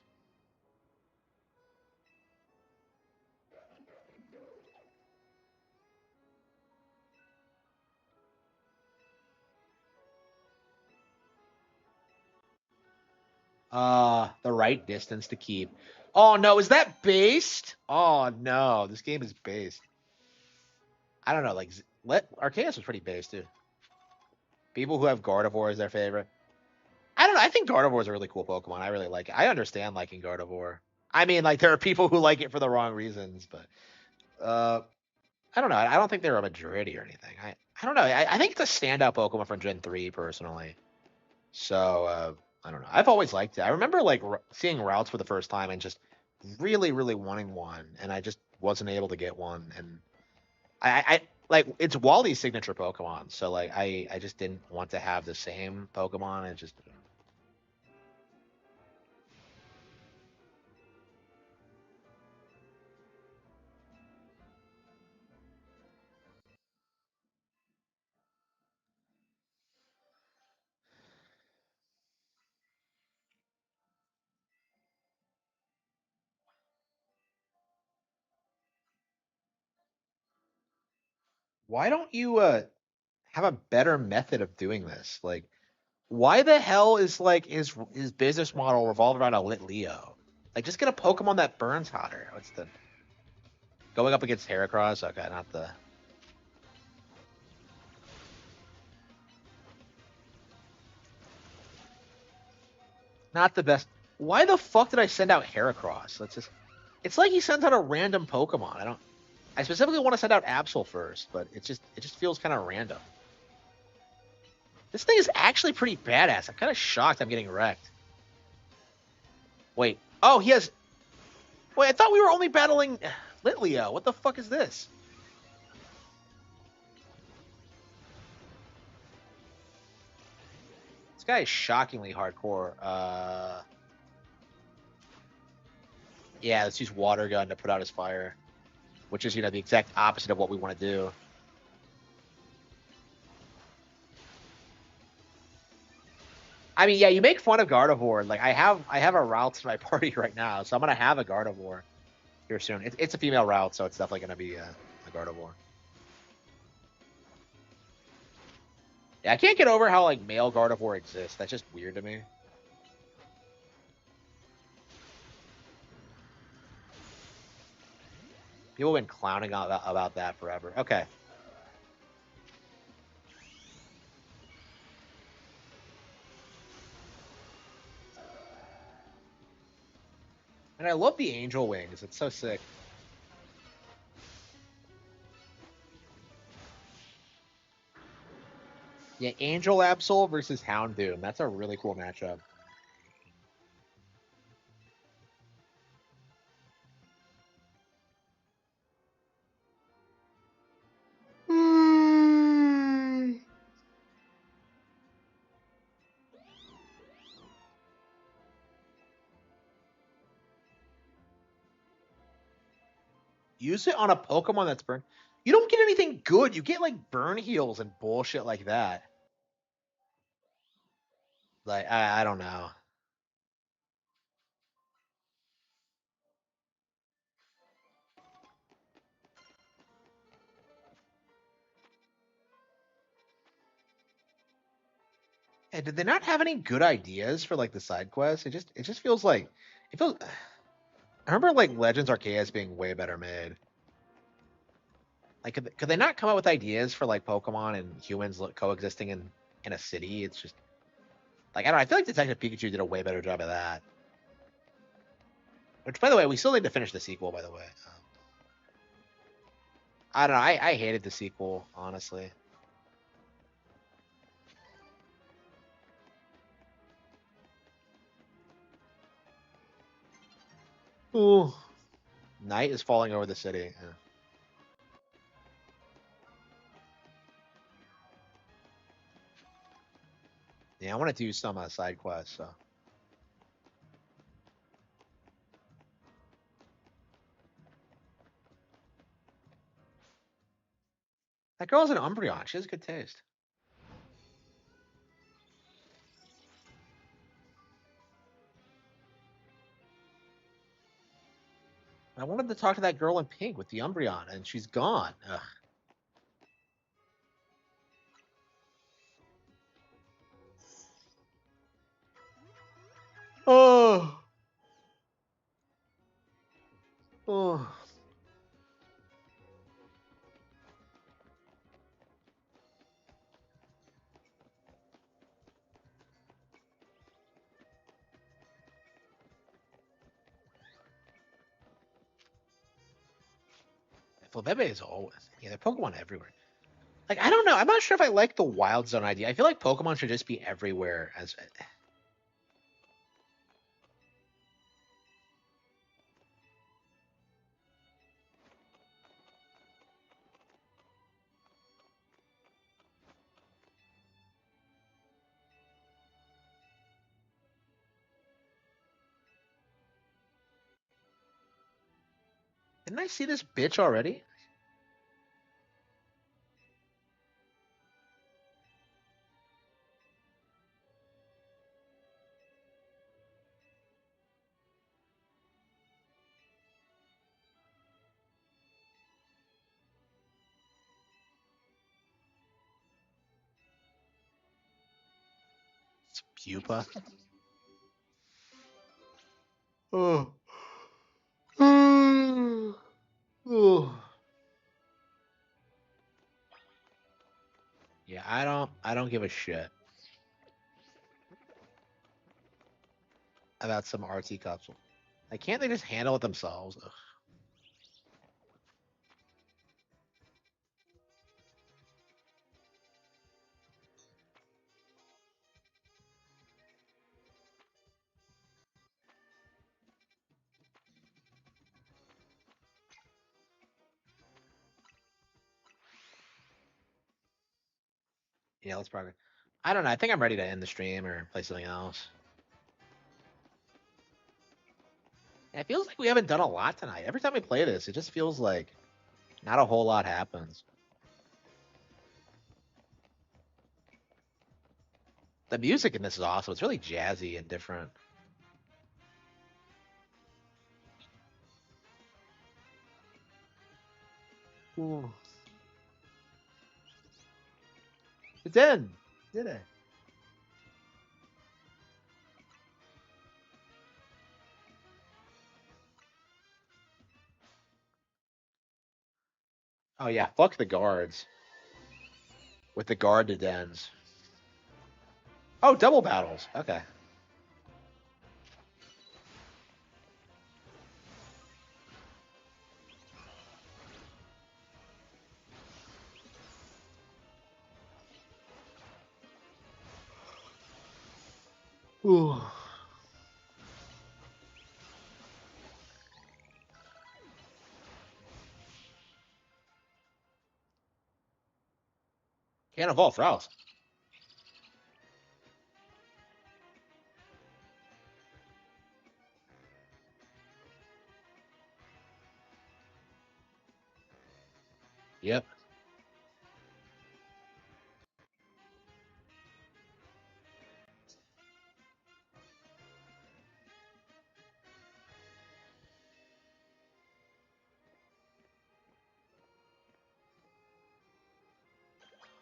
The right distance to keep. Oh no, is that based? Oh no, this game is based. I don't know, like let Arceus was pretty based too. People who have Gardevoir as their favorite. I don't know. I think Gardevoir is a really cool Pokemon. I really like it. I understand liking Gardevoir. I mean, like there are people who like it for the wrong reasons, but I don't know. I don't think they're a majority or anything. I don't know. I think it's a standout Pokemon from Gen 3 personally. So I don't know. I've always liked it. I remember like seeing routes for the first time and just really, really wanting one, and I just wasn't able to get one. And I like it's Wally's signature Pokemon, so like I just didn't want to have the same Pokemon. And just why don't you have a better method of doing this? Like, why the hell is like his business model revolved around a lit Leo? Like, just get a Pokemon that burns hotter. What's the going up against Heracross? Okay, not the best. Why the fuck did I send out Heracross? Let's just. It's like he sends out a random Pokemon. I don't. I specifically want to send out Absol first, but it just feels kind of random. This thing is actually pretty badass. I'm kind of shocked I'm getting wrecked. Wait. Oh, he has. Wait, I thought we were only battling Litleo. What the fuck is this? This guy is shockingly hardcore. Yeah, let's use Water Gun to put out his fire, which is, the exact opposite of what we want to do. I mean, yeah, you make fun of Gardevoir. Like I have a route to my party right now, so I'm gonna have a Gardevoir here soon. It's a female route, so it's definitely gonna be a Gardevoir. Yeah, I can't get over how like male Gardevoir exists. That's just weird to me. People have been clowning about that forever. Okay. And I love the angel wings. It's so sick. Yeah, Angel Absol versus Houndoom. That's a really cool matchup. Use it on a Pokemon that's burned. You don't get anything good. You get like burn heals and bullshit like that. Like I don't know. Hey, did they not have any good ideas for like the side quests? It just feels like it feels. I remember like Legends Arceus being way better made. Like could they not come up with ideas for like Pokemon and humans coexisting in a city? It's just like I don't know. I feel like Detective Pikachu did a way better job of that. Which, by the way, we still need to finish the sequel. By the way, I don't know. I hated the sequel honestly. Ooh, night is falling over the city. Yeah, yeah I want to do some side quests. So that girl's an Umbreon. She has good taste. I wanted to talk to that girl in pink with the Umbreon, and she's gone. Ugh. Oh. Oh. Flabebe is always they're Pokemon everywhere. Like I don't know. I'm not sure if I like the Wild Zone idea. I feel like Pokemon should just be everywhere. As didn't I see this bitch already? It's Pupa. Oh. Oh. Yeah, I don't give a shit about some RT capsule. Like, can't they just handle it themselves? Ugh. Yeah, let's probably. I don't know. I think I'm ready to end the stream or play something else. It feels like we haven't done a lot tonight. Every time we play this, it just feels like not a whole lot happens. The music in this is awesome. It's really jazzy and different. Ooh. It's in. Did it? Oh yeah, fuck the guards. With the guard to dens. Oh, double battles. Okay. Ooh. Can't evolve Rouse. Yep.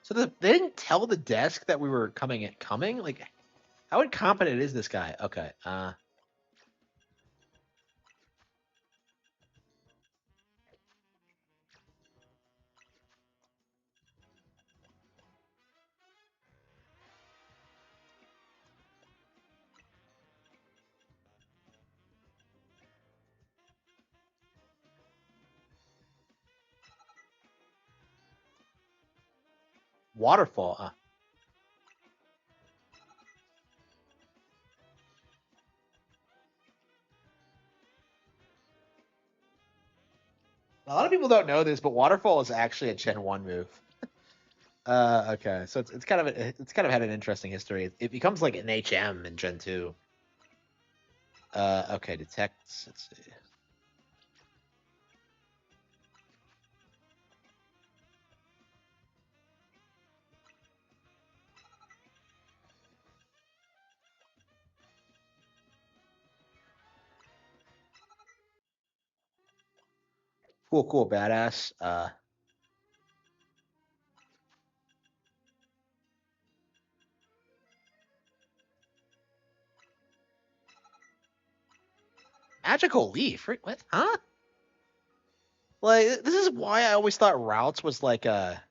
So they didn't tell the desk that we were coming. Like, how incompetent is this guy? Okay. Waterfall. A lot of people don't know this, but Waterfall is actually a Gen 1 move. Okay, so it's kind of had an interesting history. It becomes like an HM in Gen 2. Okay, detects. Let's see. Cool, badass. Magical leaf. What? Huh? Like, this is why I always thought routes was like a.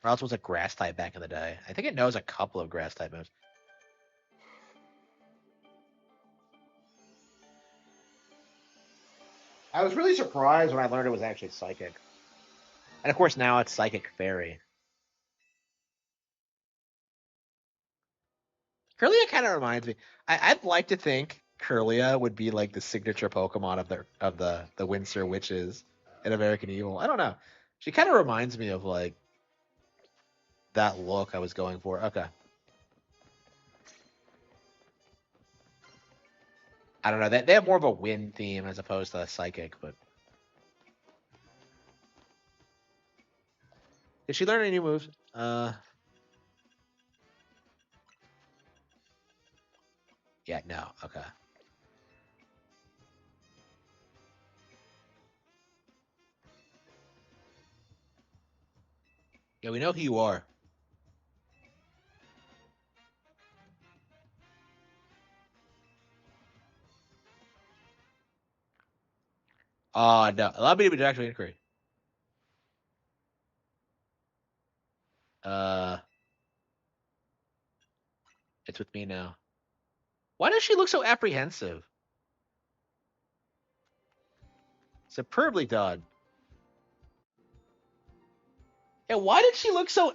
Routes was a grass type back in the day. I think it knows a couple of grass type moves. I was really surprised when I learned it was actually psychic. And of course now it's psychic fairy. Curlia kind of reminds me. I'd like to think Curlia would be like the signature Pokemon of the Windsor Witches in American Evil. I don't know. She kind of reminds me of like that look I was going for. Okay. I don't know. They have more of a wind theme as opposed to a psychic, but did she learn any new moves? Yeah, no. Okay. Yeah, we know who you are. No. Allow me to be actually inquiry. Uh, it's with me now. Why does she look so apprehensive? Superbly done. Yeah, why did she look so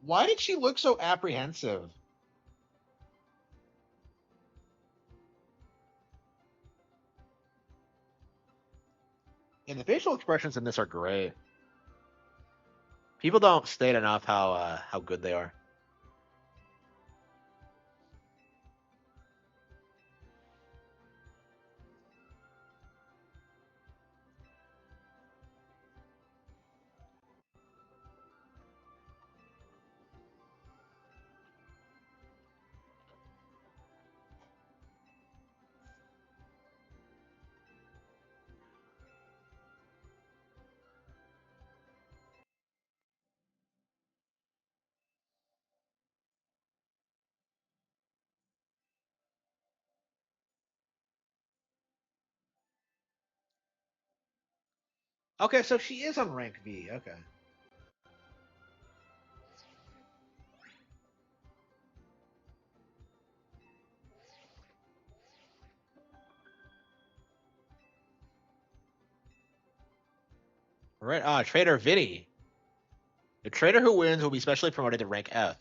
Why did she look so apprehensive? And the facial expressions in this are great. People don't state enough how good they are. Okay, so she is on rank V. Okay. All right. Trader Vinny. The trader who wins will be specially promoted to rank F.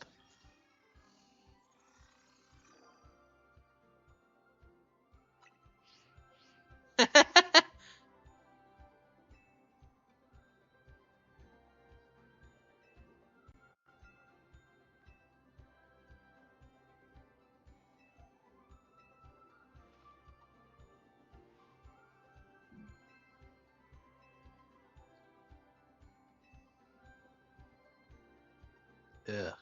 Ugh.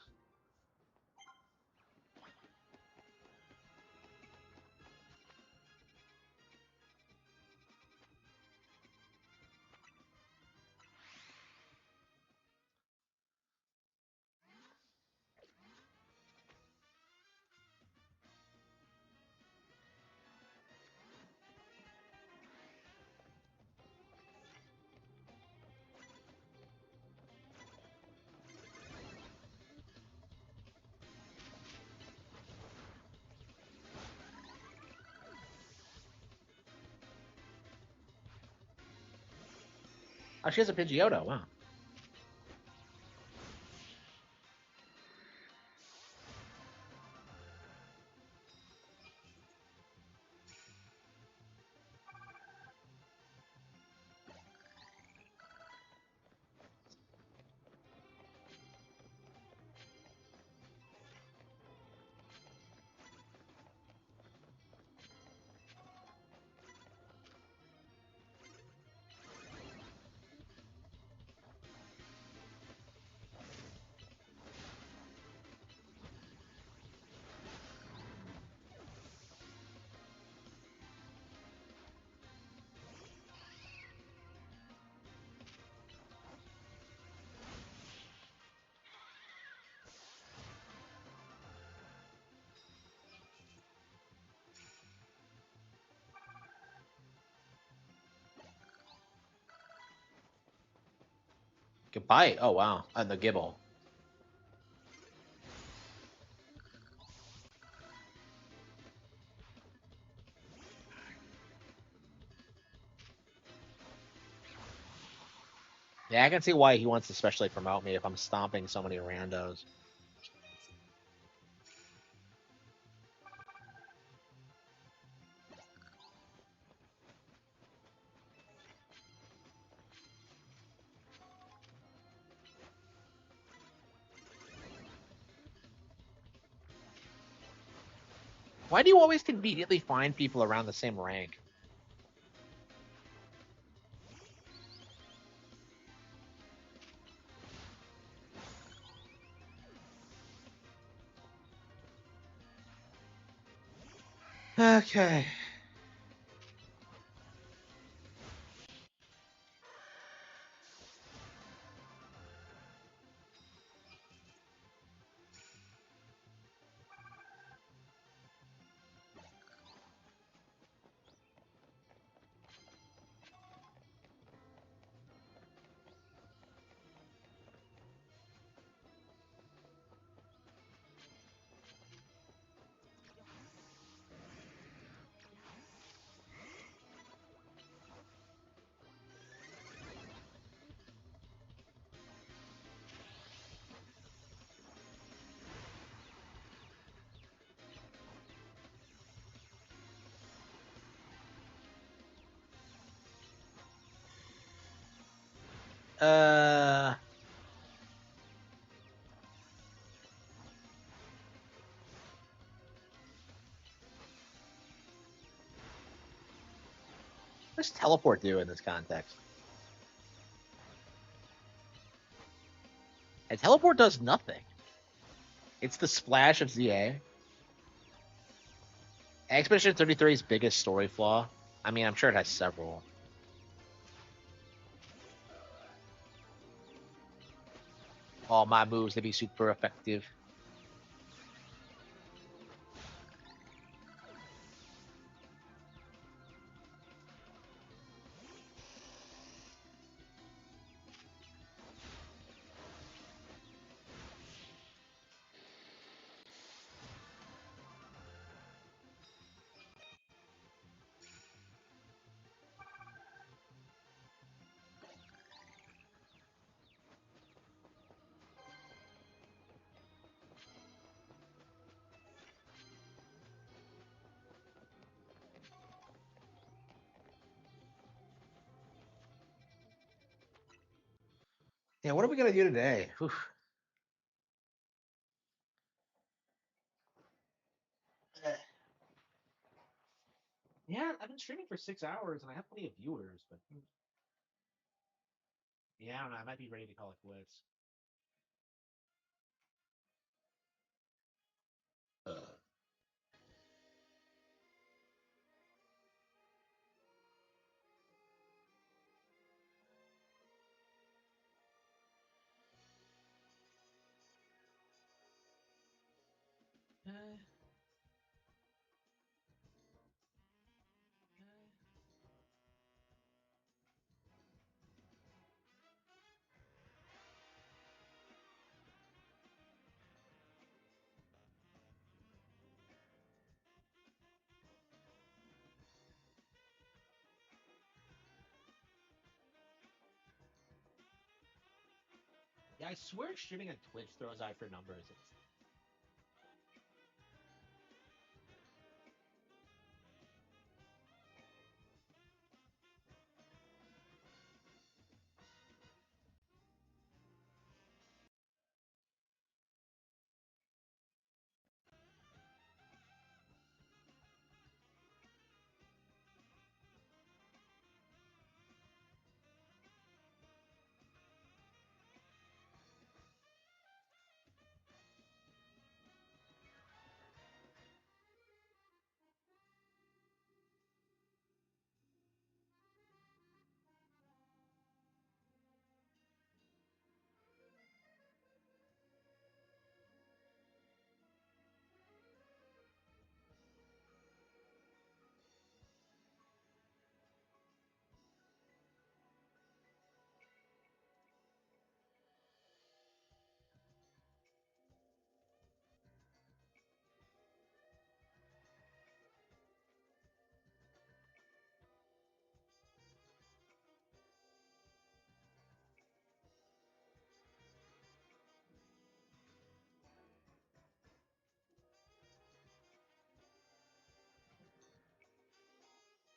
Oh, she has a Pidgeotto. Wow. Can bite. Oh wow. And the gibble. Yeah, I can see why he wants to especially promote me if I'm stomping so many randos. Why do you always conveniently find people around the same rank? Okay. Uh, what does teleport do in this context? And teleport does nothing. It's the splash of ZA. Expedition 33's biggest story flaw. I mean, I'm sure it has several. All my moves to be super effective. Yeah, what are we gonna do today? Whew. Yeah, I've been streaming for 6 hours and I have plenty of viewers, but yeah, I don't know. I might be ready to call it quits. Yeah, I swear streaming on Twitch throws out for numbers.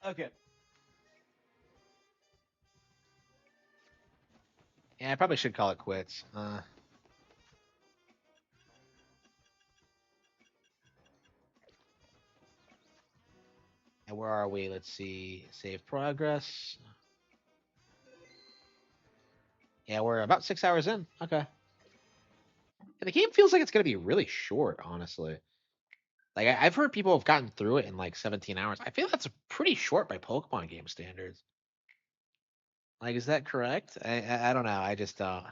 Okay. Yeah, I probably should call it quits. And where are we? Let's see. Save progress. Yeah, we're about 6 hours in. Okay. And the game feels like it's gonna be really short, honestly. Like I've heard people have gotten through it in like 17 hours. I feel that's pretty short by Pokemon game standards. Like, is that correct? I don't know. I just I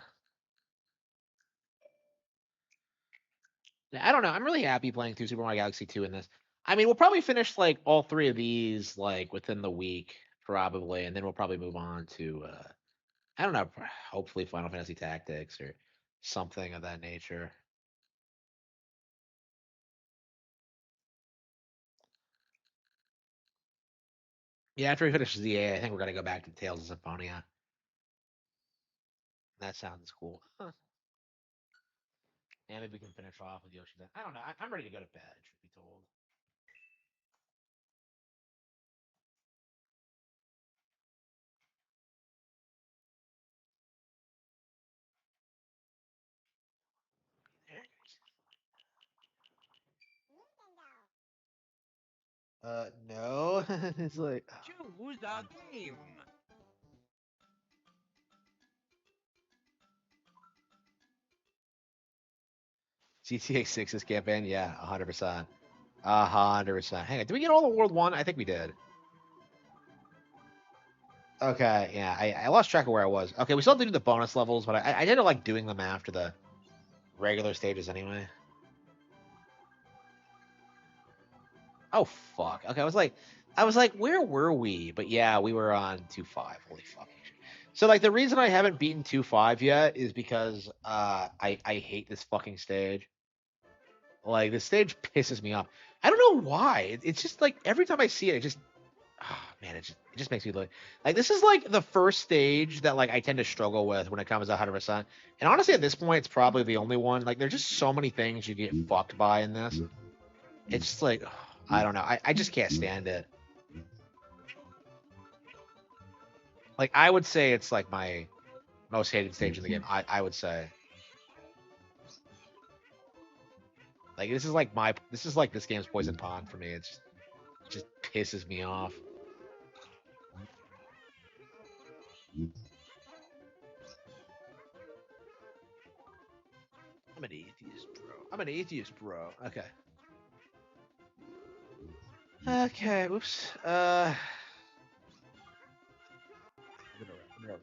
don't know. I'm really happy playing through Super Mario Galaxy 2 in this. I mean, we'll probably finish like all three of these like within the week, probably, and then we'll probably move on to I don't know, hopefully Final Fantasy Tactics or something of that nature. Yeah, after we finish ZA, I think we're gonna go back to Tales of Symphonia. That sounds cool. Huh. And maybe we can finish off with Yoshi. I don't know. I'm ready to go to bed. Should be told. No. It's like Choose a game. GTA 6's campaign. Yeah, 100%. 100%. Hang on. Did we get all the World 1? I think we did. Okay, yeah. I lost track of where I was. Okay, we still have to do the bonus levels, but I didn't like doing them after the regular stages anyway. Oh fuck. Okay, I was like, where were we? But yeah, we were on 2.5. Holy fucking shit. So like the reason I haven't beaten 2.5 yet is because I hate this fucking stage. Like the stage pisses me off. I don't know why. It's just like every time I see it, it just man, it just makes me like this is like the first stage that like I tend to struggle with when it comes to 100%. And honestly, at this point, it's probably the only one. Like there's just so many things you get fucked by in this. It's just like I don't know. I just can't stand it. Like I would say it's like my most hated stage in the game. I would say like this is like this game's poison pond for me. It just pisses me off. I'm an atheist, bro. I'm an atheist, bro. Okay. Okay. Oops. I'm gonna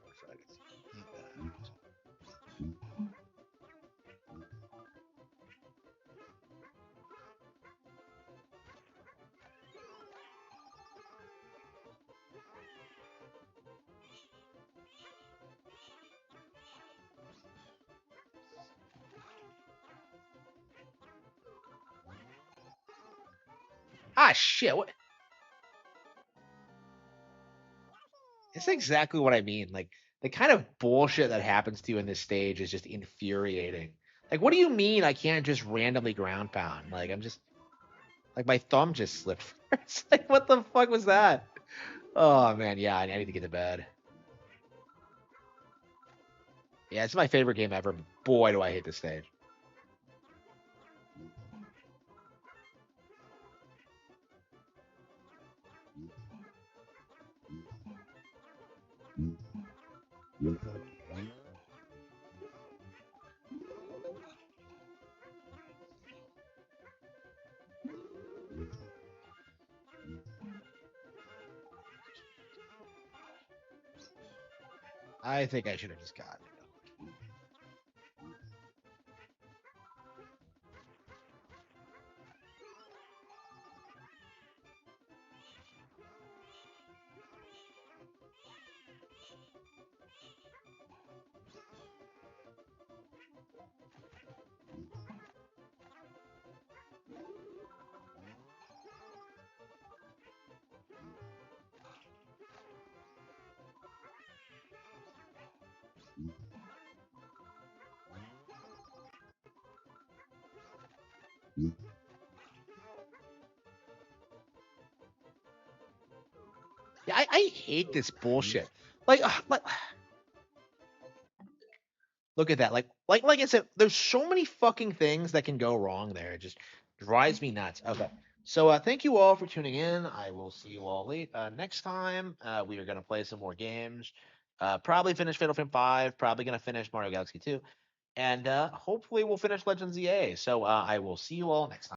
Ah, shit. What? It's exactly what I mean. Like the kind of bullshit that happens to you in this stage is just infuriating. Like, what do you mean I can't just randomly ground pound? Like, I'm just like my thumb just slipped. It's like, what the fuck was that? Oh man, yeah, I need to get to bed. Yeah, it's my favorite game ever. But boy, do I hate this stage. I think I should have just gotten it. Yeah, I hate this bullshit. Like, look at that. Like I said, there's so many fucking things that can go wrong there. It just drives me nuts. Okay. So thank you all for tuning in. I will see you all next time. We are gonna play some more games. Probably finish Fatal Frame 5, probably gonna finish Mario Galaxy 2, and hopefully we'll finish Legends EA. So I will see you all next time.